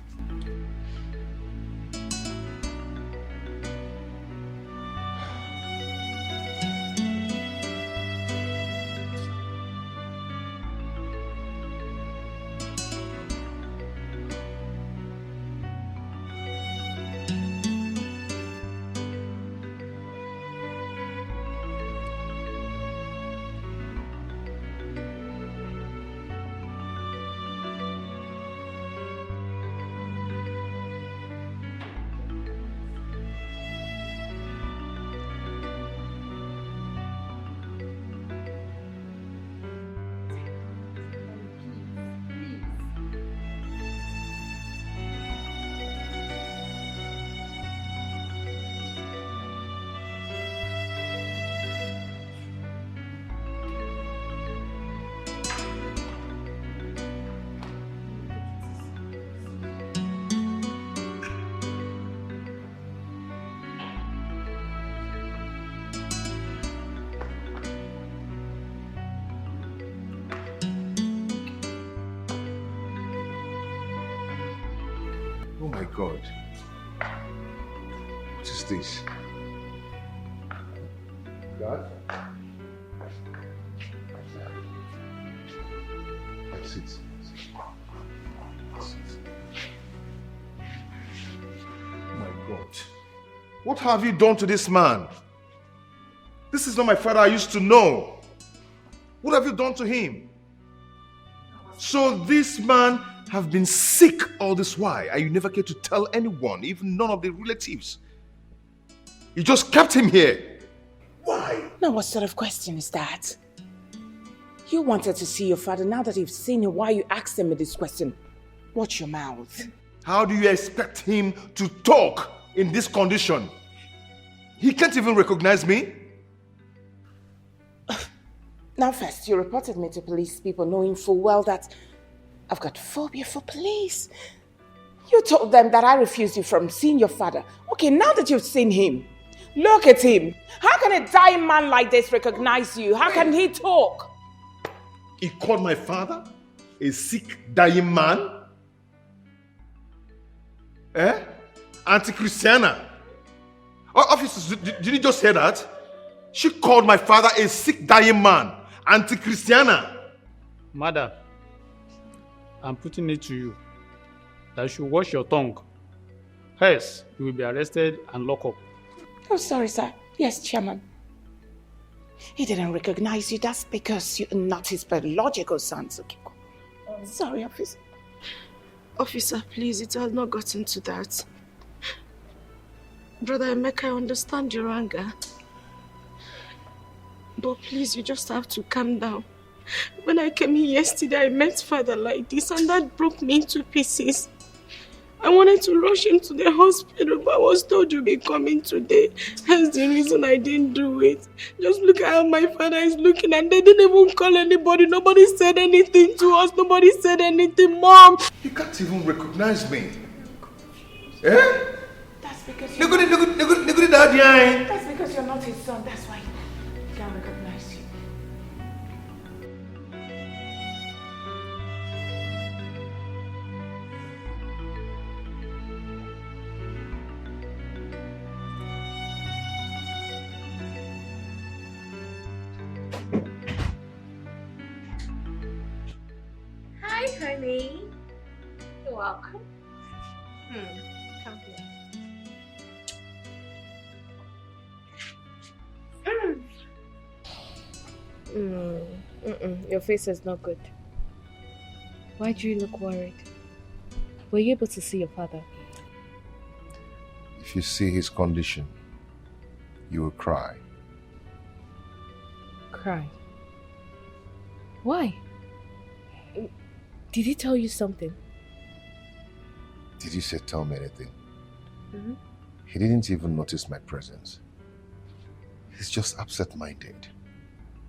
P: Oh my God. What is this? God? That's it. Oh my God. What have you done to this man? This is not my father I used to know. What have you done to him? So this man have been sick all this while and you never care to tell anyone, even none of the relatives. You just kept him here. Why?
G: Now what sort of question is that? You wanted to see your father. Now that you've seen him, why you asking me this question? Watch your mouth.
P: How do you expect him to talk in this condition? He can't even recognize me.
G: Now first, you reported me to police people knowing full well that I've got phobia for police. You told them that I refused you from seeing your father. Okay, now that you've seen him, look at him. How can a dying man like this recognize you? How can he talk?
P: He called my father a sick, dying man? Anti-Christiana. Oh, officers, did you just hear that? She called my father a sick, dying man. Anti-Christiana.
J: Madam, I'm putting it to you that you should watch your tongue. Else, you will be arrested and locked up.
G: Oh, sorry, sir. Yes, Chairman. He didn't recognize you. That's because you're not his biological son, Sukiko. Sorry, officer.
L: Officer, please, it has not gotten to that. Brother Emeka, I understand your anger. But please, you just have to calm down. When I came here yesterday, I met Father like this and that broke me into pieces. I wanted to rush him to the hospital, but I was told you'll be coming today. That's the reason I didn't do it. Just look at how my father is looking, and they didn't even call anybody. Nobody said anything to us. Nobody said anything, Mom.
P: You can't even recognize me. Eh?
G: That's because
P: you're not...
G: That's because you're not his son. That's why he can't recognize you.
S: Hi, honey. You're welcome. Come here. Your face is not good. Why do you look worried? Were you able to see your father?
A: If you see his condition, you will cry.
S: Cry? Why? Did he tell you something?
A: Did you say tell me anything?
S: Mm-hmm.
A: He didn't even notice my presence. He's just absent-minded.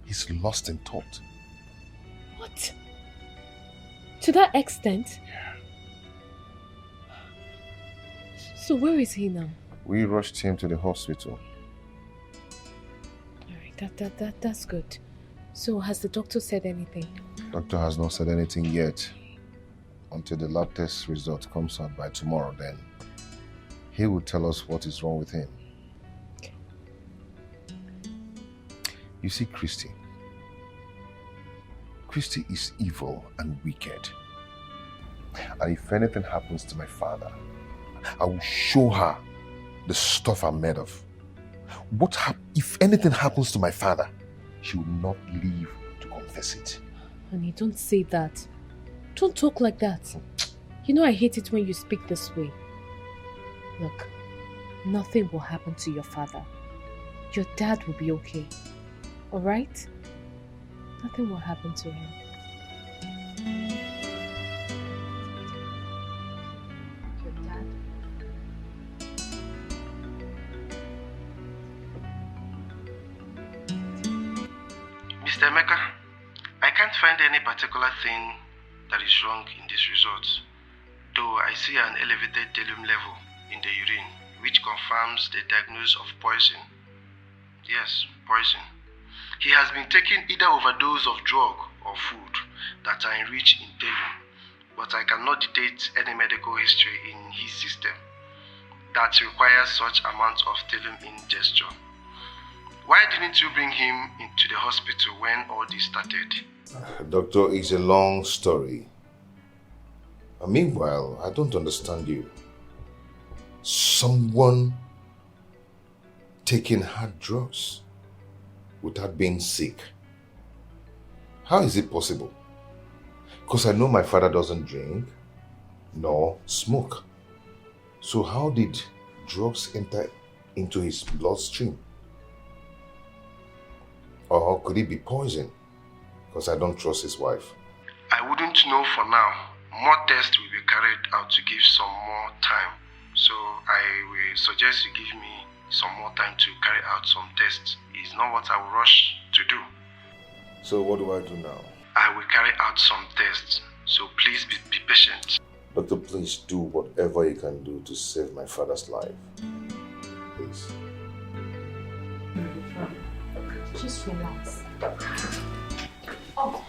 A: He's lost in thought.
S: What? To that extent?
A: Yeah.
S: So where is he now?
A: We rushed him to the hospital.
S: Alright, that's good. So has the doctor said anything?
A: Doctor has not said anything yet. Until the lab test result comes out by tomorrow, then he will tell us what is wrong with him.
S: Okay.
A: You see, Christy is evil and wicked. And if anything happens to my father, I will show her the stuff I'm made of. If anything happens to my father, she will not live to confess it.
S: Honey, don't say that. Don't talk like that. You know I hate it when you speak this way. Look, nothing will happen to your father. Your dad will be okay. Alright? Nothing will happen to him. Your dad?
O: Mr. Emeka, I can't find any particular thing that is wrong in this result, though I see an elevated thallium level in the urine, which confirms the diagnosis of poison. Yes, poison. He has been taking either overdose of drug or food that are enriched in thallium, but I cannot detect any medical history in his system that requires such amount of thallium ingestion. Why didn't you bring him into the hospital when all this started?
A: Doctor, it's a long story. Meanwhile, I don't understand you. Someone taking hard drugs without being sick. How is it possible? Because I know my father doesn't drink nor smoke. So how did drugs enter into his bloodstream? Or could it be poison? Because I don't trust his wife.
O: I wouldn't know for now. More tests will be carried out to give some more time. So I will suggest you give me some more time to carry out some tests. It's not what I will rush to do.
A: So what do I do now?
O: I will carry out some tests. So please be patient.
A: Doctor, please do whatever you can do to save my father's life. Please.
S: Just relax. Oh.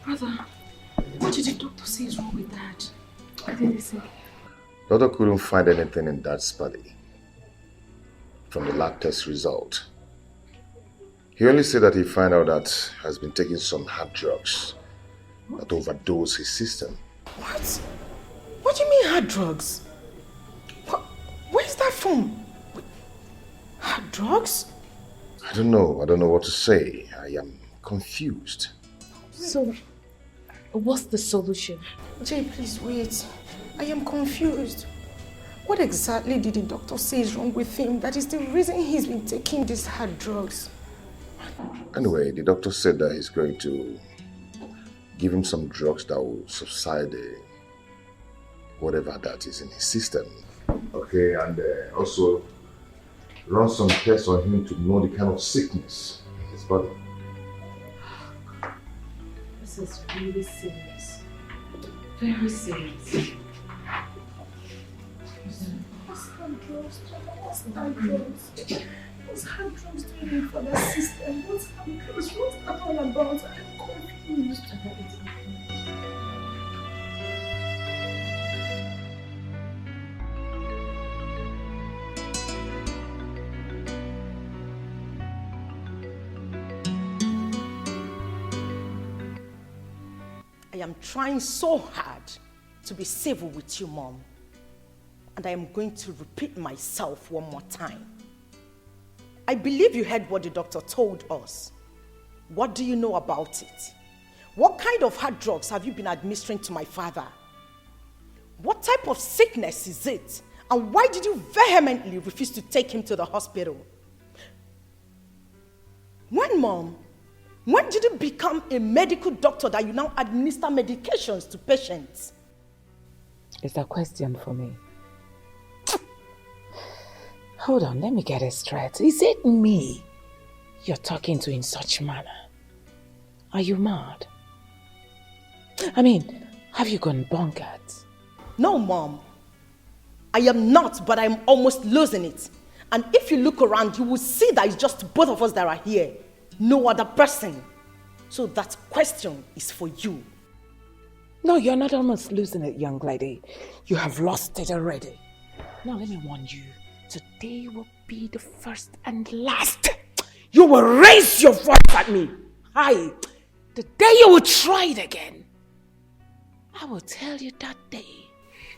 L: Brother, what did the doctor say is wrong with Dad?
S: What did he say?
A: Doctor couldn't find anything in Dad's body from the lab test result. He only said that he found out that has been taking some hard drugs that overdose his system.
L: What? What do you mean hard drugs? Where's that from? Hard drugs?
A: I don't know what to say. I am confused.
S: So, what's the solution?
L: Jay, please wait. I am confused.
B: What exactly did the doctor say is wrong with him? That is the reason he's been taking these hard drugs.
P: Anyway, the doctor said that he's going to give him some drugs that will subside whatever that is in his system. Okay, and also run some tests on him to know the kind of sickness in his body.
R: This is really serious. Very serious.
L: What's hard drugs? What's hard drugs? What's hard drugs doing for that system? What's hard drugs? What's that all about? I'm confused.
B: I am trying so hard to be civil with you, Mom. And I am going to repeat myself one more time. I believe you heard what the doctor told us. What do you know about it? What kind of hard drugs have you been administering to my father? What type of sickness is it? And why did you vehemently refuse to take him to the hospital? When did you become a medical doctor that you now administer medications to patients?
R: Is that a question for me? Hold on, let me get it straight. Is it me you're talking to in such manner? Are you mad? I mean, have you gone bonkers?
B: No, Mom. I am not, but I'm almost losing it. And if you look around, you will see that it's just both of us that are here. No other person. So that question is for you.
R: No, you're not almost losing it, young lady. You have lost it already. Now let me warn you. Today will be the first and last. You will raise your voice at me. Hi. The day you will try it again, I will tell you that day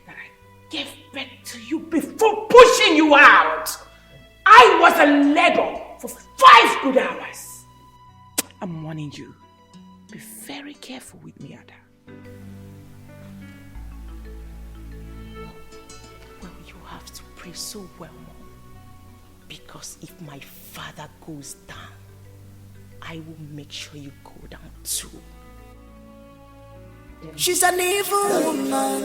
R: that I gave birth to you before pushing you out. I was in labor for 5 good hours. I'm warning you. Be very careful with me, Ada.
B: Well, you have to pray so well, Mom. Because if my father goes down, I will make sure you go down too.
F: She's an evil woman,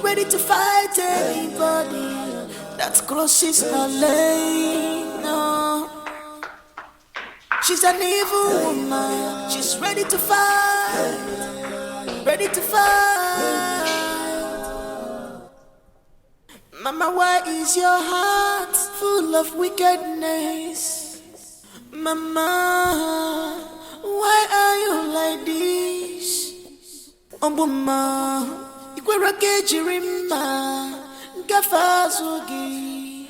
F: ready to fight anybody that crosses her lane. No. She's an evil woman, she's ready to fight, ready to fight. Mama, why is your heart full of wickedness? Mama, why are you like this? Ombuma, ikwera kejirima, gafazugi,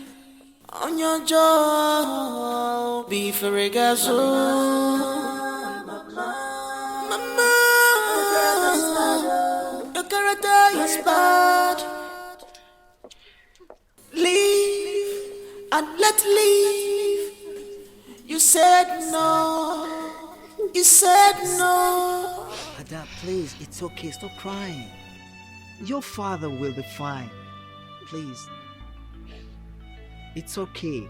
F: onyojo, be ferregazo. Mama, your character is bad. Leave and let leave. You said no. You said no.
N: Ada, please, it's okay. Stop crying. Your father will be fine. Please. It's okay.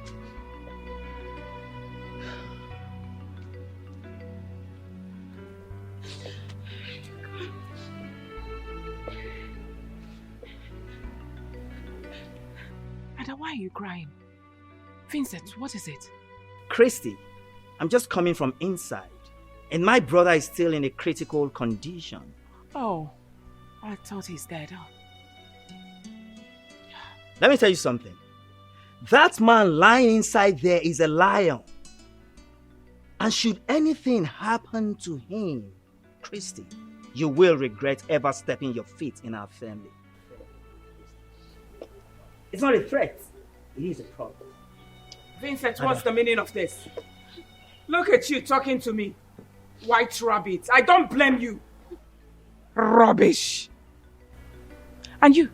R: Ada, why are you crying? Vincent, what is it?
N: Christy, I'm just coming from inside. And my brother is still in a critical condition.
R: Oh, I thought he's dead. Oh.
N: Let me tell you something. That man lying inside there is a lion. And should anything happen to him, Christy, you will regret ever stepping your feet in our family. It's not a threat. It is a problem.
R: Vincent, what's the meaning of this? Look at you talking to me. White rabbit. I don't blame you. Rubbish. And you?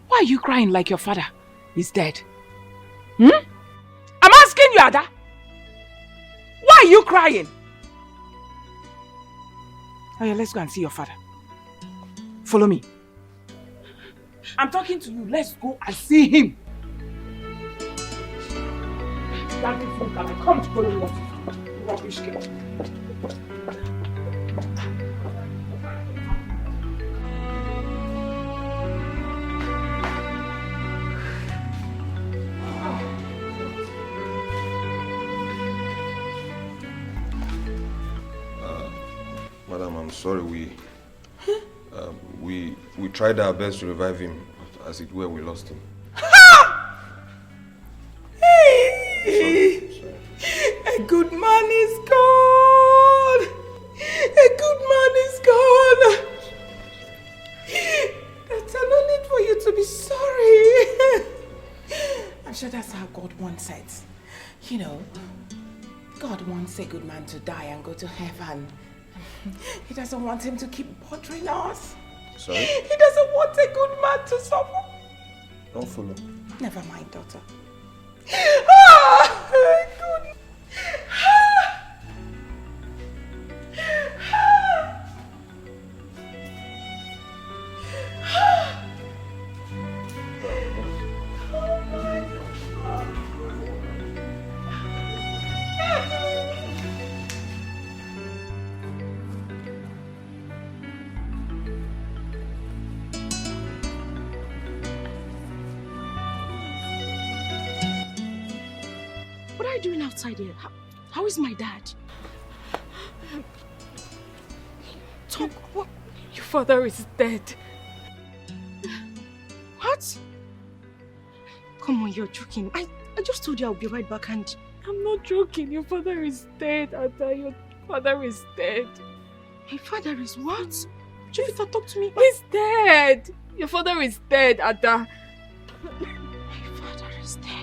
R: Why are you crying like your father is dead? I'm asking you, Ada. Why are you crying? Oh yeah, let's go and see your father. Follow me.
G: I'm talking to you. Let's go and see him. That is what I come to follow you. Rubbish girl.
H: Madam, I'm sorry. We tried our best to revive him, but as it were, we lost him.
G: Hey! A good man is gone. A good man is gone. There's no need for you to be sorry. I'm sure that's how God wants it. You know, God wants a good man to die and go to heaven. He doesn't want him to keep bothering us.
H: Sorry?
G: He doesn't want a good man to suffer.
H: Don't follow.
G: Never mind, daughter. Ah, good.
L: What are you doing outside here? How is my dad?
G: Talk. What? Your father is dead.
L: What? Come on, you're joking. I just told you I'll be right back and...
G: I'm not joking. Your father is dead, Ada. Your father is dead.
L: My father is what? Jovita, talk to me.
G: He's dead. Your father is dead, Ada.
L: My father is dead.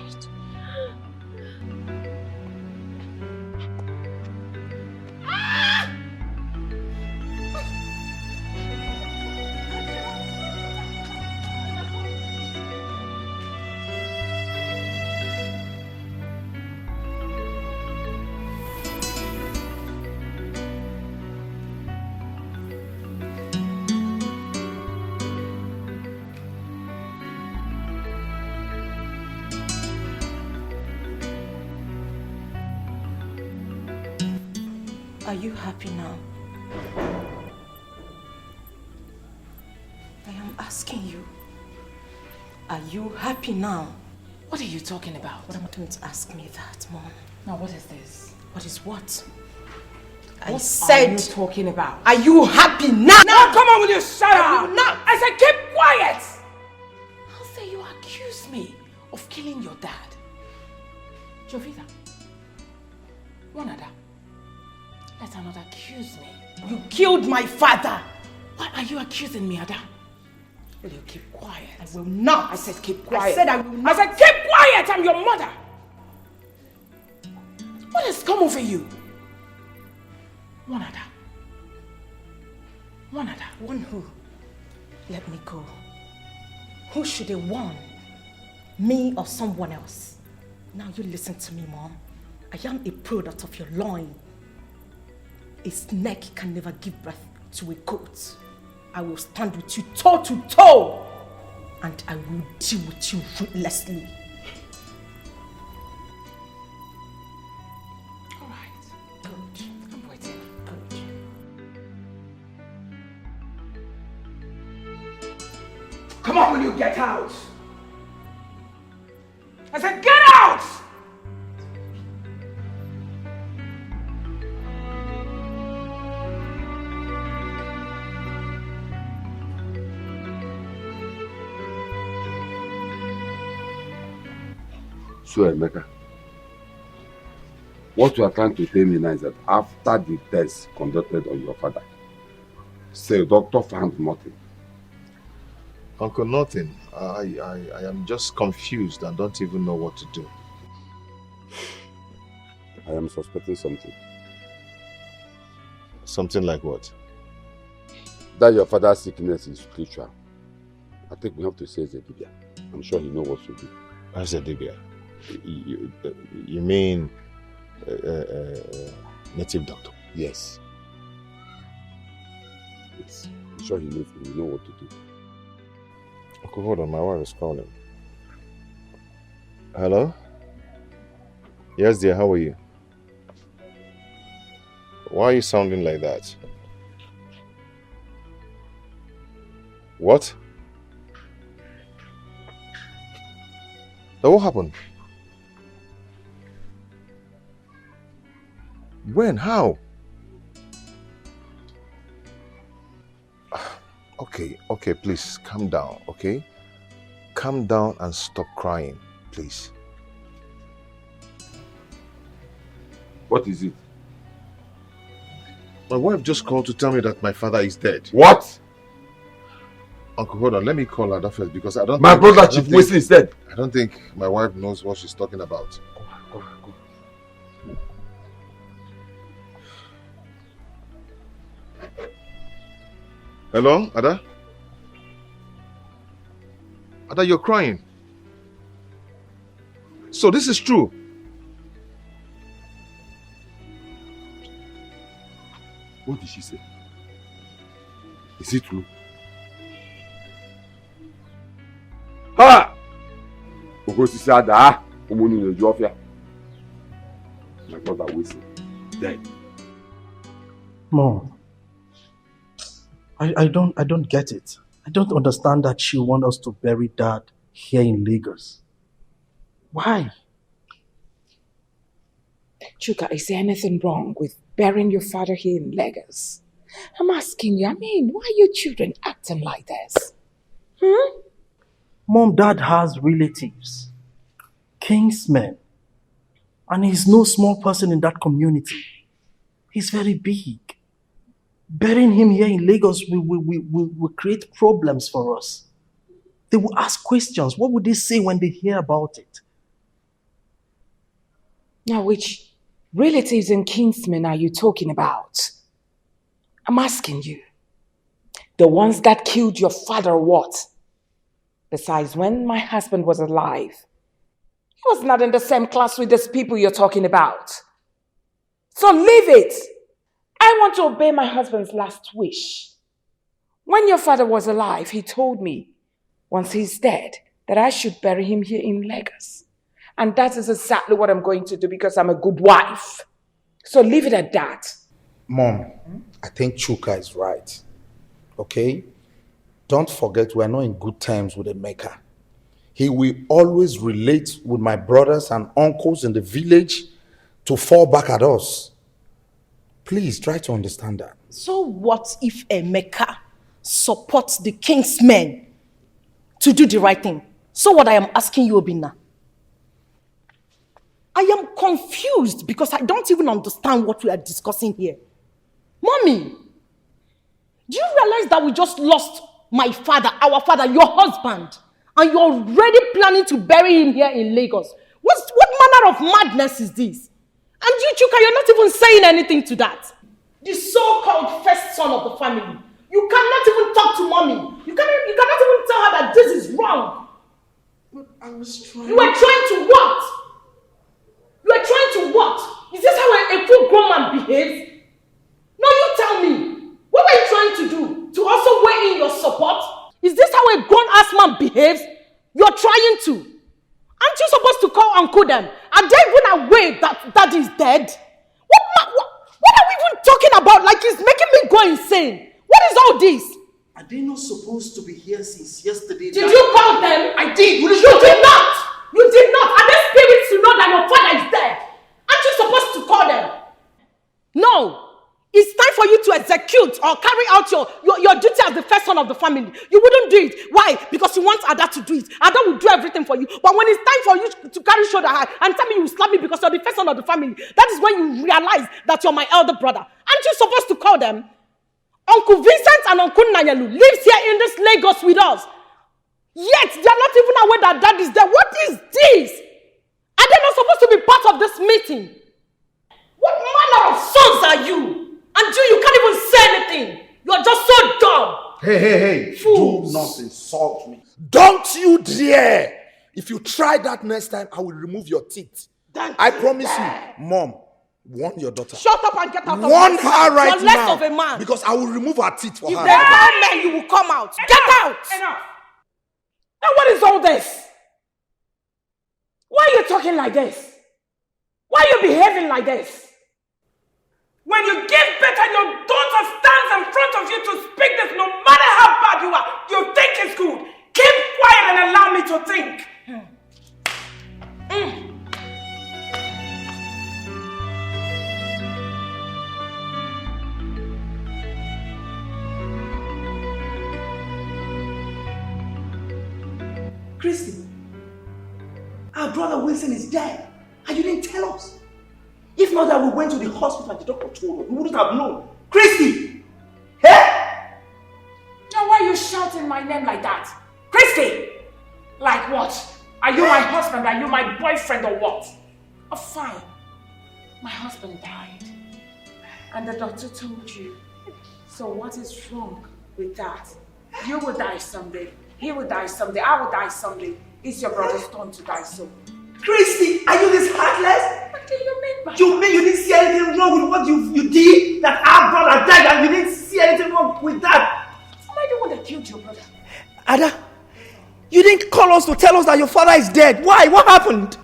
L: Are you happy now? I am asking you. Are you happy now?
G: What are you talking about?
L: What am I doing to ask me that, Mom?
G: Now, what is this?
L: What is what?
G: What are you talking about?
L: Are you happy now?
G: Now, come on, will you shut up?
L: Not.
G: I said, keep quiet! How say you accuse me of killing your dad? Jovita, one other. Let her not accuse me.
L: You killed my father!
G: Why are you accusing me, Ada? Will you keep quiet?
L: I will not.
G: I said keep quiet.
L: I said I will not.
G: I said keep quiet! I'm your mother! What has come over you? One Ada. One Ada.
L: One who? Let me go. Who should have won? Me or someone else? Now you listen to me, Mom. I am a product of your loin. A snake can never give birth to a goat. I will stand with you toe to toe, and I will deal with you ruthlessly.
G: All right. Good. I'm waiting. Good. Come on, will you get out? I said get out!
E: So, Emeka, what you are trying to tell me now is that after the test conducted on your father, say doctor found nothing.
P: Uncle, nothing. I am just confused and don't even know what to do.
E: I am suspecting something.
P: Something like what?
E: That your father's sickness is spiritual. I think we have to say Zedibia. I'm sure he knows what to do.
P: What's Zedibia? You mean native doctor?
E: Yes. Yes. I'm sure he knows what to do.
A: Uncle, hold on, my wife is calling. Hello? Yes, dear, how are you? Why are you sounding like that? What? What happened? When? How? Okay, please, calm down, okay? Calm down and stop crying, please.
E: What is it?
A: My wife just called to tell me that my father is dead.
E: What?
A: Uncle, hold on, let me call her that first because I don't
E: My brother Chief Wesley is dead.
A: I don't think my wife knows what she's talking about.
E: Go.
A: Hello, Ada? Ada, you're crying. So this is true.
E: What did she say? Is it true? Ha! Ogosisi Ada, Omoni Nejofia. My brother Wesley, dead.
Q: Mom, I don't get it. I don't understand that she wants us to bury Dad here in Lagos. Why?
G: Chuka, is there anything wrong with burying your father here in Lagos? I'm asking you, why are your children acting like this?
Q: Mom, Dad has relatives, kingsmen, and he's no small person in that community. He's very big. Burying him here in Lagos will create problems for us. They will ask questions. What would they say when they hear about it?
G: Now, which relatives and kinsmen are you talking about? I'm asking you. The ones that killed your father or what? Besides, when my husband was alive, he was not in the same class with these people you're talking about. So leave it. I want to obey my husband's last wish. When your father was alive, he told me, once he's dead, that I should bury him here in Lagos. And that is exactly what I'm going to do because I'm a good wife. So leave it at that.
D: Mom, I think Chuka is right. Okay? Don't forget we're not in good terms with Emeka. He will always relate with my brothers and uncles in the village to fall back at us. Please try to understand that.
B: So what if Emeka supports the king's men to do the right thing? So what I am asking you, Obina, I am confused because I don't even understand what we are discussing here. Mommy, do you realize that we just lost my father, our father, your husband, and you're already planning to bury him here in Lagos? What manner of madness is this? And you, Chuka, you're not even saying anything to that. The so-called first son of the family. You cannot even talk to mommy. You cannot even tell her that this is wrong.
J: But I was trying.
B: You were trying to what? You are trying to what? Is this how a full-grown man behaves? No, you tell me. What were you trying to do? To also weigh in your support? Is this how a grown-ass man behaves? You're trying to. Aren't you supposed to call Uncle them? Are they even aware that Dad is dead? What are we even talking about? Like it's making me go insane. What is all this?
J: Are they not supposed to be here since yesterday?
B: Did you call them?
J: I did.
B: You did not. You did not. Are they spirits to know that your father is dead? Aren't you supposed to call them? No. It's time for you to execute or carry out your duty as the first son of the family. You wouldn't do it. Why? Because you want Ada to do it. Ada will do everything for you. But when it's time for you to carry shoulder high and tell me you slap me because you're the first son of the family, that is when you realize that you're my elder brother. Aren't you supposed to call them? Uncle Vincent and Uncle Nanyalu lives here in this Lagos with us. Yet they are not even aware that Dad is there. What is this? Are they not supposed to be part of this meeting? What manner of sons are you? And you can't even say anything. You're just so dumb.
D: Hey.
B: Fools.
D: Do not insult me. Don't you dare. If you try that next time, I will remove your teeth. I promise you. Mom, warn your daughter.
B: Shut up and get out of my
D: Warn
B: sight.
D: her right
B: You're less
D: now.
B: of a man.
D: Because I will remove her teeth for
B: If
D: her.
B: there are men, you will come out. Get out.
G: Enough. Now what is all this? Why are you talking like this? Why are you behaving like this? When you give birth and your daughter stands in front of you to speak this, no matter how bad you are, you think it's good. Keep quiet and allow me to think.
N: Christy, our brother Wilson is dead, and you didn't tell us. If not that we went to the hospital and the doctor told us, we wouldn't have known. Christy! Hey!
G: Now why are you shouting my name like that? Christy! Like what? Are you my husband? Are you my boyfriend or what? Oh, fine. My husband died. And the doctor told you. So what is wrong with that? You will die someday. He will die someday. I will die someday. It's your brother's turn to die soon.
N: Christy, are you this heartless?
G: What do you mean by
N: You mean you didn't see anything wrong with what you did? That our brother died and you didn't see anything wrong with that?
G: Am I the one that killed your brother?
N: Ada, you didn't call us to tell us that your father is dead. Why? What happened?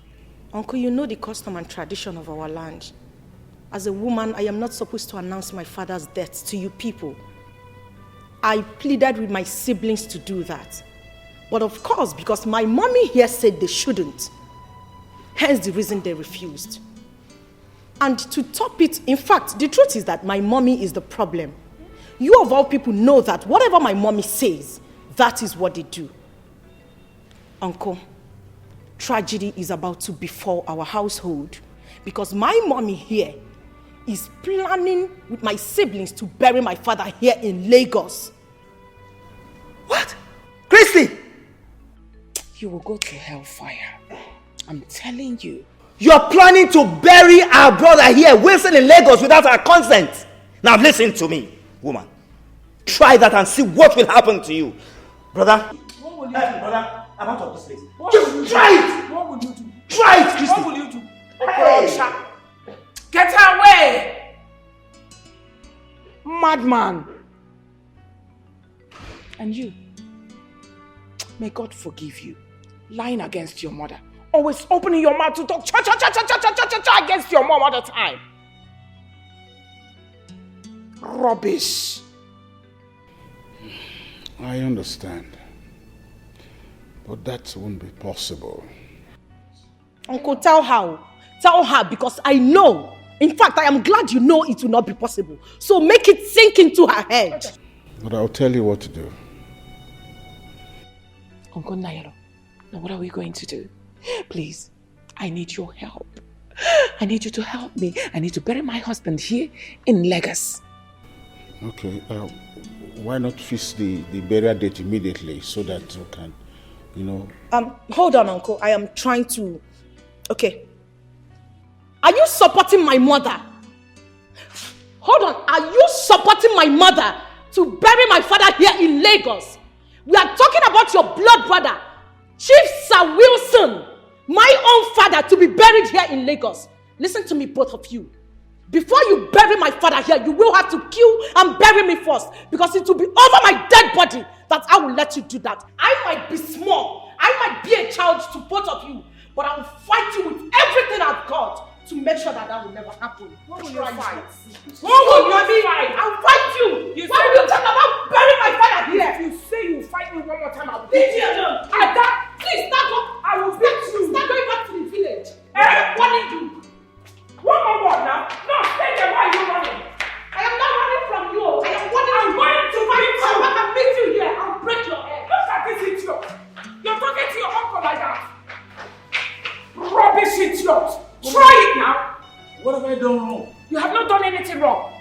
B: Uncle, you know the custom and tradition of our land. As a woman, I am not supposed to announce my father's death to you people. I pleaded with my siblings to do that. But of course, because my mommy here said they shouldn't. Hence the reason they refused. And to top it, in fact, the truth is that my mommy is the problem. You of all people know that whatever my mommy says, that is what they do. Uncle, tragedy is about to befall our household because my mommy here is planning with my siblings to bury my father here in Lagos.
N: What? Christy!
G: You will go to hellfire. I'm telling you.
N: You're planning to bury our brother here, Wilson, in Lagos without our consent. Now listen to me, woman. Try that and see what will happen to you. Brother.
G: What will you do?
N: Brother, I'm out of this place.
G: Just
N: try it!
G: What will you do?
N: Try it, Christy!
G: What will you do?
N: Hey.
G: Get away! Madman! And you, may God forgive you, lying against your mother. Always opening your mouth to talk cha against your mom all the time. Rubbish.
D: I understand. But that won't be possible.
B: Uncle, tell her. Tell her because I know. In fact, I am glad you know it will not be possible. So make it sink into her head.
D: But I'll tell you what to do.
G: Uncle Nairo, now what are we going to do? Please, I need your help. I need you to help me. I need to bury my husband here in Lagos.
D: Okay, why not fix the burial date immediately so that you can,
B: Hold on, Uncle. I am trying to... Okay. Are you supporting my mother? Hold on. Are you supporting my mother to bury my father here in Lagos? We are talking about your blood brother, Chief Sir Wilson, my own father, to be buried here in Lagos. Listen to me, both of you. Before you bury my father here, you will have to kill and bury me first, because it will be over my dead body that I will let you do that. I might be small, I might be a child to both of you, but I will fight you with everything I've got to make sure that will never happen.
G: What will you fight?
B: What will you fight? I'll fight you. Why will you talk about burying my father here?
G: If you say you fight me one more time, I'll
B: beat you alone. Please start up.
G: I will beat you.
B: Start going back to the village.
G: What did you? One more word now. No, stay there. Why are you running?
B: I am not running from you. I am running.
G: I'm going to
B: fight
G: beat you.
B: I can meet you here. I'll break your head.
G: Look at this idiot. You're talking to your uncle like that. Rubbish idiot. Try it now.
N: What have I done wrong?
G: You have not done anything wrong.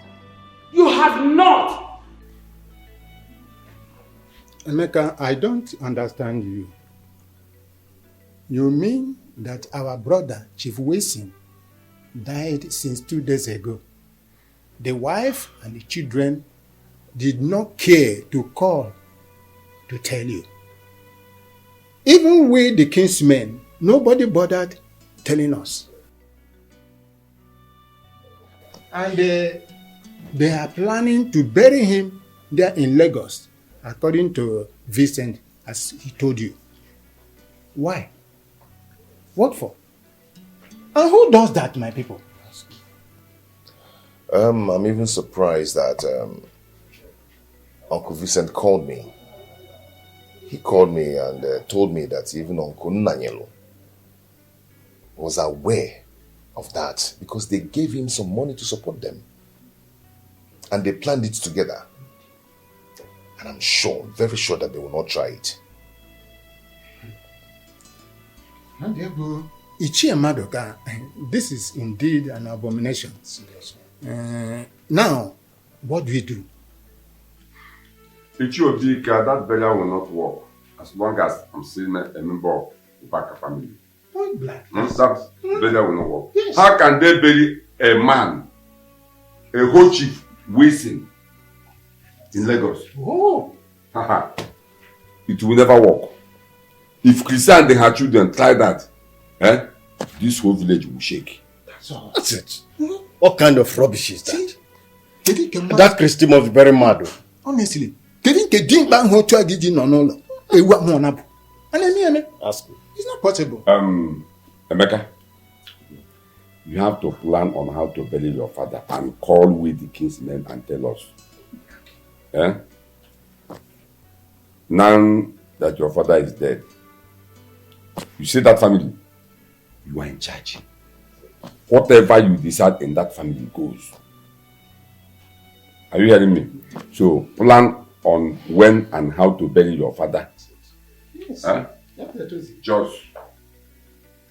G: You have not.
C: Emeka, I don't understand you. You mean that our brother, Chief Wilson, died since 2 days ago? The wife and the children did not care to call to tell you. Even we, the kinsmen, nobody bothered telling us. And they are planning to bury him there in Lagos, according to Vincent, as he told you. Why? What for? And who does that, my people?
A: I'm even surprised that Uncle Vincent called me. He called me and told me that even Uncle Nanyelo was aware of that because they gave him some money to support them. And they planned it together. And I'm sure, very sure that they will not try it.
C: Ichie Madoka, this is indeed an abomination. Now, what do we do?
E: Ichiobika, that burial will not work as long as I'm still a member of the Baka family.
C: Point blank.
E: That burial will not work. Yes. How can they bury a man, a whole chief, Wilson, in Lagos?
C: Oh.
E: It will never work. If Christian and her children try that, this whole village will shake.
Q: That's it. What kind of rubbish is that? That Christy must be very mad.
C: Honestly, ask me. It's not possible.
E: Emeka, you have to plan on how to bury your father and call with the king's men and tell us. Now that your father is dead, you see that family, you are in charge. Whatever you decide in that family goes. Are you hearing me? So plan on when and how to bury your father.
C: Yes.
E: Just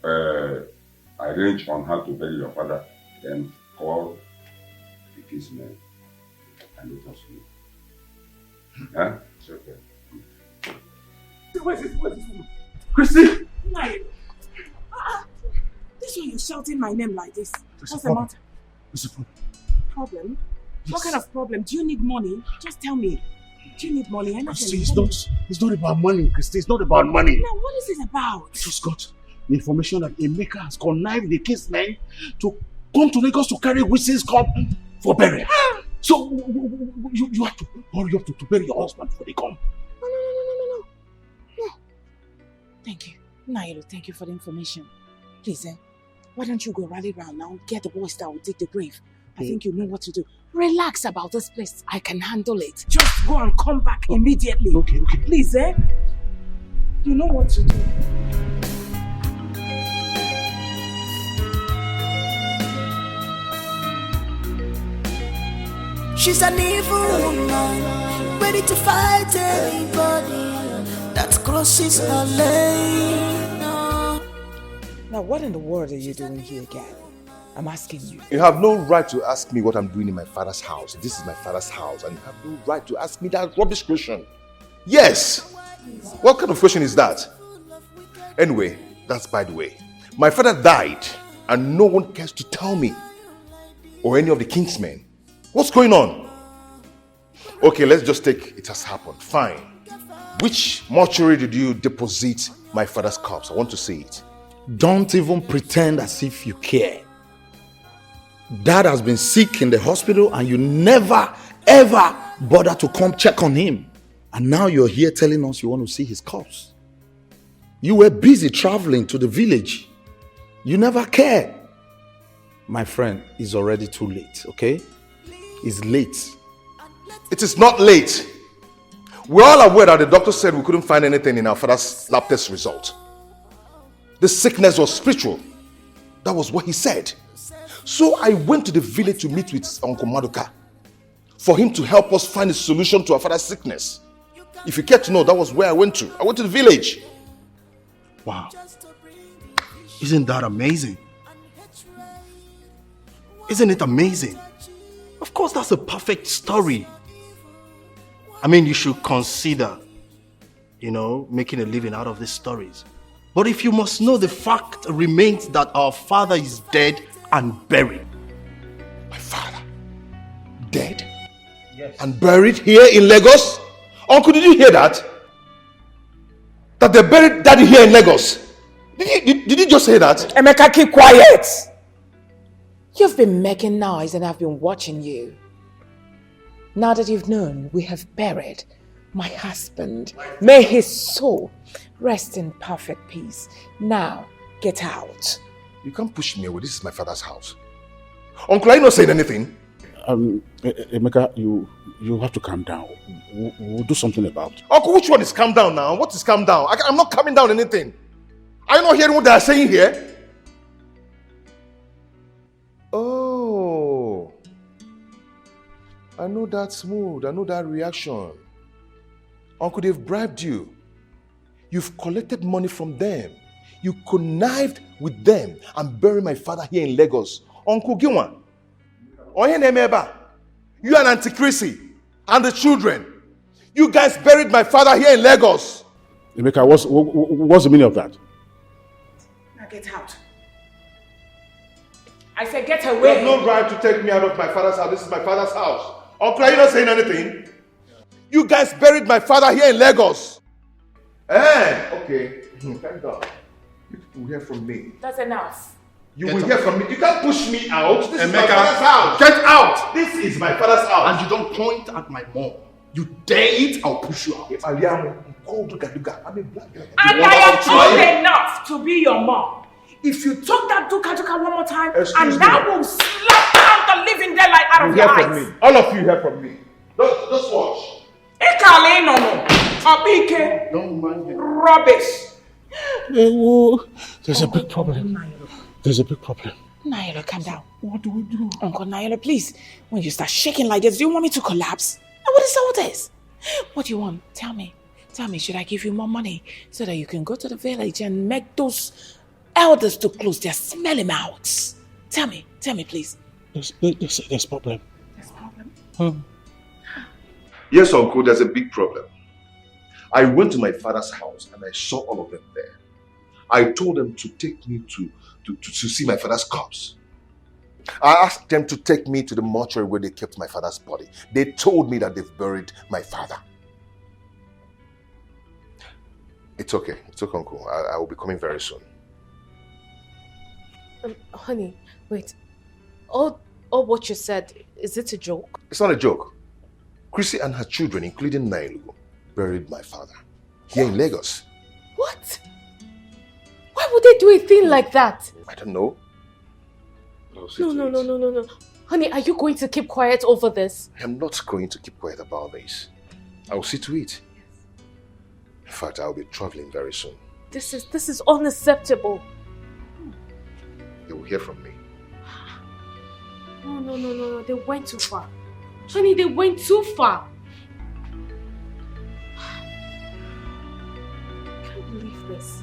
E: arrange on how to bury your father, then call the king's men and let us know. It's okay.
G: Where's this woman? Christy! This way you're shouting my name like this. What's the matter?
D: What's the problem?
G: Problem? Yes. What kind of problem? Do you need money? Just tell me. Do you need money?
D: Christy, it's not about money, Christy. It's not about money.
G: Now, what is it about?
D: I just got the information that Emeka has connived the king's men to come to Lagos to carry Wilson's cup for burial. So, you have to hurry up to bury your husband before they come.
G: No. Thank you. Nairo, thank you for the information. Please, why don't you go rally around now, get the boys that will dig the grave. I think you know what to do. Relax about this place. I can handle it. Just go and come back immediately.
D: Okay.
G: Please, you know what to do.
F: She's an evil woman, ready to fight anybody that crosses her lane.
R: Now, what in the world are you doing here again? I'm asking you.
A: You have no right to ask me what I'm doing in my father's house. This is my father's house, and you have no right to ask me that rubbish question. Yes! What kind of question is that? Anyway, that's by the way. My father died, and no one cares to tell me, or any of the king's men. What's going on? Okay, let's just take it has happened. Fine. Which mortuary did you deposit my father's corpse? I want to see it.
C: Don't even pretend as if you care. Dad has been sick in the hospital and you never ever bother to come check on him. And now you're here telling us you want to see his corpse. You were busy traveling to the village. You never cared. My friend, it's already too late, okay? It's late.
A: It is not late. We're all aware that the doctor said we couldn't find anything in our father's lab test result. The sickness was spiritual. That was what he said. So I went to the village to meet with Uncle Madoka for him to help us find a solution to our father's sickness. If you care to know, that was where I went to. I went to the village.
D: Wow. Isn't that amazing? Isn't it amazing? Of course, that's a perfect story. I mean, you should consider, making a living out of these stories. But if you must know, the fact remains that our father is dead and buried.
A: My father? Dead? Yes. And buried here in Lagos? Uncle, did you hear that? That they buried daddy here in Lagos? Did you just say that?
R: Emeka, keep quiet! You've been making noise and I've been watching you. Now that you've known we have buried
G: My husband, may his soul rest in perfect peace. Now, get out.
P: You can't push me away. This is my father's house. Uncle, are you not saying anything?
D: Emeka, you have to calm down. We'll do something about it.
P: Uncle, which one is calm down now? What is calm down? I'm not calming down anything. Are you not hearing what they are saying here? Oh. I know that mood. I know that reaction. Uncle, they've bribed you. You've collected money from them. You connived with them and buried my father here in Lagos. Uncle Gilwan. You and Auntie Chrissy and the children. You guys buried my father here in Lagos.
D: Emeka, what's the meaning of that?
G: Now get out. I said get away.
P: You have no right to take me out of my father's house. This is my father's house. Uncle, are you not saying anything? You guys buried my father here in Lagos. Okay. Thank God. You will hear from me.
G: That's enough.
P: You will hear from me. You can't push me out. This is my father's house.
D: Get out!
P: This is my father's house.
D: And you don't point at my mom. You dare it, I'll push you out.
G: And I am old enough to be your mom. If you talk that duka one more time, I will slap out the living daylight out of your eyes.
P: From me. All of you hear from me. Just watch.
G: Don't mind it. Rubbish.
D: There's a big problem. There's a big problem.
G: Naila, calm down. What do we do? Uncle Naila, please. When you start shaking like this, do you want me to collapse? What is all this? What do you want? Tell me. Tell me, should I give you more money so that you can go to the village and make those elders to close their smelly mouths? Tell me, please.
D: There's problem.
G: There's problem?
P: Yes, Uncle, there's a big problem. I went to my father's house and I saw all of them there. I told them to take me to see my father's corpse. I asked them to take me to the mortuary where they kept my father's body. They told me that they've buried my father. It's okay. It's okay, Uncle. I will be coming very soon.
S: Honey, wait. All what you said, is it a joke?
P: It's not a joke. Chrissy and her children, including Nailu, buried my father here in Lagos.
S: What? Why would they do a thing like that?
P: I don't know.
S: No. Honey, are you going to keep quiet over this?
P: I am not going to keep quiet about this. I will see to it. In fact, I will be traveling very soon.
S: This is unacceptable.
P: You will hear from me.
S: No. They went too far. Honey, they went too far. I can't believe this.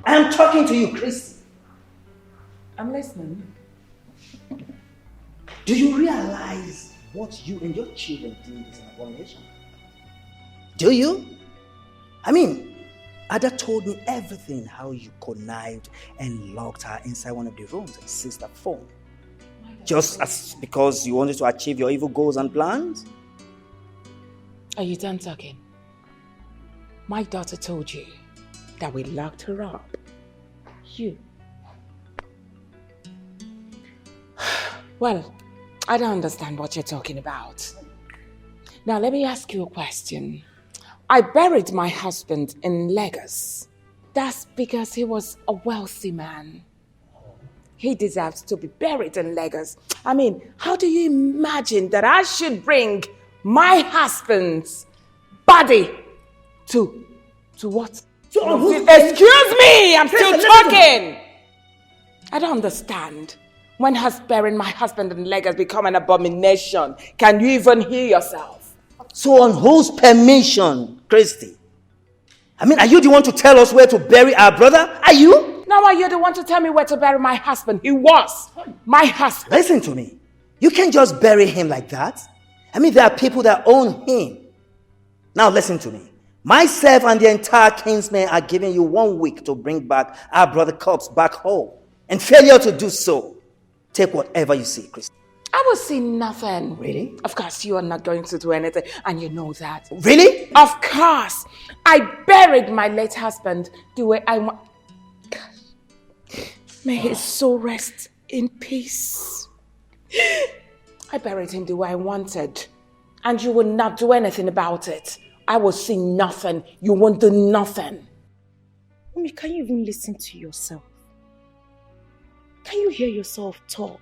N: I am talking to you, Christy.
G: I'm listening.
N: Do you realize what you and your children did is an abomination? Do you? I mean, Ada told me everything, how you connived and locked her inside one of the rooms and seized her phone. Just as because you wanted to achieve your evil goals and plans?
G: Are you done talking? My daughter told you that we locked her up. You. Well, I don't understand what you're talking about. Now, let me ask you a question. I buried my husband in Lagos. That's because he was a wealthy man. He deserves to be buried in Lagos. I mean, how do you imagine that I should bring my husband's body to what? Excuse me, I'm still talking. I don't understand. When has burying my husband in Lagos become an abomination? Can you even hear yourself?
N: So on whose permission, Christy? I mean, are you the one to tell us where to bury our brother? Are you?
G: Now are you the one to tell me where to bury my husband? He was my husband.
N: Listen to me. You can't just bury him like that. I mean, there are people that own him. Now listen to me. Myself and the entire kinsmen are giving you 1 week to bring back our brother corpse back home. And failure to do so, take whatever you see, Christy.
G: I will see nothing.
N: Really?
G: Of course, you are not going to do anything, and you know that.
N: Really?
G: Of course. I buried my late husband the way I want. May his soul rest in peace. I buried him the way I wanted, and you will not do anything about it. I will see nothing. You won't do nothing.
L: Mommy, can you even listen to yourself? Can you hear yourself talk?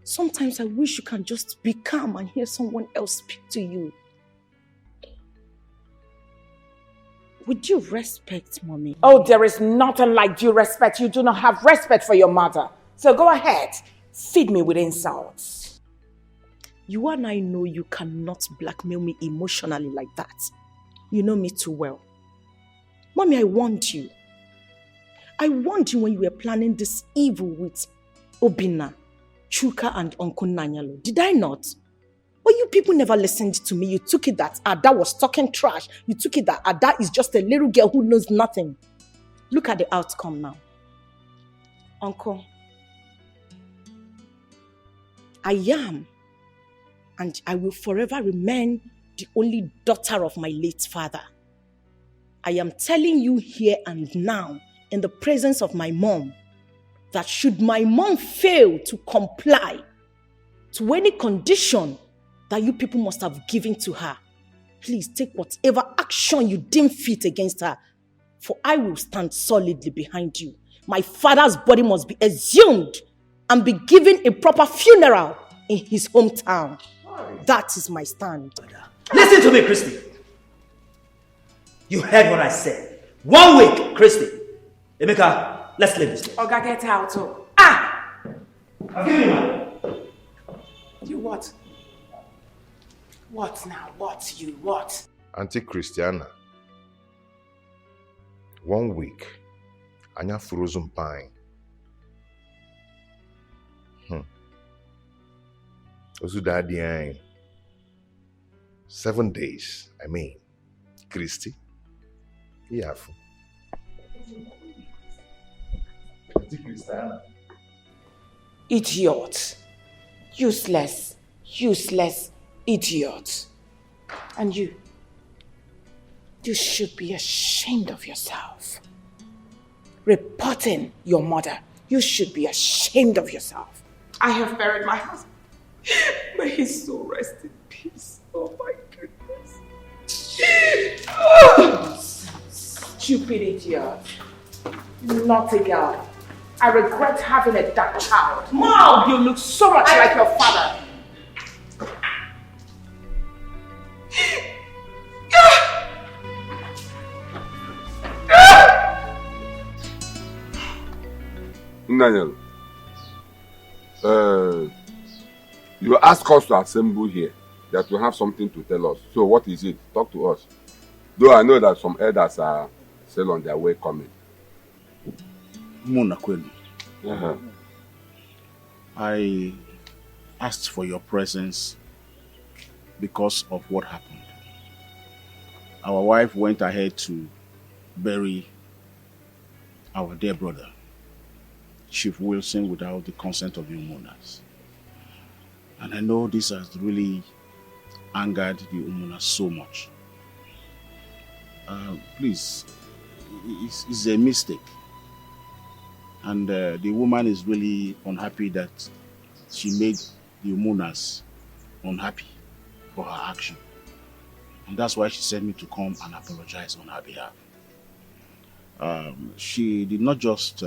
L: Sometimes I wish you can just be calm and hear someone else speak to you. Would you respect Mommy?
G: Oh, there is nothing like due respect. You do not have respect for your mother. So go ahead. Feed me with insults.
L: You and I know you cannot blackmail me emotionally like that. You know me too well. Mommy, I warned you. I warned you when you were planning this evil with Obina, Chuka, and Uncle Nanyalo. Did I not? But you people never listened to me. You took it that Ada was talking trash. You took it that Ada is just a little girl who knows nothing. Look at the outcome now. Uncle, I am, and I will forever remain the only daughter of my late father. I am telling you here and now, in the presence of my mom, that should my mom fail to comply to any condition that you people must have given to her, please take whatever action you deem fit against her, for I will stand solidly behind you. My father's body must be exhumed and be given a proper funeral in his hometown. That is my stand.
N: Listen to me, Christy. You heard what I said. 1 week, Christy. Emeka, let's leave this place.
G: Oga, get out. Oh.
N: I'll give you mine.
G: You what? What now? What you what?
P: Auntie Christiana, 1 week, anya frozen pine. Osu daddy 7 days, I mean. Christy, yeah. Auntie Christiana.
G: Idiot. Useless idiot. And you should be ashamed of yourself. Reporting your mother, you should be ashamed of yourself. I have buried my husband. May his soul rest in peace. Oh my goodness. Stupid idiot. Naughty girl. I regret having a dark child. Mom, you look so much like your father.
E: Daniel, you ask us to assemble here, that you have something to tell us. So what is it? Talk to us. Though I know that some elders are still on their way coming.
K: Munakweli. I asked for your presence because of what happened. Our wife went ahead to bury our dear brother, Chief Wilson, without the consent of the Umunas. And I know this has really angered the Umunas so much. Please, it's a mistake. And the woman is really unhappy that she made the Umunas unhappy for her action. And that's why she sent me to come and apologize on her behalf. She did not just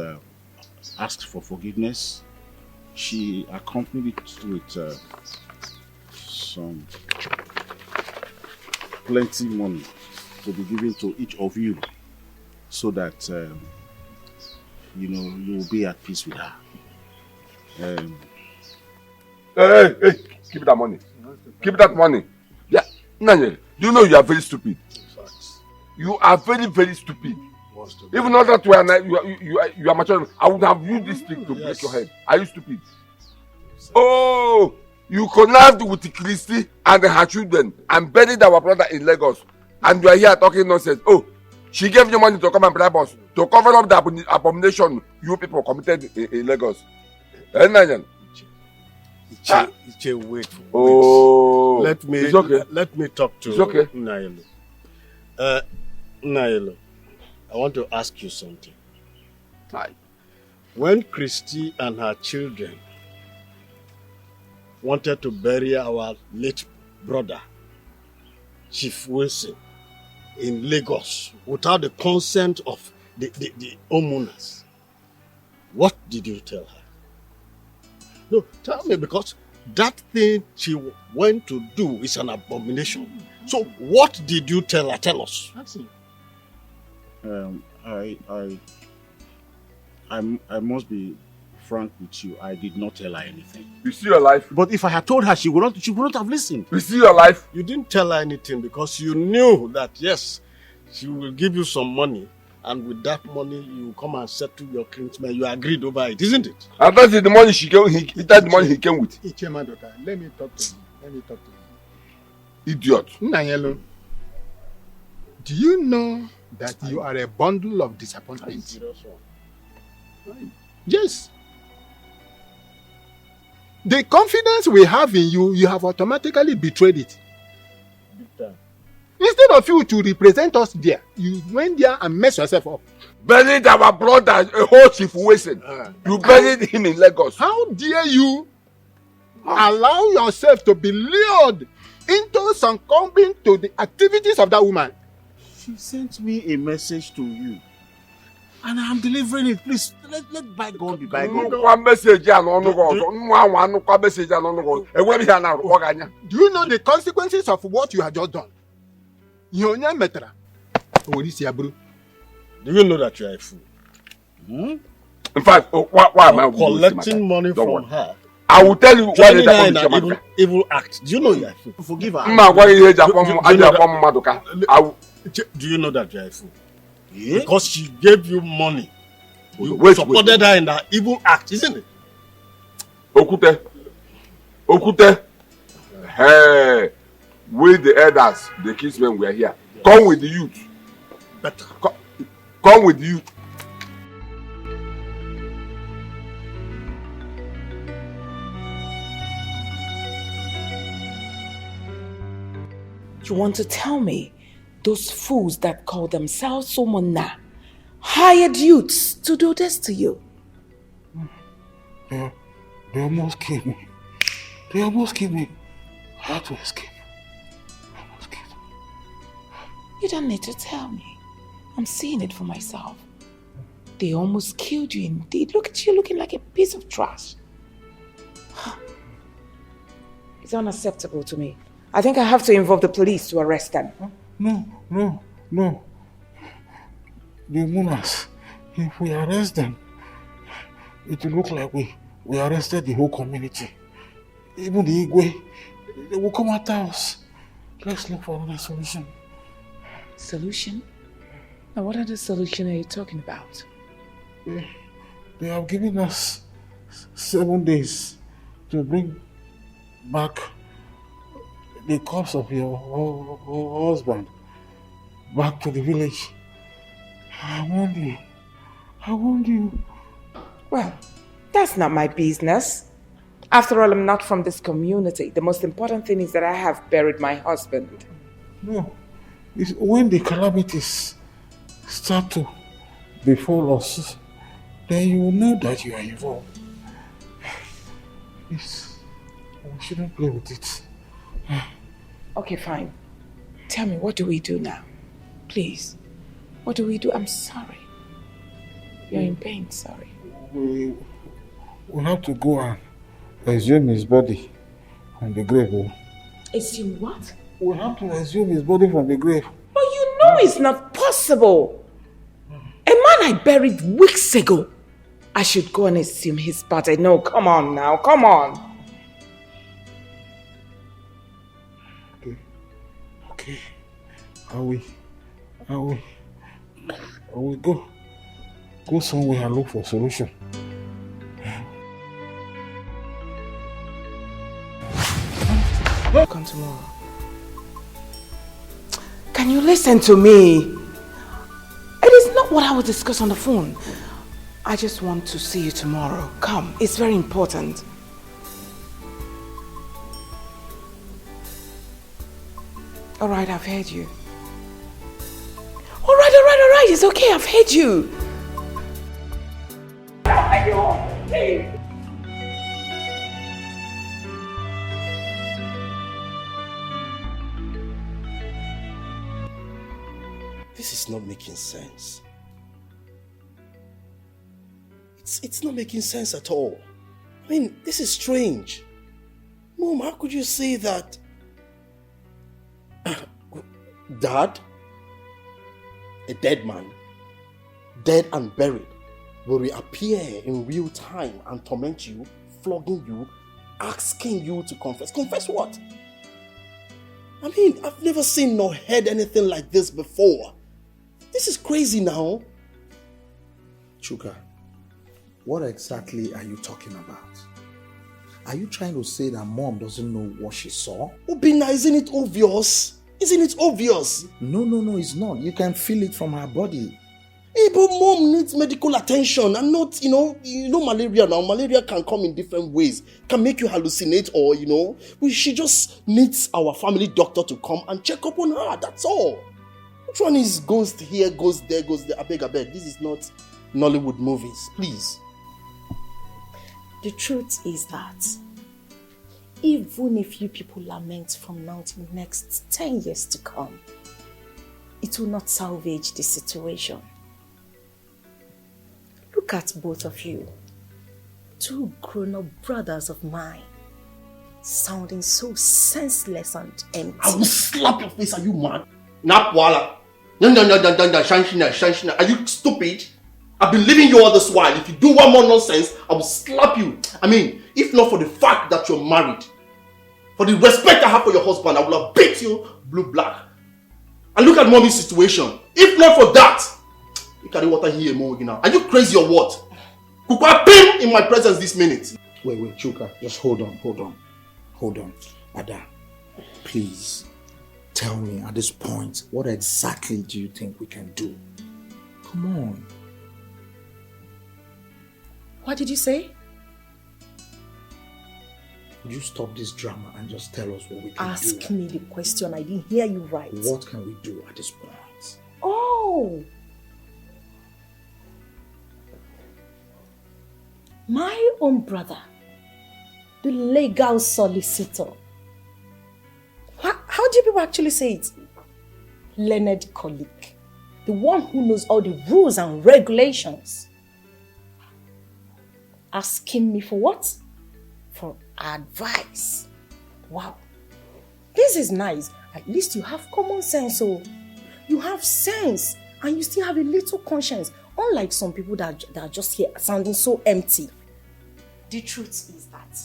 K: ask for forgiveness. She accompanied it with some plenty money to be given to each of you so that you will be at peace with her.
E: Hey, keep that money. Keep that money. Yeah, Nanyel, do you know you are very stupid? You are very, very stupid. Even though that you are mature, I would have used this thing to break your head. Are you stupid? Oh, you connived with Christy and her children and buried our brother in Lagos. And you are here talking nonsense. Oh, she gave you money to come and bribe us to cover up the abomination you people committed in Lagos.
J: Iche, wait.
E: Oh,
J: let me talk to Nailo. Nailo, I want to ask you something.
E: Hi.
J: When Christy and her children wanted to bury our late brother, Chief Wilson in Lagos without the consent of the homeowners. What did you tell her? No, tell me, because that thing she went to do is an abomination. So what did you tell her? Tell us.
K: I must be frank with you. I did not tell her anything.
E: You see your life?
K: But if I had told her, she would not have listened.
E: You see your life?
J: You didn't tell her anything because you knew that, yes, she will give you some money, and with that money, you come and settle your kinsman. You agreed over it, isn't it?
E: And that's the money that's the money he came with.
C: Ichema daughter, let me talk to you.
E: Idiot.
C: Nanyelo, do you know that you are a bundle of disappointments? Yes. The confidence we have in you, you have automatically betrayed it. Instead of you to represent us there, you went there and messed yourself up.
E: Buried our brother, a whole Chief Wilson. You buried him in Lagos.
C: How dare you allow yourself to be lured into succumbing to the activities of that woman?
K: She sent me a message to you. And I'm delivering it. Please, let bygone be bygone.
C: Do you know the consequences of what you have just done?
J: Do you know that you are a fool?
E: In fact, why am I
J: collecting money from her?
E: I will tell you why
J: they are an evil act. Do you know you are a fool? Forgive her. Do you know that you are a fool? Yeah? Because she gave you money. You supported her in that evil act, isn't it?
E: Okute. Hey, we the elders, the kinsmen were here. Come with the youth.
J: Better.
E: Come with the youth.
G: You want to tell me those fools that call themselves Somona hired youths to do this to you?
T: They almost killed me. I had to escape.
G: You don't need to tell me. I'm seeing it for myself. They almost killed you indeed. Look at you looking like a piece of trash. It's unacceptable to me. I think I have to involve the police to arrest them.
T: No. The Munas, if we arrest them, it will look like we arrested the whole community. Even the Igwe, they will come after us. Let's look for another solution.
G: Solution? Now what other solution are you talking about?
T: They have given us 7 days to bring back the corpse of your husband back to the village. I warned you.
G: Well, that's not my business. After all, I'm not from this community. The most important thing is that I have buried my husband.
T: No, it's when the calamities start to befall us, then you will know that you are involved. Please, we shouldn't play with it.
G: Okay, fine. Tell me, what do we do now? Please. What do we do? I'm sorry. You're in pain, sorry.
T: We have to go and exhume his body from the grave.
G: Exhume what?
T: We have to exhume his body from the grave.
G: But you know it's not possible. A man I buried weeks ago. I should go and exhume his body. No, come on now, come on.
T: Okay. I will go somewhere and look for a solution.
G: Come tomorrow. Can you listen to me? It is not what I will discuss on the phone. I just want to see you tomorrow. Come, it's very important. All right, I've heard you. All right. It's okay, I've heard you.
I: This is not making sense. It's not making sense at all. I mean, this is strange. Mom, how could you say that? Dad, a dead man, dead and buried, will reappear in real time and torment you, flogging you, asking you to confess. Confess what? I mean, I've never seen nor heard anything like this before. This is crazy now.
D: Chuka, what exactly are you talking about? Are you trying to say that Mom doesn't know what she saw?
I: Obina, isn't it obvious? Isn't it obvious?
D: No, it's not. You can feel it from her body.
I: Hey, but Mom needs medical attention and not, malaria now. Malaria can come in different ways. Can make you hallucinate or, she just needs our family doctor to come and check up on her. That's all. Which one is goes here, goes there, goes there? I beg. This is not Nollywood movies. Please.
B: The truth is that even if you people lament from now to the next 10 years to come, it will not salvage the situation. Look at both of you, two grown-up brothers of mine, sounding so senseless and empty.
I: I will slap your face. Are you mad? Napwala. Are you stupid? I've been leaving you all this while. If you do one more nonsense, I will slap you. I mean, if not for the fact that you're married, for the respect I have for your husband, I will have beat you blue-black. And look at Mommy's situation. If not for that, you carry water here now. Are you crazy or what? Kukwa pin in my presence this minute.
D: Wait, Chuka, just hold on. Ada, please, tell me at this point, what exactly do you think we can do? Come on.
B: What did you say?
D: Would you stop this drama and just tell us what we can do?
B: Ask me the question. I didn't hear you right.
D: What can we do at this point?
B: Oh! My own brother, the legal solicitor. How do people actually say it? Learned colleague. The one who knows all the rules and regulations. Asking me for what? For advice. Wow. This is nice. At least you have common sense. So you have sense and you still have a little conscience. Unlike some people that are just here sounding so empty. The truth is that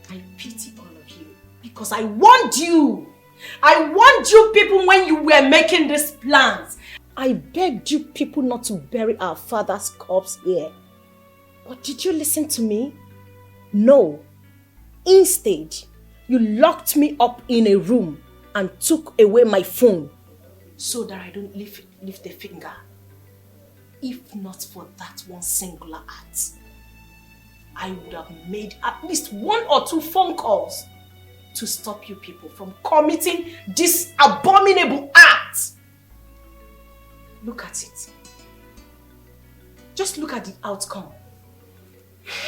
B: I pity all of you because I warned you. I warned you people when you were making these plans. I begged you people not to bury our father's corpse here. But did you listen to me? No. Instead, you locked me up in a room and took away my phone so that I don't lift a finger. If not for that one singular act, I would have made at least 1 or 2 phone calls to stop you people from committing this abominable act. Look at it. Just look at the outcome.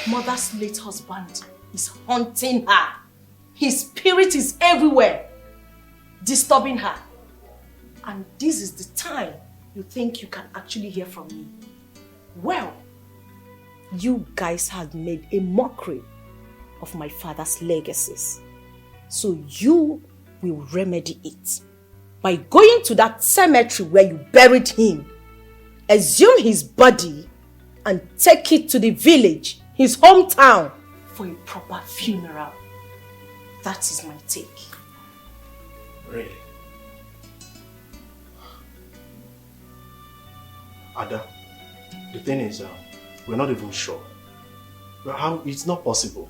B: Mother's late husband is haunting her. His spirit is everywhere, disturbing her. And this is the time you think you can actually hear from me. Well, you guys have made a mockery of my father's legacies. So you will remedy it by going to that cemetery where you buried him, exhume his body and take it to the village, his hometown, for a proper funeral. That is my take.
I: Really? Ada, the thing is, we're not even sure. It's not possible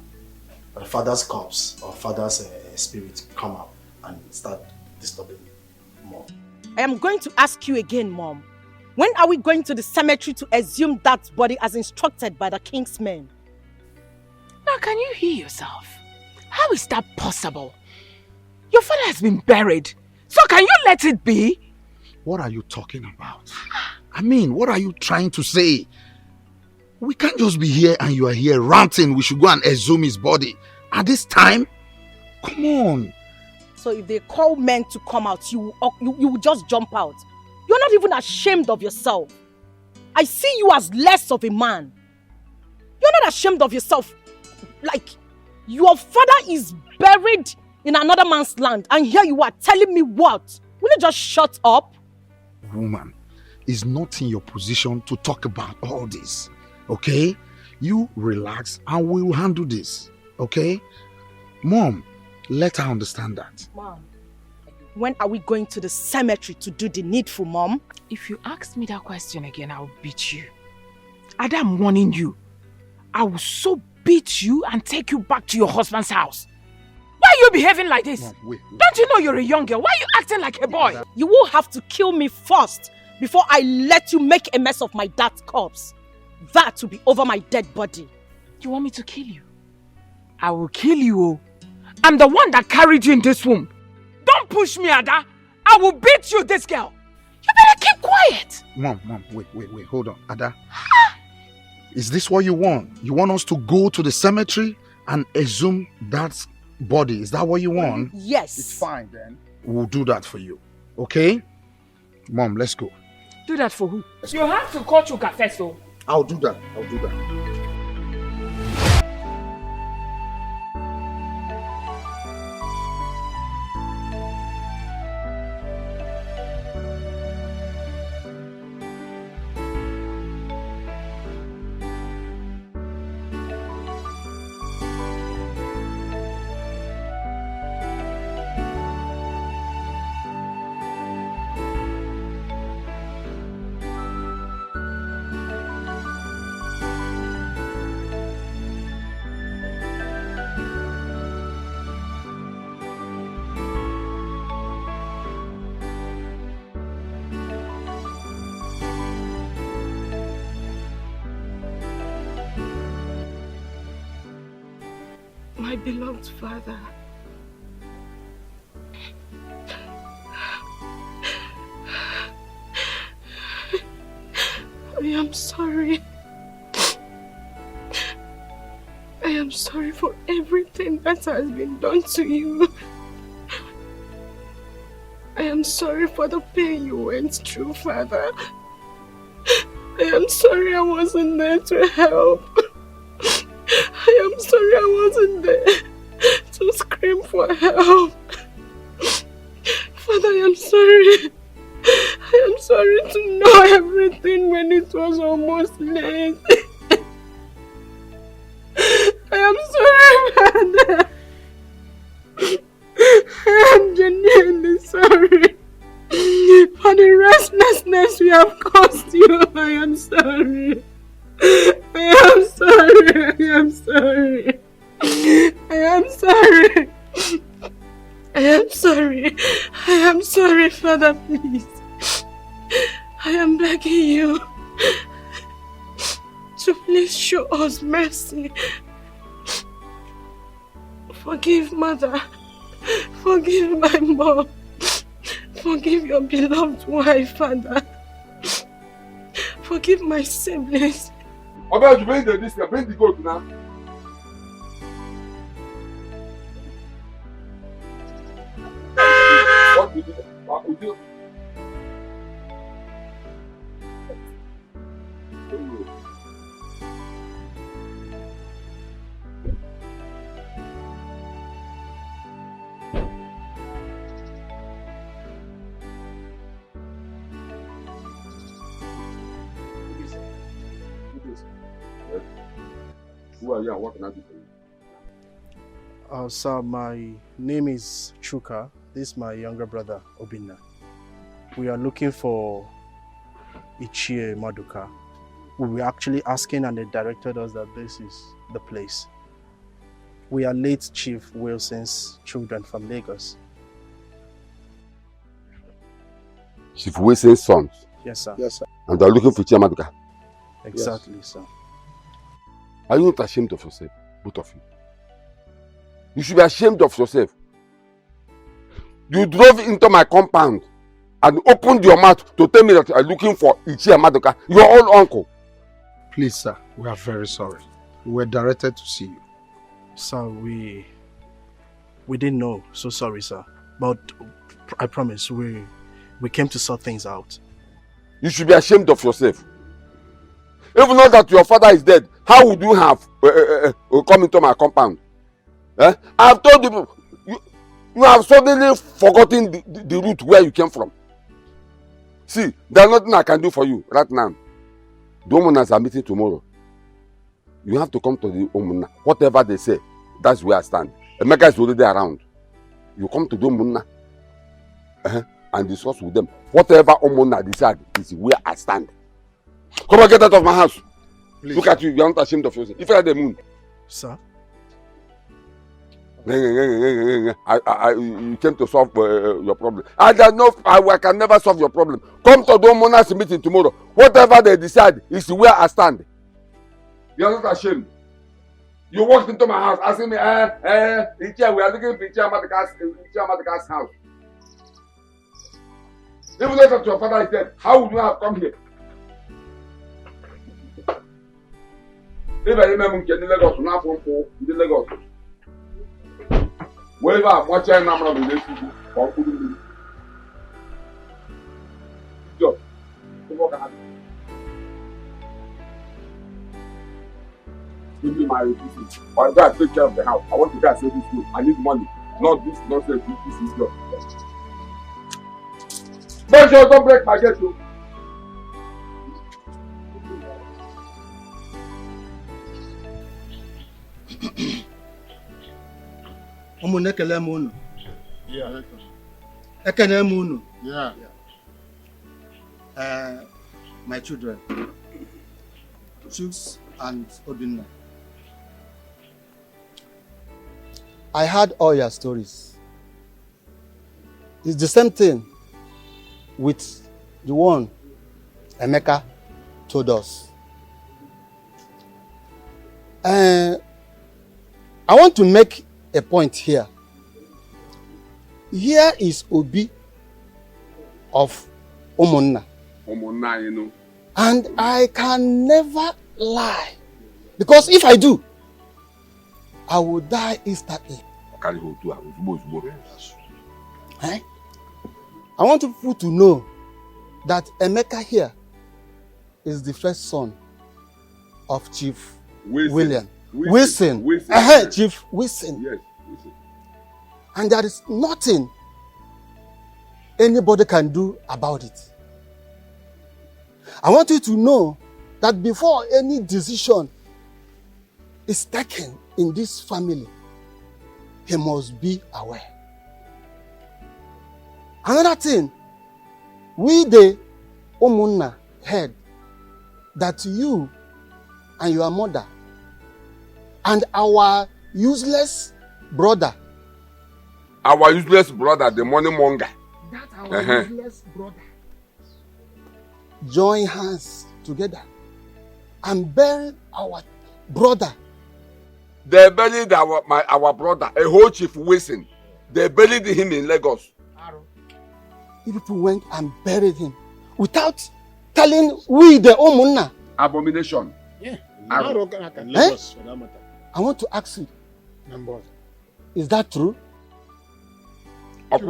I: that father's corpse or father's spirit come up and start disturbing Mom.
B: I am going to ask you again, Mom. When are we going to the cemetery to exhume that body as instructed by the king's men?
G: Now, can you hear yourself? How is that possible? Your father has been buried. So can you let it be?
D: What are you talking about? I mean, what are you trying to say? We can't just be here and you are here ranting. We should go and exhume his body. At this time? Come on.
B: So if they call men to come out, you will just jump out. You're not even ashamed of yourself. I see you as less of a man. You're not ashamed of yourself. Like, your father is buried in another man's land, and here you are telling me what? Will you just shut up?
D: Woman, it's not in your position to talk about all this, okay? You relax and we'll handle this, okay? Mom, let her understand that.
B: Mom, when are we going to the cemetery to do the needful, Mom?
G: If you ask me that question again, I'll beat you. Ada, I'm warning you. I will so beat you and take you back to your husband's house. Why are you behaving like this?
D: Mom, wait.
G: Don't you know you're a young girl? Why are you acting like a boy?
B: You will have to kill me first before I let you make a mess of my dad's corpse. That will be over my dead body.
G: You want me to kill you? I will kill you. Oh. I'm the one that carried you in this womb. Don't push me, Ada. I will beat you, this girl. You better keep quiet.
D: Mom, wait, hold on. Ada, is this what you want? You want us to go to the cemetery and exhume that body? Is that what you want?
B: Yes.
D: It's fine then. We'll do that for you, okay? Mom, let's go.
G: Do that for who? You have to call Chuka first, though.
D: I'll do that.
L: My beloved father, I am sorry. I am sorry for everything that has been done to you. I am sorry for the pain you went through, Father. I am sorry I wasn't there to help. I am sorry I wasn't there to scream for help. Father, I am sorry. I am sorry to know everything when it was almost late. I am sorry, Father. I am genuinely sorry for the restlessness we have caused you. I am sorry. I am sorry. I am sorry. I am sorry. I am sorry. I am sorry, Father, please. I am begging you to please show us mercy. Forgive Mother. Forgive my mom. Forgive your beloved wife, Father. Forgive my siblings.
E: How about you bring the goat now? What did you? What would you? Who are you and what can I do for you?
I: Sir, my name is Chuka. This is my younger brother, Obinna. We are looking for Ichie Maduka. We were actually asking and they directed us that this is the place. We are late Chief Wilson's children from Lagos.
E: Chief Wilson's sons?
I: Yes, sir.
C: Yes, sir.
E: And they are looking for Ichie Maduka?
I: Exactly, yes, sir.
E: Are you not ashamed of yourself, both of you? You should be ashamed of yourself. You drove into my compound and opened your mouth to tell me that you are looking for Ichie Maduka, your own uncle.
D: Please, sir, we are very sorry. We were directed to see you.
I: Sir, we didn't know. So sorry, sir. But I promise we came to sort things out.
E: You should be ashamed of yourself. Even though that your father is dead, how would you have come into my compound? I've told you have suddenly forgotten the route where you came from. See, there's nothing I can do for you right now. The Omunas are meeting tomorrow. You have to come to the Omuna. Whatever they say, that's where I stand. Emeka is already around. You come to the Omuna and discuss with them. Whatever Omuna decide is where I stand. Come and get out of my house. Please. Look at you. You are not ashamed of yourself. If you are the moon.
C: Sir?
E: You came to solve your problem. I can never solve your problem. Come to the Omuna's meeting tomorrow. Whatever they decide is where I stand. You are not ashamed. You walked into my house asking me, we are looking for Ichiamatika's house. Even though your father is dead, how would you have come here? If I remember in Lagos, not from in Lagos. Wherever watch a number of relations or couldn't be. Give me my business. Or I gotta take care of the house. I want to go and save this food. I need money. Not this nonsense. This is your. Don't break my gate.
C: My children, Chooks and Obinna. I heard all your stories. It's the same thing with the one Emeka told us. I want to make a point here. Here is Obi of Omunna.
E: Omunna, you know.
C: And I can never lie. Because if I do, I will die instantly. Eh? I want people to know that Emeka here is the first son of Chief William. Wilson. Chief Wilson.
E: Yes, Wilson.
C: And there is nothing anybody can do about it. I want you to know that before any decision is taken in this family, he must be aware. Another thing, we the Omunna heard that you and your mother and our useless brother.
E: Our useless brother, the money monger.
C: That our useless brother. Join hands together and bury our brother.
E: They buried our brother, a whole Chief Wilson. They buried him in Lagos.
C: You people went and buried him without telling we the Omunna.
E: Abomination.
C: Yeah. Lagos, for that matter. I want to ask you, is that true?
E: That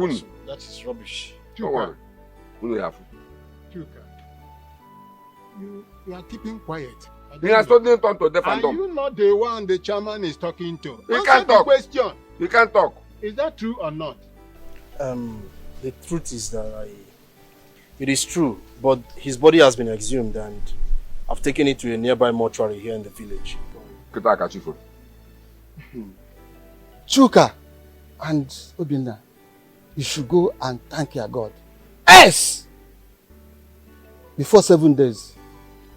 J: is rubbish.
C: Chuka.
J: You are keeping quiet.
E: He has suddenly turned to deaf and
J: Are
E: dumb.
J: you not the one the chairman is talking to?
E: He
J: Answer
E: can't
J: the
E: talk.
J: question.
E: He can't talk.
J: Is that true or not?
M: The truth is that it is true, but his body has been exhumed and I've taken it to a nearby mortuary here in the village.
C: Chuka and Obinna, you should go and thank your God. Yes! Before 7 days,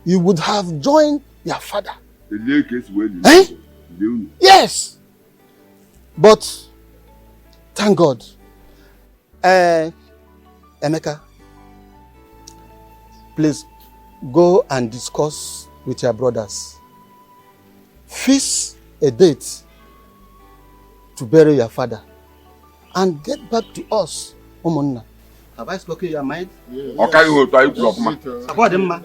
C: you would have joined your father. Eh? Yes! But, thank God. Emeka, please go and discuss with your brothers. Fix a date to bury your father and get back to us, Omunna. Have I spoken your mind?
E: Yes. Okay, you will
C: About them, ma.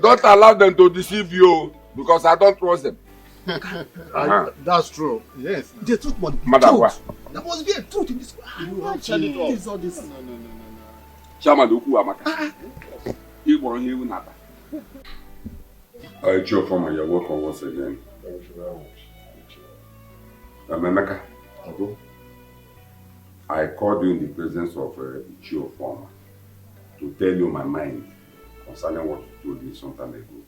E: Don't allow them to deceive you. Because I don't trust them.
J: That's true. Yes. The truth must be
E: Madam,
J: truth. There must be a truth in this. You have said it all. No.
E: Chairman Oku Amaka. Igbo here Nata. Joe Farmer, you're welcome once again.
J: Thank you very much.
E: Emeka, I called you in the presence of Joe Farmer to tell you my mind concerning what you told me some time ago.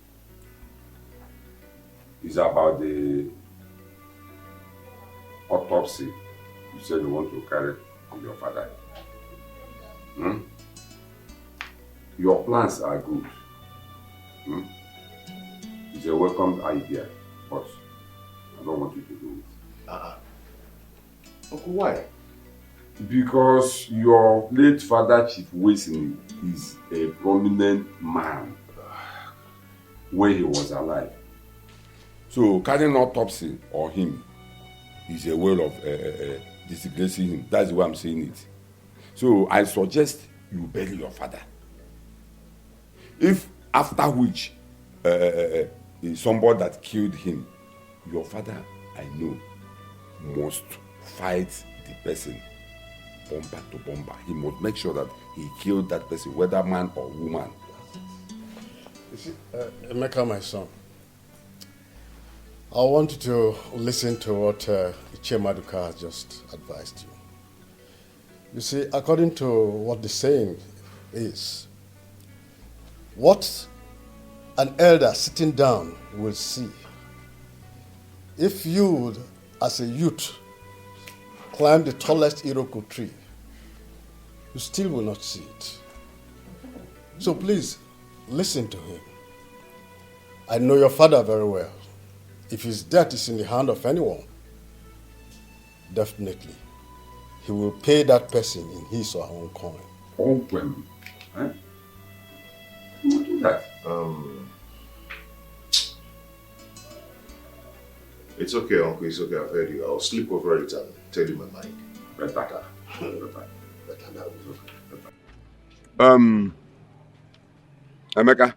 E: It's about the autopsy you said you want to carry on your father. Your plans are good. It's a welcome idea, but I don't want you to do it.
P: Uncle, why?
E: Because your late father, Chief Wilson, is a prominent man when he was alive. So carrying autopsy on him is a way of disgracing him. That's why I'm saying it. So I suggest you bury your father. If after which somebody that killed him, your father, I know, must fight the person bumper to bumper. He must make sure that he killed that person, whether man or woman.
J: You see, Emeka, my son, I want you to listen to what Chemaduka has just advised you. You see, according to what the saying is, what an elder sitting down will see, if you, as a youth, climb the tallest Iroko tree, you still will not see it. So please, listen to him. I know your father very well. If his death is in the hand of anyone, definitely, he will pay that person in his or her own coin.
E: Open. Huh? Who will do that?
P: It's okay, Uncle. It's okay. I've heard you. I'll sleep over it and tell you my mind.
E: Better.
P: Better now.
E: Emeka,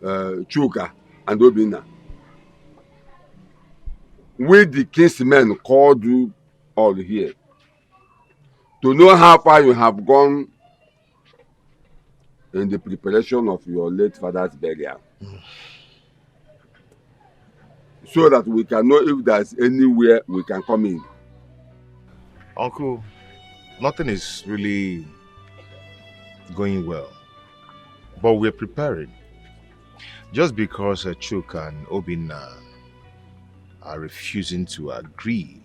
E: Chuka, and Obina. We the king's men called you all here to know how far you have gone in the preparation of your late father's burial. So that we can know if there's anywhere we can come in.
P: Uncle, nothing is really going well, but we're preparing. Just because Chuk and Obina are refusing to agree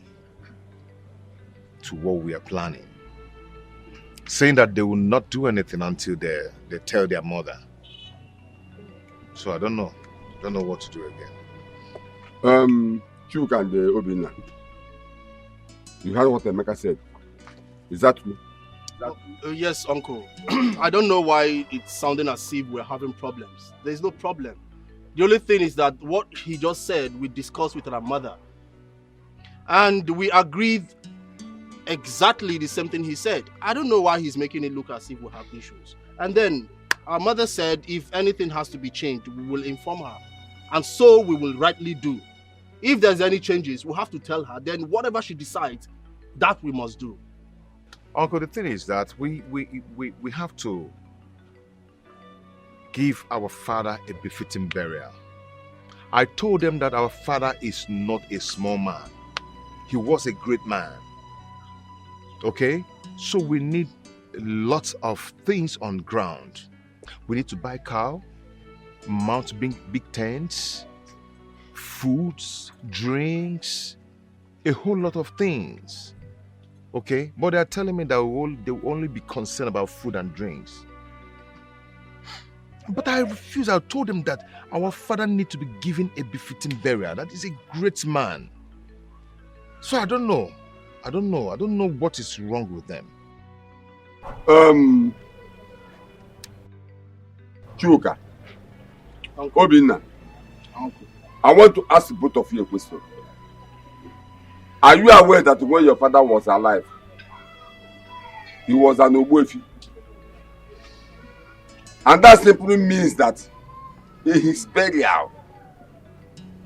P: to what we are planning, saying that they will not do anything until they tell their mother. So I don't know what to do again.
E: Chuk and Obina, you heard what Emeka said. Is that true?
I: Yes, Uncle. I don't know why it's sounding as if we're having problems. There's no problem. The only thing is that what he just said, we discussed with our mother. And we agreed exactly the same thing he said. I don't know why he's making it look as if we have issues. And then our mother said if anything has to be changed, we will inform her. And so we will rightly do. If there's any changes, we'll have to tell her. Then whatever she decides, that we must do.
P: Uncle, the thing is that we have to give our father a befitting burial. I told them that our father is not a small man. He was a great man. Okay? So we need lots of things on ground. We need to buy cow, mount big tents, foods, drinks, a whole lot of things. Okay? But they are telling me that they will only be concerned about food and drinks. But I refuse. I told them that our father needs to be given a befitting burial. That is a great man. So I don't know. I don't know what is wrong with them.
E: Chuka, Obina, I want to ask both of you a question. Are you aware that when your father was alive, he was an Ogbuefi? And that simply means that in his burial,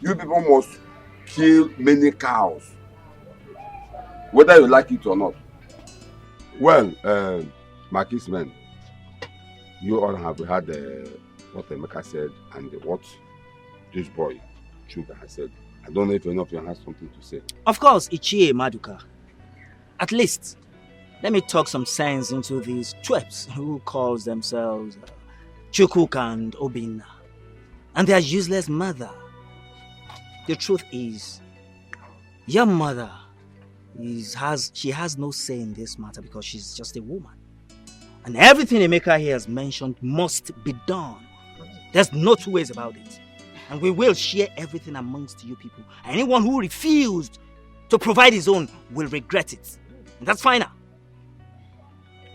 E: you people must kill many cows, whether you like it or not. Well, my kinsmen, you all have heard what Emeka said and what this boy, Chuka, has said. I don't know if any of you has something to say.
U: Of course, Ichie Maduka. At least, let me talk some sense into these twerps who calls themselves Chukwuka and Obinna, and their useless mother. The truth is, your mother has no say in this matter because she's just a woman. And everything Emeka here has mentioned must be done. There's no two ways about it. And we will share everything amongst you people. Anyone who refused to provide his own will regret it. And that's final.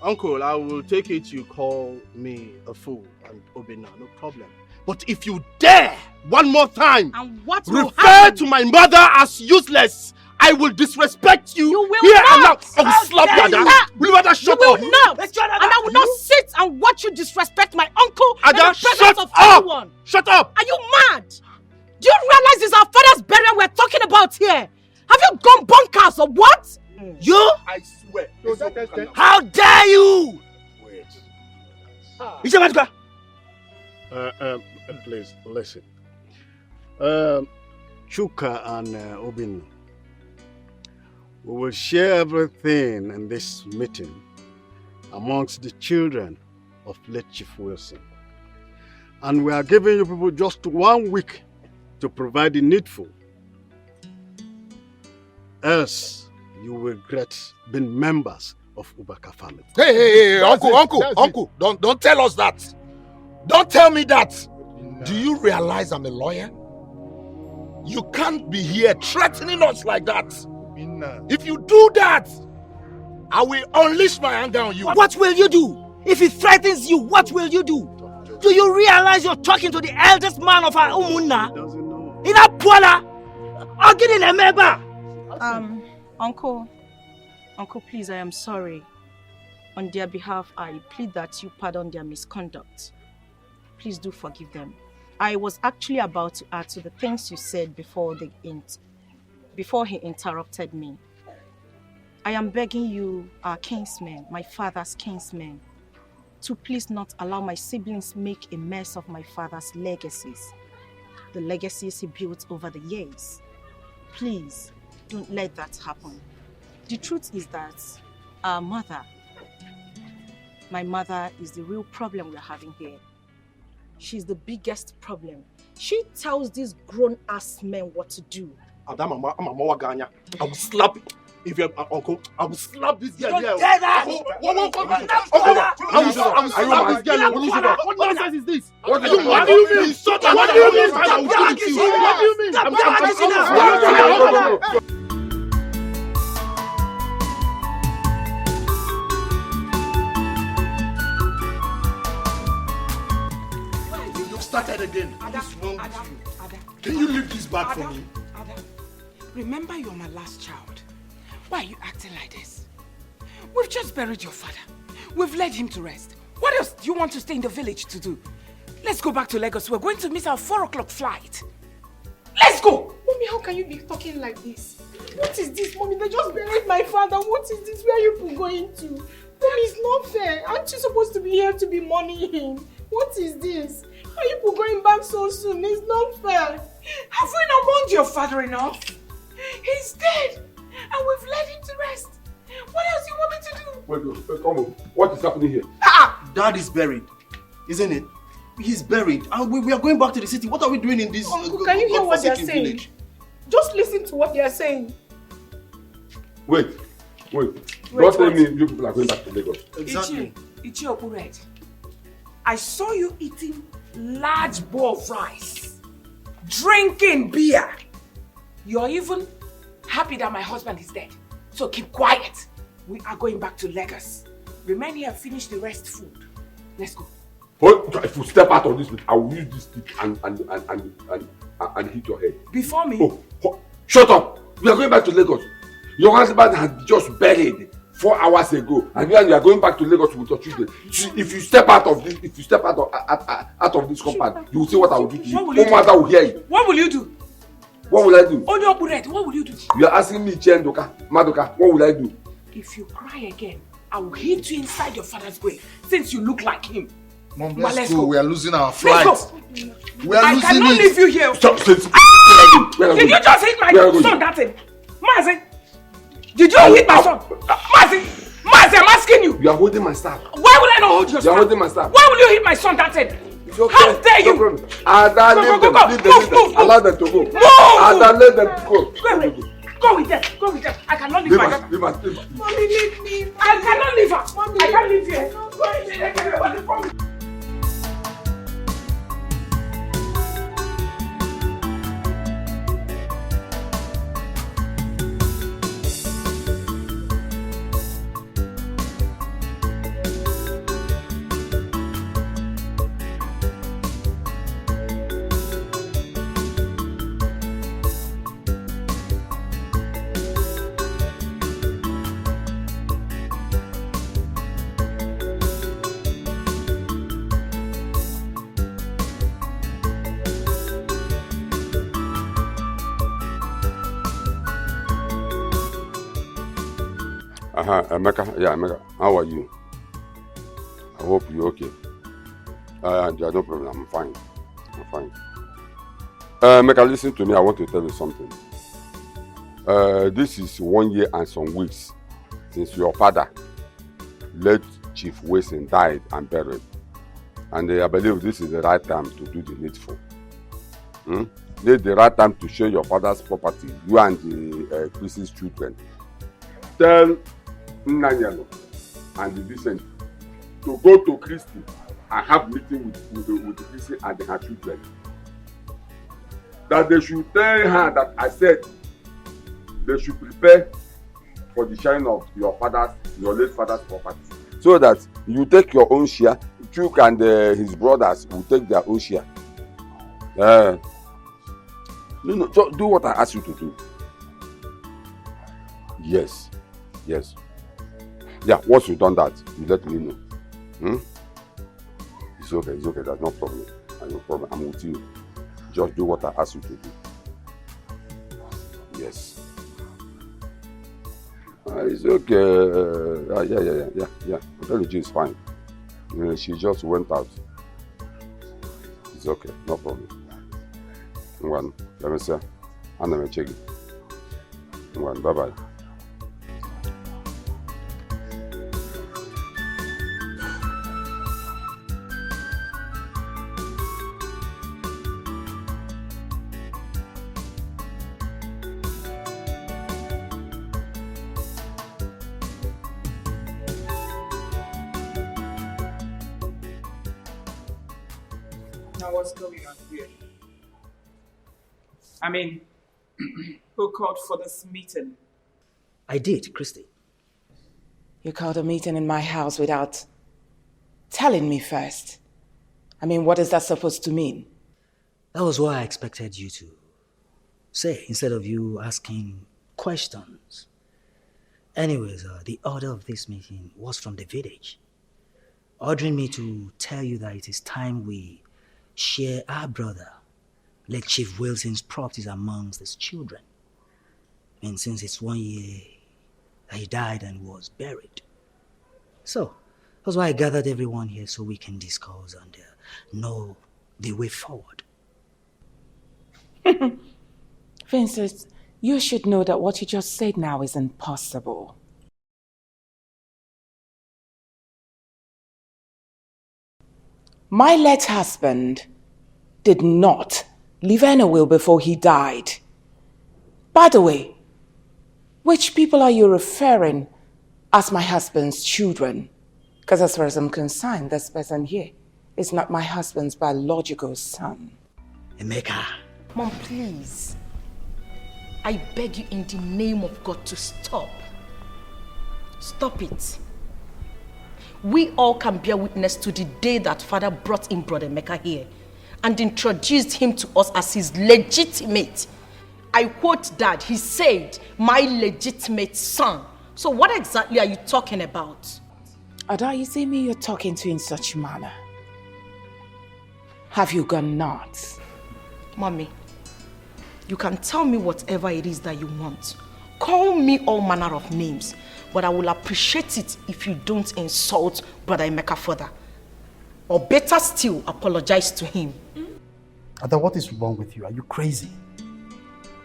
M: Uncle, I will take it you call me a fool and Obinna, no problem. But if you dare one more time
B: and what will
M: refer
B: happen?
M: to my mother as useless, I will disrespect you.
B: You will
M: here
B: not.
M: And now. I will slap you, Ada. Will you rather shut up?
B: You will not. And I will not sit and watch you disrespect my uncle in the
M: Ada,
B: presence
M: shut
B: of
M: up!
B: everyone.
M: Shut up!
B: Are you mad? Do you realize it's our father's burial we're talking about here? Have you gone bonkers or what?
U: You?
M: I swear.
U: How dare you?
J: Wait.
U: Ichie
J: Please, listen. Chuka and Obinna, we will share everything in this meeting amongst the children of late Chief Wilson. And we are giving you people just 1 week to provide the needful. Else, you will regret being members of Ubaka family.
D: Hey, Uncle, don't tell us that. Don't tell me that. Do you realize I'm a lawyer? You can't be here threatening us like that. If you do that, I will unleash my anger on you.
U: What will you do? If he threatens you, what will you do? Do you realize you're talking to the eldest man of our Umunna? In a Puala? Or get in a member?
B: Uncle, please, I am sorry. On their behalf, I plead that you pardon their misconduct. Please do forgive them. I was actually about to add to the things you said before he interrupted me. I am begging you, our kinsmen, my father's kinsmen, to please not allow my siblings make a mess of my father's legacies, the legacies he built over the years. Please, don't let that happen. The truth is that our mother, my mother, is the real problem we're having here. She's the biggest problem. She tells these grown-ass men what to do.
M: Adam, I will slap you. If you're uncle, I will slap this girl.
U: Don't dare that!
M: I will slap this girl. What nonsense is this?
E: What
M: do you mean? What do you mean? I will kill you. What do you mean?
D: You've started again. What's wrong with you? Can you leave this bag for me?
G: Remember, you're my last child. Why are you acting like this? We've just buried your father. We've laid him to rest. What else do you want to stay in the village to do? Let's go back to Lagos. We're going to miss our 4 o'clock flight. Let's go!
L: Mommy, how can you be talking like this? What is this, Mommy? They just buried my father. What is this? Where are you people going to? Mommy, it's not fair. Aren't you supposed to be here to be mourning him? What is this? Why are you people going back so soon? It's not fair.
G: Have we not mourned your father enough? He's dead, and we've led him to rest. What else do you want me to do?
E: Wait, come on. What is happening here?
M: Dad is buried, isn't it? He's buried, and we are going back to the city. What are we doing in this?
L: Uncle, can you hear what they're saying?
M: Village?
L: Just listen to what they're saying.
E: Wait. Don't tell me you people are going back to Lagos.
M: Exactly.
G: Ichi Opured, I saw you eating large bowl of rice, drinking beer. You're even happy that my husband is dead. So keep quiet. We are going back to Lagos. Remain here and finish the rest food. Let's go.
E: If you step out of this, I will use this stick and hit your head.
G: Before me?
E: Shut up! We are going back to Lagos. Your husband has just buried 4 hours ago, and then you are going back to Lagos with your children. If you step out of this compound, you will see what I will do to you. No matter will hear you.
G: What will you do?
E: What will I do?
G: On your bread, what will you do?
E: You are asking me, Madoka, what will I do?
G: If you cry again, I will hit you inside your father's grave, since you look like him.
D: Mom,
G: Well,
D: let's go. We are losing our
G: Let's
D: flight.
G: go.
D: We are
G: I
D: losing
G: cannot
D: it.
G: leave you here.
E: Stop.
G: Did you just hit my son, that thing? Mazi, did you hit my son? Mazi, I'm asking you.
E: You are holding my staff.
G: Why will I not hold your staff?
E: You are holding my staff.
G: Why will you hit my son, that thing?
E: Okay.
G: How dare you?
E: No problem. Ada, leave them. Allow them to go.
G: Move.
E: Ada, let them go.
G: Go with them. Go with them. I cannot leave my daughter.
E: Leave her.
G: Mommy, leave me. I cannot leave her. Mommy, I can't leave here. Go.
E: Emeka, how are you? I hope you're okay. No problem, I'm fine. Emeka, listen to me, I want to tell you something. This is 1 year and some weeks since your father, late Chief Wilson, died and buried. And I believe this is the right time to do the needful. This is the right time to share your father's property, you and the Chris's children. Tell Nanyalo and the Vincent to go to Christy and have meeting with Christy and her children. That they should tell her that I said they should prepare for the sharing of your late father's property. So that you take your own share, Chuk and his brothers will take their own share. No, do what I ask you to do. Yes. Yeah, once you've done that, you let me know. It's okay, there's no problem. I'm with you. Just do what I ask you to do. Yes. It's okay. Yeah. Intelligence is fine. She just went out. It's okay, no problem. Let me say, I'm check it. Bye-bye.
G: What's going on here? I mean, who called for this meeting?
U: I did, Christy.
R: You called a meeting in my house without telling me first. I mean, what is that supposed to mean?
U: That was what I expected you to say, instead of you asking questions. Anyways, the order of this meeting was from the village, ordering me to tell you that it is time we share our brother, late Chief Wilson's properties amongst his children. And since it's 1 year that he died and was buried. So, that's why I gathered everyone here so we can discuss and know the way forward.
R: Vincent, you should know that what you just said now is impossible. My late husband did not leave any will before he died. By the way, which people are you referring as my husband's children? Because as far as I'm concerned, this person here is not my husband's biological son.
U: Emeka.
L: Mom, please. I beg you in the name of God to stop. Stop it. We all can bear witness to the day that Father brought in Brother Emeka here and introduced him to us as his legitimate. I quote Dad, he said, my legitimate son.
B: So what exactly are you talking about?
G: Ada, you see me you're talking to in such manner. Have you gone nuts?
B: Mommy, you can tell me whatever it is that you want. Call me all manner of names, but I will appreciate it if you don't insult Brother Emeka further. Or better still, apologize to him.
M: Ada, what is wrong with you? Are you crazy?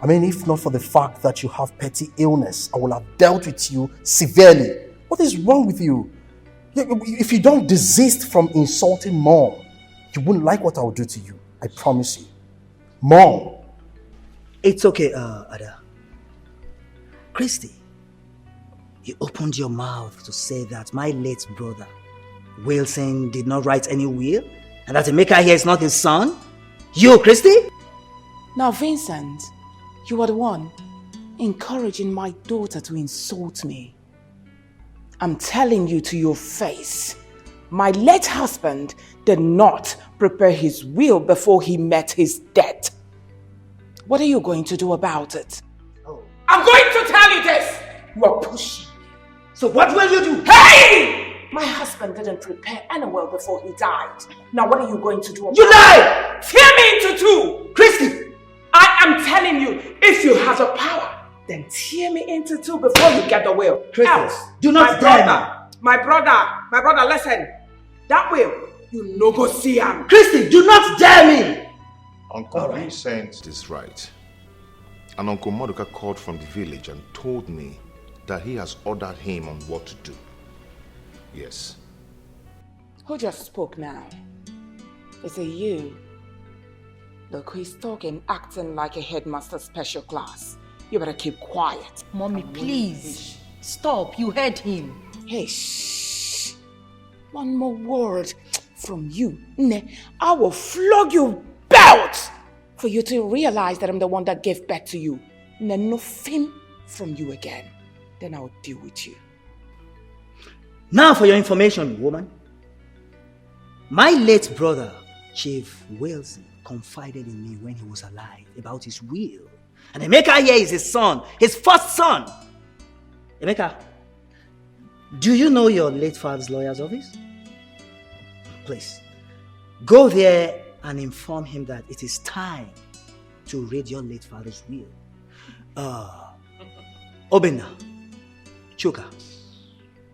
M: I mean, if not for the fact that you have petty illness, I would have dealt with you severely. What is wrong with you? If you don't desist from insulting Mom, you wouldn't like what I will do to you. I promise you. Mom.
U: It's okay, Ada. Christy, you opened your mouth to say that my late brother, Wilson, did not write any will, and that Emeka here is not his son? You, Christy?
G: Now, Vincent, you are the one encouraging my daughter to insult me. I'm telling you to your face, my late husband did not prepare his will before he met his death. What are you going to do about it? I'm going to tell you this! You are pushing.
U: So what will you do?
G: Hey! My husband didn't prepare any will before he died. Now what are you going to do about it?
U: You lie!
G: Tear me into two!
U: Christy!
G: I am telling you, if you have the power, then tear me into two before you get the will.
U: Christy, do not dare me.
G: My brother, listen. That will, you no go see him.
U: Christy, do not dare me!
P: Uncle Vincent is right. And Uncle Maduka called from the village and told me that he has ordered him on what to do. Yes.
G: Who just spoke now? Is it you? Look, he's talking, acting like a headmaster special class. You better keep quiet.
B: Mommy, please. Stop. You heard him.
G: Hey, shh. One more word from you. I will flog you belt for you to realize that I'm the one that gave birth to you. Nothing from you again. Then I'll deal with you.
U: Now for your information, woman. My late brother, Chief Wilson, confided in me when he was alive about his will. And Emeka here is his son, his first son. Emeka, do you know your late father's lawyer's office? Please, go there and inform him that it is time to read your late father's will. Obinna, Chuka,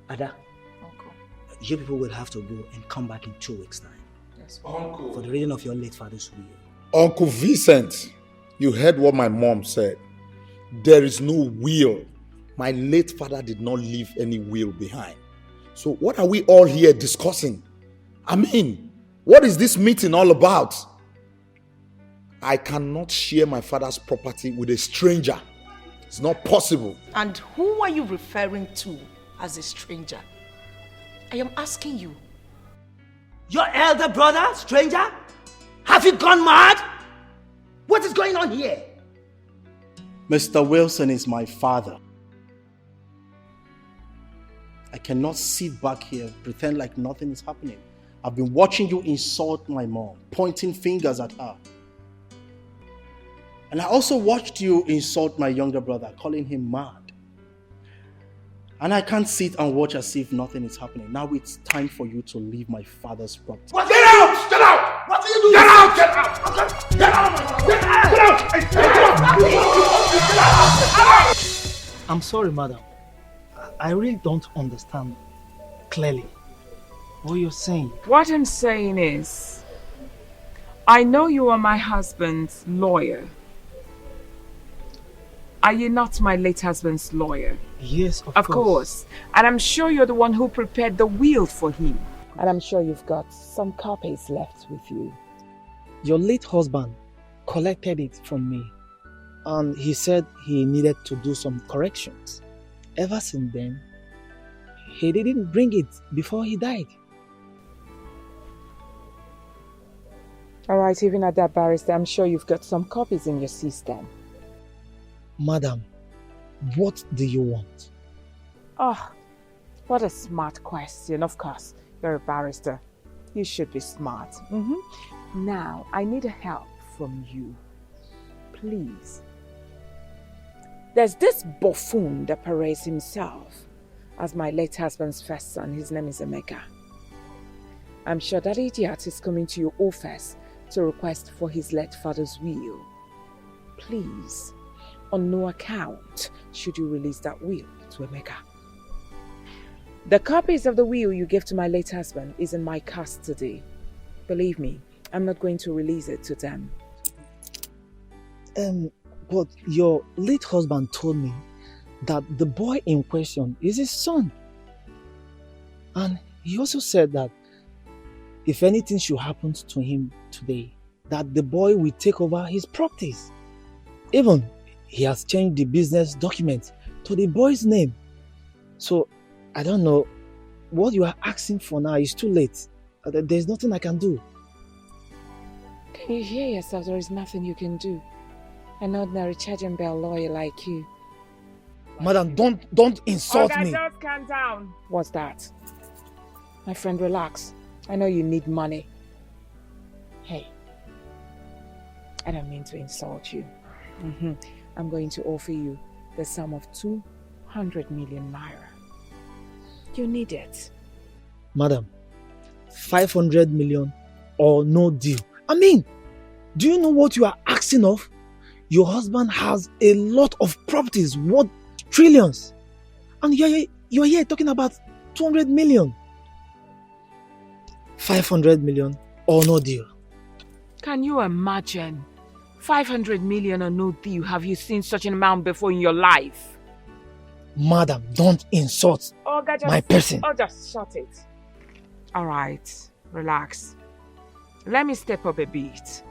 U: Ada,
B: Uncle.
U: You people will have to go and come back in 2 weeks' time.
B: Yes,
K: Uncle.
U: For the reading of your late father's will.
D: Uncle Vincent, you heard what my mom said. There is no will. My late father did not leave any will behind. So what are we all here discussing? I mean, what is this meeting all about? I cannot share my father's property with a stranger. It's not possible.
B: And who are you referring to as a stranger? I am asking you.
U: Your elder brother, stranger? Have you gone mad? What is going on here?
M: Mr. Wilson is my father. I cannot sit back here and pretend like nothing is happening. I've been watching you insult my mom, pointing fingers at her. And I also watched you insult my younger brother, calling him mad. And I can't sit and watch as if nothing is happening. Now it's time for you to leave my father's property.
U: What? Get out! Get out! What are you doing? Get out! Get out! Get out! Get out! Get out!
O: I'm sorry, madam. I really don't understand clearly what you're saying.
G: What I'm saying is, I know you are my husband's lawyer. Are you not my late husband's lawyer?
O: Yes,
G: of course. And I'm sure you're the one who prepared the will for him. And I'm sure you've got some copies left with you.
O: Your late husband collected it from me, and he said he needed to do some corrections. Ever since then, he didn't bring it before he died.
G: All right, even at that, barrister, I'm sure you've got some copies in your system.
O: Madam, what do you want?
G: Oh, what a smart question. Of course, you're a barrister. You should be smart. Now, I need help from you. Please. There's this buffoon that parades himself as my late husband's first son. His name is Emeka. I'm sure that idiot is coming to your office to request for his late father's will. Please, on no account should you release that will to Emeka. The copies of the will you gave to my late husband is in my custody. Believe me, I'm not going to release it to them.
O: But your late husband told me that the boy in question is his son. And he also said that if anything should happen to him today, that the boy will take over his properties. Even he has changed the business document to the boy's name. So I don't know, what you are asking for now is too late. There's nothing I can do.
G: Can you hear yourself? There is nothing you can do. An ordinary charge and bell lawyer like you.
O: Madam, don't insult me.
G: Just calm down. What's that? My friend, relax. I know you need money. Hey, I don't mean to insult you. I'm going to offer you the sum of 200 million naira. You need it.
O: Madam, 500 million or no deal. I mean, do you know what you are asking of? Your husband has a lot of properties worth trillions. And you're here talking about 200 million. 500 million or no deal.
G: Can you imagine? 500 million or no deal. Have you seen such an amount before in your life?
O: Madam, don't insult my person.
G: Just shut it. All right, relax. Let me step up a bit.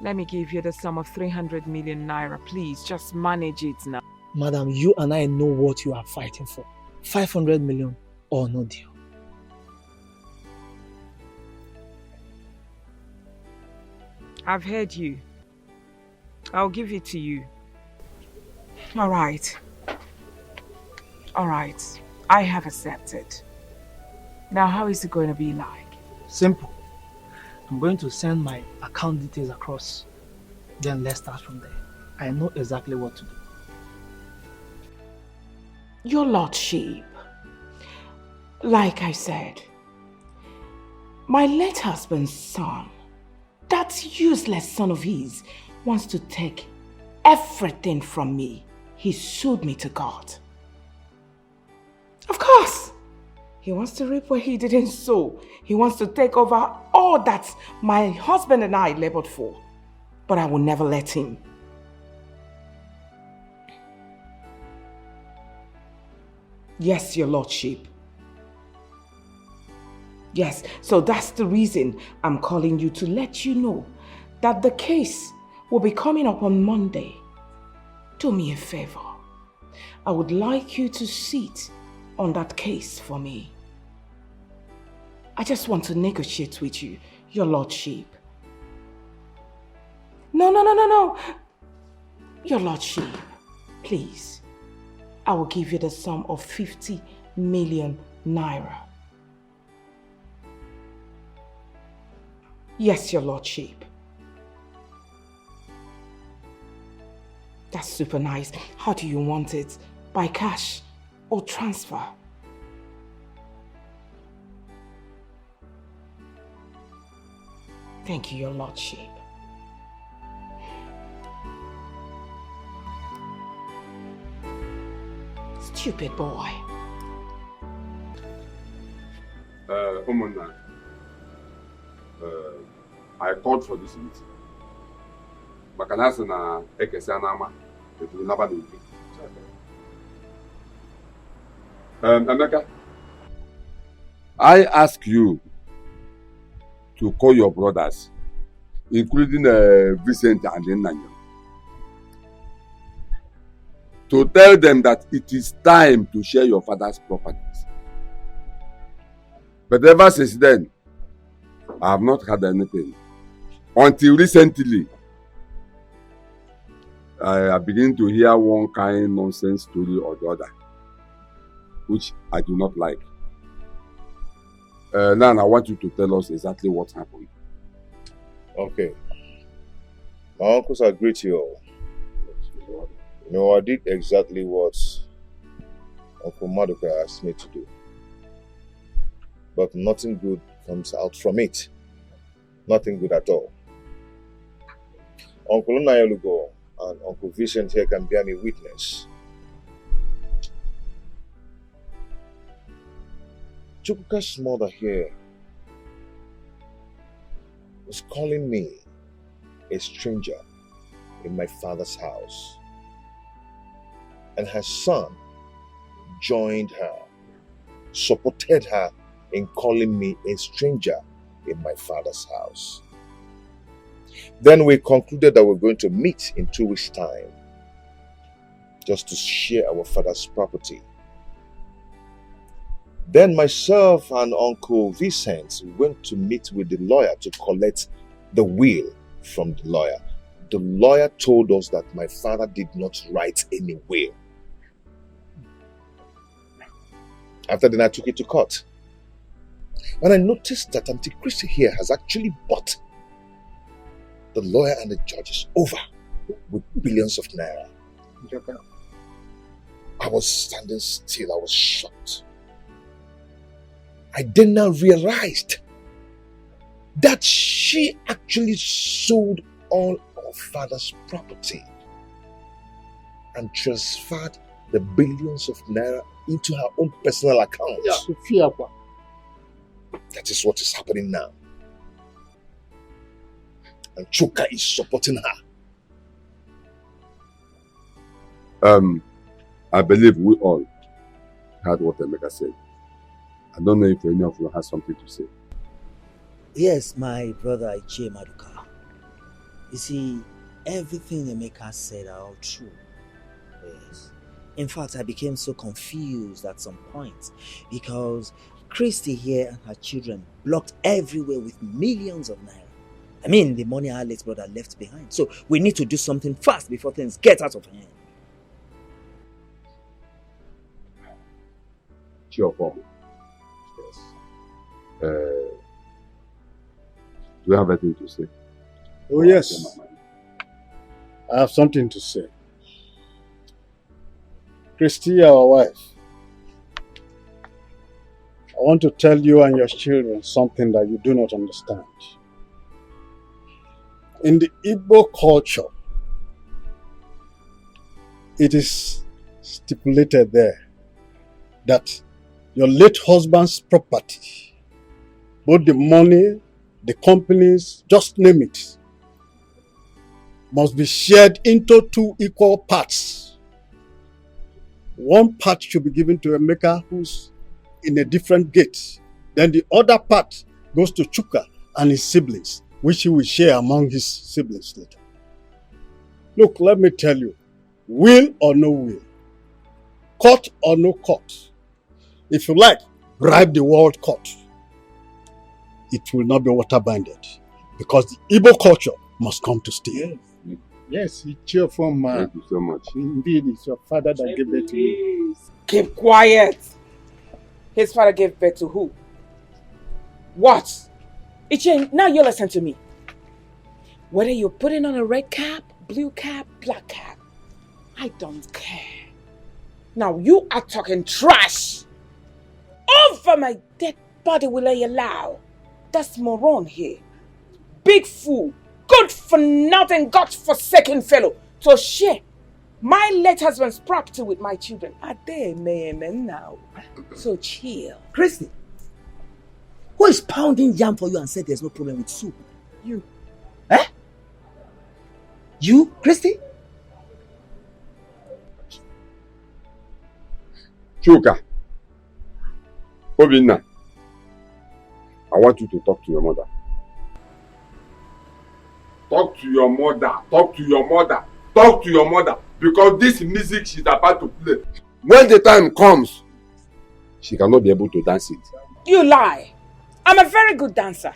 G: Let me give you the sum of 300 million naira. Please, just manage it now.
O: Madam, you and I know what you are fighting for. 500 million or no deal.
G: I've heard you. I'll give it to you. All right. All right. I have accepted. Now, how is it going to be like?
O: Simple. I'm going to send my account details across. Then let's start from there. I know exactly what to do.
G: Your Lordship, like I said, my late husband's son, that useless son of his, wants to take everything from me. He sued me to God. Of course, he wants to reap where he didn't sow. He wants to take over all that my husband and I labored for. But I will never let him. Yes, Your Lordship. Yes, so that's the reason I'm calling you, to let you know that the case will be coming up on Monday. Do me a favor. I would like you to sit on that case for me. I just want to negotiate with you, Your Lordship. No. Your Lordship, please. I will give you the sum of 50 million naira. Yes, Your Lordship. That's super nice. How do you want it? By cash or transfer? Thank you, Your Lordship. Stupid boy.
E: Umunna, I called for this meeting. Makanasa na ekesa nama, it will never be. Emeka, I ask you to call your brothers, including Vincent and Nanyo, to tell them that it is time to share your father's properties. But ever since then, I have not had anything. Until recently, I begin to hear one kind of nonsense story or the other, which I do not like. Now I want you to tell us exactly what happened.
P: Okay. My uncles agree to you all.
A: No, I did exactly what Uncle Maduka asked me to do. But nothing good comes out from it. Nothing good at all. Uncle Unayalugo and Uncle Vincent here can bear me witness. Chukwuka's mother here was calling me a stranger in my father's house. And her son joined her, supported her in calling me a stranger in my father's house. Then we concluded that we're going to meet in 2 weeks' time just to share our father's property. Then myself and Uncle Vincent went to meet with the lawyer to collect the will from the lawyer. The lawyer told us that my father did not write any will. After then, I took it to court. And I noticed that Auntie Christy here has actually bought the lawyer and the judges over with billions of naira. I was standing still. I was shocked. I then now realized that she actually sold all our father's property and transferred the billions of naira into her own personal account. That is what is happening now. And Chuka is supporting her.
E: I believe we all heard what Emeka said. I don't know if any of you has something to say.
U: Yes, my brother Ichie Maduka. You see, everything Emeka said are all true. Yes. In fact, I became so confused at some point because Christy here and her children blocked everywhere with millions of naira. I mean, the money our late brother left behind. So we need to do something fast before things get out of hand.
E: Sure, Paul. Yes. Do you have anything to say?
C: Oh, yes. I have something to say. Christy, our wife, I want to tell you and your children something that you do not understand. In the Igbo culture, it is stipulated there that your late husband's property, both the money, the companies, just name it, must be shared into 2 equal parts. One part should be given to Emeka, who's in a different gate. Then the other part goes to Chuka and his siblings, which he will share among his siblings later. Look, let me tell you, will or no will, court or no court, if you like, bribe the world court, it will not be water-binded because the Igbo culture must come to stay.
D: Yes, it's cheerful man.
E: Thank you so much.
D: Indeed, it's your father that gave it to you.
G: Keep quiet. His father gave birth to who? What? Ichie, now you listen to me. Whether you're putting on a red cap, blue cap, black cap, I don't care. Now you are talking trash. Over my dead body will I allow. That's moron here. Big fool. Good for nothing, God-forsaken fellow. To share my late husband's property with my children. Are they men now? So chill.
U: Christy, who is pounding jam for you and said there's no problem with soup?
G: You.
U: Eh? You, Christy?
E: Chuka. Obinna. I want you to talk to your mother. Talk to your mother. Talk to your mother. Talk to your mother. Because this music she's about to play, when the time comes, she cannot be able to dance it.
G: You lie. I'm a very good dancer.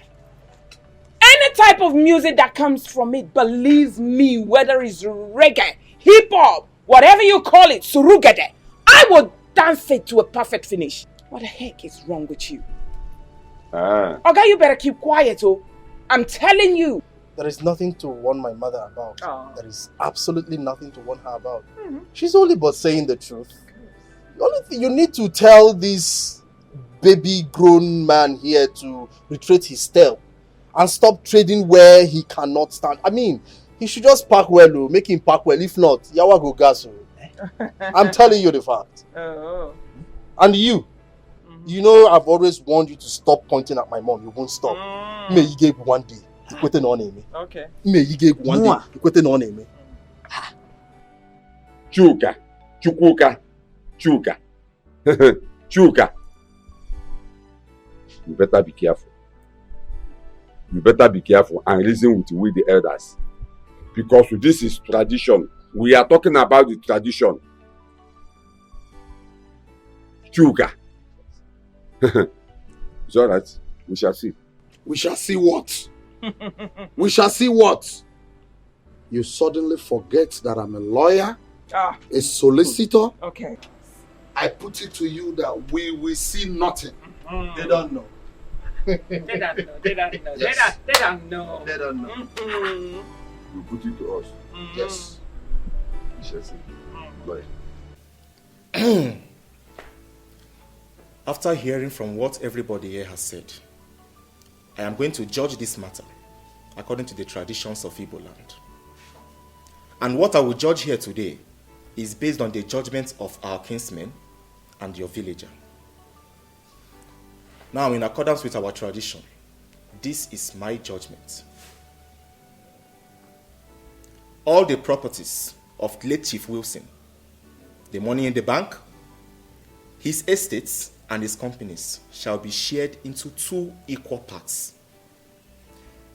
G: Any type of music that comes from it, believe me, whether it's reggae, hip-hop, whatever you call it, surugede, I will dance it to a perfect finish. What the heck is wrong with you? Okay, you better keep quiet, oh. I'm telling you.
M: There is nothing to warn my mother about.
G: Oh.
M: There is absolutely nothing to warn her about.
G: Mhm.
M: She's only but saying the truth. The only thing you need to tell this baby grown man here to retrace his step and stop trading where he cannot stand. I mean, he should just park well, make him park well. If not, Yawa go gas. I'm telling you the fact.
G: Oh.
M: And you, you know I've always warned you to stop pointing at my mom. You won't stop. May you give one day. You quit on me.
G: Okay.
M: May you give one day. You quit on me.
E: Chuka, Chukuka, Chuka, Chuka. You better be careful. You better be careful and reason with the elders. Because this is tradition. We are talking about the tradition. Chuka. It's all right. We shall see.
D: We shall see what? We shall see what? You suddenly forget that I'm a lawyer, a solicitor.
G: Okay.
D: I put it to you that we will see nothing.
M: They don't know.
G: They don't know. They don't know.
D: Yes.
G: They don't know.
M: They don't know.
E: You put it to us.
D: Yes.
E: We shall see. Lawyer.
Q: After hearing from what everybody here has said, I am going to judge this matter according to the traditions of Igbo land. And what I will judge here today is based on the judgment of our kinsmen and your villager. Now, in accordance with our tradition, this is my judgment. All the properties of late Chief Wilson, the money in the bank, his estates, and his companies shall be shared into 2 equal parts.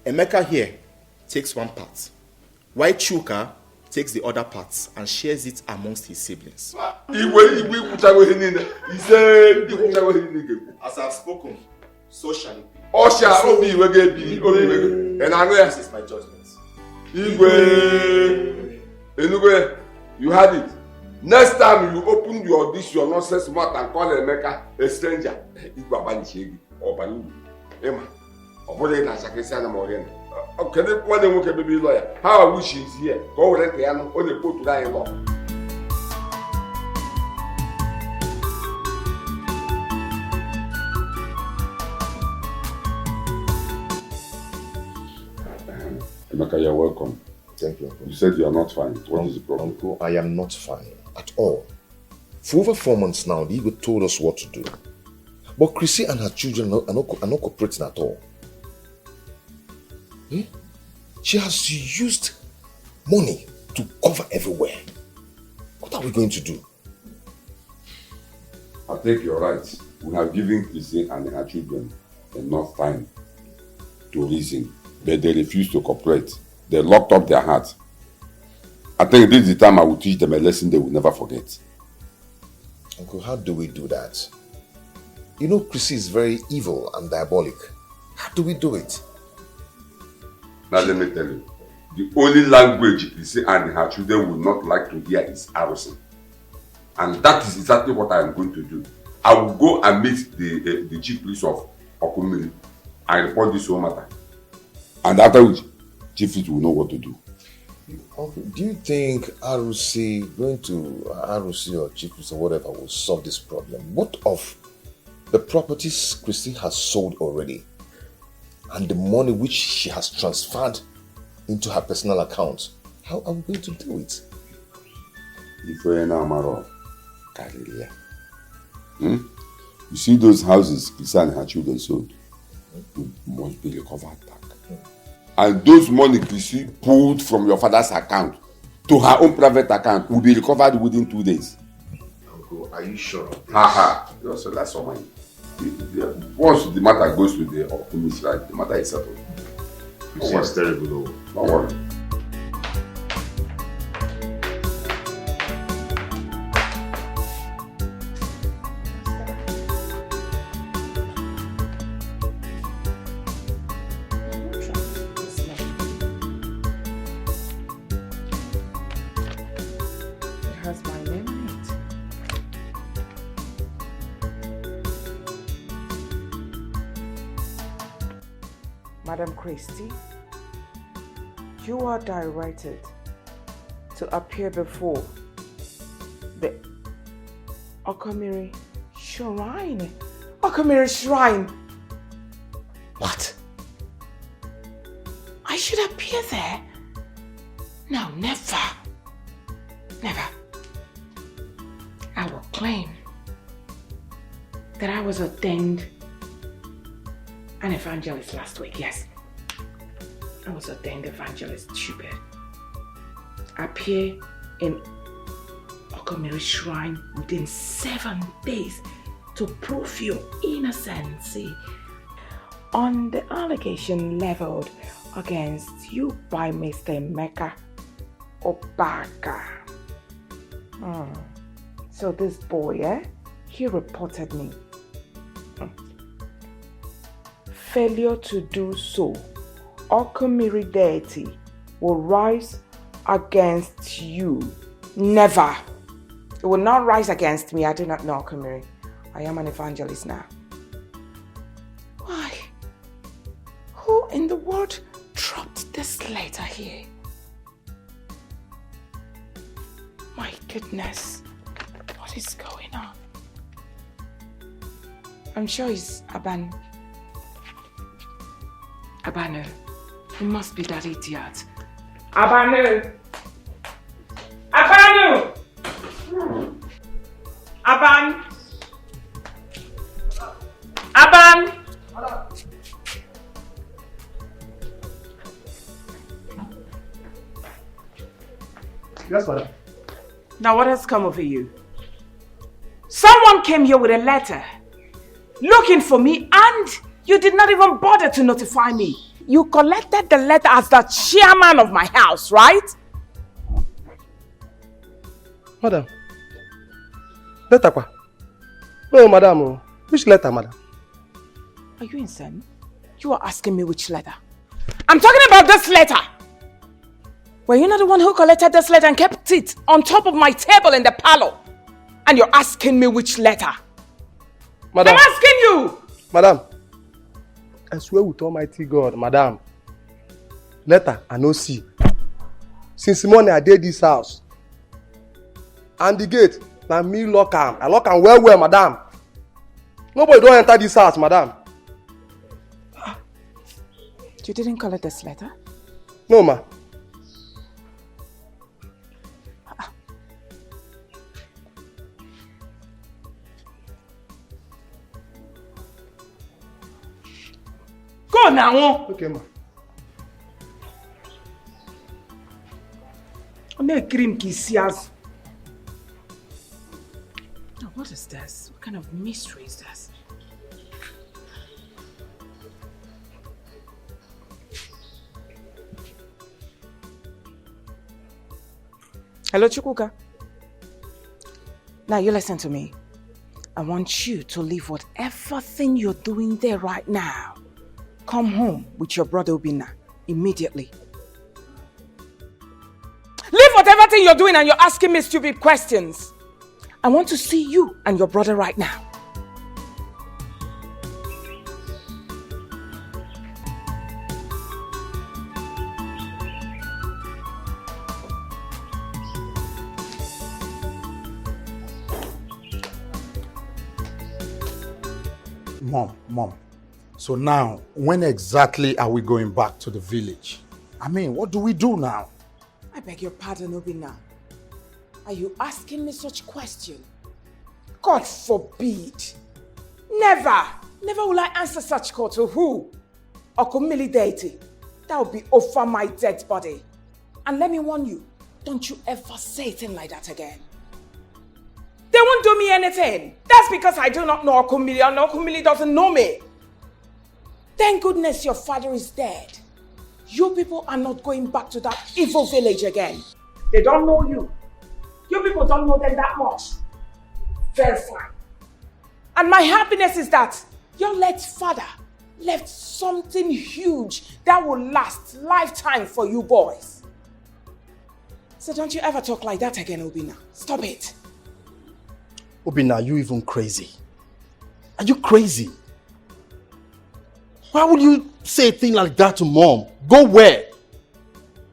Q: Emeka here takes 1 part, while Chuka takes the other part and shares it amongst his siblings. As I've spoken, so shall it be. This is my judgment.
E: You had it. Next time you open your nonsense mouth and call Emeka a stranger, how I wish he's here. Go rent the piano on the put to die law. Emeka, you're welcome.
A: Thank you, Uncle.
E: You said you are not fine. What is the problem?
A: Uncle, I am not fine at all. For over 4 months now, the Igbo told us what to do. But Chrissy and her children are not cooperating at all. She has used money to cover everywhere. What are we going to do?
E: I think you're right. We have given Chrissy and her children enough time to reason, but they refuse to cooperate. They locked up their hearts. I think this is the time I will teach them a lesson they will never forget.
A: Uncle, how do we do that? You know Chrissy is very evil and diabolic. How do we do it?
E: Now let me tell you, the only language Chrissy and her children will not like to hear is arrosing. And that is exactly what I am going to do. I will go and meet the chief priest of Okumiri and report this whole matter. And after which, chief priest will know what to do.
A: Uncle, do you think going to ROC or chief priest or whatever will solve this problem? What of the properties Chrissy has sold already and the money which she has transferred into her personal account? How are we going to do it?
E: You see those houses Chrissy and her children sold? Must be recovered back. And those money Chrissy pulled from your father's account to her own private account will be recovered within 2 days.
A: Uncle, are you sure?
E: Haha. So that's all mine. Once the matter goes to the Okumis, right, the matter is settled.
A: It's terrible though.
E: Don't worry.
G: Madam Christie, You are directed to appear before the Okomiri Shrine. Okomiri Shrine! What? I should appear there? No, never. Never. I will claim that I was ordained an evangelist last week, yes. I was ordained evangelist, stupid. Appear in Okomiri Shrine within 7 days to prove your innocence on the allegation leveled against you by Mr. Emeka Obaka. So this boy, he reported me. Failure to do so, Okomiri deity will rise against you. Never. It will not rise against me. I do not know Okomiri. I am an evangelist now. Why? Who in the world dropped this letter here? My goodness. What is going on? I'm sure it's Abanu. He must be that idiot. Abanu! Aban!
M: Yes, madam.
G: Now what has come over you? Someone came here with a letter looking for me and you did not even bother to notify me. You collected the letter as the chairman of my house, right?
M: Madam. Letter kwa? No, madam. Which letter, madam?
G: Are you insane? You are asking me which letter? I'm talking about this letter! Were you not the one who collected this letter and kept it on top of my table in the parlor? And you're asking me which letter?
M: Madam.
G: I'm asking you!
M: Madam. I swear with Almighty God, madam. Letter I no see. Since morning I did this house. And the gate, now me lock am. I lock am well, madam. Nobody don't enter this house, madam.
G: You didn't collect this letter?
M: No, ma.
G: Go now.
M: Okay, ma.
G: Now, what is this? What kind of mystery is this? Hello, Chukwuka. Now you listen to me. I want you to leave whatever thing you're doing there right now. Come home with your brother Obinna immediately. Leave whatever thing you're doing and you're asking me stupid questions. I want to see you and your brother right now.
D: Mom. So now, when exactly are we going back to the village? I mean, what do we do now?
G: I beg your pardon, Obinna. Are you asking me such question? God forbid. Never will I answer such call to who? Okomili deity. That will be over my dead body. And let me warn you, don't you ever say a thing like that again. They won't do me anything. That's because I do not know Okomili and Okomili doesn't know me. Thank goodness your father is dead. You people are not going back to that evil village again. They don't know you. You people don't know them that much. Very fine. And my happiness is that your late father left something huge that will last lifetime for you boys. So don't you ever talk like that again, Obinna. Stop it.
M: Obinna, are you even crazy? Are you crazy? Why would you say a thing like that to mom? Go where?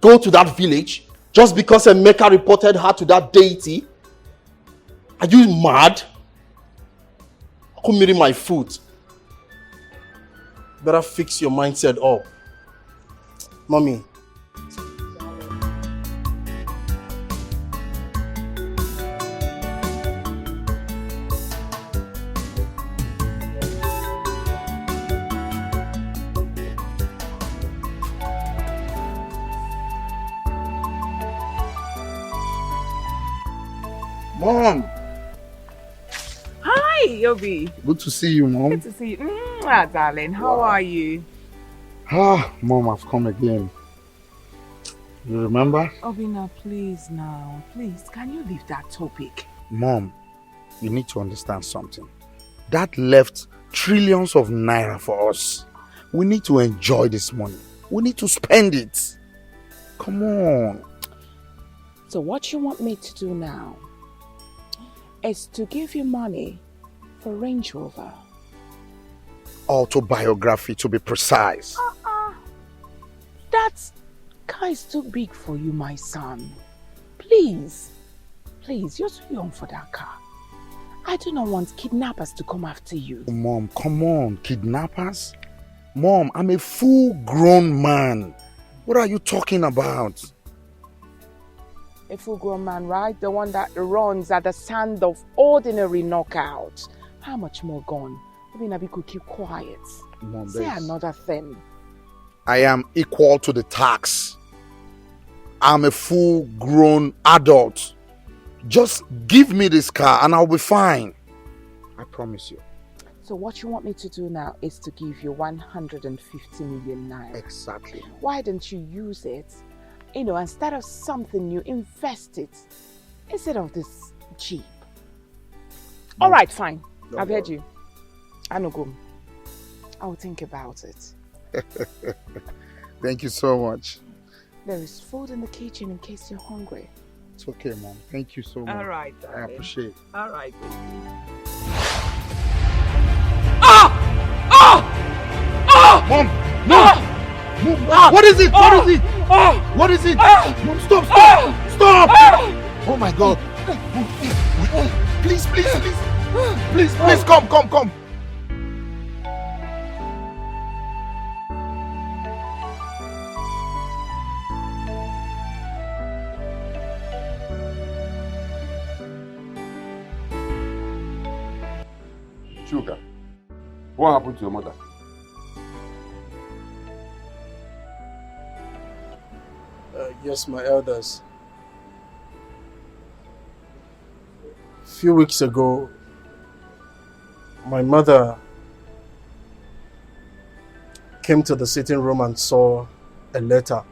I: go to that village just because Emeka reported her to that deity? Are you mad? Come marry my foot. Better fix your mindset up. Mommy.
D: Mom!
G: Hi, Yobi.
D: Good to see you, Mom.
G: Good to see you. Darling, how are you?
D: Mom, I've come again. You remember?
G: Obina, please now. Please, can you leave that topic?
D: Mom, you need to understand something. That left trillions of naira for us. We need to enjoy this money. We need to spend it. Come on.
G: So what you want me to do now is to give you money for Range Rover.
D: Autobiography, to be precise.
G: That car is too big for you, my son. Please, you're too young for that car. I do not want kidnappers to come after you.
D: Mom, come on, kidnappers? Mom, I'm a full-grown man. What are you talking about?
G: A full-grown man, right? The one that runs at the sound of ordinary knockout. How much more gone? Obina, could keep quiet.
D: Mom,
G: say another thing.
D: I am equal to the tax. I'm a full-grown adult. Just give me this car and I'll be fine. I promise you.
G: So what you want me to do now is to give you 150 million naira.
D: Exactly.
G: Why don't you use it? Instead of something new, invest it. Instead of this Jeep. All right, fine. I've heard you. I know go. I'll think about it.
D: Thank you so much.
G: There is food in the kitchen in case you're hungry.
D: It's okay, Mom. Thank you so much.
G: All right, darling.
D: I appreciate it.
G: All right.
D: Mom! Mom! What is it? What is it? What is it? Mom, stop! Stop! Oh my God! Please, come!
E: Sugar, what happened to your mother?
I: Yes, my elders. A few weeks ago, my mother came to the sitting room and saw a letter.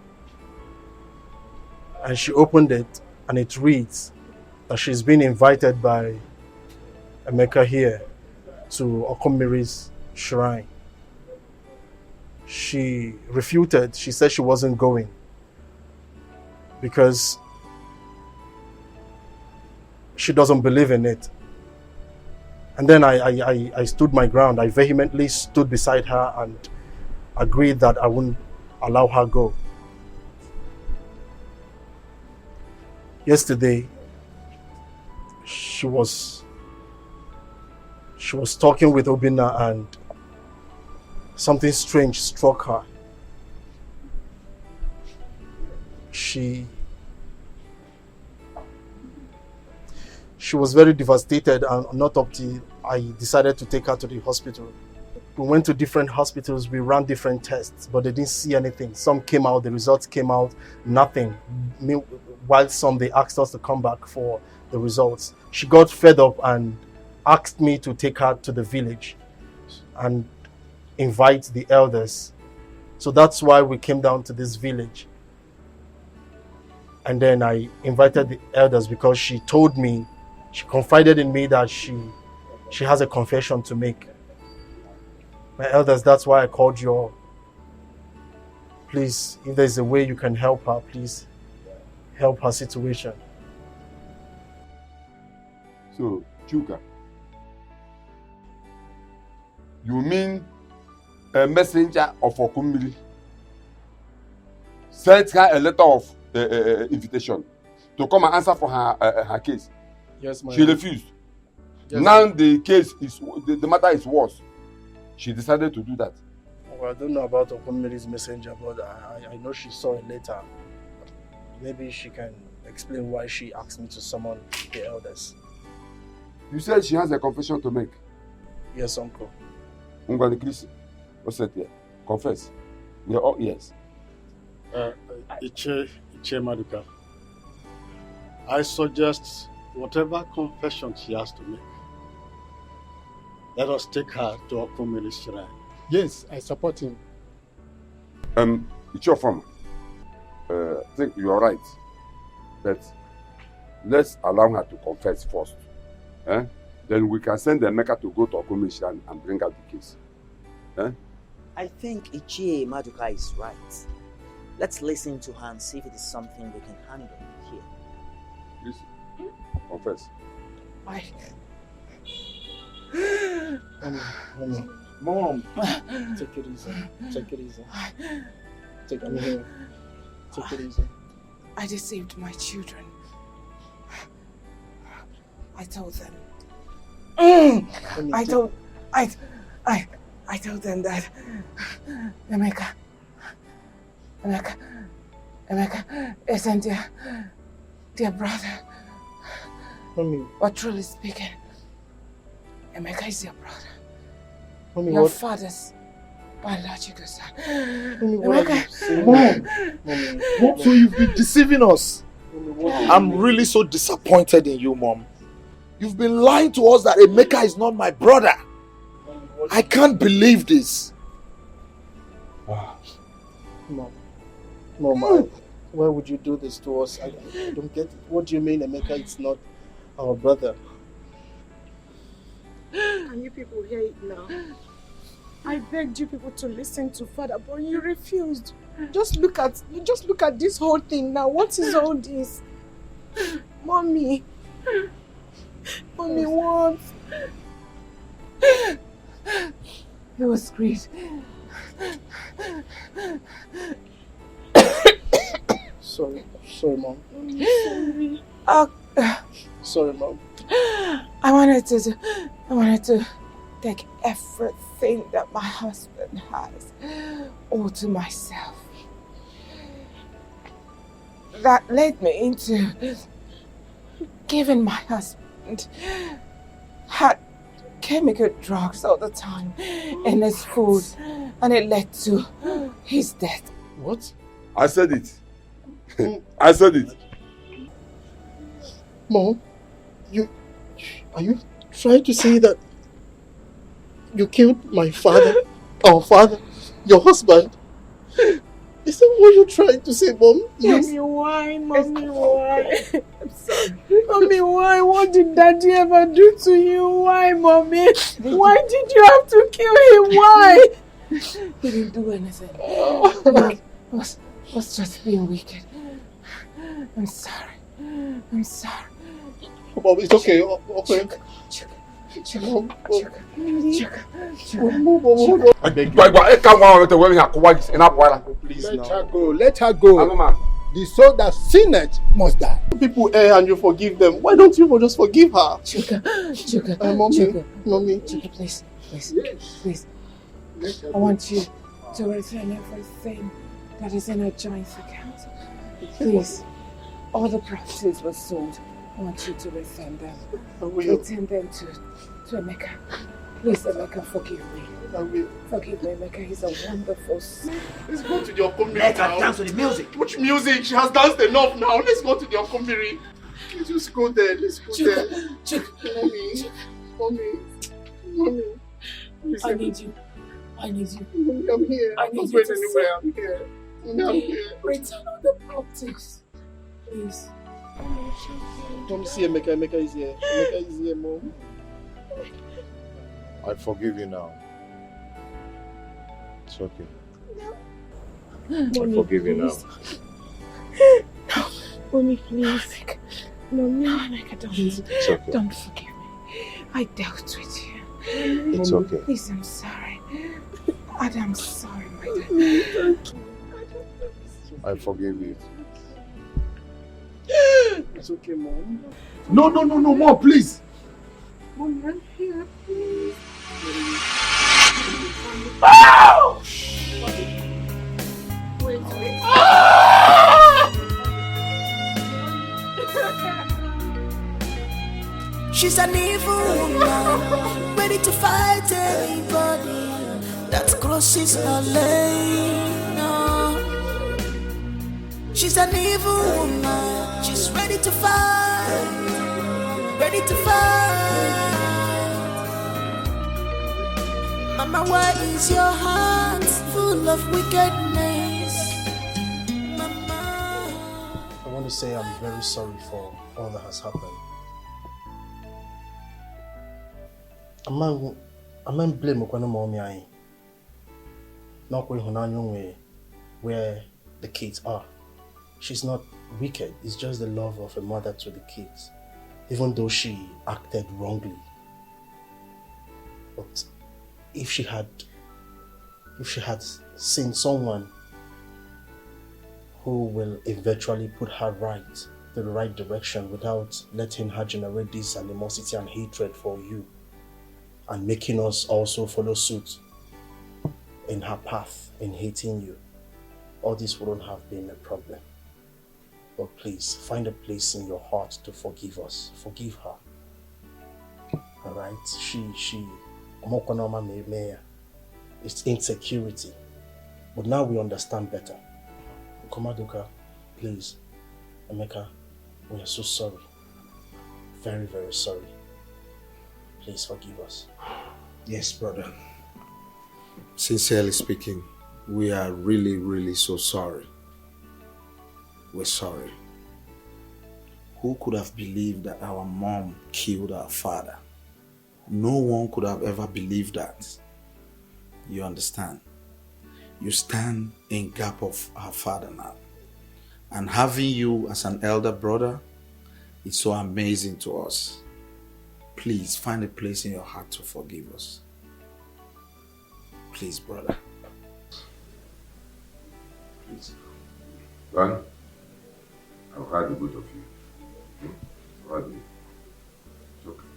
I: And she opened it and it reads that she's been invited by Emeka here to Okomiri's shrine. She refuted. She said she wasn't going because she doesn't believe in it. And then I stood my ground. I vehemently stood beside her and agreed that I wouldn't allow her go. Yesterday, she was talking with Obina and something strange struck her. She was very devastated, and not up till I decided to take her to the hospital. We went to different hospitals, we ran different tests, but they didn't see anything. Some came out, the results came out, nothing. While some, they asked us to come back for the results. She got fed up and asked me to take her to the village and invite the elders. So that's why we came down to this village. And then I invited the elders because she told me, she confided in me that she has a confession to make. My elders, that's why I called you all. Please, if there's a way you can help her, please help her situation.
E: So, Chuka, you mean a messenger of Okumiri sent her a letter of invitation to come and answer for her case.
M: Yes, my
E: She refused.
M: Yes,
E: Now
M: sir.
E: the case is the matter is worse. She decided to do that.
M: Well, I don't know about Okommiri's messenger, but I know she saw a letter. Maybe she can explain why she asked me to summon the elders.
E: You said she has a confession to make.
M: Yes, uncle.
E: Ungwani Chris, what's that here? Confess. We are all ears.
J: Iche Maduka, I suggest whatever confession she has to make, let us take her to Okommiri's shrine.
C: Yes, I support him.
E: It's your form. I think you are right. But let's allow her to confess first. Then we can send the Emeka to go to Okommiri's shrine and bring out the case.
U: I think Ichie Maduka is right. Let's listen to her and see if it is something we can handle here.
E: Listen. Confess.
M: Mom, take it easy. Take it easy. Take it easy. Take it easy.
G: I deceived my children. I told them. I told them that Emeka isn't their brother.
M: Mommy.
G: But truly speaking, Emeka is your brother.
M: Mommy,
G: your
M: what?
G: father's biological son.
M: Mommy, what are you
G: Emeka.
M: saying?
H: Mom, so you've been deceiving us. I'm really so disappointed in you, Mom. You've been lying to us that Emeka is not my brother. I can't believe this.
M: Mom, why would you do this to us? I don't get it. What do you mean Emeka is not our brother?
B: Can you people hear it now? I begged you people to listen to Father, but you refused. Just look at this whole thing now. What is all this? Mommy, what?
G: It was great.
M: Sorry, Mom.
B: Sorry.
M: Sorry, Mom.
G: I wanted to take everything that my husband has all to myself. That led me into giving my husband had chemical drugs all the time in his food, and it led to his death.
M: What?
E: I said it. I said it.
M: Mom, are you trying to say that you killed my father, our father, your husband? Is that what you're trying to say, Mom?
B: Yes. Mommy, why? Mommy, why? I'm sorry. Mommy, why? What did Daddy ever do to you? Why, Mommy? Why did you have to kill him? Why?
G: He didn't do anything. He was just being wicked. I'm sorry.
M: Mom, it's okay. Okay.
E: I beg you.
C: Please, let her go. The soul that sinneth must die.
M: People err and you forgive them. Why don't you just forgive her?
G: Chuka,
M: Mommy,
G: Chuka, please. I want you to return everything that is in her joint account. Please, all the properties were sold. I want you to return them. Return them to Emeka. Please, Emeka, forgive me. Forgive me, Emeka. He's a wonderful son.
M: Let's go to the Okommiri.
U: Let her dance to the music.
M: Which music? She has danced enough now. Let's go to the Okommiri. Let's just go there. Let's go there. Mommy.
G: I need you.
M: Mommy, I'm here. I'm not going anywhere. I'm here. I'm here.
G: Return all the properties. Please.
M: Don't see Emeka. Emeka is here. Emeka is here, Mom.
P: I forgive you now. It's okay.
B: Mommy,
P: I forgive you now.
B: No. Mommy, please. Mommy,
P: It's okay.
G: Don't forgive me. I dealt with you.
P: It's okay.
G: Please, I'm sorry. I'm sorry, my dear.
A: I forgive you.
T: It's okay, Mom.
H: No, Mom, please.
T: Mom, I'm here, please.
H: Oh!
T: Wait.
F: She's an evil woman, ready to fight anybody that crosses her lane. No. She's an evil woman, she's ready to fight, ready to fight. Mama, why is your heart full of wickedness?
M: I want to say I'm very sorry for all that has happened. I'm not blame Okwana mommy I. Not where the kids are. She's not wicked. It's just the love of a mother to the kids, even though she acted wrongly. But if she had seen someone who will eventually put her right to the right direction without letting her generate this animosity and hatred for you, and making us also follow suit in her path in hating you, all this wouldn't have been a problem. But please, find a place in your heart to forgive us. Forgive her. Alright? It's insecurity. But now we understand better. Komaduka, please, Emeka, we are so sorry. Very, very sorry. Please forgive us.
A: Yes, brother. Sincerely speaking, we are really, really so sorry. We're sorry. Who could have believed that our mom killed our father? No one could have ever believed that. You understand? You stand in gap of our father now. And having you as an elder brother is so amazing to us. Please find a place in your heart to forgive us. Please, brother.
E: Please. Son, I've heard the both of you. I've heard you. It's okay.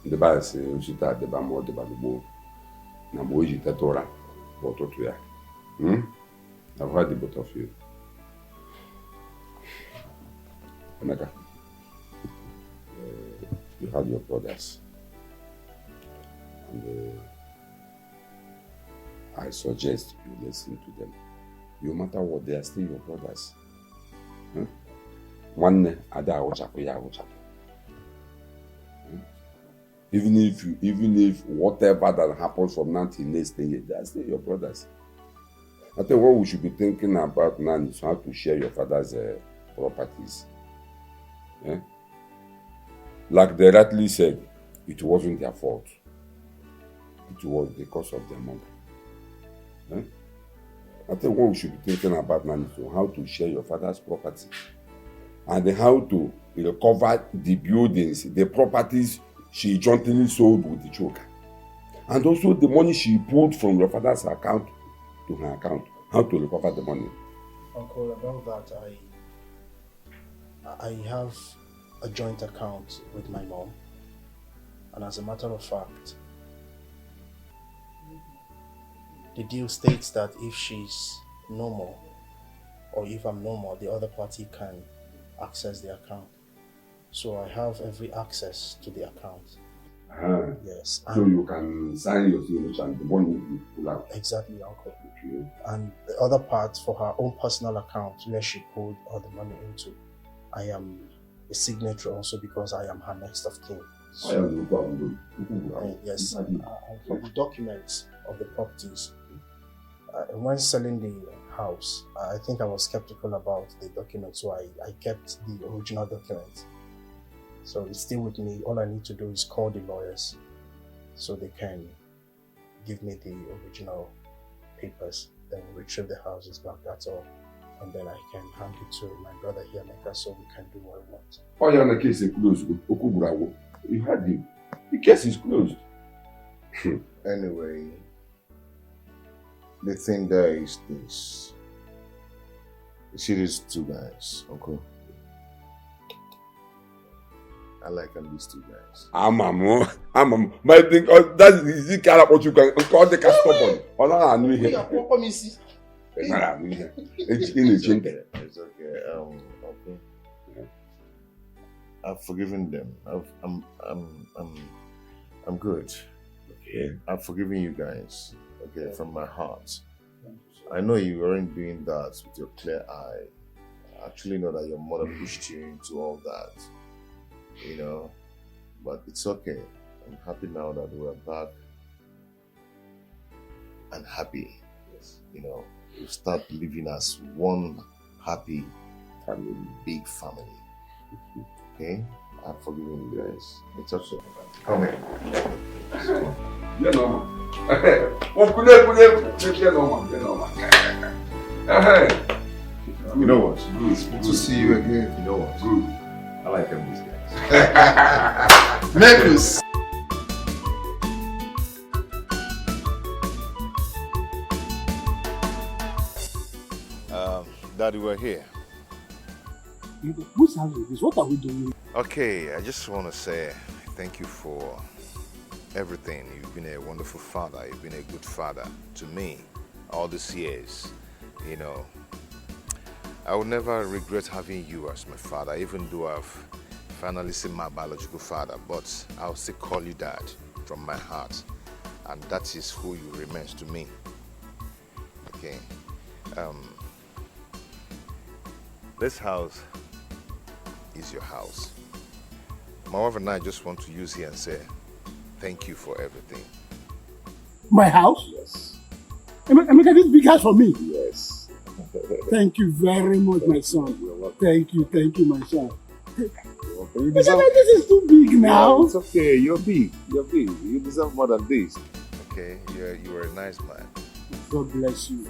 E: The Bible says, you should have the bamboo, the bamboo. Now, boy, you take Torah, but what we are. I've heard the both of you. Emeka, you had your brothers. And I suggest you listen to them. No matter what, they are still your brothers. One ada even if whatever that happens from now till next day, they are still your brothers. I think what we should be thinking about now is how to share your father's properties. Like they rightly said, it wasn't their fault. It was because of their mother. I think what we should be thinking about now is how to share your father's property and how to recover the buildings, the properties she jointly sold with the choker, and also the money she pulled from your father's account to her account. How to recover the money?
M: Uncle, about that, I have a joint account with my mom, and as a matter of fact, the deal states that if she's no more, or if I'm no more, the other party can access the account. So I have every access to the account. Yes.
E: So you can sign your signature and the money will be pulled out.
M: Exactly, Uncle. Okay. And the other part for her own personal account where she pulled all the money into, I am a signatory also because I am her next of kin. So, yes, for the documents of the properties, when selling the house, I think I was skeptical about the documents, so I kept the original document. So it's still with me. All I need to do is call the lawyers so they can give me the original papers, then retrieve the houses back, that's all. And then I can hand it to my brother here, Meka, so we can do what we want.
E: Oh, yeah, the case is closed. You heard him. The case is closed.
A: Anyway, the thing there is this. See these two guys, uncle. I like them, these two guys.
E: My thing, that is the kind of what you can call the custom. I knew him.
A: It's okay. Okay. I've forgiven them. I'm good.
E: Okay.
A: I've forgiven you guys. Okay, from my heart. I know you weren't doing that with your clear eye. I actually know that your mother pushed you into all that. You know, but it's okay. I'm happy now that we're back and happy. You know, we start living as one happy family, big family. Okay? I've forgiven you guys. It's okay. Come here.
E: You know.
A: You know what? Good to see you again. You know what?
E: Good.
A: I like them, these guys.
I: Necklace.
A: Daddy, we're here.
T: Whose house is this? What are we doing?
A: Okay, I just want to say thank you for everything. You've been a wonderful father. You've been a good father to me all these years. You know, I will never regret having you as my father, even though I've finally seen my biological father, but I'll still call you dad from my heart. And that is who you remain to me. Okay. This house is your house. My wife and I just want to use here and say thank you for everything.
T: My house?
A: Yes.
T: Emeka, this big house for me?
A: Yes.
T: Thank you very much, my son. Thank you, my son. This is too big now.
A: Yeah, it's okay, you're big. You deserve more than this. Okay, you are a nice man.
T: God bless you.